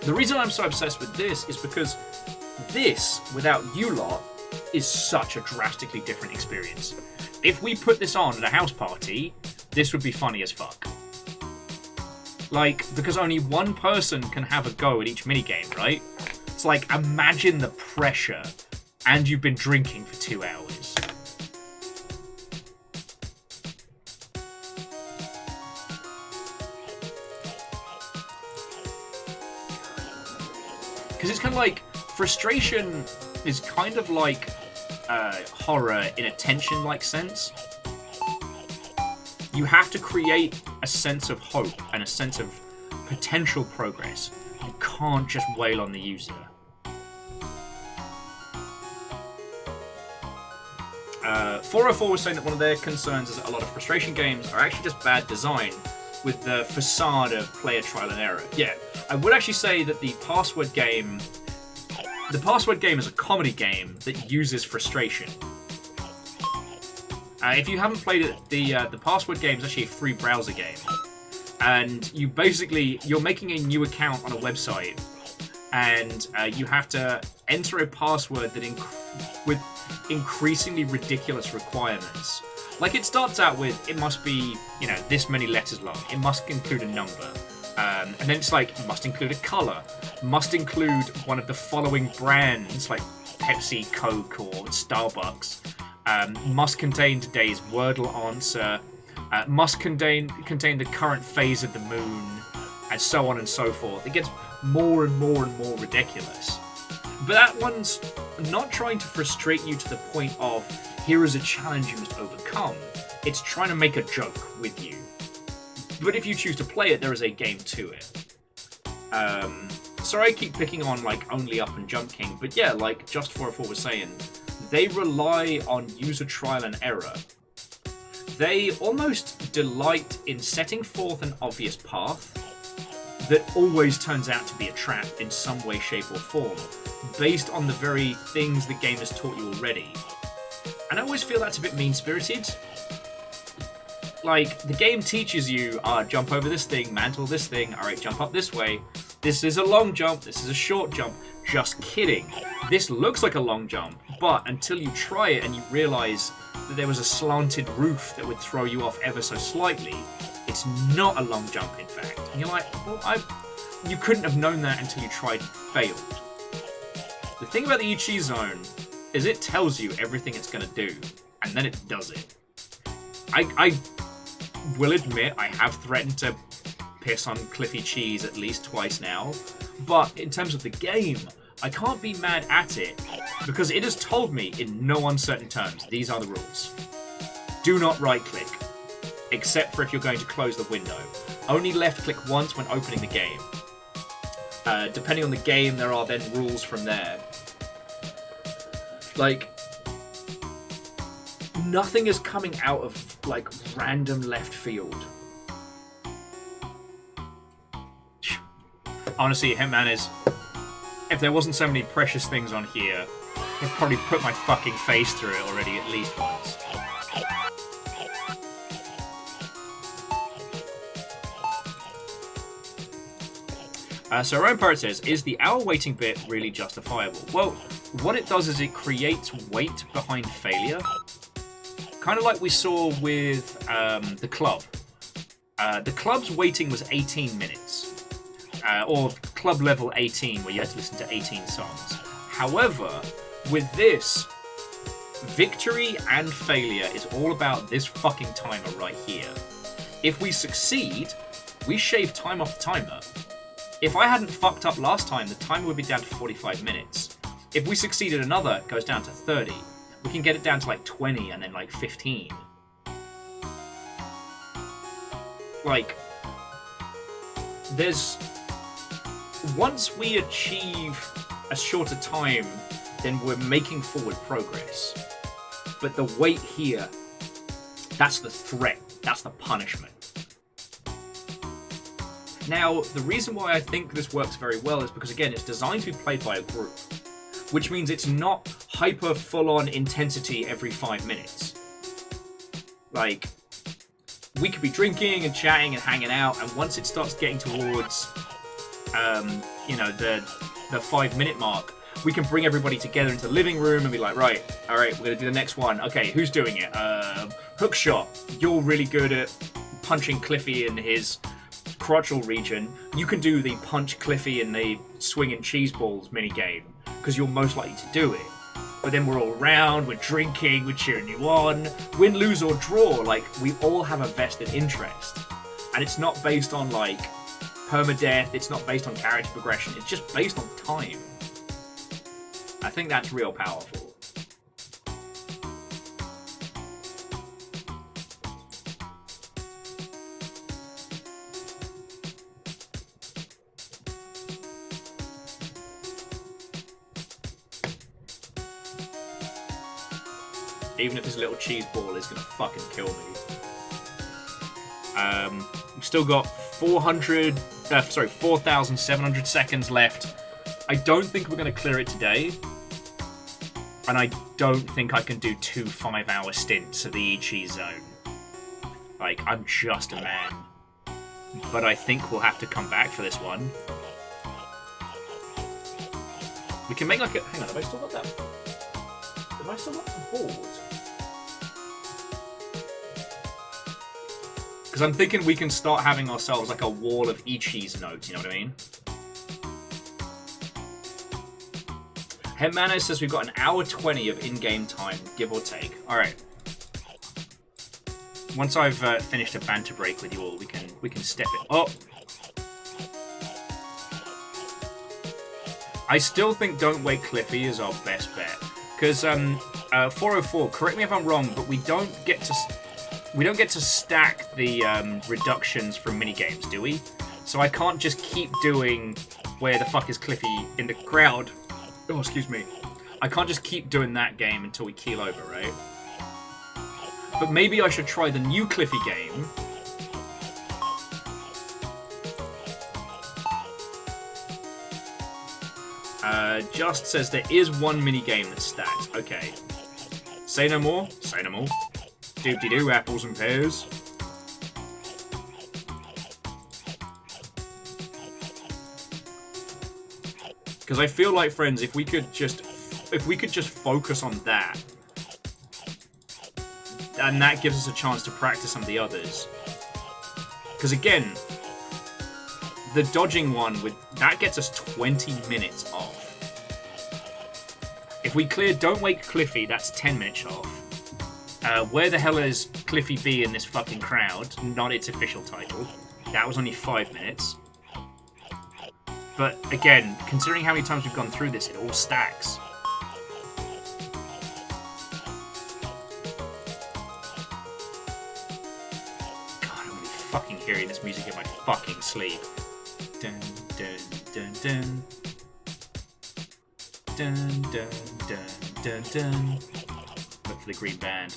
The reason I'm so obsessed with this is because this, without you lot, is such a drastically different experience. If we put this on at a house party, this would be funny as fuck. Like, because only one person can have a go at each minigame, right? It's like, imagine the pressure, and you've been drinking for 2 hours. Because it's kind of like, frustration is kind of like horror in a tension-like sense. You have to create a sense of hope and a sense of potential progress. You can't just wail on the user. 404 was saying that one of their concerns is that a lot of frustration games are actually just bad design with the facade of player trial and error. Yeah, I would actually say that the Password game is a comedy game that uses frustration. If you haven't played it, the Password game is actually a free browser game, and you're making a new account on a website, and you have to enter a password that with increasingly ridiculous requirements. Like, it starts out with, it must be, this many letters long. It must include a number. And then it's like, must include a color. Must include one of the following brands, like Pepsi, Coke, or Starbucks. Must contain today's Wordle answer. Must contain the current phase of the moon, and so on and so forth. It gets more and more and more ridiculous. But that one's not trying to frustrate you to the point of, here is a challenge you must overcome. It's trying to make a joke with you. But if you choose to play it, there is a game to it. Sorry I keep picking on, like, Only Up and Jump King, but yeah, like Just 404 was saying, they rely on user trial and error. They almost delight in setting forth an obvious path that always turns out to be a trap in some way, shape, or form, based on the very things the game has taught you already. And I always feel that's a bit mean-spirited. Like, the game teaches you, jump over this thing, mantle this thing, alright, jump up this way. This is a long jump, this is a short jump. Just kidding. This looks like a long jump, but until you try it and you realize that there was a slanted roof that would throw you off ever so slightly, it's not a long jump, in fact. And you're like, well, you couldn't have known that until you tried and failed. The thing about the eCheese zone is it tells you everything it's going to do, and then it does it. I will admit I have threatened to piss on Cliffy Cheese at least twice now, but in terms of the game, I can't be mad at it, because it has told me in no uncertain terms, these are the rules. Do not right-click, except for if you're going to close the window. Only left-click once when opening the game. Depending on the game, there are then rules from there. Like, nothing is coming out of, like, random left field. Honestly, Hitman is... If there wasn't so many precious things on here, I'd probably put my fucking face through it already at least once. So Ryan Pirate says, is the hour waiting bit really justifiable? Well, what it does is it creates weight behind failure. Kind of like we saw with the club. The club's waiting was 18 minutes. Or club level 18, where you had to listen to 18 songs. However, with this, victory and failure is all about this fucking timer right here. If we succeed, we shave time off the timer. If I hadn't fucked up last time, the timer would be down to 45 minutes. If we succeeded another, it goes down to 30. We can get it down to like 20 and then like 15. Like, there's... Once we achieve a shorter time, then we're making forward progress. But the wait here, that's the threat. That's the punishment. Now, the reason why I think this works very well is because, again, it's designed to be played by a group. Which means it's not hyper full-on intensity every 5 minutes. Like, we could be drinking and chatting and hanging out, and once it starts getting towards, you know, the 5 minute mark, we can bring everybody together into the living room and be like, right, all right, we're gonna do the next one. Okay, who's doing it? Hook shot. You're really good at punching Cliffy in his crotchal region. You can do the punch Cliffy in the swinging cheese balls minigame, because you're most likely to do it. But then we're all around, we're drinking, we're cheering you on. Win, lose, or draw, like, we all have a vested interest. And it's not based on, like, permadeath, it's not based on character progression, it's just based on time. I think that's real powerful. Even if this little cheese ball is gonna fucking kill me. We've still got 4,700 seconds left. I don't think we're gonna clear it today. And I don't think I can do 2 5-hour stints at the eCheese zone. Like, I'm just a man. But I think we'll have to come back for this one. We can make like a... Hang on, have I still got that? Have I still got the board? Because I'm thinking we can start having ourselves like a wall of eCheese notes, you know what I mean? Headmano says we've got an hour 20 of in-game time, give or take. Alright. Once I've finished a banter break with you all, we can step it up. I still think Don't Wake Cliffy is our best bet. Because 404, correct me if I'm wrong, but we don't get to stack the reductions from minigames, do we? So I can't just keep doing where the fuck is Cliffy in the crowd. Oh, excuse me. I can't just keep doing that game until we keel over, right? But maybe I should try the new Cliffy game. Just says there is one mini game that stacks. Okay. Say no more. Say no more. Doop-de-doo, apples and pears. Because I feel like, friends, if we could just focus on that, and that gives us a chance to practice some of the others. Because again, the dodging one that gets us 20 minutes off. If we clear Don't Wake Cliffy, that's 10 minutes off. Where the hell is Cliffy B in this fucking crowd? Not its official title. That was only 5 minutes. But again, considering how many times we've gone through this, it all stacks. God, I'm gonna be fucking hearing this music in my fucking sleep. Dun dun dun dun. Dun dun dun dun dun. Look for the green band.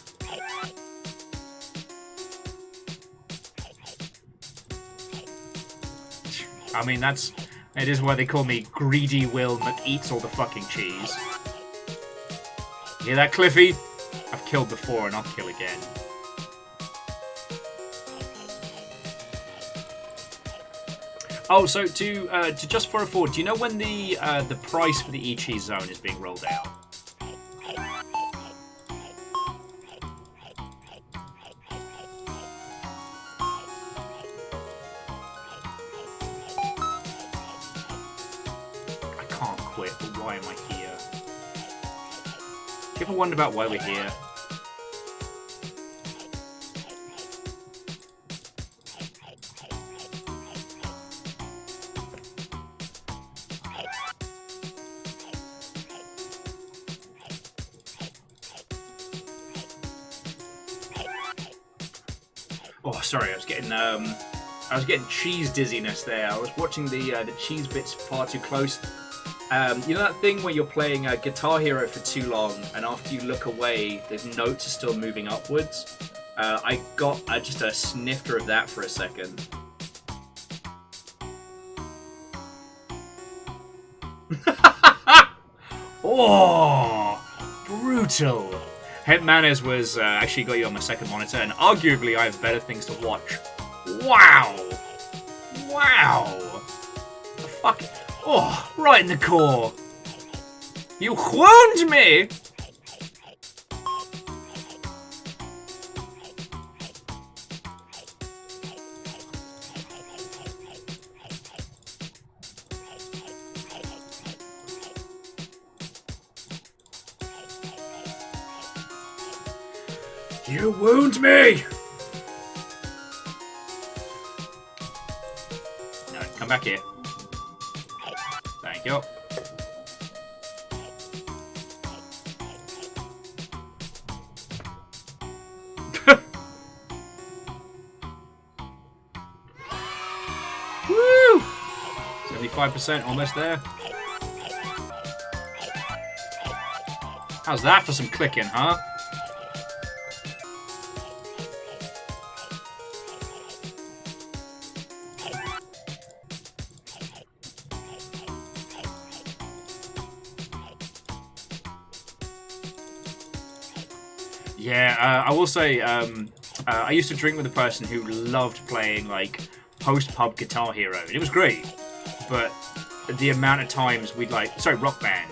I mean, it is why they call me Greedy Will that eats all the fucking cheese. You hear that, Cliffy? I've killed before and I'll kill again. Oh, so to just for a forward, do you know when the price for the eCheese zone is being rolled out? But why am I here? Do you ever wonder about why we're here? Oh, sorry, I was getting cheese dizziness there. I was watching the cheese bits far too close. You know that thing where you're playing a Guitar Hero for too long, and after you look away, the notes are still moving upwards? I got just a snifter of that for a second. Oh, brutal. Hetmanes was actually got you on my second monitor, and arguably I have better things to watch. Wow! Wow! The fuck? Oh, right in the core. You wound me! You wound me! No, come back here. Thank you. Woo! 75%, almost there. How's that for some clicking, huh? Yeah, I will say, I used to drink with a person who loved playing, like, post-pub Guitar Hero. It was great, but the amount of times we'd, like... Sorry, Rock Band.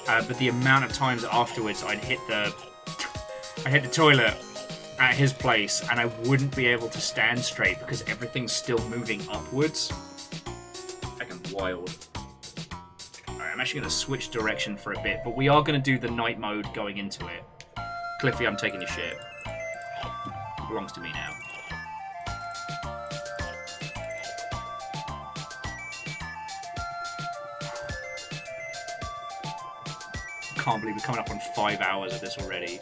But the amount of times afterwards I'd hit the toilet at his place, and I wouldn't be able to stand straight because everything's still moving upwards. Fucking wild. Alright, I'm actually going to switch direction for a bit, but we are going to do the night mode going into it. Cliffy, I'm taking your shit. It belongs to me now. Can't believe we're coming up on 5 hours of this already.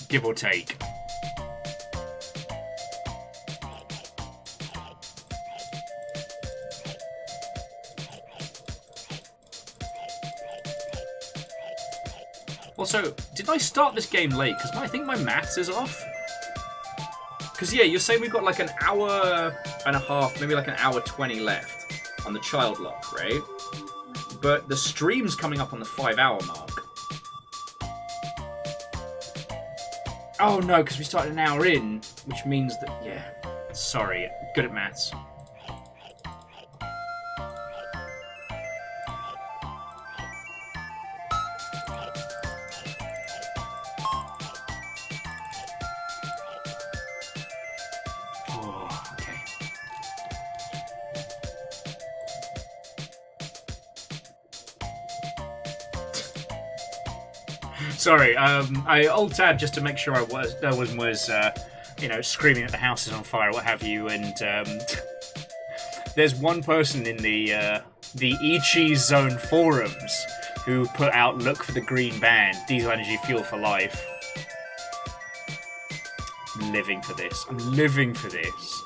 Give or take. Also, did I start this game late? Because I think my maths is off. Because, yeah, you're saying we've got like an hour and a half, maybe like an hour 20 left on the child lock, right? But the stream's coming up on the 5-hour mark. Oh, no, because we started an hour in, which means that, yeah. Sorry, good at maths. Sorry, I alt-tab just to make sure no one was, you know, screaming that the house is on fire, what have you, and there's one person in the eCheese Zone forums who put out "Look for the green band, diesel energy fuel for life." I'm living for this. I'm living for this.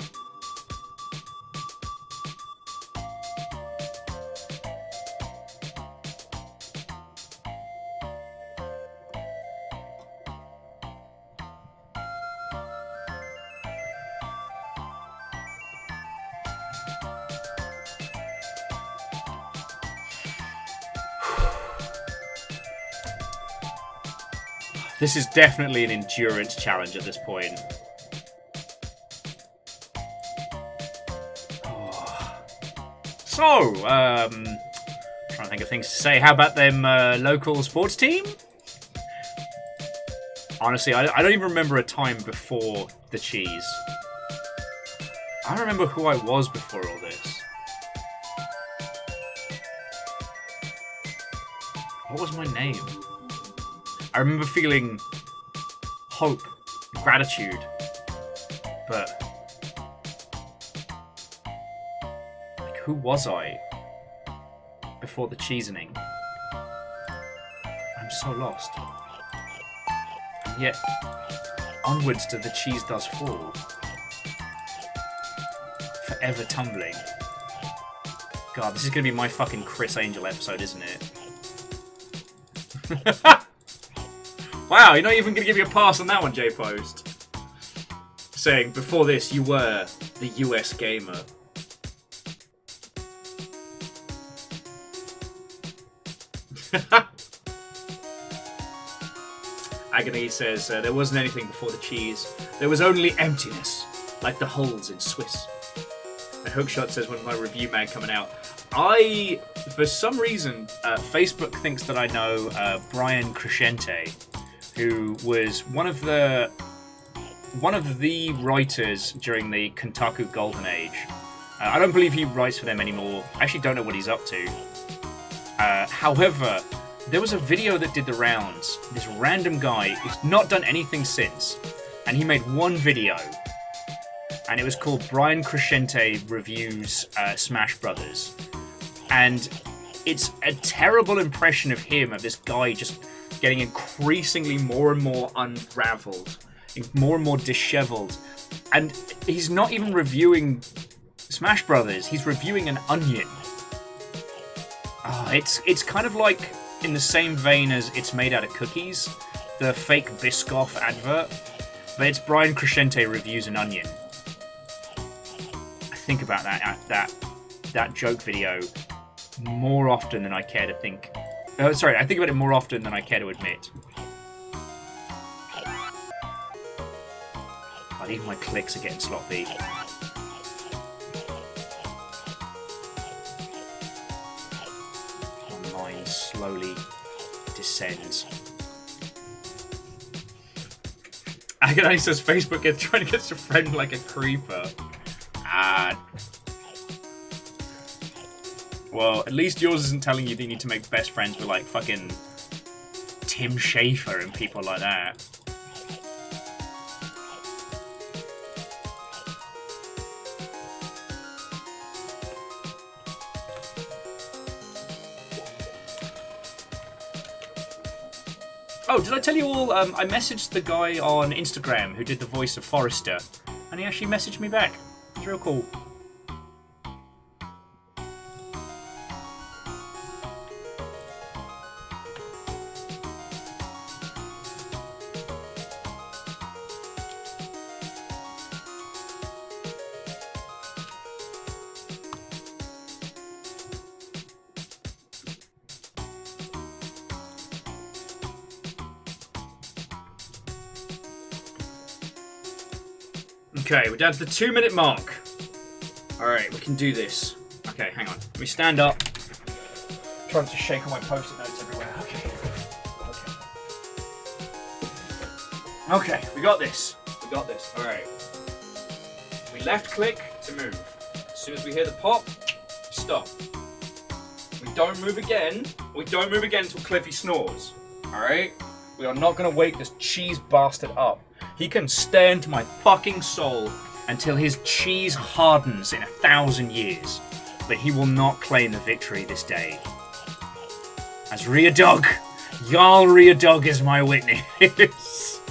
This is definitely an endurance challenge at this point. Oh. So, trying to think of things to say. How about them local sports team? Honestly, I don't even remember a time before the cheese. I don't remember who I was before all this. What was my name? I remember feeling hope, gratitude, but like, who was I before the cheesening? I'm so lost. And yet, Onwards to the cheese does fall. Forever tumbling. God, this is gonna be my fucking Chris Angel episode, isn't it? Wow, you're not even gonna give me a pass on that one, J-Post. Saying, before this, you were the US gamer. Agony says, there wasn't anything before the cheese. There was only emptiness, like the holes in Swiss. And Hookshot says, when's my review mag coming out? For some reason, Facebook thinks that I know Brian Crescente, who was one of the writers during the Kotaku Golden Age. I don't believe he writes for them anymore. I actually don't know what he's up to. However, there was a video that did the rounds. This random guy who's not done anything since, and he made one video, and it was called Brian Crescente Reviews Smash Brothers. And it's a terrible impression of him, of this guy just getting increasingly more and more unraveled, more and more disheveled. And he's not even reviewing Smash Brothers, he's reviewing an onion. It's kind of like in the same vein as It's Made Out of Cookies, the fake Biscoff advert, but it's Brian Crescente Reviews an Onion. I think about that joke video more often than I care to think. I think about it more often than I care to admit. God, even my clicks are getting sloppy. My mind slowly descends. Agony says Facebook is trying to get your friend like a creeper. Well, at least yours isn't telling you that you need to make best friends with, like, fucking Tim Schafer and people like that. Oh, did I tell you all, I messaged the guy on Instagram who did the voice of Forrester, and he actually messaged me back. It's real cool. Okay, we're down to the 2-minute mark. Alright, we can do this. Okay, hang on. Let me stand up. I'm trying to shake all my post-it notes everywhere. Okay, we got this. We got this. Alright. We left click to move. As soon as we hear the pop, stop. We don't move again. We don't move again until Cliffy snores. Alright? We are not going to wake this cheese bastard up. He can stare into my fucking soul until his cheese hardens in 1,000 years. But he will not claim the victory this day. As Rhea Dog, Jarl Rhea Dog is my witness.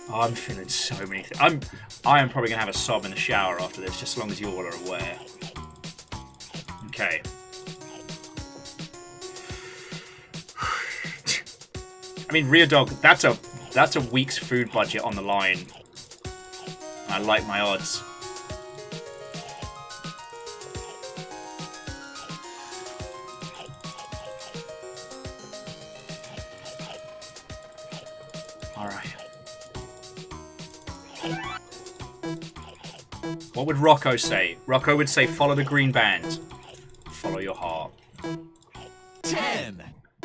Oh, I'm feeling so many things. I am probably going to have a sob in the shower after this, just as long as you all are aware. Okay. I mean, Rhea Dog, that's a week's food budget on the line. I like my odds. Alright. What would Rocco say? Rocco would say, follow the green band. Follow your heart. 10,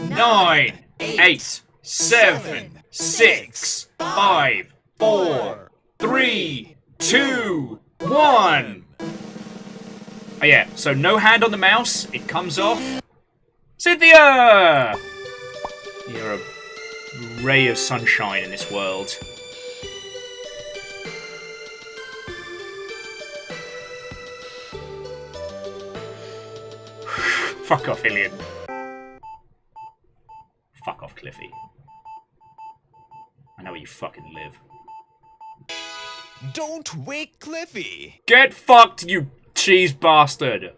9, 8, 7, 6, 5, 4, 3, 2, 1. Oh yeah, so no hand on the mouse, it comes off. Cynthia! You're a ray of sunshine in this world. Fuck off, Hillian. Fuck off, Cliffy. I know where you fucking live. Don't wake Cliffy. Get fucked, you cheese bastard!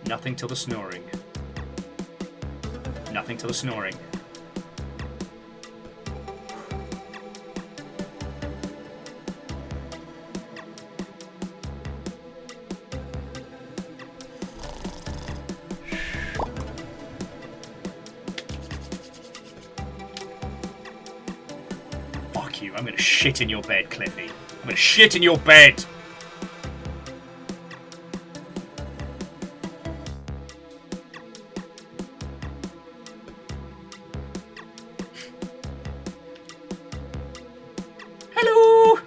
Nothing till the snoring. Nothing till the snoring. Fuck you, I'm gonna shit in your bed, Cliffy. I'm gonna shit in your bed! Hello!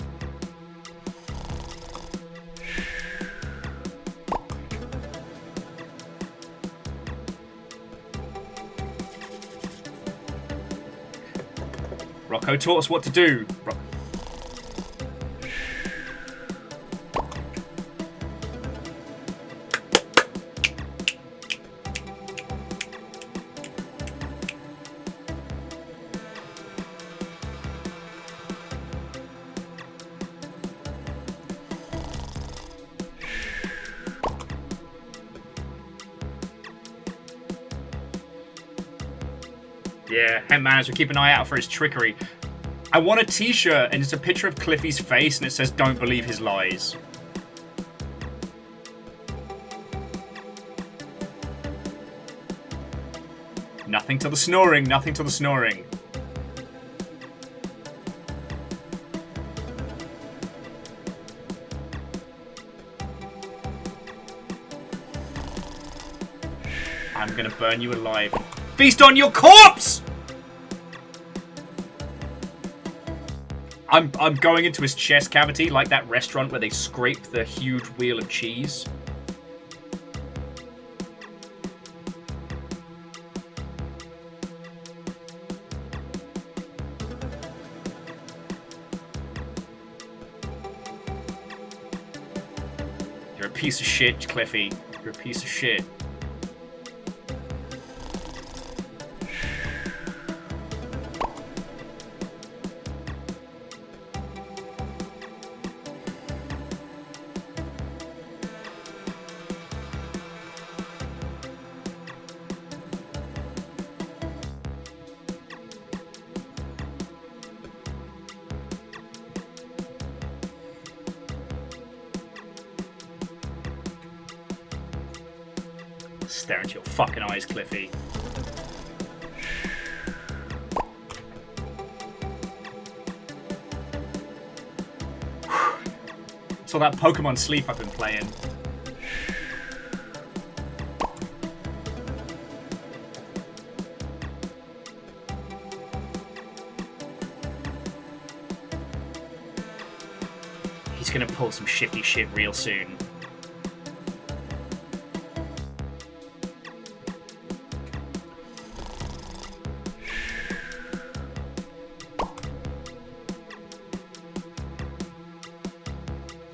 Rocco taught us what to do. Yeah, head manager, keep an eye out for his trickery. I want a t-shirt and it's a picture of Cliffy's face and it says don't believe his lies. Nothing till the snoring, nothing till the snoring. I'm gonna burn you alive. Feast on your corpse! I'm going into his chest cavity like that restaurant where they scrape the huge wheel of cheese. You're a piece of shit, Cliffy. You're a piece of shit. Stare into your fucking eyes, Cliffy. It's all that Pokemon Sleep I've been playing. He's gonna pull some shifty shit real soon.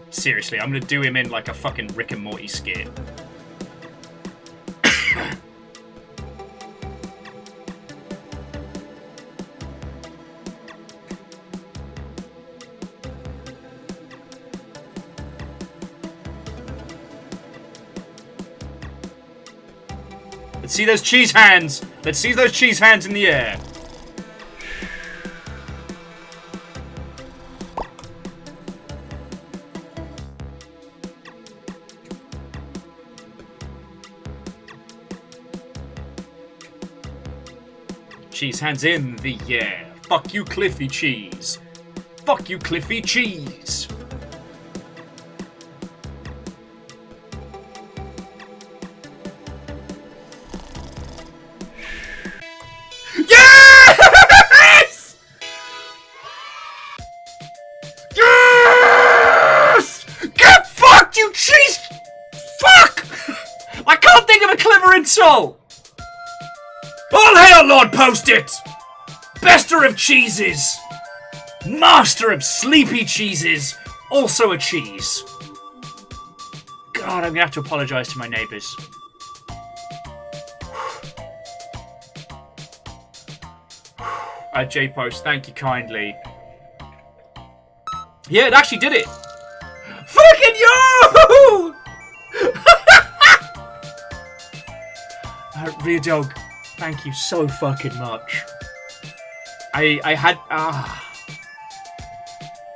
Seriously, I'm gonna do him in like a fucking Rick and Morty skit. Let's see those cheese hands! Let's see those cheese hands in the air! Cheese hands in the air. Fuck you, Cliffy Cheese. Fuck you, Cliffy Cheese. Yes! Yes! Get fucked, you cheese! Fuck! I can't think of a clever insult! All hail Lord Post-it! Bester of cheeses! Master of sleepy cheeses! Also a cheese. God, I'm gonna have to apologize to my neighbors. J-Post, thank you kindly. Yeah, it actually did it! Fucking yo! Rear Dog, thank you so fucking much. I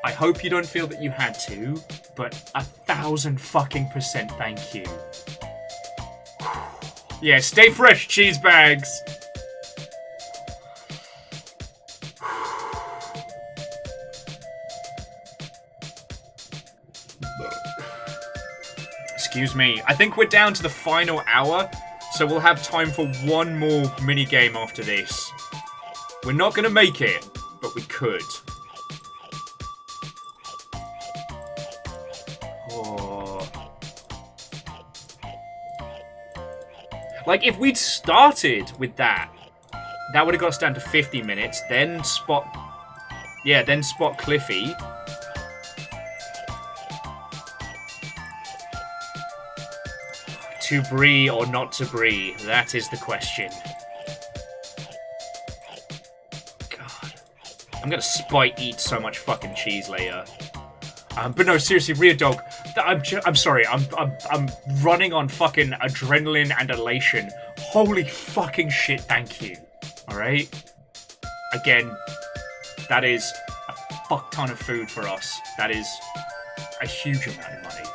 hope you don't feel that you had to, but 1,000% thank you. Yeah, stay fresh, cheese bags. Excuse me. I think we're down to the final hour, so we'll have time for one more mini game after this. We're not gonna make it, but we could. Oh. Like, if we'd started with that, that would have got us down to 50 minutes, then spot Cliffy. To brie or not to brie, that is the question. God. I'm gonna spite eat so much fucking cheese later. But no, seriously, Rear Dog, I'm sorry, I'm running on fucking adrenaline and elation. Holy fucking shit, thank you. Alright? Again, that is a fuck ton of food for us. That is a huge amount of money.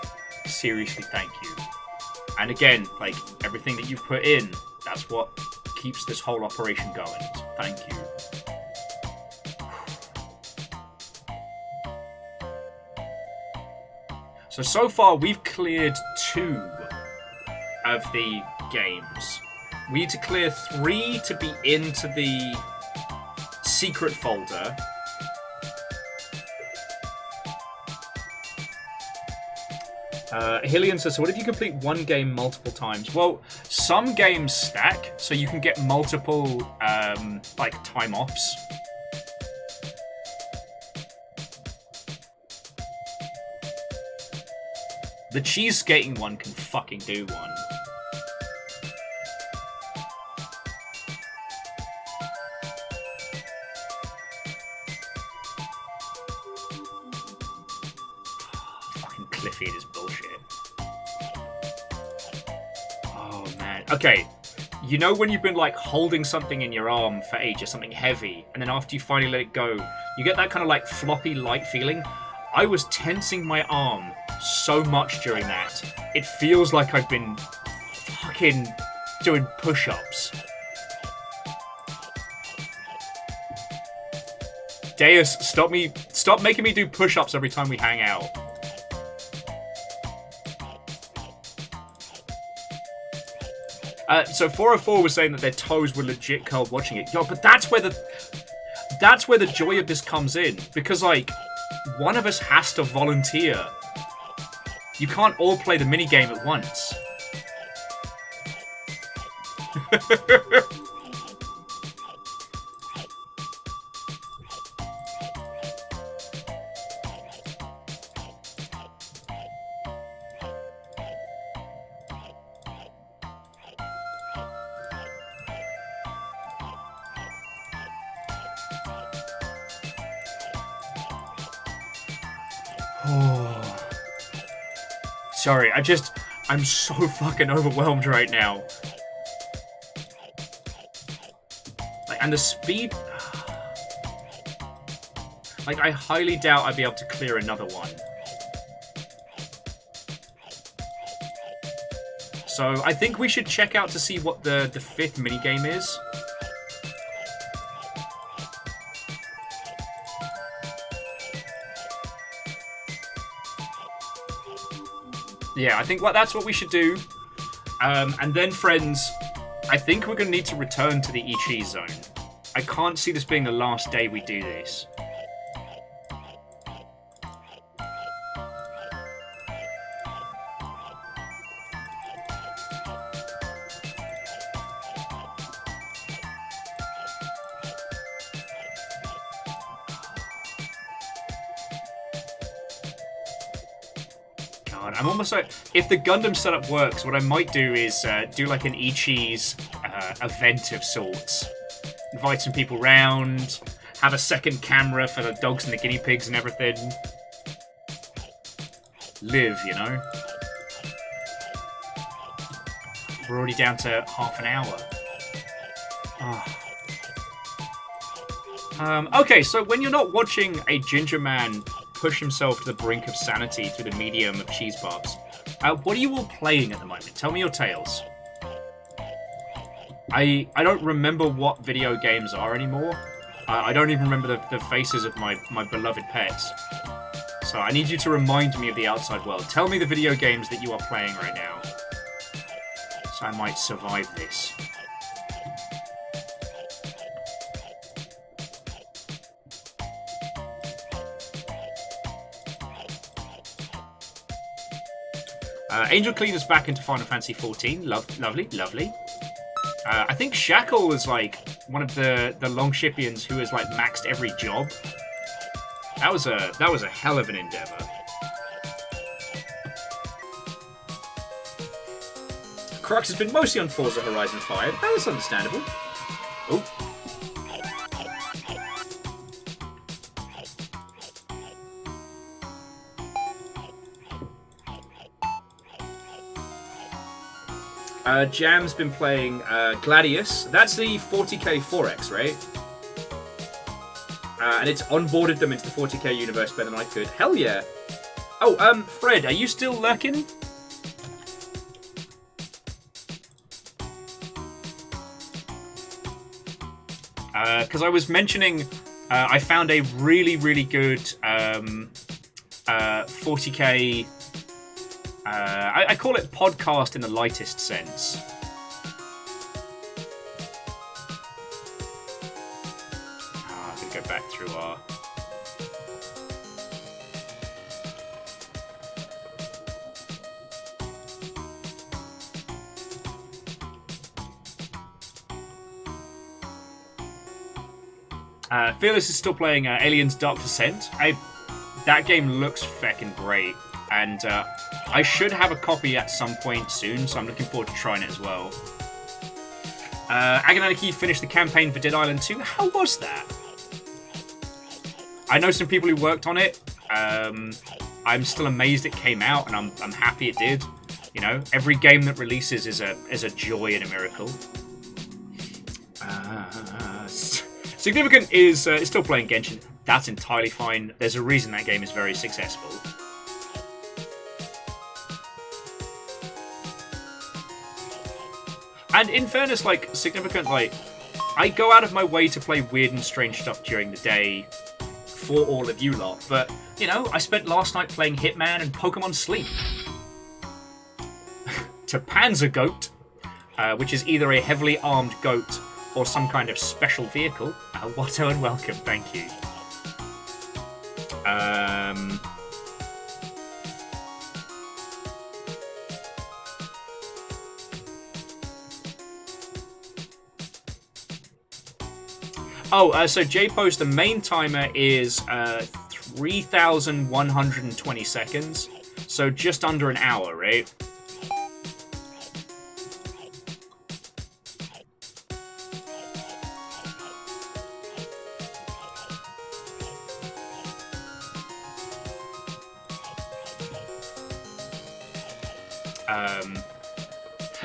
Seriously, thank you. And again, like, everything that you've put in, that's what keeps this whole operation going. So thank you. So far, we've cleared 2 of the games. We need to clear 3 to be into the secret folder. Hillian says, so what if you complete one game multiple times? Well, some games stack, so you can get multiple, like, time-offs. The cheese skating one can fucking do one. Fucking Cliffy is bullshit. Oh, man. Okay. You know when you've been, like, holding something in your arm for ages, something heavy, and then after you finally let it go, you get that kind of, like, floppy, light feeling? I was tensing my arm so much during that. It feels like I've been fucking doing push-ups. Deus, stop making me do push-ups every time we hang out. So 404 was saying that their toes were legit cold watching it. Yo, but that's where the joy of this comes in. Because, like, one of us has to volunteer. You can't all play the minigame at once. Sorry, I'm so fucking overwhelmed right now. Like, and the speed... Like, I highly doubt I'd be able to clear another one. So, I think we should check out to see what the 5th minigame is. Yeah, I think that's what we should do. And then, friends, I think we're going to need to return to the eCheese zone. I can't see this being the last day we do this. God, I'm almost like, if the Gundam setup works, what I might do is do like an eCheese event of sorts. Invite some people round, have a second camera for the dogs and the guinea pigs and everything. Live, you know? We're already down to half an hour. Oh. Okay, so when you're not watching a ginger man push himself to the brink of sanity through the medium of cheese bars, what are you all playing at the moment? Tell me your tales. I don't remember what video games are anymore. I don't even remember the faces of my beloved pets. So I need you to remind me of the outside world. Tell me the video games that you are playing right now. So I might survive this. Angel Cleaner's back into Final Fantasy XIV. Lovely, lovely. I think Shackle is like one of the Longshipians who has like maxed every job. That was a hell of an endeavor. Crux has been mostly on Forza Horizon 5. That was understandable. Oh. Jam's been playing Gladius. That's the 40k 4X, right? And it's onboarded them into the 40k universe better than I could. Hell yeah. Oh, Fred, are you still lurking? Because I was mentioning I found a really, really good 40k... I call it podcast in the lightest sense. I'm going to go back through our... Fearless is still playing Aliens Dark Descent. That game looks feckin' great. And I should have a copy at some point soon, so I'm looking forward to trying it as well. Agonaniki finished the campaign for Dead Island 2. How was that? I know some people who worked on it. I'm still amazed it came out, and I'm happy it did. You know, every game that releases is a joy and a miracle. Significant is still playing Genshin. That's entirely fine. There's a reason that game is very successful. And in fairness, like, Significant, like, I go out of my way to play weird and strange stuff during the day for all of you lot, but, you know, I spent last night playing Hitman and Pokemon Sleep. To Panzer Goat, which is either a heavily armed goat or some kind of special vehicle. Watto and welcome, thank you. So J-Post, the main timer is 3,120 seconds. So just under an hour, right?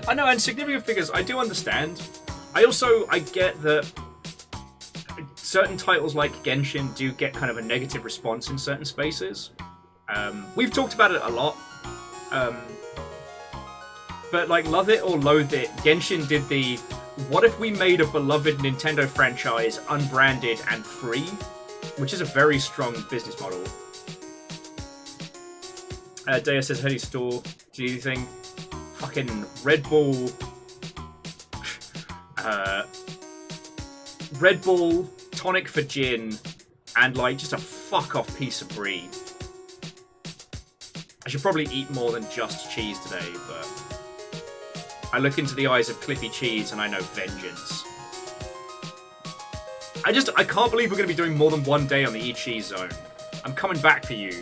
I know, and significant figures, I do understand. I get that certain titles like Genshin do get kind of a negative response in certain spaces. We've talked about it a lot. But like, love it or loathe it, Genshin did the, what if we made a beloved Nintendo franchise unbranded and free? Which is a very strong business model. Dea says, Honey Store, do you think fucking Red Bull, tonic for gin, and like just a fuck off piece of brie. I should probably eat more than just cheese today, but I look into the eyes of Cliffy Cheese and I know vengeance. I can't believe we're going to be doing more than one day on the eCheese zone. I'm coming back for you.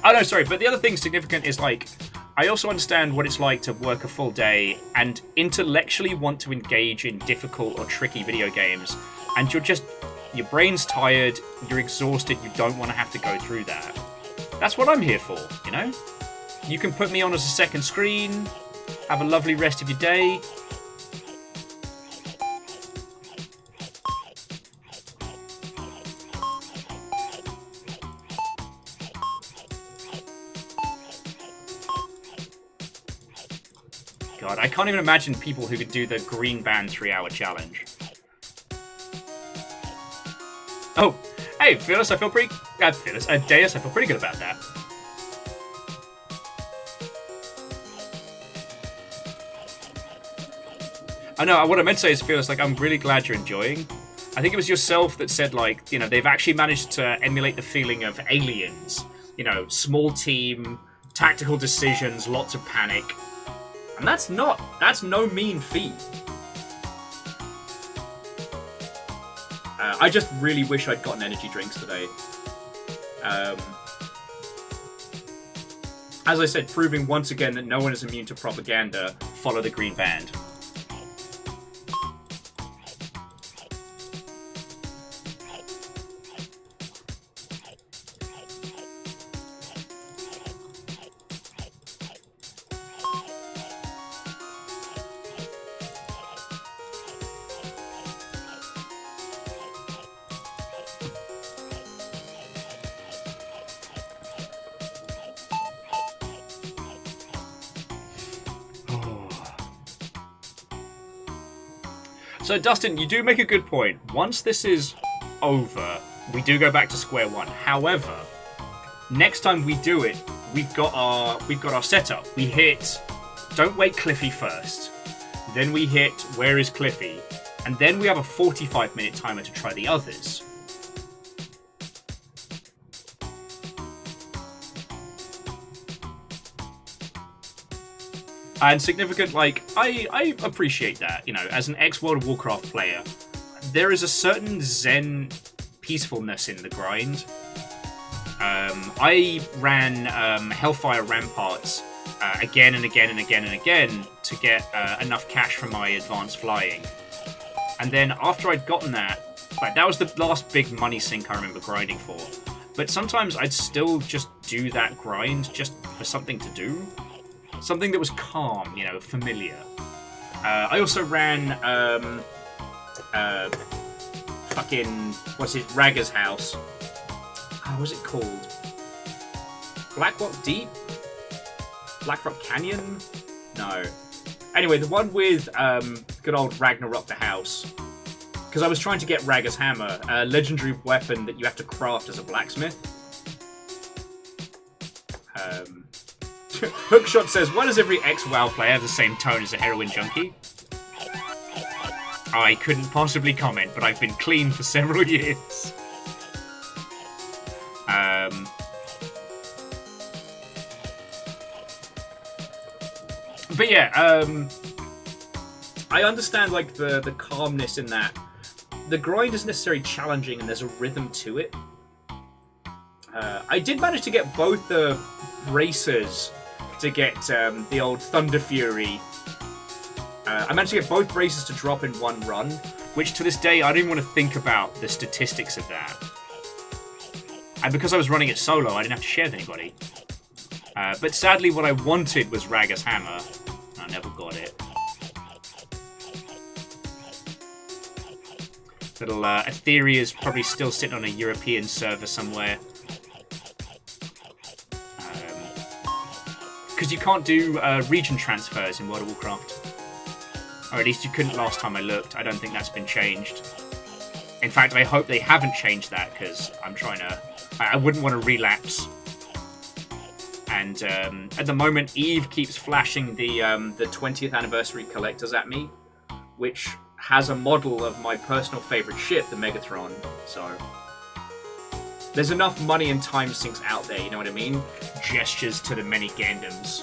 Oh no, sorry. But the other thing significant is like, I also understand what it's like to work a full day and intellectually want to engage in difficult or tricky video games, and your brain's tired, you're exhausted, you don't want to have to go through that. That's what I'm here for, you know? You can put me on as a second screen, have a lovely rest of your day. God, I can't even imagine people who could do the green band 3-hour challenge. Oh, hey, Phyllis, I feel pretty... Deus, I feel pretty good about that. I know, what I meant to say is, Phyllis, like, I'm really glad you're enjoying. I think it was yourself that said, like, you know, they've actually managed to emulate the feeling of Aliens. You know, small team, tactical decisions, lots of panic. And that's no mean feat. I just really wish I'd gotten energy drinks today. As I said, proving once again that no one is immune to propaganda, follow the green band. So, Dustin, you do make a good point. Once this is over, we do go back to square one. However, next time we do it, we've got our setup. We hit Don't Wake Cliffy first. Then we hit Where is Cliffy? And then we have a 45-minute timer to try the others. And significant, like, I appreciate that, you know, as an ex-World of Warcraft player, there is a certain zen peacefulness in the grind. I ran Hellfire Ramparts again and again and again and again to get enough cash from my advanced flying. And then after I'd gotten that, like, that was the last big money sink I remember grinding for. But sometimes I'd still just do that grind just for something to do. Something that was calm, you know, familiar. I also ran, Ragga's house. What was it called? Black Rock Deep? Black Rock Canyon? No. Anyway, the one with good old Ragnarok the house. Because I was trying to get Ragga's hammer, a legendary weapon that you have to craft as a blacksmith. Hookshot says, why does every ex-WoW player have the same tone as a heroin junkie? I couldn't possibly comment, but I've been clean for several years. But yeah, I understand, like, the calmness in that. The grind isn't necessarily challenging and there's a rhythm to it. I did manage to get both the bracers to get the old Thunder Fury. I managed to get both bracers to drop in one run, which to this day I don't even want to think about the statistics of that. And because I was running it solo, I didn't have to share with anybody. But sadly what I wanted was Ragga's hammer. I never got it. Little Etherea's probably still sitting on a European server somewhere. Because you can't do region transfers in World of Warcraft. Or at least you couldn't last time I looked. I don't think that's been changed. In fact, I hope they haven't changed that, because I'm trying to... I wouldn't want to relapse. And at the moment, Eve keeps flashing the 20th anniversary collectors at me, which has a model of my personal favourite ship, the Megatron, so... There's enough money and time sinks out there, you know what I mean? Gestures to the many Gandams.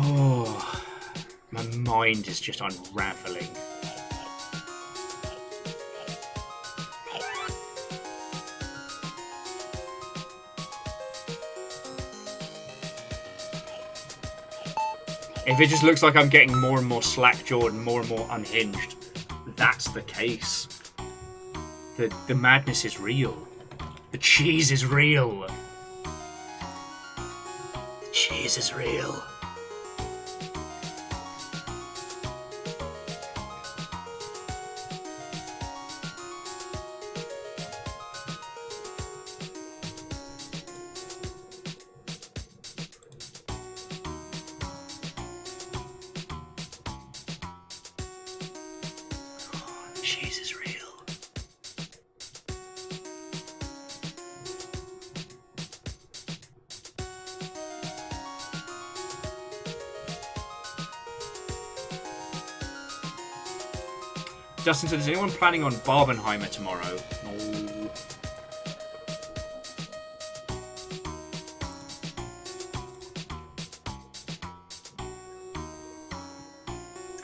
Oh, my mind is just unraveling. If it just looks like I'm getting more and more slack-jawed and more unhinged, that's the case. The madness is real. The cheese is real. The cheese is real. Cheese is real. Justin said, is anyone planning on Barbenheimer tomorrow? No.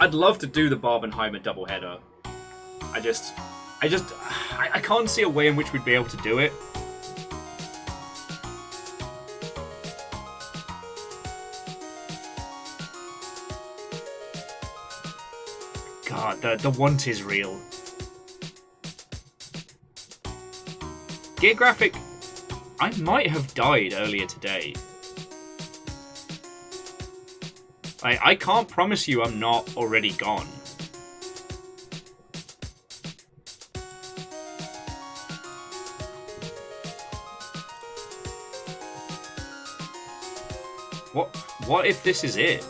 I'd love to do the Barbenheimer doubleheader. I can't see a way in which we'd be able to do it. God, the want is real. Gear Graphic, I might have died earlier today. I can't promise you I'm not already gone. What if this is it?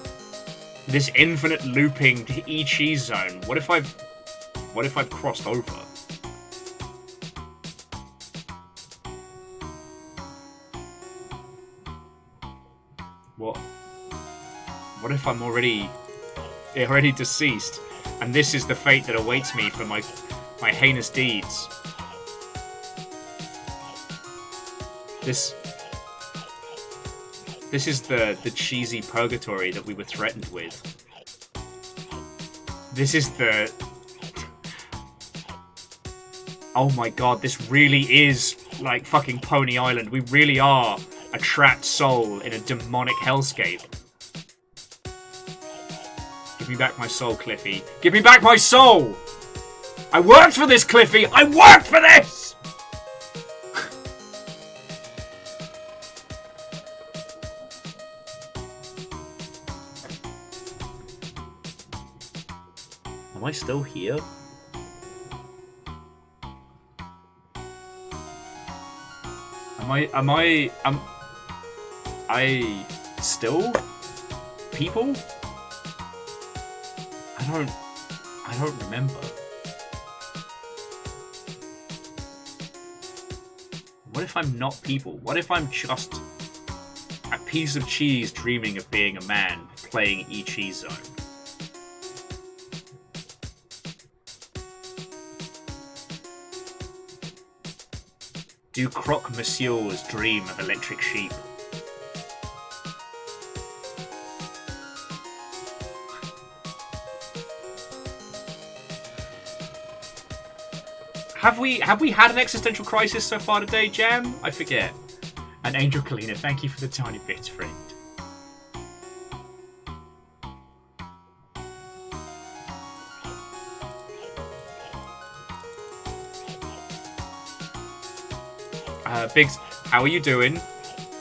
This infinite looping eCheese zone. What if I've crossed over? What if I'm already deceased, and this is the fate that awaits me for my heinous deeds? This is the cheesy purgatory that we were threatened with. This is the... Oh my god, this really is like fucking Pony Island. We really are a trapped soul in a demonic hellscape. Give me back my soul, Cliffy. Give me back my soul! I worked for this, Cliffy! I worked for this! Am I still here? Am I still people? I don't remember. What if I'm not people? What if I'm just a piece of cheese dreaming of being a man playing eCheese Zone? Do croque monsieurs dream of electric sheep? Have we had an existential crisis so far today, Jam? I forget. And Angel Kalina, thank you for the tiny bits, friend. Biggs, how are you doing?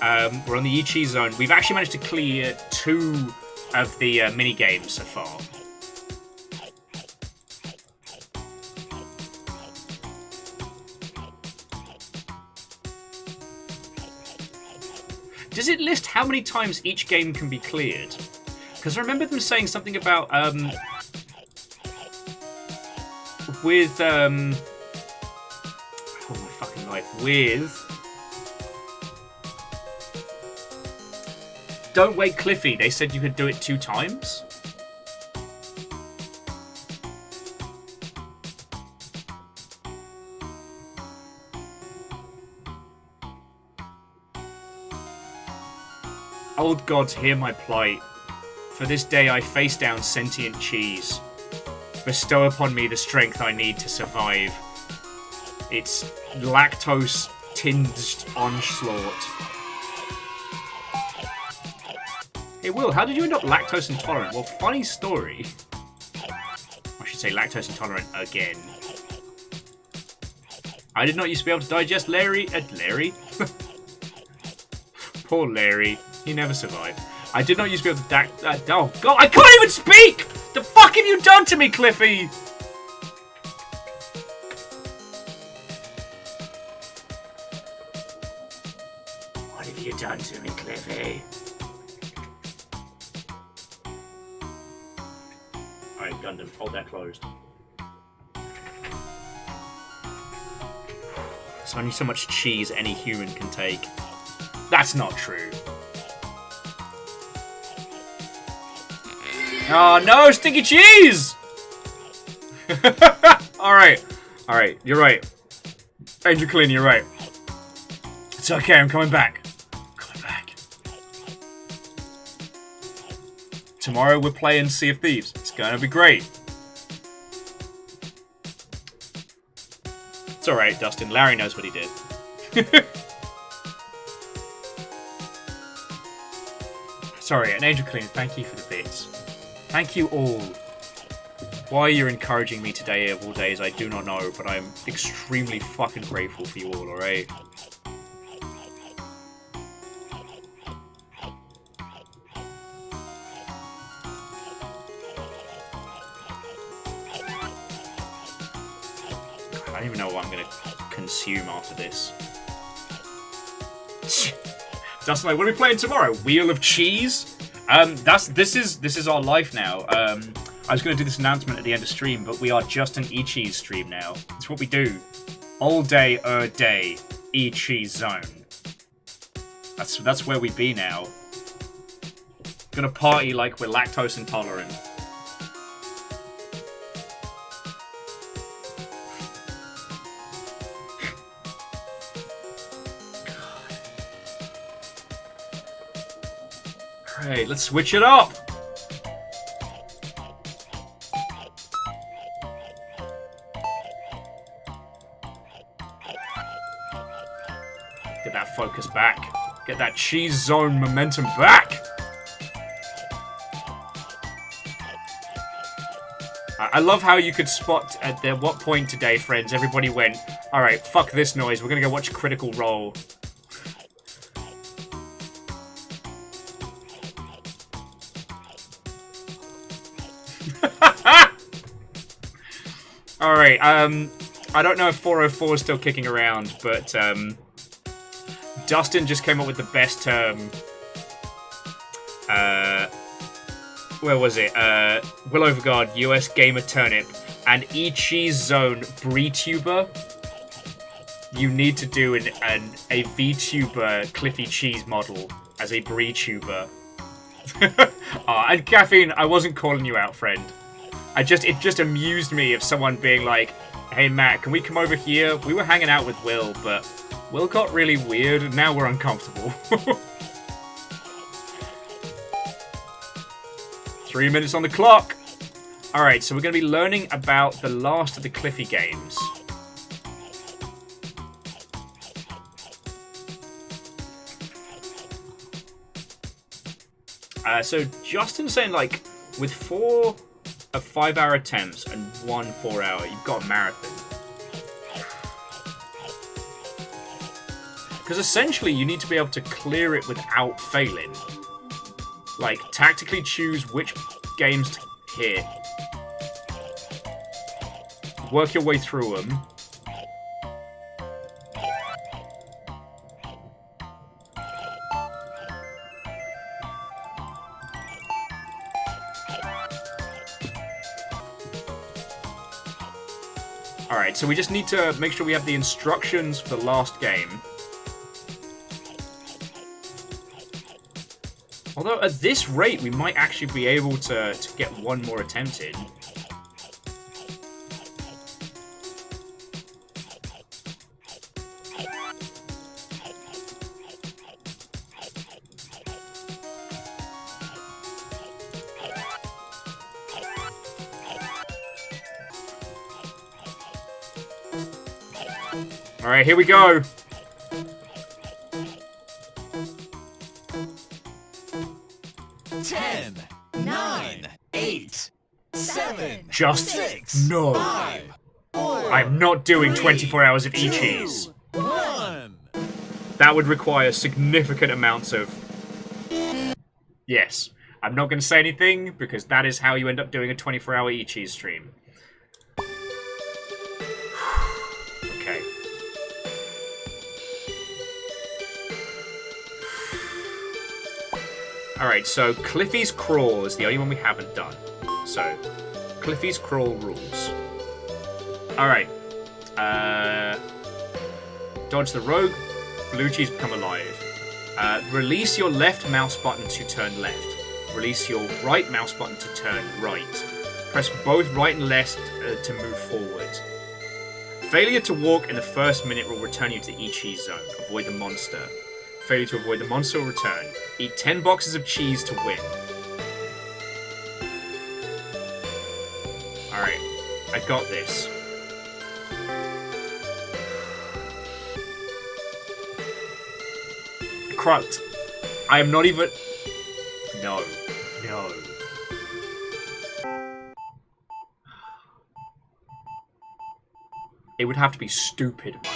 We're on the eCheese zone. We've actually managed to clear 2 of the mini games so far. Does it list how many times each game can be cleared? Because I remember them saying something about with oh my fucking life, with Don't Wake Cliffy, they said you could do it 2 times. Old gods, hear my plight. For this day I face down sentient cheese. Bestow upon me the strength I need to survive. It's lactose-tinged onslaught. Hey Will, how did you end up lactose intolerant? Well, funny story. I should say lactose intolerant again. I did not used to be able to digest Larry. Larry? Poor Larry. He never survived. I did not used to be able to oh god, I can't even speak! The fuck have you done to me, Cliffy? What have you done to me, Cliffy? Alright, Gundam, hold that closed. There's only so much cheese any human can take. That's not true. Oh no, sticky cheese! Alright, you're right. Angel Clean, you're right. It's okay, I'm coming back. Tomorrow we're playing Sea of Thieves. It's gonna be great. It's alright, Dustin. Larry knows what he did. Sorry, an Angel Clean, thank you for the bits. Thank you all. Why you're encouraging me today of all days, I do not know, but I'm extremely fucking grateful for you all, alright? I don't even know what I'm gonna consume after this. Dustin, like, what are we playing tomorrow? Wheel of Cheese? This is our life now. I was going to do this announcement at the end of stream, but we are just an eCheese stream now. It's what we do. All day, day, eCheese zone. That's where we be now. Gonna party like we're lactose intolerant. Alright, let's switch it up! Get that focus back. Get that cheese zone momentum back! I love how you could spot at what point today, friends, everybody went, alright, fuck this noise, we're gonna go watch Critical Role. Alright, I don't know if 404 is still kicking around, but, Dustin just came up with the best term. Where was it? Will Overguard, US Gamer Turnip, and eCheese Zone Brie-tuber. You need to do a VTuber Cliffy Cheese model as a Brie-tuber. And Caffeine, I wasn't calling you out, friend. It just amused me of someone being like, hey Matt, can we come over here? We were hanging out with Will, but Will got really weird and now we're uncomfortable. 3 minutes on the clock. Alright, so we're going to be learning about the last of the Cliffy games. So Justin's saying, like, with 4 5-hour attempts and 1 4-hour, you've got a marathon. Because essentially you need to be able to clear it without failing. Like, tactically choose which games to hit. Work your way through them. Alright, so we just need to make sure we have the instructions for the last game. Although, at this rate, we might actually be able to get one more attempt in. Alright, here we go. Ten, 9, 8, 7, Just 6, no. 5, 4, I'm not doing 3, 24 hours of 2, eCheese. 1. That would require significant amounts of... Yes. I'm not going to say anything, because that is how you end up doing a 24-hour eCheese stream. Okay. Alright, so Cliffy's Crawl is the only one we haven't done. So, Cliffy's Crawl rules. Alright. Dodge the rogue. Blue cheese become alive. Release your left mouse button to turn left. Release your right mouse button to turn right. Press both right and left to move forward. Failure to walk in the first minute will return you to the eCheese zone. Avoid the monster. Failure to avoid the monster will return. Eat 10 boxes of cheese to win. Alright. I got this. Crut. I am not even... No. No. It would have to be stupid money.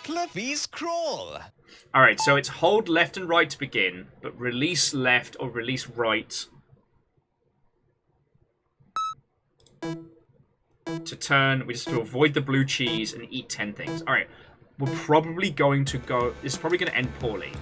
Cliffy's Crawl. Alright, so it's hold left and right to begin, but release left or release right to turn. We just have to avoid the blue cheese and eat 10 things. Alright, we're probably going to go... This is probably going to end poorly.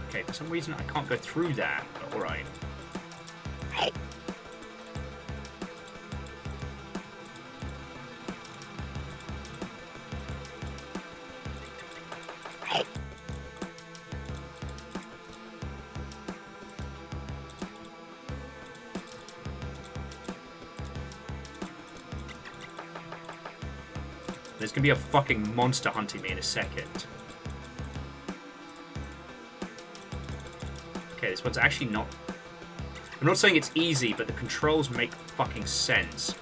Okay, for some reason I can't go through that, but alright. There's gonna be a fucking monster hunting me in a second. Okay, this one's actually not... I'm not saying it's easy, but the controls make fucking sense.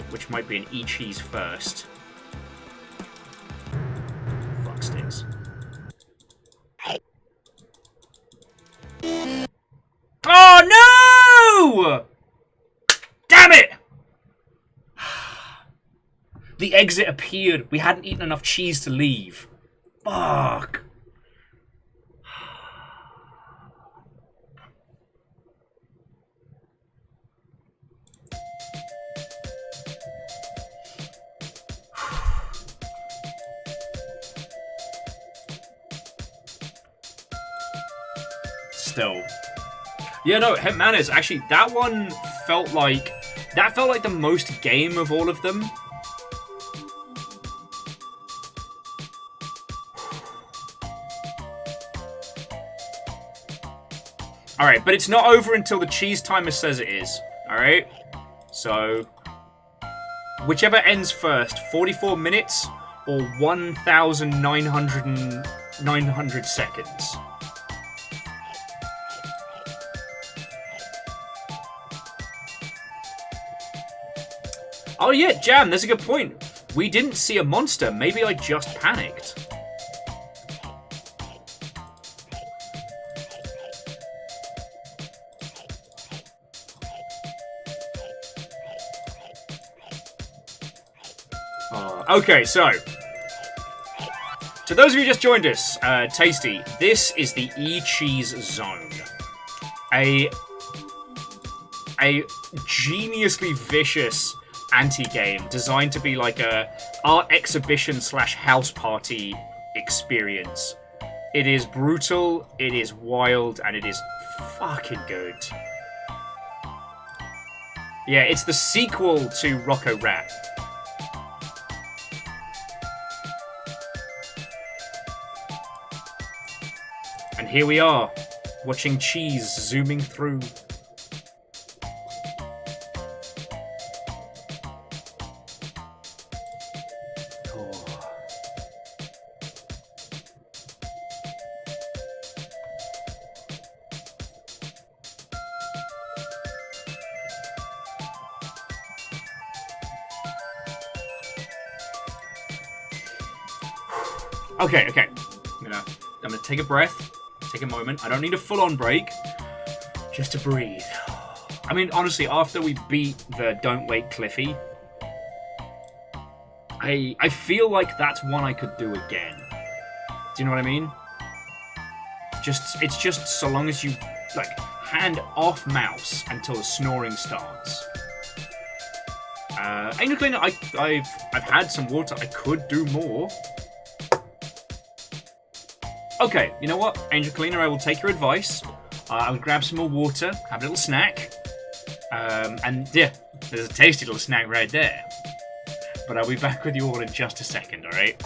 Which might be an eCheese first. Fuck sticks. Oh no! Damn it! The exit appeared. We hadn't eaten enough cheese to leave. Fuck. Still. Yeah, no, Manners, actually, that one felt like... That felt like the most game of all of them. Alright, but it's not over until the cheese timer says it is. Alright? So... Whichever ends first, 44 minutes or 1,900 seconds. Oh yeah, Jam, that's a good point. We didn't see a monster. Maybe I just panicked. Okay, so... To those of you who just joined us, Tasty, this is the eCheese Zone. A geniusly vicious anti-game designed to be like a art exhibition / house party experience. It is brutal, it is wild, and it is fucking good. Yeah, it's the sequel to Rocco Rat. And here we are, watching cheese zooming through. Okay. I'm gonna take a breath, take a moment. I don't need a full-on break, just to breathe. I mean, honestly, after we beat the Don't Wait Cliffy, I feel like that's one I could do again. Do you know what I mean? It's just so long as you like hand off mouse until the snoring starts. Angel Cleaner, I've had some water. I could do more. Okay, you know what, Angel Cleaner, I will take your advice. I will grab some more water, have a little snack, and yeah, there's a tasty little snack right there. But I'll be back with you all in just a second, all right?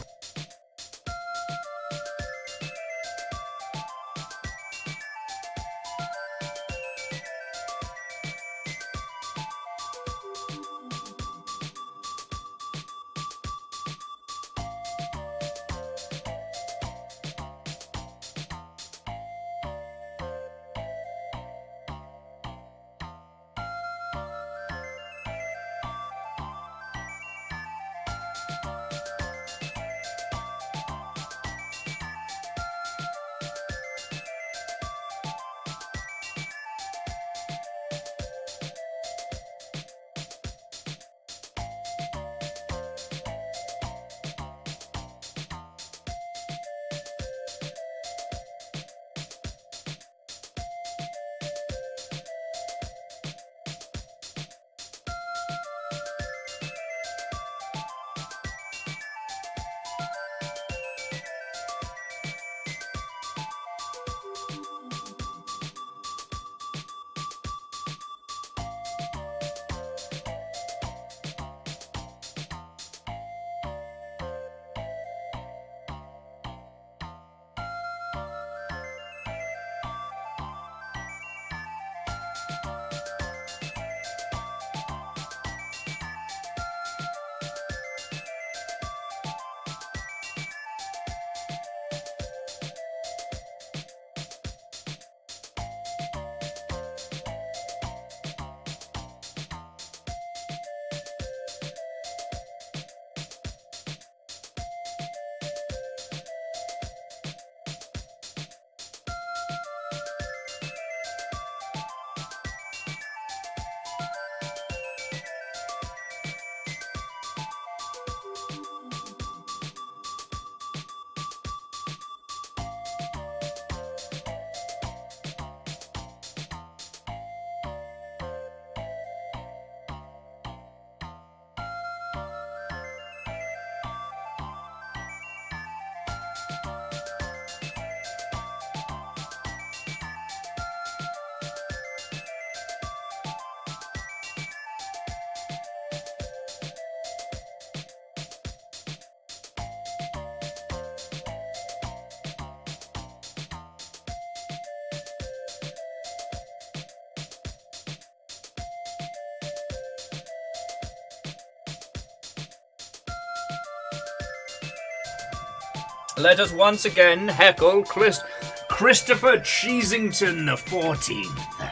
Let us once again heckle Christopher Cheesington the 14th.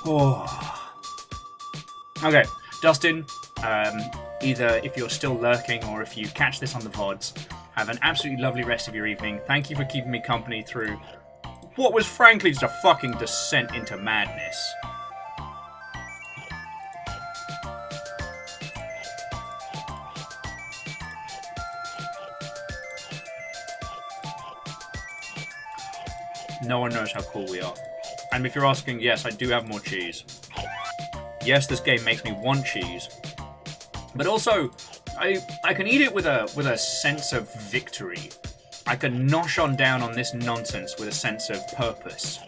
Oh. Okay, Dustin, either if you're still lurking or if you catch this on the VODs, have an absolutely lovely rest of your evening. Thank you for keeping me company through what was frankly just a fucking descent into madness. No one knows how cool we are. And if you're asking, yes, I do have more cheese. Yes, this game makes me want cheese. But also, I can eat it with a sense of victory. I can nosh on down on this nonsense with a sense of purpose.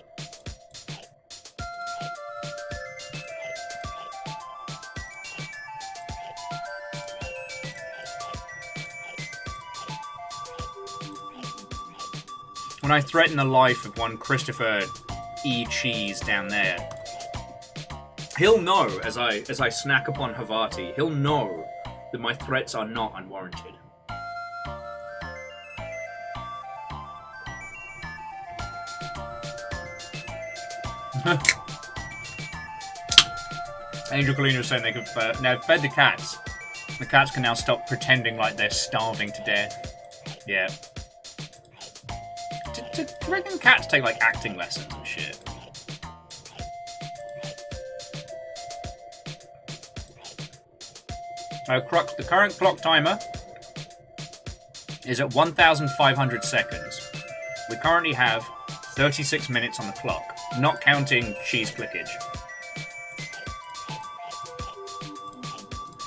When I threaten the life of one Christopher eCheese down there, he'll know as I snack upon Havati, he'll know that my threats are not unwarranted. Angel Colina was saying they could now fed the cats. The cats can now stop pretending like they're starving to death. Yeah. Do you reckon cats take like acting lessons and shit? Crux, the current clock timer is at 1,500 seconds. We currently have 36 minutes on the clock, not counting cheese clickage.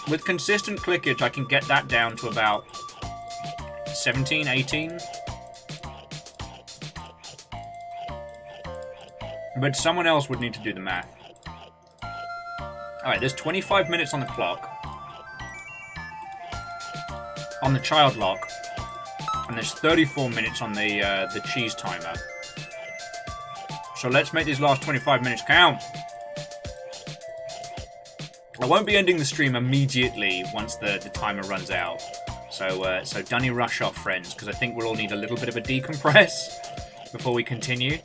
With consistent clickage, I can get that down to about 17, 18. But someone else would need to do the math. Alright, there's 25 minutes on the clock. On the child lock. And there's 34 minutes on the cheese timer. So let's make these last 25 minutes count. I won't be ending the stream immediately once the timer runs out. So Dunny rush off, friends, because I think we'll all need a little bit of a decompress before we continue.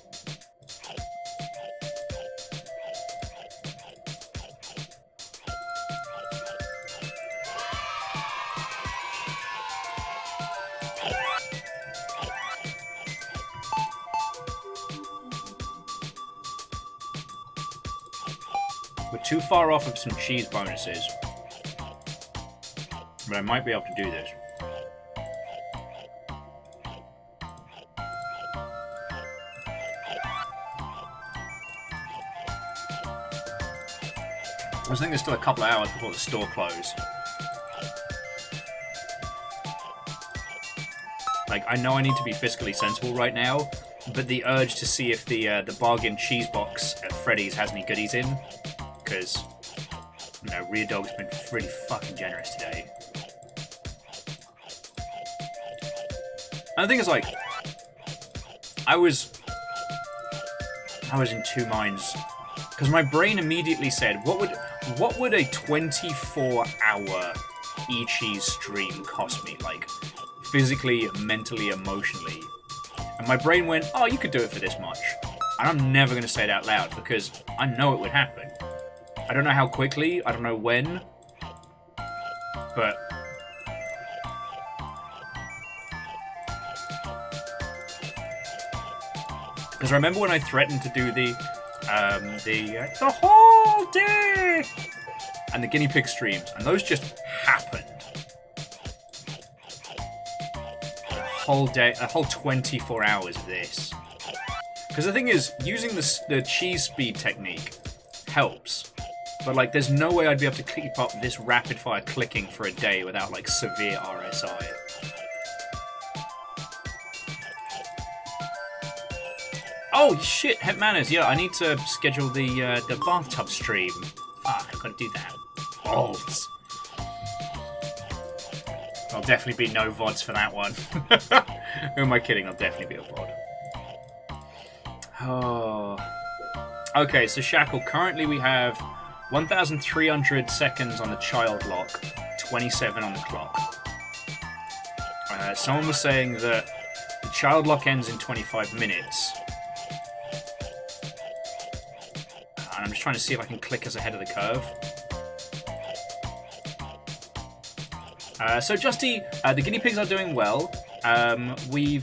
We're too far off of some cheese bonuses. But I might be able to do this. I was thinking there's still a couple of hours before the store closes. Like, I know I need to be fiscally sensible right now, but the urge to see if the bargain cheese box at Freddy's has any goodies in, because, you know, Rear Dog's been pretty fucking generous today. And the thing is, like, I was in two minds, because my brain immediately said, what would a 24-hour eCheese stream cost me? Like, physically, mentally, emotionally. And my brain went, oh, you could do it for this much. And I'm never going to say it out loud, because I know it would happen. I don't know how quickly, I don't know when, but... Because I remember when I threatened to do the whole day! And the guinea pig streams, and those just happened. A whole day, a whole 24 hours of this. Because the thing is, using the cheese speed technique helps. But, like, there's no way I'd be able to keep up this rapid-fire clicking for a day without, like, severe RSI. Oh, shit, Het Manners. Yeah, I need to schedule the bathtub stream. Fuck, I've got to do that. Balls. There'll definitely be no VODs for that one. Who am I kidding? I'll definitely be a VOD. Oh. Okay, so Shackle, currently we have 1,300 seconds on the child lock, 27 on the clock. Someone was saying that the child lock ends in 25 minutes. And I'm just trying to see if I can click us ahead of the curve. So Justy, the guinea pigs are doing well. We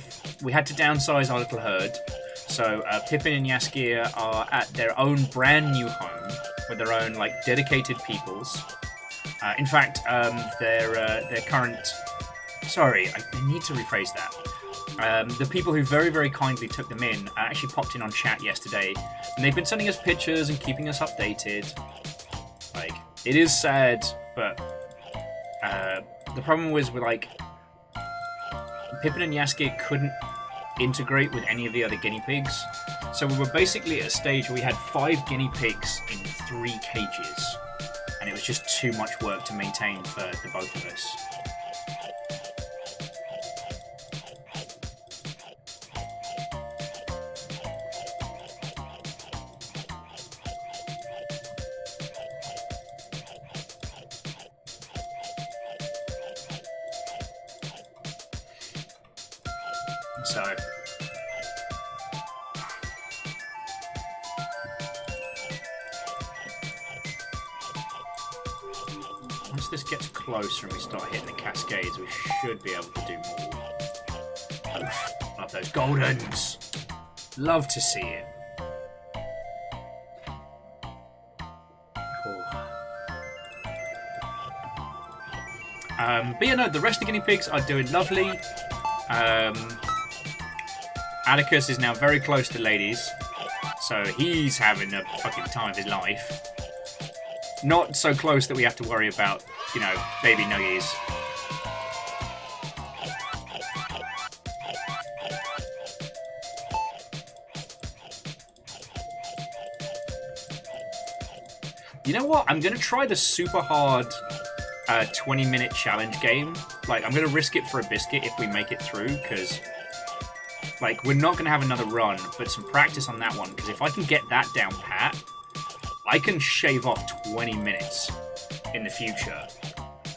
had to downsize our little herd. So Pippin and Yaskir are at their own brand new home with their own like dedicated peoples. In fact, their current. Sorry, I need to rephrase that. The people who very, very kindly took them in actually popped in on chat yesterday, and they've been sending us pictures and keeping us updated. Like, it is sad, but the problem was with like Pippin and Yaskir couldn't integrate with any of the other guinea pigs, so we were basically at a stage where we had 5 guinea pigs in 3 cages, and it was just too much work to maintain for the both of us. So once this gets closer and we start hitting the cascades, we should be able to do more. Love those Goldens. Love to see it. But yeah, no, the rest of the guinea pigs are doing lovely. Atticus is now very close to ladies, so he's having a fucking time of his life. Not so close that we have to worry about, you know, baby nuggies. You know what? I'm going to try the super hard 20-minute challenge game. Like, I'm going to risk it for a biscuit if we make it through, because, like, we're not going to have another run, but some practice on that one, because if I can get that down pat, I can shave off 20 minutes in the future.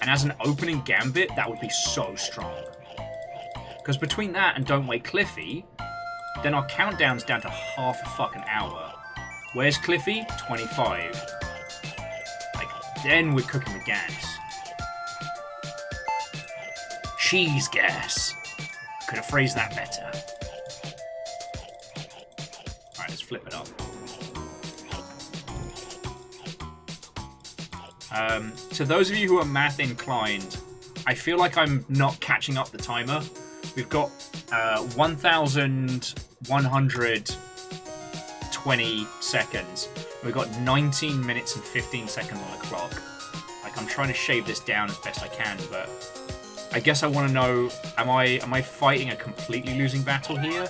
And as an opening gambit, that would be so strong. Because between that and Don't Wake Cliffy, then our countdown's down to half a fucking hour. Where's Cliffy? 25. Like, then we're cooking with gas. Cheese gas. Could have phrased that better. Alright, let's flip it up. To those of you who are math inclined, I feel like I'm not catching up the timer. We've got 1,120 seconds. We've got 19 minutes and 15 seconds on the clock. Like, I'm trying to shave this down as best I can, but I guess I want to know, am I fighting a completely losing battle here?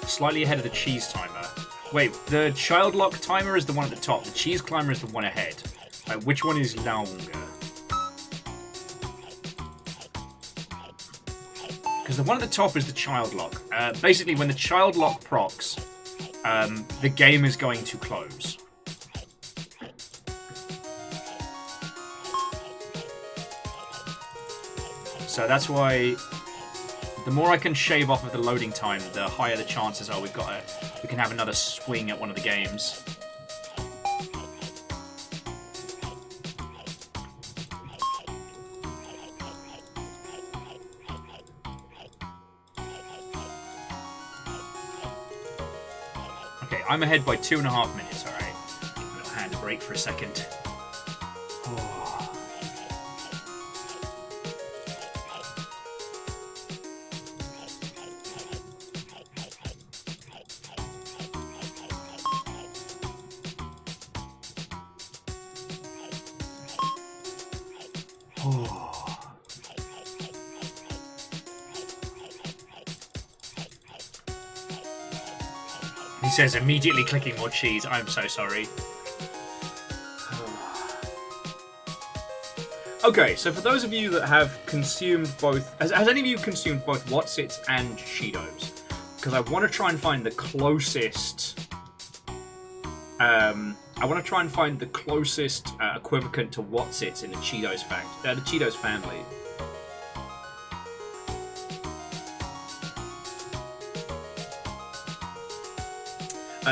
Slightly ahead of the cheese timer. Wait, the child lock timer is the one at the top. The cheese climber is the one ahead. Which one is longer? Because the one at the top is the child lock. Basically, when the child lock procs, the game is going to close. So that's why the more I can shave off of the loading time, the higher the chances are we can have another swing at one of the games. Okay, I'm ahead by 2.5 minutes, alright. I'll hand a break for a second. He says, immediately clicking more cheese. I'm so sorry. Okay, so for those of you that have consumed both... Has any of you consumed both Whatsits and Cheetos? Because I want to try and find the closest... I want to try and find the closest equivalent to Whatsits in the Cheetos family.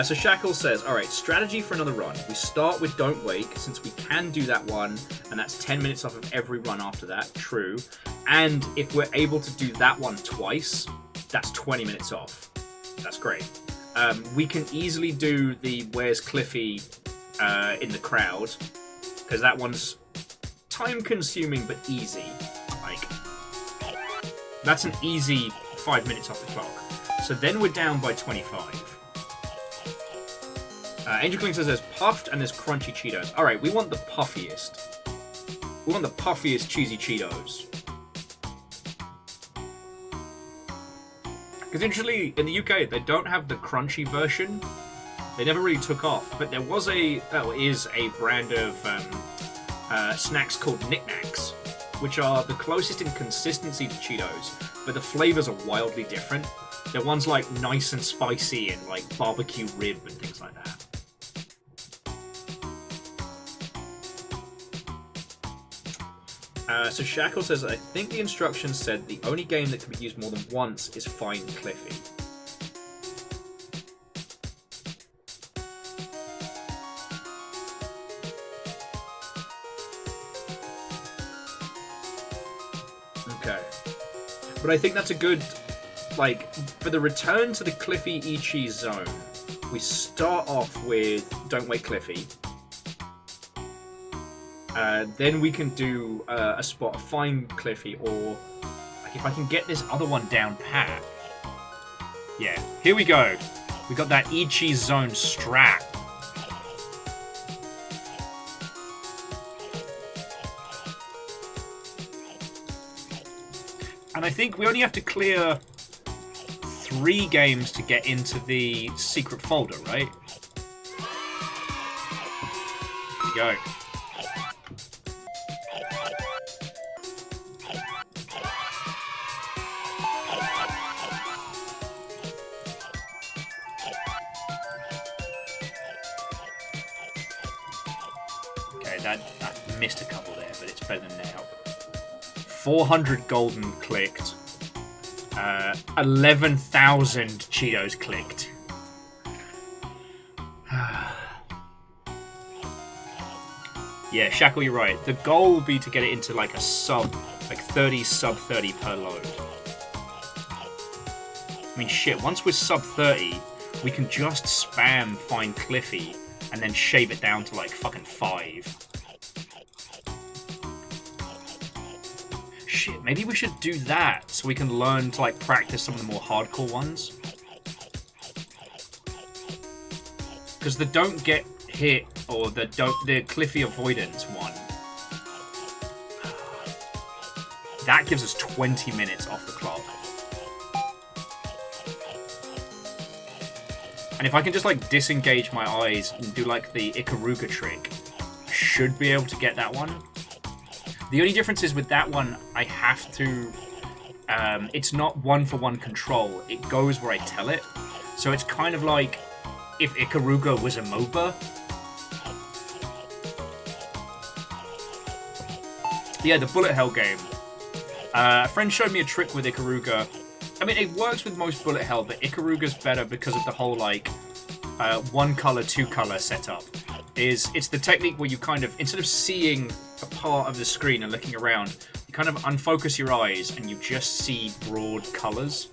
So Shackle says, alright, strategy for another run. We start with Don't Wake, since we can do that one, and that's 10 minutes off of every run after that, true. And if we're able to do that one twice, that's 20 minutes off. That's great. We can easily do the Where's Cliffy in the crowd, because that one's time-consuming but easy. Like, that's an easy 5 minutes off the clock. So then we're down by 25. Angel Kling says there's puffed and there's crunchy Cheetos. Alright, we want the puffiest. We want the puffiest cheesy Cheetos. Because interestingly, in the UK, they don't have the crunchy version. They never really took off. But there was is a brand of snacks called Knick Knacks, which are the closest in consistency to Cheetos, but the flavors are wildly different. They're ones like nice and spicy and like barbecue rib and things like that. So Shackle says, I think the instructions said the only game that can be used more than once is Find Cliffy. Okay. But I think that's a good, like, for the return to the Cliffy eCheese zone, we start off with Don't Wait Cliffy. Then we can do a spot, Find Cliffy, or like, if I can get this other one down pat. Yeah, here we go. We got that eCheese zone strat. And I think we only have to clear 3 games to get into the secret folder, right? Here we go. Okay, that missed a couple there, but it's better than now. 400 golden clicked. 11,000 Cheetos clicked. Yeah, Shackle, you're right. The goal would be to get it into like a sub 30 per load. I mean, shit, once we're sub 30, we can just spam Find Cliffy and then shave it down to like fucking 5. Shit, maybe we should do that so we can learn to like practice some of the more hardcore ones. Because the don't get hit or the Cliffy avoidance one, that gives us 20 minutes off the clock. And if I can just like disengage my eyes and do like the Ikaruga trick, I should be able to get that one. The only difference is with that one, I have to... it's not one-for-one control. It goes where I tell it. So it's kind of like if Ikaruga was a MOBA. Yeah, the bullet hell game. A friend showed me a trick with Ikaruga. I mean, it works with most bullet hell, but Ikaruga's better because of the whole, like, one color, 2 color setup. It's the technique where you kind of, instead of seeing a part of the screen and looking around, you kind of unfocus your eyes and you just see broad colors.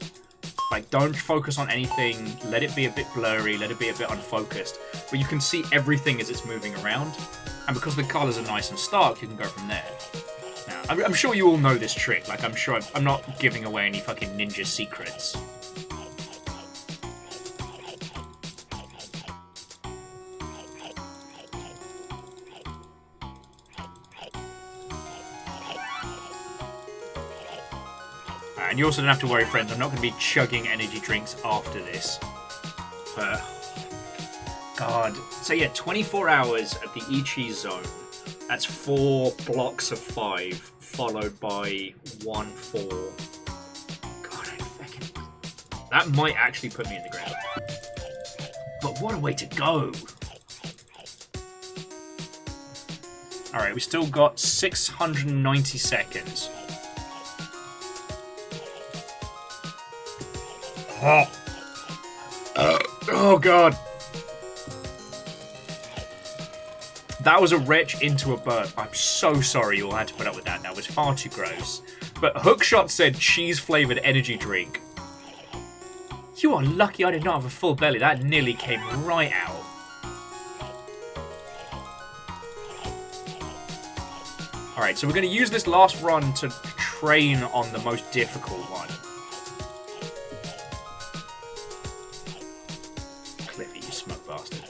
Like, don't focus on anything, let it be a bit blurry, let it be a bit unfocused, but you can see everything as it's moving around, and because the colors are nice and stark, you can go from there. Now, I'm sure you all know this trick, like, I'm not giving away any fucking ninja secrets. And you also don't have to worry, friends, I'm not going to be chugging energy drinks after this. But, God. So yeah, 24 hours at the eCheese zone. That's 4 blocks of 5, followed by 1 4. God, I fucking... That might actually put me in the ground. But what a way to go! Alright, we still got 690 seconds. Oh god. That was a retch into a burp. I'm so sorry you all had to put up with that. That was far too gross. But Hookshot said cheese-flavoured energy drink. You are lucky I did not have a full belly. That nearly came right out. Alright, so we're going to use this last run to train on the most difficult one. Cliffy, you smug bastard.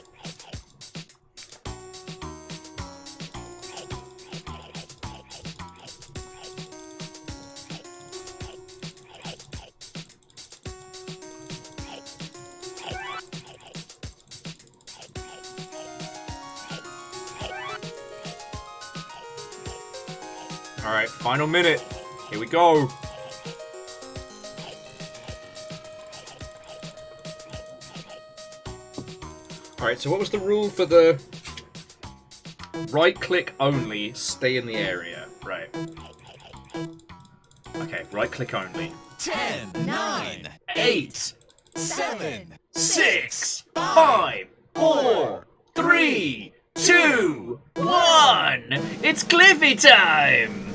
Alright, final minute. Here we go. Alright, so what was the rule for the right click only, stay in the area? Right. right click only. 10, 9, 8, 7, 6, 5, 4, 3, 2, 1. It's Cliffy time!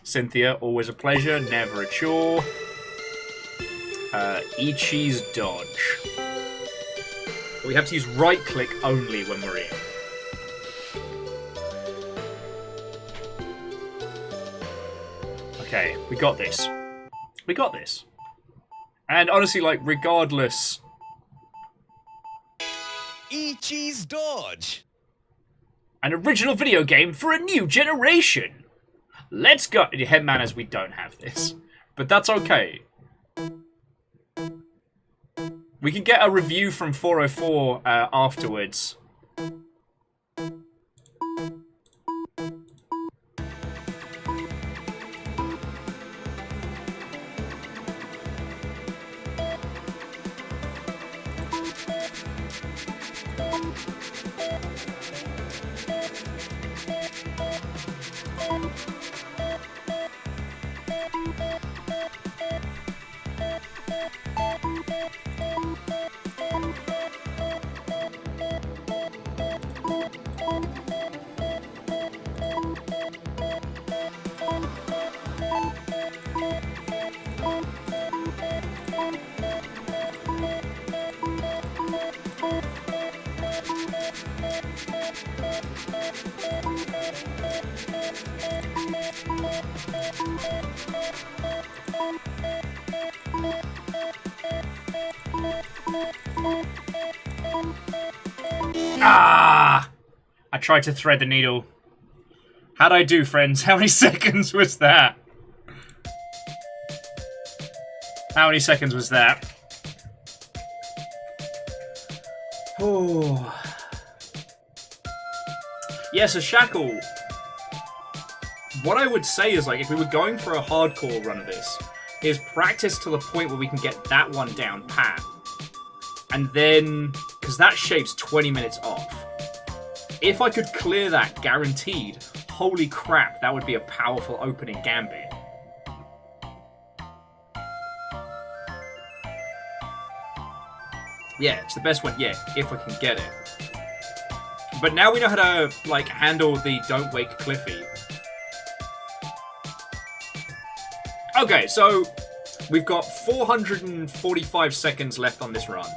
Cynthia, always a pleasure, never a chore. eCheese dodge. We have to use right click only when we're in. Okay, we got this. We got this. And honestly, like, regardless... eCheese dodge. An original video game for a new generation! Let's go... Headmanners, we don't have this. But that's okay. We can get a review from 404 afterwards. Ah! I tried to thread the needle. How'd I do, friends? How many seconds was that? How many seconds was that? Oh. Yeah, so Shackle. What I would say is, like, if we were going for a hardcore run of this, is practice to the point where we can get that one down pat. And then, because that shaves 20 minutes off. If I could clear that guaranteed, holy crap, that would be a powerful opening gambit. Yeah, it's the best one yet, if I can get it. But now we know how to, like, handle the Don't Wake Cliffy. Okay, so we've got 445 seconds left on this run.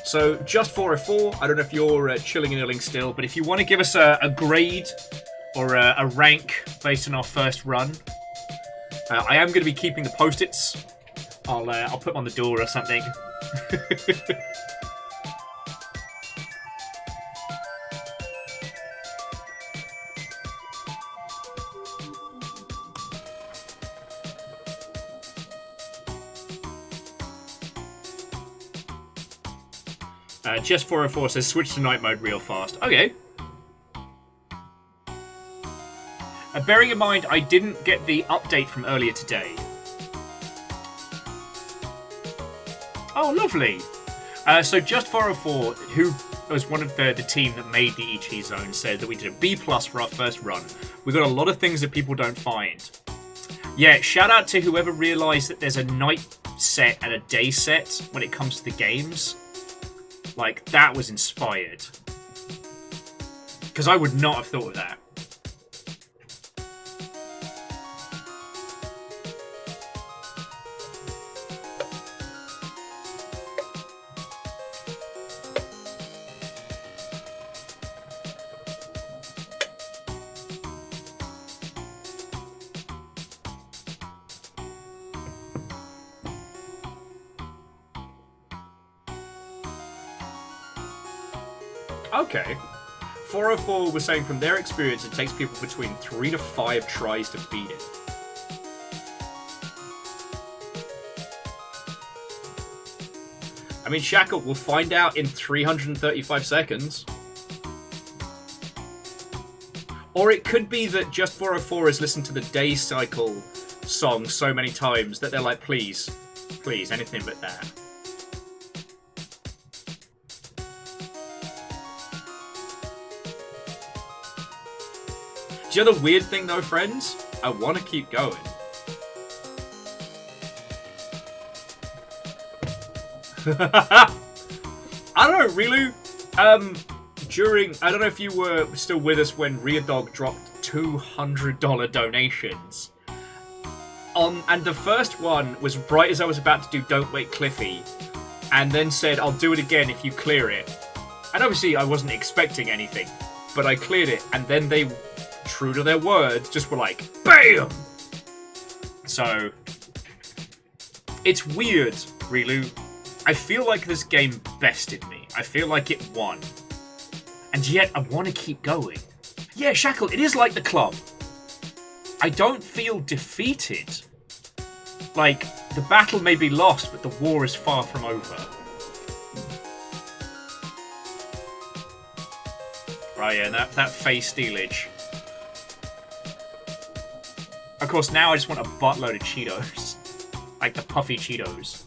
So, just 404, I don't know if you're chilling and illing still, but if you want to give us a grade or a rank based on our first run, I am going to be keeping the post-its. I'll put them on the door or something. Just 404 says switch to night mode real fast. Okay. Bearing in mind, I didn't get the update from earlier today. Oh, lovely. So just 404, who was one of the team that made the eCheese zone, said that we did a B+ for our first run. We got a lot of things that people don't find. Yeah, shout out to whoever realised that there's a night set and a day set when it comes to the games. Like, that was inspired. Because I would not have thought of that. Okay. 404 was saying from their experience it takes people between 3 to 5 tries to beat it. I mean, Shackle, we'll find out in 335 seconds. Or it could be that just 404 has listened to the Day Cycle song so many times that they're like, please, please, anything but that. Do you know the weird thing though, friends? I want to keep going. I don't know, Rilu. I don't know if you were still with us when Reardog dropped $200 donations. And the first one was right as I was about to do Don't Wait Cliffy, and then said, I'll do it again if you clear it. And obviously I wasn't expecting anything, but I cleared it, and then they, true to their words, just were like, BAM! So, it's weird, Rilu. I feel like this game bested me. I feel like it won. And yet, I want to keep going. Yeah, Shackle, it is like the club. I don't feel defeated. Like, the battle may be lost, but the war is far from over. Right, yeah, that face stealage. Of course, now I just want a buttload of Cheetos. Like the puffy Cheetos.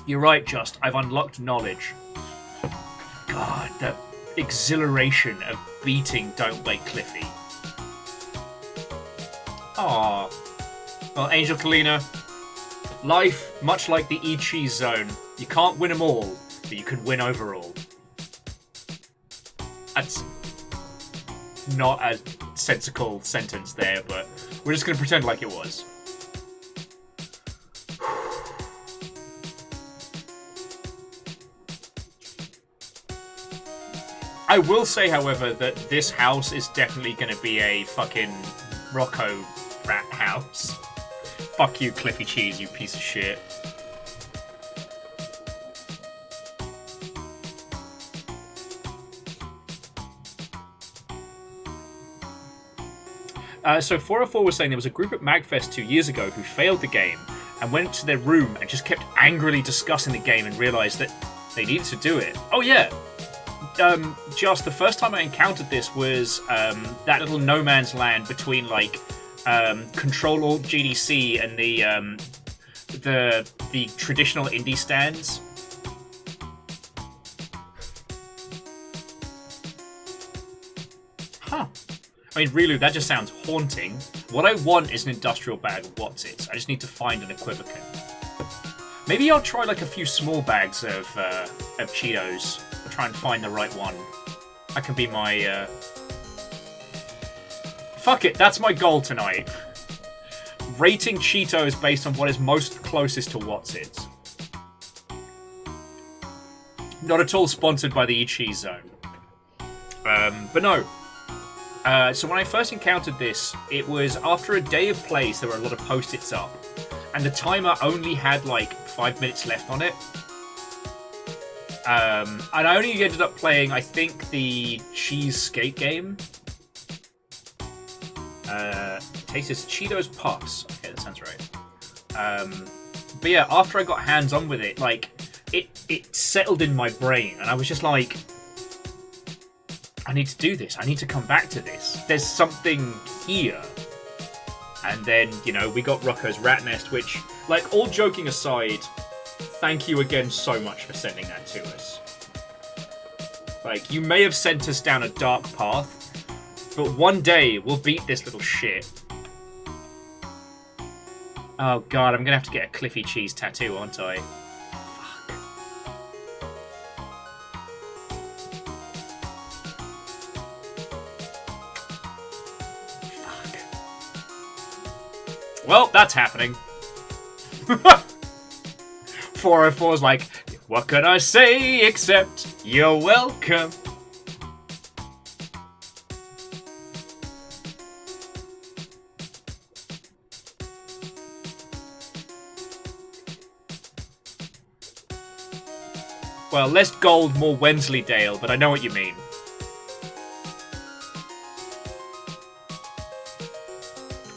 You're right, Just. I've unlocked knowledge. God, the exhilaration of beating Don't Wait Cliffy. Aww. Well, Angel Kalina, life, much like the eCheese zone, you can't win them all, but you can win overall. That's not a sensical sentence there, but we're just going to pretend like it was. I will say, however, that this house is definitely going to be a fucking Rocco Rat house. Fuck you, Cliffy Cheese, you piece of shit. So 404 was saying there was a group at MagFest 2 years ago who failed the game and went to their room and just kept angrily discussing the game and realised that they needed to do it. Oh yeah! Just the first time I encountered this was that little no man's land between like Control Alt GDC and the traditional indie stands. Huh. I mean, really, that just sounds haunting. What I want is an industrial bag of What's-Its. I just need to find an equivocant. Maybe I'll try like a few small bags of Cheetos. Try and find the right one. That can be my fuck it, that's my goal tonight. Rating Cheetos based on what is most closest to What's-Its. Not at all sponsored by the eCheese zone. But no. So when I first encountered this, it was after a day of play, so there were a lot of post-its up. And the timer only had like 5 minutes left on it. And I only ended up playing, I think, the cheese skate game. Tastes Cheetos Puffs. Okay, that sounds right. But yeah, after I got hands-on with it, like, it settled in my brain, and I was just like, I need to do this. I need to come back to this. There's something here. And then, you know, we got Rocco's Rat Nest, which, like, all joking aside, thank you again so much for sending that to us. Like, you may have sent us down a dark path, but one day we'll beat this little shit. Oh god, I'm gonna have to get a Cliffy Cheese tattoo, aren't I? Fuck. Fuck. Well, that's happening. 404's like, what can I say except you're welcome? Well, less gold, more Wensleydale, but I know what you mean.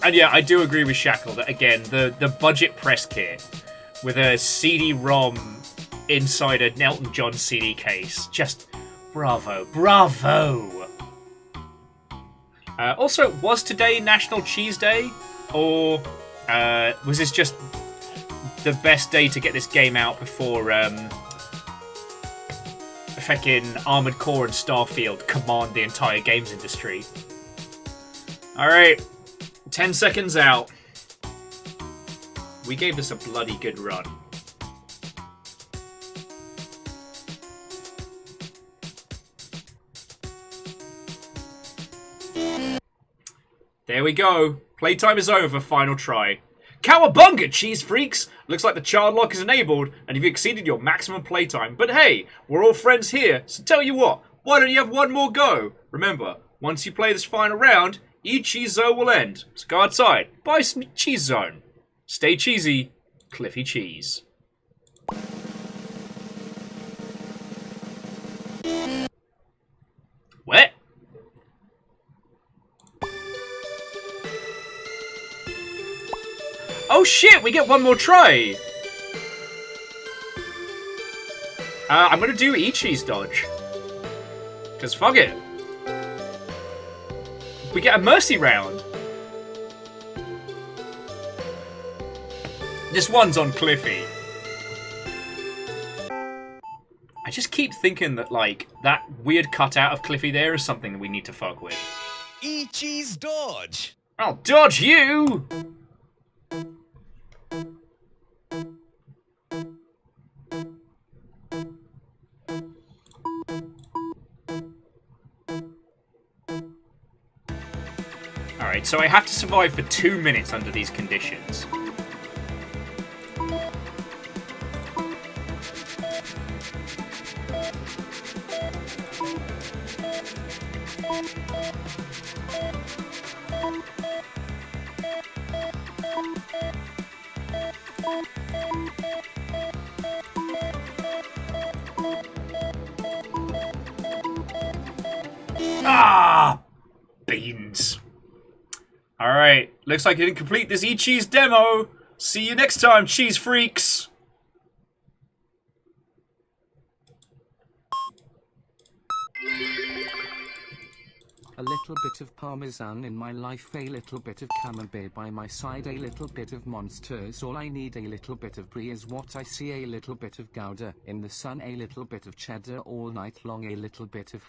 And yeah, I do agree with Shackle that, again, the budget press kit with a CD-ROM inside a Elton John CD case. Just bravo. Bravo! Also, was today National Cheese Day? Or was this just the best day to get this game out before fucking Armored Core and Starfield command the entire games industry? Alright. 10 seconds out. We gave this a bloody good run. There we go. Playtime is over. Final try. Cowabunga, cheese freaks! Looks like the child lock is enabled, and you've exceeded your maximum playtime. But hey, we're all friends here, so tell you what, why don't you have one more go? Remember, once you play this final round, eCheese Zone will end. So go outside, buy some Cheese Zone. Stay cheesy, Cliffy Cheese. Wet? Oh shit, we get one more try! I'm gonna do eCheese dodge. Because fuck it. We get a mercy round. This one's on Cliffy. I just keep thinking that, like, that weird cutout of Cliffy there is something that we need to fuck with. eCheese dodge. I'll dodge you! Alright, so I have to survive for 2 minutes under these conditions. Ah! Beans. Alright, looks like you didn't complete this eCheese demo. See you next time, cheese freaks. A little bit of parmesan in my life, a little bit of camembert by my side, a little bit of monsters, all I need, a little bit of brie is what I see, a little bit of gouda in the sun, a little bit of cheddar all night long, a little bit of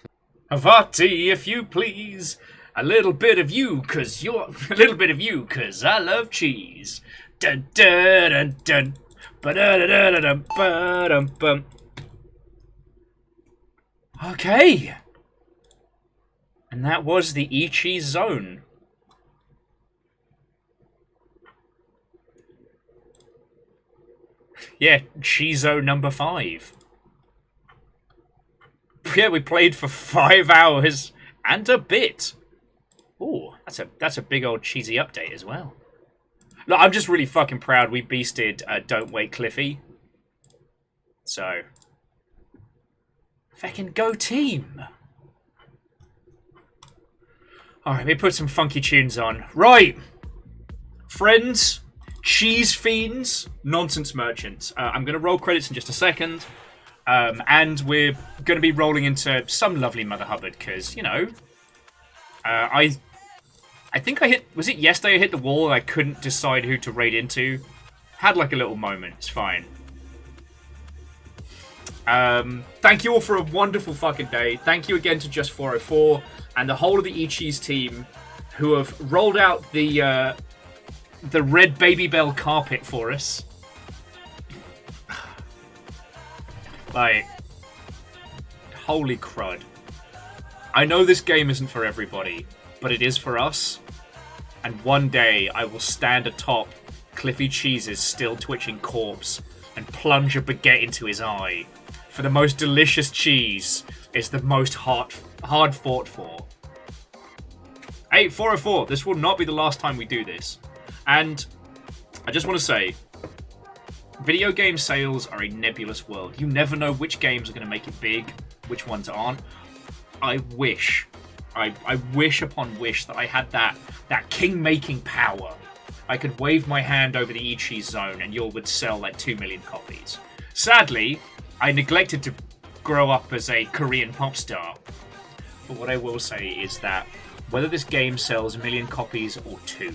Havarti, if you please. A little bit of you, cause you're a little bit of you, cause I love cheese. Dun dun dun dun. Ba-da-da-da-da-dum, ba-dum, bum. Okay. And that was the eCheese Zone. Yeah, Cheese Zone number 5. Yeah, we played for 5 hours and a bit. Ooh, that's a big old cheesy update as well. Look, I'm just really fucking proud we beasted Don't Wait Cliffy. So, fucking go team. Alright, let me put some funky tunes on. Right, friends, cheese fiends, nonsense merchants. I'm going to roll credits in just a second. And we're going to be rolling into some lovely Mother Hubbard, because, you know, I think I hit, was it yesterday I hit the wall and I couldn't decide who to raid into? Had like a little moment, it's fine. Thank you all for a wonderful fucking day. Thank you again to Just 404 and the whole of the eCheese team who have rolled out the red Baby Bell carpet for us. Like, holy crud. I know this game isn't for everybody, but it is for us. And one day I will stand atop Cliffy Cheese's still twitching corpse and plunge a baguette into his eye. For the most delicious cheese is the most hard fought for. Hey, 404, this will not be the last time we do this. And I just want to say, video game sales are a nebulous world. You never know which games are going to make it big, which ones aren't. I wish upon wish that I had that king-making power. I could wave my hand over the eCheese Zone and y'all would sell like 2 million copies. Sadly, I neglected to grow up as a Korean pop star. But what I will say is that whether this game sells 1 million copies or 2,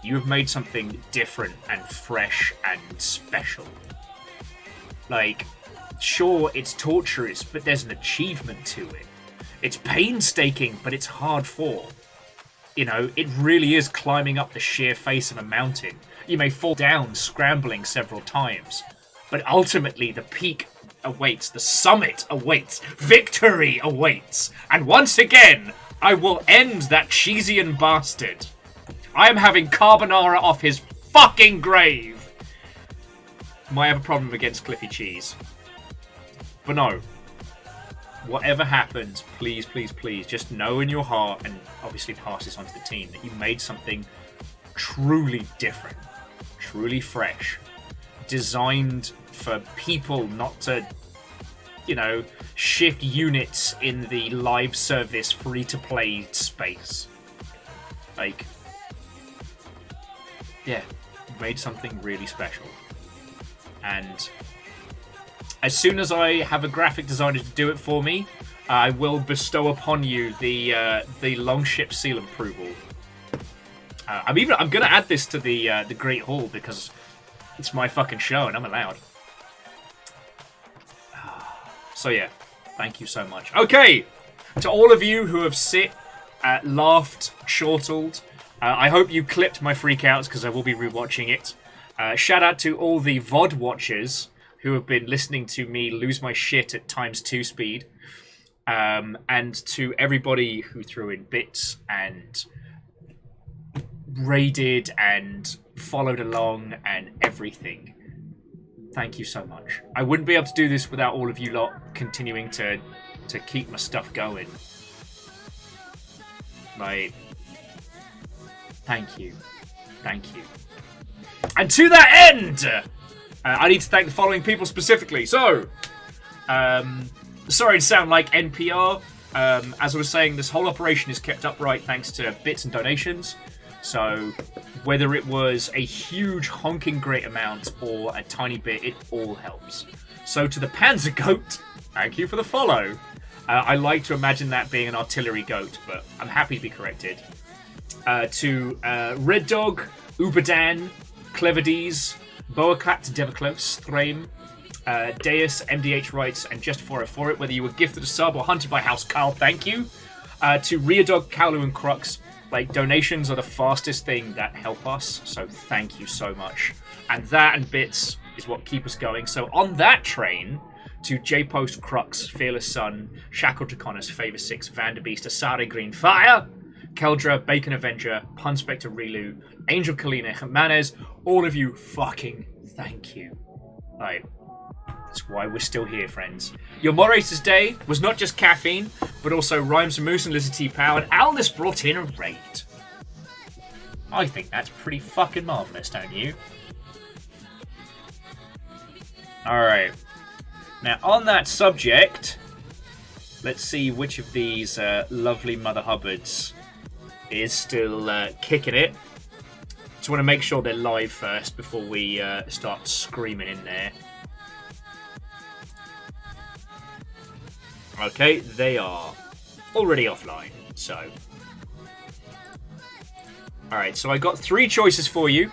you have made something different and fresh and special. Like, sure, it's torturous, but there's an achievement to it. It's painstaking, but it's hard fought. you know, it really is climbing up the sheer face of a mountain. You may fall down, scrambling several times, but ultimately the peak awaits, the summit awaits, victory awaits, and once again, I will end that Cheesian bastard. I am having carbonara off his fucking grave. Might have a problem against Cliffy Cheese. But no. Whatever happens, please, please, please, just know in your heart, and obviously pass this on to the team, that you made something truly different, truly fresh, designed for people not to, you know, shift units in the live service free-to-play space. Like, yeah, made something really special. And as soon as I have a graphic designer to do it for me, I will bestow upon you the Longship seal of approval. I'm gonna add this to the Great Hall because it's my fucking show and I'm allowed. So yeah, thank you so much. Okay, to all of you who have laughed, chortled, I hope you clipped my freakouts because I will be rewatching it. Shout out to all the VOD watchers who have been listening to me lose my shit at ×2 speed. And to everybody who threw in bits and raided and followed along and everything. Thank you so much. I wouldn't be able to do this without all of you lot continuing to keep my stuff going. Like, thank you. Thank you. And to that end, I need to thank the following people specifically. So, sorry to sound like NPR. As I was saying, this whole operation is kept upright thanks to bits and donations. So, whether it was a huge honking great amount or a tiny bit, it all helps. So, to the Panzer Goat, thank you for the follow. I like to imagine that being an artillery goat, but I'm happy to be corrected. To Red Dog, Uberdan, Cleverdees, Boaclat to Devaclose, Thrame, Deus, MDH Rights, and Just 404 It, whether you were gifted a sub or hunted by House Carl, thank you. To Reardog, Kaolu, and Crux, like, donations are the fastest thing that help us, so thank you so much. And that and bits is what keep us going. So on that train, to J-Post, Crux, Fearless Sun, Shackle Draconis, Favor 6, Vanderbeest, Asare Green Fire, Keldra, Bacon Avenger, Punspector Relu, Angel Kalina, Jimenez, all of you fucking thank you. Like, that's why we're still here, friends. Your moderator's day was not just caffeine, but also Rhymes and Moose and Lizard T Pow, and Aldous brought in a raid. I think that's pretty fucking marvellous, don't you? Alright. Now, on that subject, let's see which of these lovely Mother Hubbards is still kicking it. Just want to make sure they're live first before we start screaming in there. Okay, they are already offline, so. Alright, so I got 3 choices for you.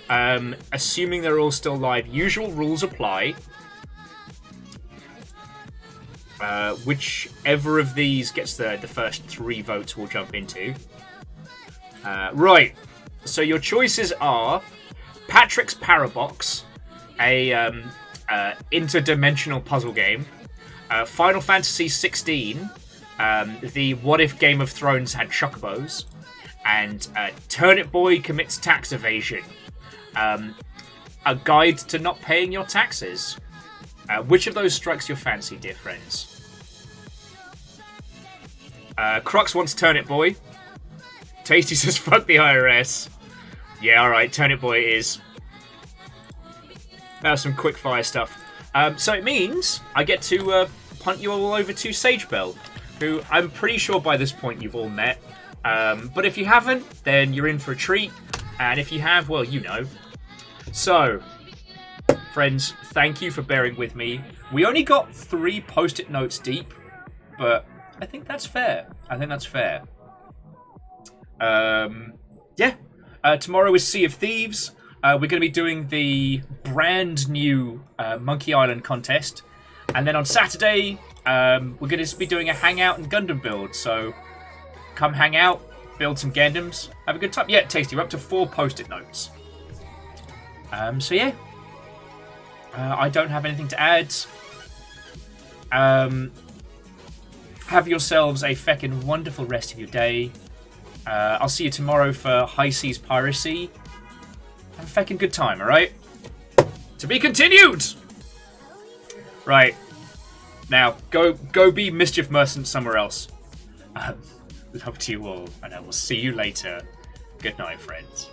Assuming they're all still live, usual rules apply. Whichever of these gets the first 3 votes we'll jump into. Right, so your choices are Patrick's Parabox, a interdimensional puzzle game, Final Fantasy 16, the What If Game of Thrones had chocobos, and Turnip Boy Commits Tax Evasion, a guide to not paying your taxes. Which of those strikes your fancy, dear friends? Crux wants Turnip Boy. Tasty says, fuck the IRS. Yeah, alright, Turnip Boy is. That was some quick fire stuff. So it means I get to punt you all over to Sagebell, who I'm pretty sure by this point you've all met. But if you haven't, then you're in for a treat. And if you have, well, you know. So, friends, thank you for bearing with me. We only got 3 post-it notes deep, but I think that's fair. Yeah. Tomorrow is Sea of Thieves. We're going to be doing the brand new Monkey Island contest. And then on Saturday, we're going to be doing a Hangout and Gundam build. So come hang out. build some Gundams, have a good time. Yeah, tasty. We're up to 4 post-it notes. So yeah. I don't have anything to add. Have yourselves a feckin' wonderful rest of your day. I'll see you tomorrow for High Seas Piracy. Have a feckin' good time, alright? To be continued! Right. Now, go be mischief merchant somewhere else. Love to you all, and I will see you later. Good night, friends.